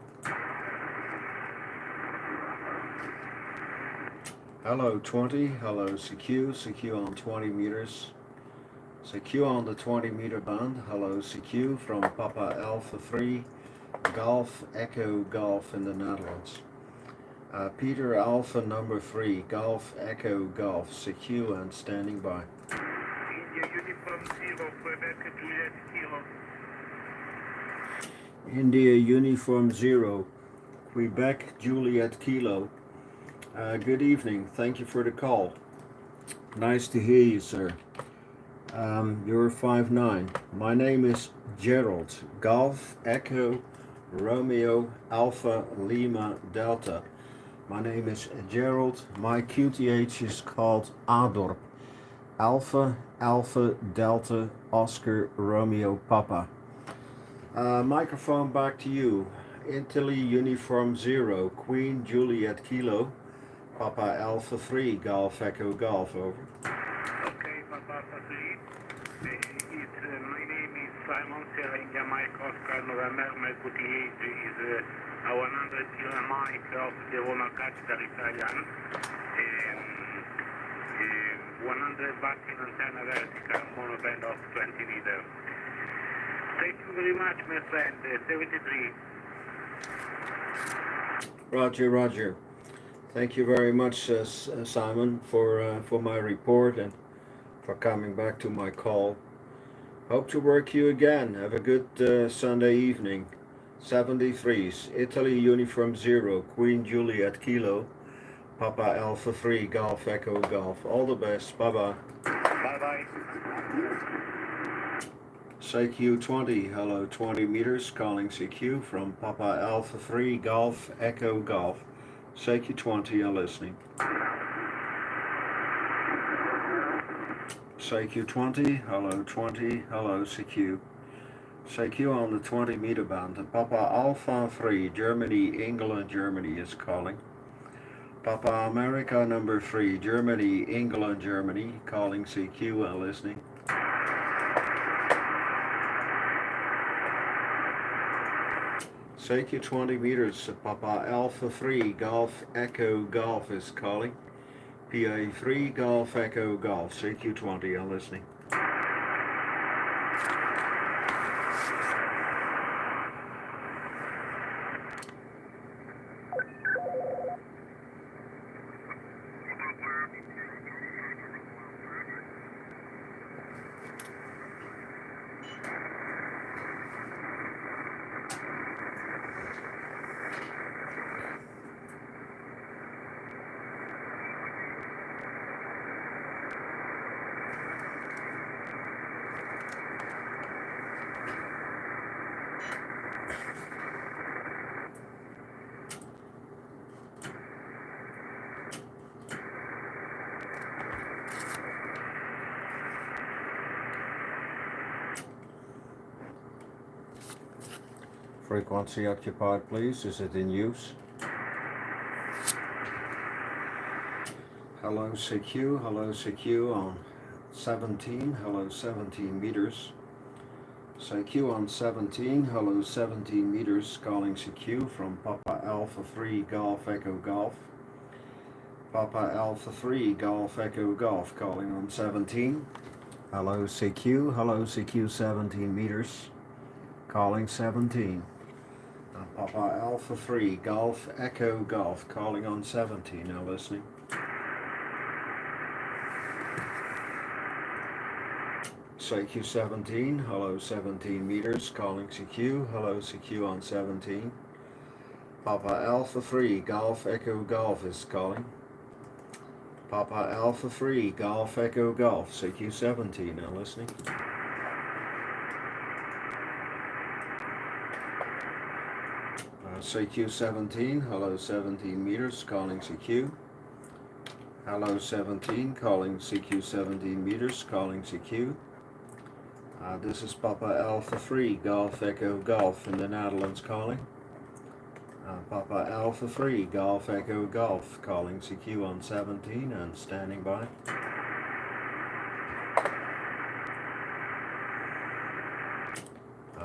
Hello 20, hello CQ, CQ on 20 meters. CQ on the 20 meter band, hello CQ from Papa Alpha 3, Golf Echo Golf in the Netherlands. Peter Alpha number 3, Golf Echo Golf, CQ and standing by. India Uniform 0, Quebec Juliet Kilo. India Uniform 0, Quebec Juliet Kilo. Good evening, thank you for the call. Nice to hear you, sir. You're 5'9". My name is Gerald, Golf Echo Romeo Alpha Lima Delta. My name is Gerald. My QTH is called Adorp. Alpha Alpha Delta Oscar Romeo Papa. Microphone back to you. Italy Uniform 0, Queen Juliet Kilo, Papa Alpha 3, Golf Echo Golf, over. Okay, Papa Alpha 3. My name is Simon Sierra in Jamaica, Oscar November. My QTH is 100 kilo Mike of the Roma Capital Italian. 100 back in antenna vertical, monoband of 20 meters. Thank you very much, my friend. 73. Roger, Roger. Thank you very much, Simon, for my report and for coming back to my call. Hope to work you again. Have a good Sunday evening. 73s, Italy Uniform 0, Queen Juliet Kilo, Papa Alpha 3, Golf Echo Golf. All the best. Bye-bye. Bye-bye. CQ 20, hello 20 meters, calling CQ from Papa Alpha 3, Golf Echo Golf. CQ 20, you're listening. CQ 20, hello 20, hello CQ. CQ on the 20 meter band, Papa Alpha 3, Germany, England, Germany is calling. Papa America number 3, Germany, England, Germany, calling CQ and listening. CQ 20 meters, Papa Alpha 3, Golf Echo Golf is calling. PA 3, Golf Echo Golf, CQ 20, I'm listening. Frequency occupied, please. Is it in use? Hello CQ on 17. Hello 17 meters. CQ on 17, hello 17 meters, calling CQ from Papa Alpha 3 Golf Echo Golf. Papa Alpha 3 Golf Echo Golf, calling on 17. Hello CQ 17 meters, calling 17. Papa Alpha 3 Golf Echo Golf, calling on 17, now listening. CQ 17, hello 17 meters, calling CQ, hello CQ on 17. Papa Alpha 3 Golf Echo Golf is calling. Papa Alpha 3 Golf Echo Golf, CQ 17, now listening. CQ 17, hello 17 meters, calling CQ. Hello 17, calling CQ 17 meters, calling CQ. This is Papa Alpha 3 Golf Echo Golf in the Netherlands calling. Papa Alpha 3 Golf Echo Golf, calling CQ on 17 and standing by.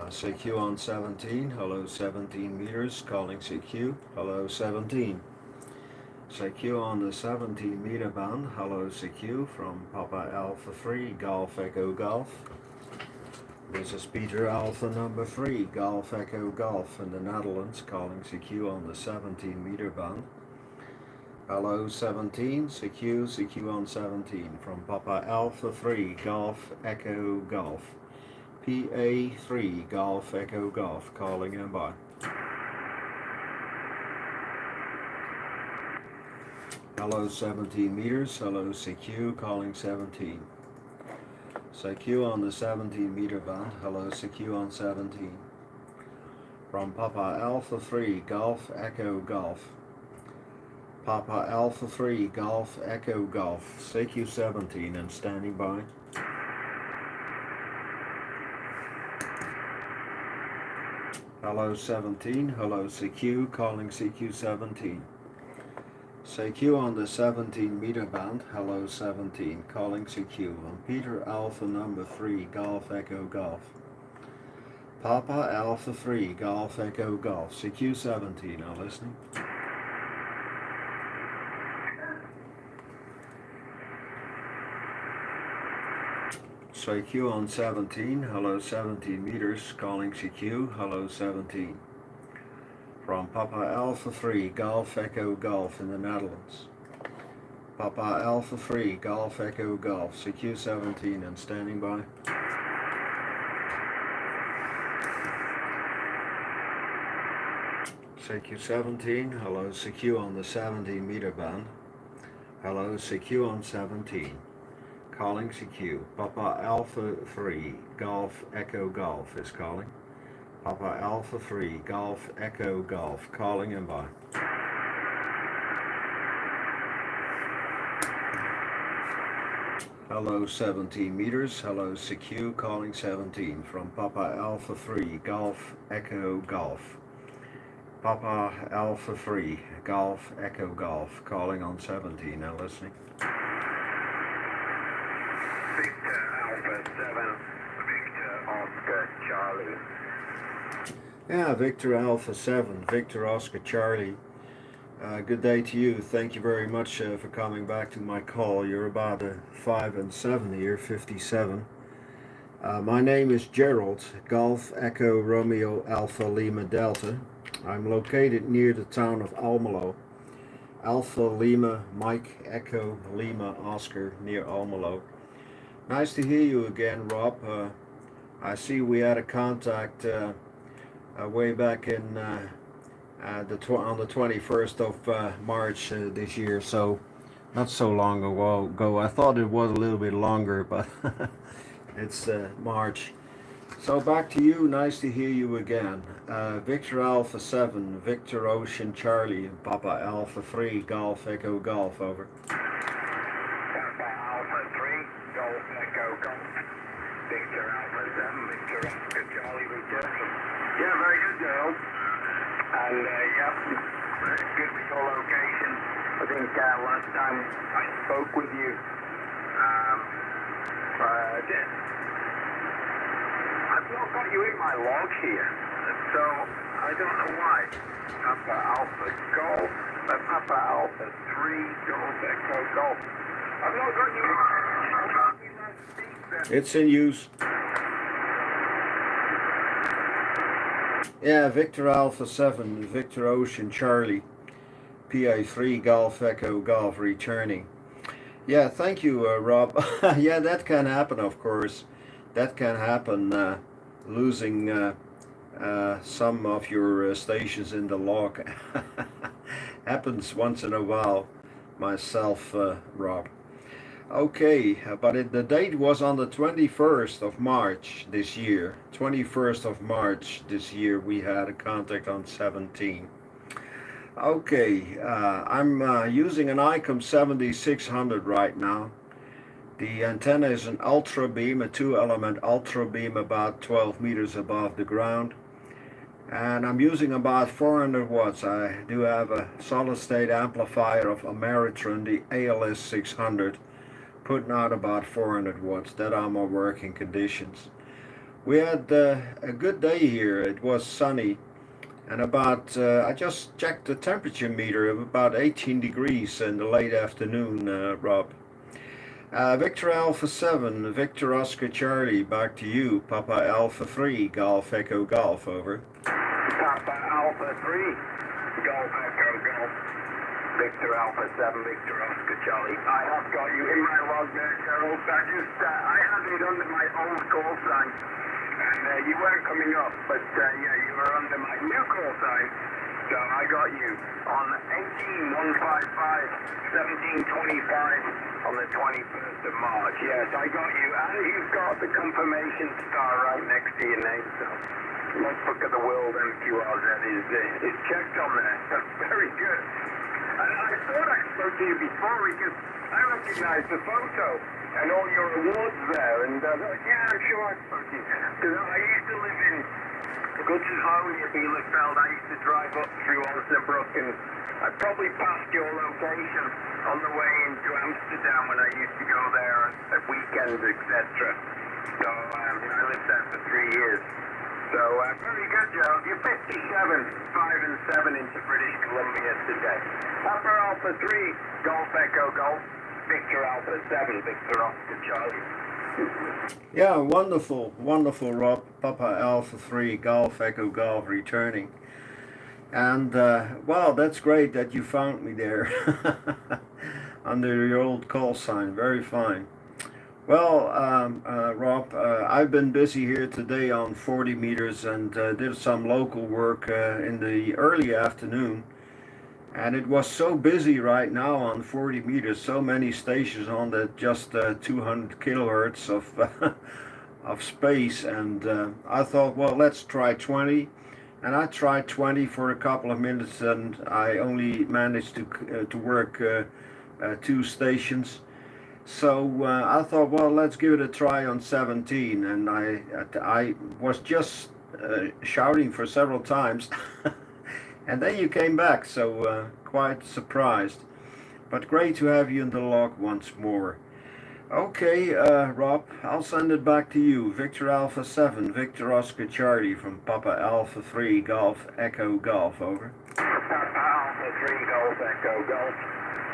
CQ on 17, hello 17 meters, calling CQ, hello 17. CQ on the 17 meter band, hello CQ from Papa Alpha 3 Golf Echo Golf. This is Peter Alpha number 3 Golf Echo Golf in the Netherlands, calling CQ on the 17 meter band. Hello 17, CQ on 17 from Papa Alpha 3 Golf Echo Golf. PA3 Golf Echo Golf, calling in by. Hello 17 meters, hello CQ, calling 17. CQ on the 17 meter band, hello CQ on 17. From Papa Alpha 3 Golf Echo Golf. Papa Alpha 3 Golf Echo Golf, CQ 17 and standing by. Hello 17, hello CQ, calling CQ 17. CQ on the 17 meter band, hello 17, calling CQ on Peter Alpha number 3 Golf Echo Golf. Papa Alpha 3 Golf Echo Golf, CQ 17, now listening. CQ on 17, hello 17 meters, calling CQ, hello 17. From Papa Alpha 3 Golf Echo Golf in the Netherlands. Papa Alpha 3 Golf Echo Golf, CQ 17 and standing by. CQ 17, hello CQ on the 17 meter band. Hello CQ on 17. Calling CQ. Papa Alpha 3 Golf Echo Golf is calling. Papa Alpha 3 Golf Echo Golf, calling in by. Hello 17 meters, hello CQ, calling 17 from Papa Alpha 3 Golf Echo Golf. Papa Alpha 3 Golf Echo Golf, calling on 17, now listening. Victor Alpha 7, Victor Oscar Charlie. Yeah, Victor Alpha 7, Victor Oscar Charlie. Good day to you. Thank you very much for coming back to my call. You're about 5 and 7 here, 57. My name is Gerald, Golf Echo Romeo Alpha Lima Delta. I'm located near the town of Almelo. Alpha Lima Mike Echo Lima Oscar near Almelo. Nice to hear you again, Rob. I see we had a contact way back in on the 21st of March this year, so not so long ago. I thought it was a little bit longer, but it's March. So back to you. Nice to hear you again. Victor Alpha 7, Victor Ocean Charlie, Papa Alpha 3 Golf Echo Golf, over. Papa Alpha 3 Golf Echo Golf. Victor Alpha 7, Victor Oscar Charlie returning. Yeah, very good, Gerald. And yeah, good with your location. I think last time I spoke with you, I I've not got you in my log here, so I don't know why. Papa Alpha Golf, Papa Alpha 3 Golf Echo Golf. I've not got you in my... It's in use. Yeah, Victor Alpha 7, Victor Ocean Charlie, PA3 Golf Echo Golf returning. Yeah, thank you, Rob. Yeah, that can happen, of course. That can happen, losing some of your stations in the log. Happens once in a while, myself, Rob. Okay, but the date was on the 21st of March this year. 21st of March this year we had a contact on 17. Okay, I'm using an ICOM 7600 right now. The antenna is an ultra beam, a 2-element ultra beam about 12 meters above the ground. And I'm using about 400 watts. I do have a solid state amplifier of Ameritron, the ALS 600. Putting out about 400 watts. That are my working conditions. We had a good day here. It was sunny, and about I just checked the temperature meter of about 18 degrees in the late afternoon, Rob. Victor Alpha 7, Victor Oscar Charlie, back to you. Papa Alpha 3, Golf Echo Golf, over. Papa Alpha 3 Golf Echo Golf. Victor Alpha 7, Victor Oscar Charlie. I have got you in my log there, Gerald. I had it under my old call sign, and you weren't coming up, but yeah, you were under my new call sign, so I got you on 18155, 1725 on the 21st of March. Yes, I got you, and you've got the confirmation star right next to your name, so Logbook of the World MQRZ is checked on there. That's very good. I thought I spoke to you before because I recognized the photo and all your awards there, and yeah, I'm sure I spoke to you. Because I used to live in Goodenslow near Bielefeld. I used to drive up through Osnabrück, and I probably passed your location on the way into Amsterdam when I used to go there at weekends, etc. So I lived there for 3 years. So, very good, Gerald. You're 57, 5 and 7 into British Columbia today. Papa Alpha 3, Golf Echo Golf, Victor Alpha 7, Victor Oscar Charlie. Yeah, wonderful, wonderful, Rob. Papa Alpha 3, Golf Echo Golf returning. And, wow, that's great that you found me there under your old call sign. Very fine. Well, Rob, I've been busy here today on 40 meters and did some local work in the early afternoon. And it was so busy right now on 40 meters, so many stations on that just 200 kilohertz of space. And I thought, well, let's try 20. And I tried 20 for a couple of minutes, and I only managed to work 2 stations. So I thought, well, let's give it a try on 17, and I was just shouting for several times, and then you came back, so quite surprised. But great to have you in the log once more. Okay, Rob, I'll send it back to you. Victor Alpha 7, Victor Oscar Charlie from Papa Alpha 3, Golf Echo Golf, over. Papa Alpha 3, Golf Echo Golf.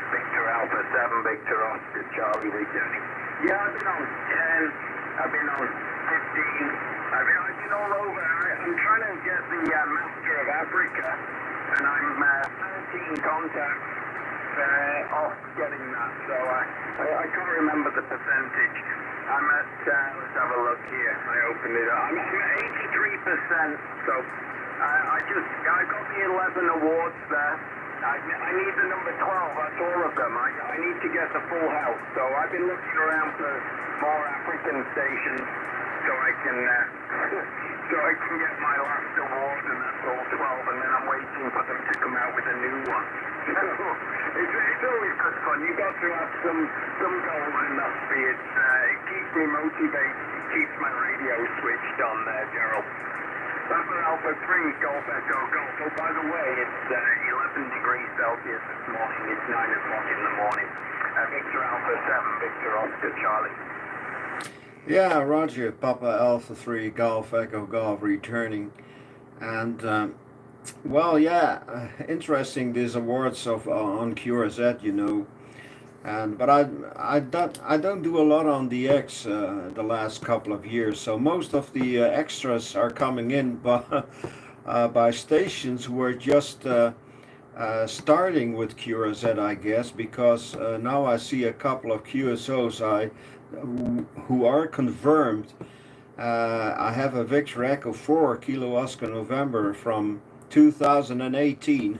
Victor Alpha 7, Victor Oscar Charlie returning. Yeah, I've been on 10, I've been on 15, I've been all over. I'm trying to get the Master of Africa, and I'm 13 contacts off getting that, so I can't remember the percentage. I'm at, let's have a look here, I opened it up. I'm at 83%, so I got the 11 awards there. I need the number 12, that's all of them. I need to get the full house, so I've been looking around for more African stations so I can get my last award, and that's all 12, and then I'm waiting for them to come out with a new one. So it's always good fun. You got to have some goals in that speed. It keeps me motivated, it keeps my radio switched on there, Gerald. Papa Alpha 3, Golf Echo Golf. Oh, by the way, it's 11 degrees Celsius this morning. It's 9 o'clock in the morning. Victor Alpha 7, Victor Oscar Charlie. Yeah, Roger, Papa Alpha 3, Golf Echo Golf returning. And, well, yeah, interesting, these awards of on QRZ, you know. And but I don't do a lot on DX the last couple of years, so most of the extras are coming in by stations who are just starting with QRZ, I guess, because now I see a couple of QSOs who are confirmed. I have a Victor Echo 4 Kilo Oscar November from 2018.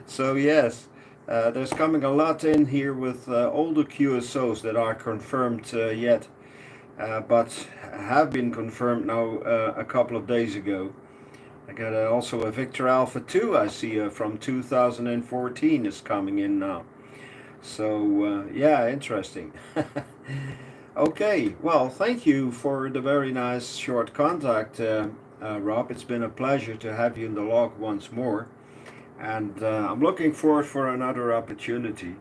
So yes, there's coming a lot in here with older QSOs that are confirmed yet, but have been confirmed now a couple of days ago. I got also a Victor Alpha 2 I see from 2014 is coming in now. So yeah, interesting. Okay, well, thank you for the very nice short contact, Rob. It's been a pleasure to have you in the log once more. And I'm looking forward for another opportunity.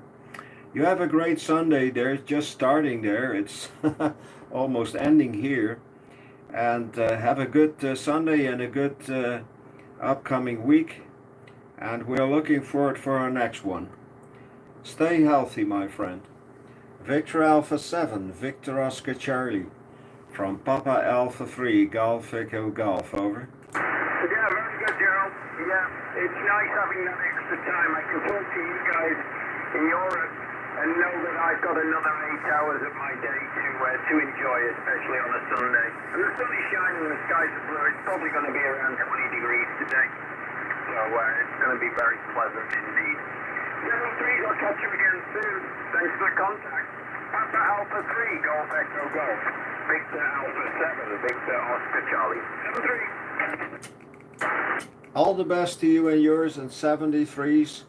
You have a great Sunday there, just starting there. It's almost ending here. And have a good Sunday and a good upcoming week. And we're looking forward for our next one. Stay healthy, my friend. Victor Alpha 7, Victor Oscar Charlie, from Papa Alpha 3, Golf Echo Golf, over. Yeah, very good, Gerald. Yeah, it's nice having that extra time. I can talk to you guys in Europe and know that I've got another 8 hours of my day to enjoy, especially on a Sunday. And the sun is shining, the skies are blue. It's probably going to be around 20 degrees today. So it's going to be very pleasant indeed. 73s, I'll catch you again soon. Thanks for the contact. Papa Alpha 3, Golf Echo Golf. Victor Alpha 7, Victor Oscar Charlie. 73. All the best to you and yours and 73s.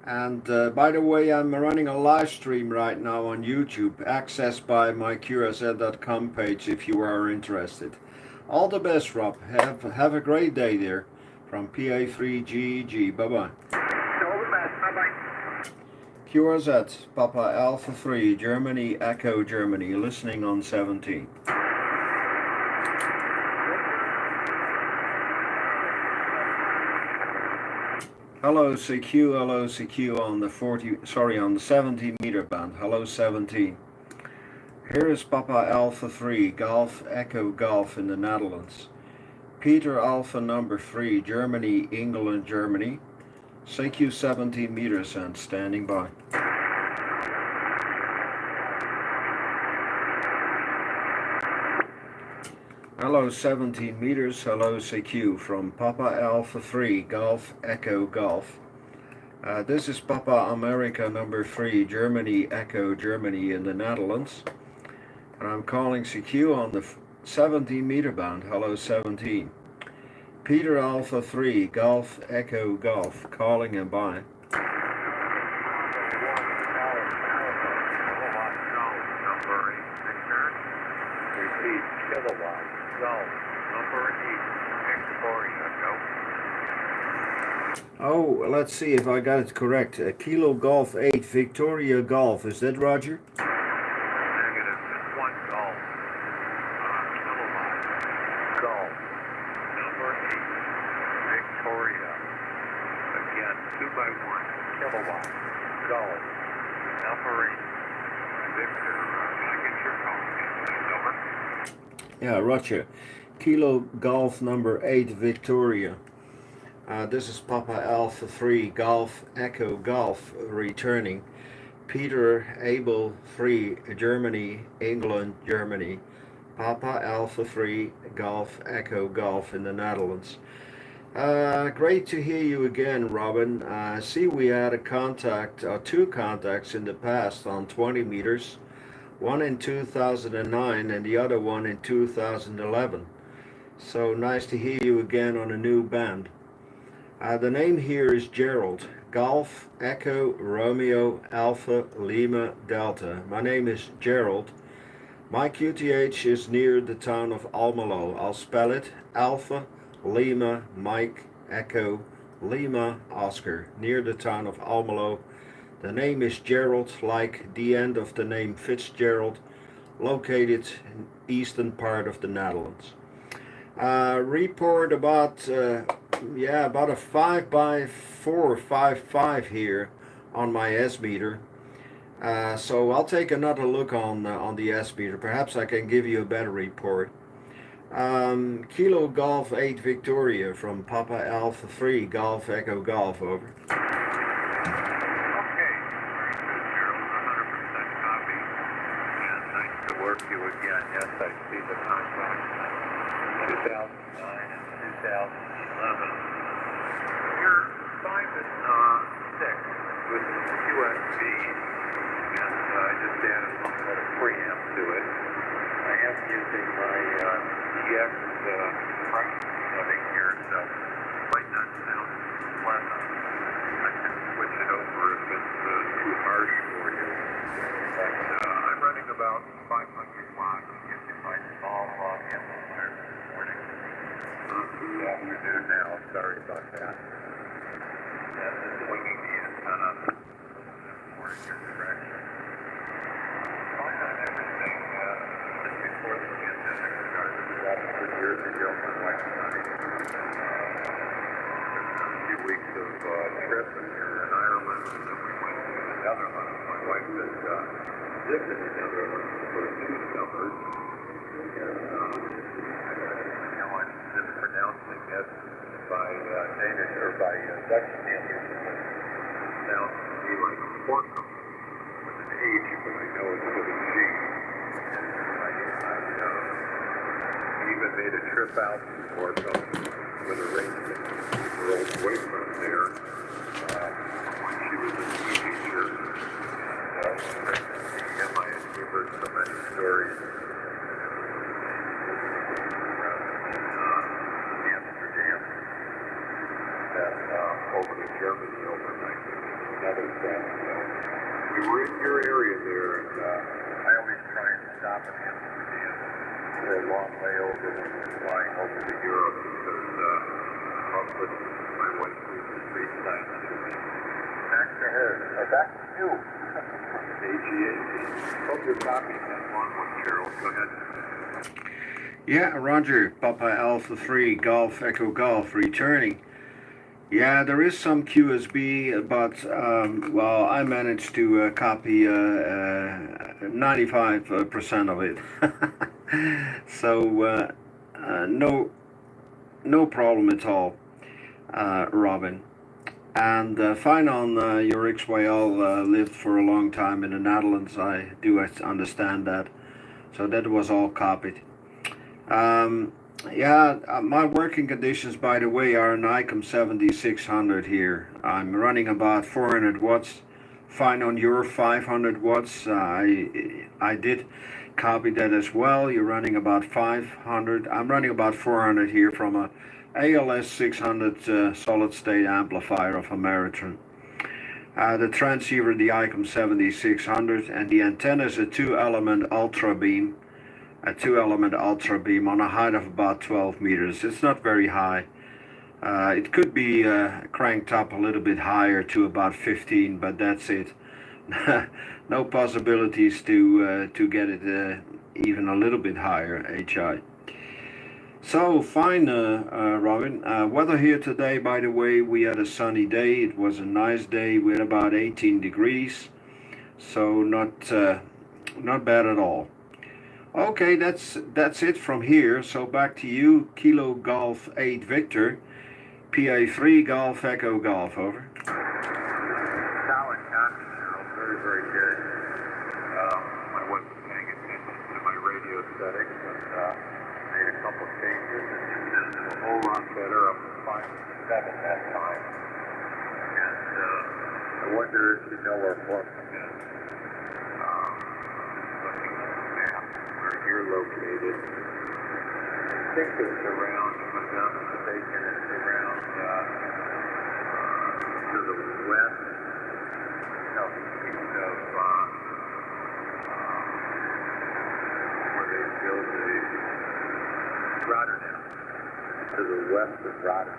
And by the way, I'm running a live stream right now on YouTube, accessed by my QRZ.com page if you are interested. All the best, Rob. Have a great day there from PA3GEG. Bye-bye. All the best. Bye-bye. QRZ, Papa Alpha 3, Germany, Echo Germany, listening on 17. Hello CQ on the on the 70 meter band. Hello 17. Here is Papa Alpha 3, Golf Echo Golf in the Netherlands. Peter Alpha number 3, Germany, England, Germany. CQ 17 meters and standing by. Hello 17 meters, hello CQ from Papa Alpha 3, Golf Echo Golf. This is Papa America number 3, Germany, Echo Germany in the Netherlands. And I'm calling CQ on the 17 meter band, hello 17. Peter Alpha 3, Golf Echo Golf, calling and by. Oh, let's see if I got it correct. Kilo Golf 8, Victoria Golf. Is that Roger? Negative. It's 1 golf. Kilowatt. Golf. Number 8. Victoria. Again, 2 by 1. Kilowatt. Golf. Number 8. Victor, can I get your call again, please? Over. Yeah, Roger. Kilo Golf number 8, Victoria. This is Papa Alpha 3, Golf Echo Golf, returning. Peter Abel 3, Germany, England, Germany. Papa Alpha 3, Golf Echo Golf in the Netherlands. Great to hear you again, Robin. I see we had a contact, 2 contacts in the past on 20 meters. One in 2009 and the other one in 2011. So nice to hear you again on a new band. The name here is Gerald, Golf Echo Romeo Alpha Lima Delta. My name is Gerald. My QTH is near the town of Almelo. I'll spell it Alpha Lima Mike Echo Lima Oscar, near the town of Almelo. The name is Gerald, like the end of the name Fitzgerald, located in eastern part of the Netherlands. Report about about a 5x4, 5.5 here on my S-meter. So I'll take another look on the S-meter. Perhaps I can give you a better report. Kilo Golf 8 Victoria from Papa Alpha 3 Golf Echo Golf, over. Okay, very good, Gerald. 100% copy. And nice to work you again. Yes, I see the contract. 2009 and 2011. You're 5 and 6 with QSB, and I just added a little bit of preamp to it. I am using my GX price setting here, so it might not sound pleasant. I can switch it over if it's too harsh for you. But I'm running about 500 watts using my small amplifier this morning. This afternoon now, sorry about that. And just swinging the antenna more in your direction. Fine on everything. Just before the pandemic started, about 100 years ago, my wife and I took a few weeks of trip, and we were in Ireland, and then we went to the Netherlands. My wife had lived in the Netherlands for 2 summers, and now I'm mispronouncing it by Danish or by Dutch standards. It sounds to me like Porkum with an H, but I know it's with a G. I even made a trip out to Porkum with a arrangement with her old boyfriend there when she was a teenager. And she and I had gave her so many stories. Amsterdam, then over to Germany overnight with another friend. So we were in your area there, and I always try and stop in Amsterdam for a long layover when we're flying over to Europe, because I'll put my wife through the street signs to me. Back to her. Back to you. AGAC. Hope you're copying that long one, Gerald. Go ahead. Yeah, Roger, Papa Alpha 3 Golf Echo Golf returning. Yeah, there is some QSB, but well, I managed to copy 95% of it. So no problem at all, Robin. And fine on your XYL lived for a long time in the Netherlands. I do understand that. So that was all copied. My working conditions, by the way, are an ICOM 7600 here. I'm running about 400 watts. Fine on your 500 watts. I did copy that as well. You're running about 500. I'm running about 400 here from a ALS 600 solid state amplifier of Ameritron. The transceiver, the ICOM 7600, and the antenna is a 2-element ultra beam. A 2-element ultra beam on a height of about 12 meters. It's not very high. It could be cranked up a little bit higher to about 15, but that's it. No possibilities to get it even a little bit higher, HI. So fine, Robin. Weather here today, by the way, we had a sunny day. It was a nice day with about 18 degrees, so not bad at all. Okay, that's it from here. So back to you, Kilo Golf 8 Victor, PA 3 Golf Echo Golf, over. Solid copy, Gerald. Very, very good. I wasn't paying attention to my radio settings, and made a couple of changes, and it sounded a whole lot better. Up to 5 and 7 that time. And I wonder if you know where Portland is. Looking at the map where you're located. I think it's around, if I'm not mistaken, it's around to the west, southeast of where they build the Rotterdam, to the west of Rotterdam.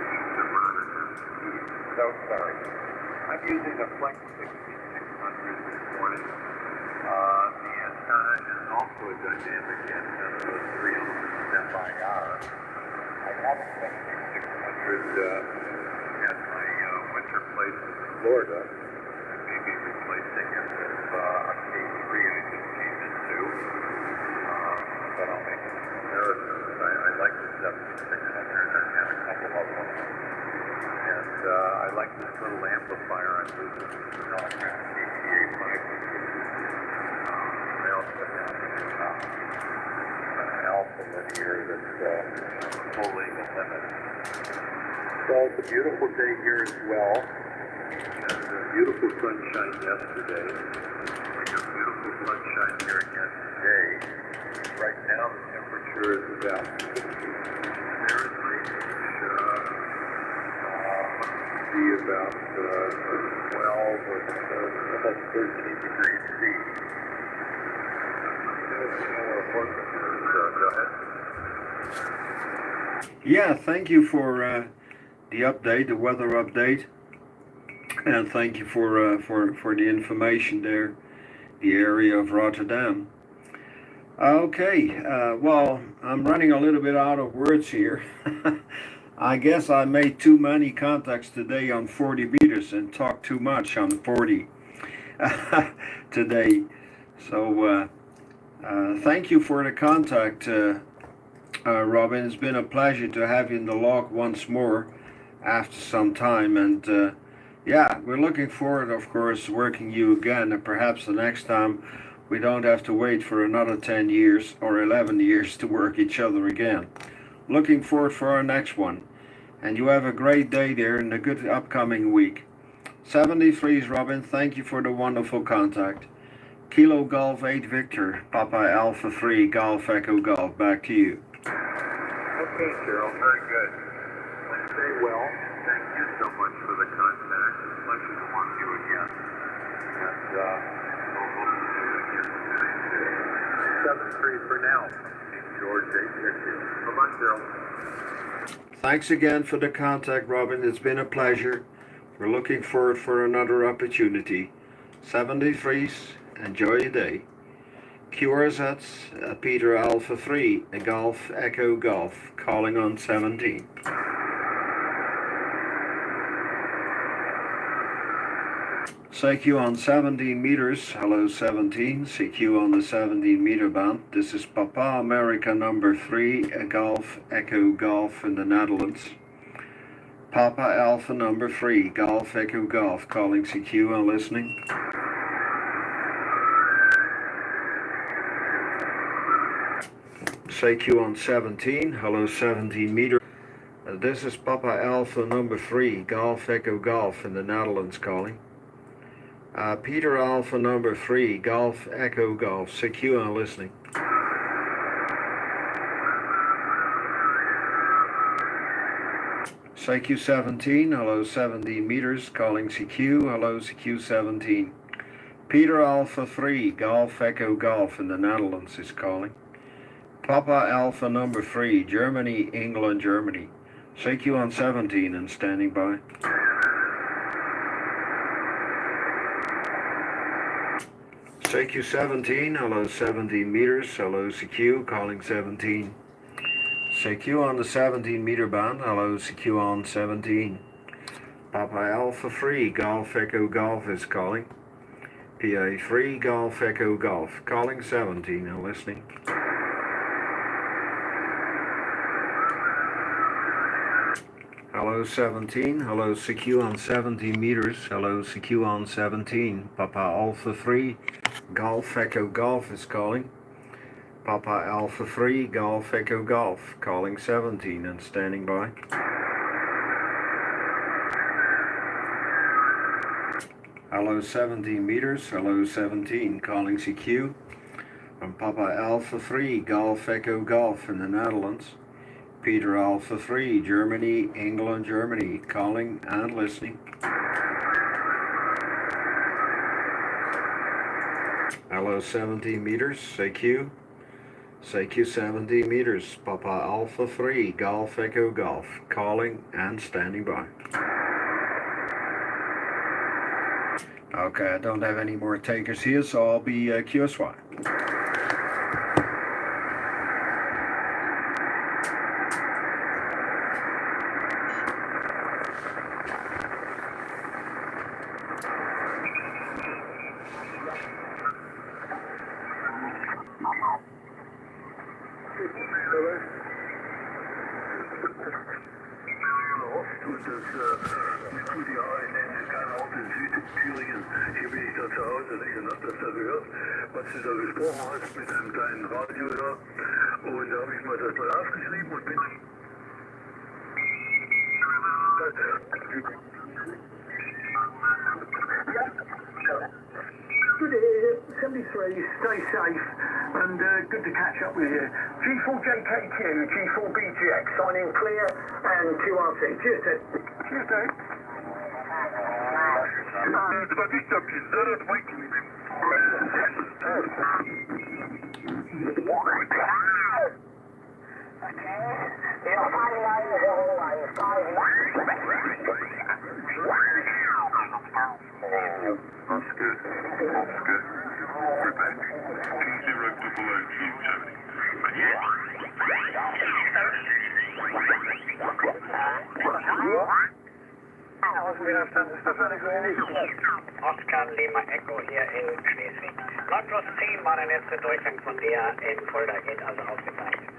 East of Rotterdam. So sorry. I'm using a Flex 6600 this morning. The antenna is also a dynamic antenna with 3 elements FIR. I haven't been to 600 at my winter place in Florida. I may be replacing it with a K3 I just came into. But I'll make a comparison. I like the 7600. I had a couple of them. And I like this little amplifier I'm using. It's a KTA 500. I also have an alpha linear that's fully limited. So it's a beautiful day here as well. And beautiful sunshine yesterday. We got beautiful sunshine here again today. Right now the temperature is about 60 Fahrenheit, which must be about 12 or almost 13 degrees C. Go ahead. Yeah, thank you for the update, the weather update, and thank you for the information there, the area of Rotterdam. Okay, well, I'm running a little bit out of words here. I guess I made too many contacts today on 40 meters and talked too much on 40 today. So thank you for the contact, Robin. It's been a pleasure to have you in the log once more after some time. And yeah, we're looking forward, of course, working you again. And perhaps the next time we don't have to wait for another 10 years or 11 years to work each other again. Looking forward for our next one. And you have a great day there and a good upcoming week. 73's Robin, thank you for the wonderful contact. Kilo Golf 8 Victor, Papa Alpha 3 Golf Echo Golf, back to you. Okay, Cheryl, very good. Stay well. Thank you so much for the contact. It's a pleasure to work you again. And we'll hope to do it again today. 7-3 for now. George 850. Bye-bye, Cheryl. Thanks again for the contact, Robin. It's been a pleasure. We're looking forward for another opportunity. 73's, enjoy your day. QRZ's, Peter Alpha 3, Golf Echo Golf, calling on 17. CQ on 17 meters, hello 17, CQ on the 17 meter band. This is Papa America number 3, Golf Echo Golf in the Netherlands. Papa Alpha number 3, Golf Echo Golf, calling CQ and listening. CQ on 17, hello 17 meter. This is Papa Alpha number 3, Golf Echo Golf in the Netherlands, calling. Peter Alpha number 3, Golf Echo Golf, CQ and listening. CQ 17, hello 17 meters, calling CQ, hello CQ 17. Peter Alpha 3, Golf Echo Golf in the Netherlands is calling. Papa Alpha number 3, Germany, England, Germany. CQ on 17 and standing by. CQ 17, hello 17 meters, hello CQ, calling 17. CQ on the 17 meter band, hello CQ on 17. Papa Alpha 3, Golf Echo Golf is calling. PA 3, Golf Echo Golf, calling 17 and listening. Hello 17, hello CQ on 17 meters, hello CQ on 17. Papa Alpha 3, Golf Echo Golf is calling. Papa Alpha 3, Golf Echo Golf, calling 17 and standing by. Hello 17 meters, hello 17, calling CQ. And Papa Alpha 3, Golf Echo Golf in the Netherlands. Peter Alpha 3, Germany, England, Germany, calling and listening. Hello 17 meters, CQ. CQ 17 meters, Papa Alpha 3, Golf Echo Golf, calling and standing by. Okay, I don't have any more takers here, so I'll be QSY. Was du da gesprochen hast mit einem kleinen Radio da. Und da habe ich mal das mal aufgeschrieben und bin... Good 73, stay safe, and good to catch up with you. G4JKQ, G4BGX, signing clear, and QRT. Cheers, Ted. Cheers, Ted. That's good. That's good. We're back. T0 double O, G70. Oscar Lima Echo hier in Schleswig. Nordplus 10 war der letzte Durchgang von dir in Fulda, geht also ausgezeichnet.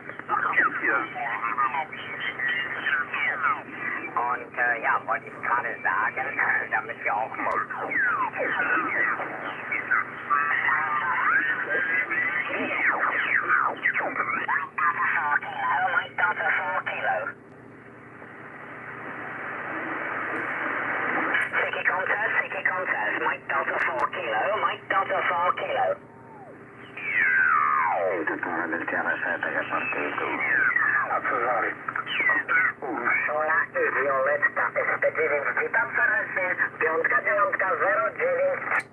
Und ja, wollte ich gerade sagen, damit wir auch Sticky contest, Mike Delta 4 Kilo, Mike Delta 4 Kilo. Hola, Violetta, expediency tam Ferresie, 5-9-09.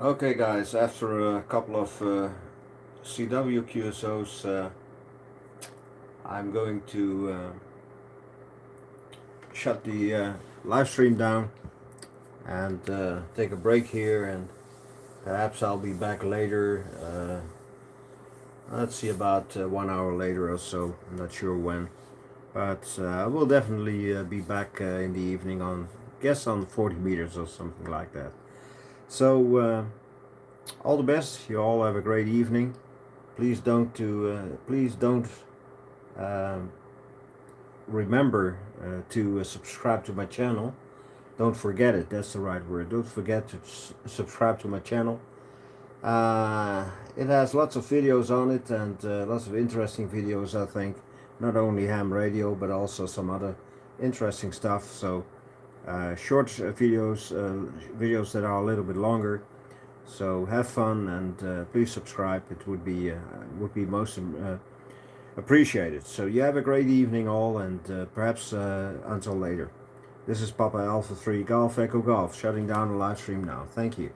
Okay guys, after a couple of CW QSOs, I'm going to shut the live stream down and take a break here, and perhaps I'll be back later, let's see, about 1 hour later or so. I'm not sure when, but I will definitely be back in the evening on, guess, on 40 meters or something like that. So all the best. You all have a great evening. Please don't remember to subscribe to my channel. Don't forget it. That's the right word. Don't forget to subscribe to my channel. It has lots of videos on it, and lots of interesting videos, I think. Not only ham radio, but also some other interesting stuff. So short videos, videos that are a little bit longer. So have fun, and please subscribe. It would be most appreciated. So you have a great evening all, and perhaps until later. This is Papa Alpha 3 Golf Echo Golf, shutting down the live stream now. Thank you.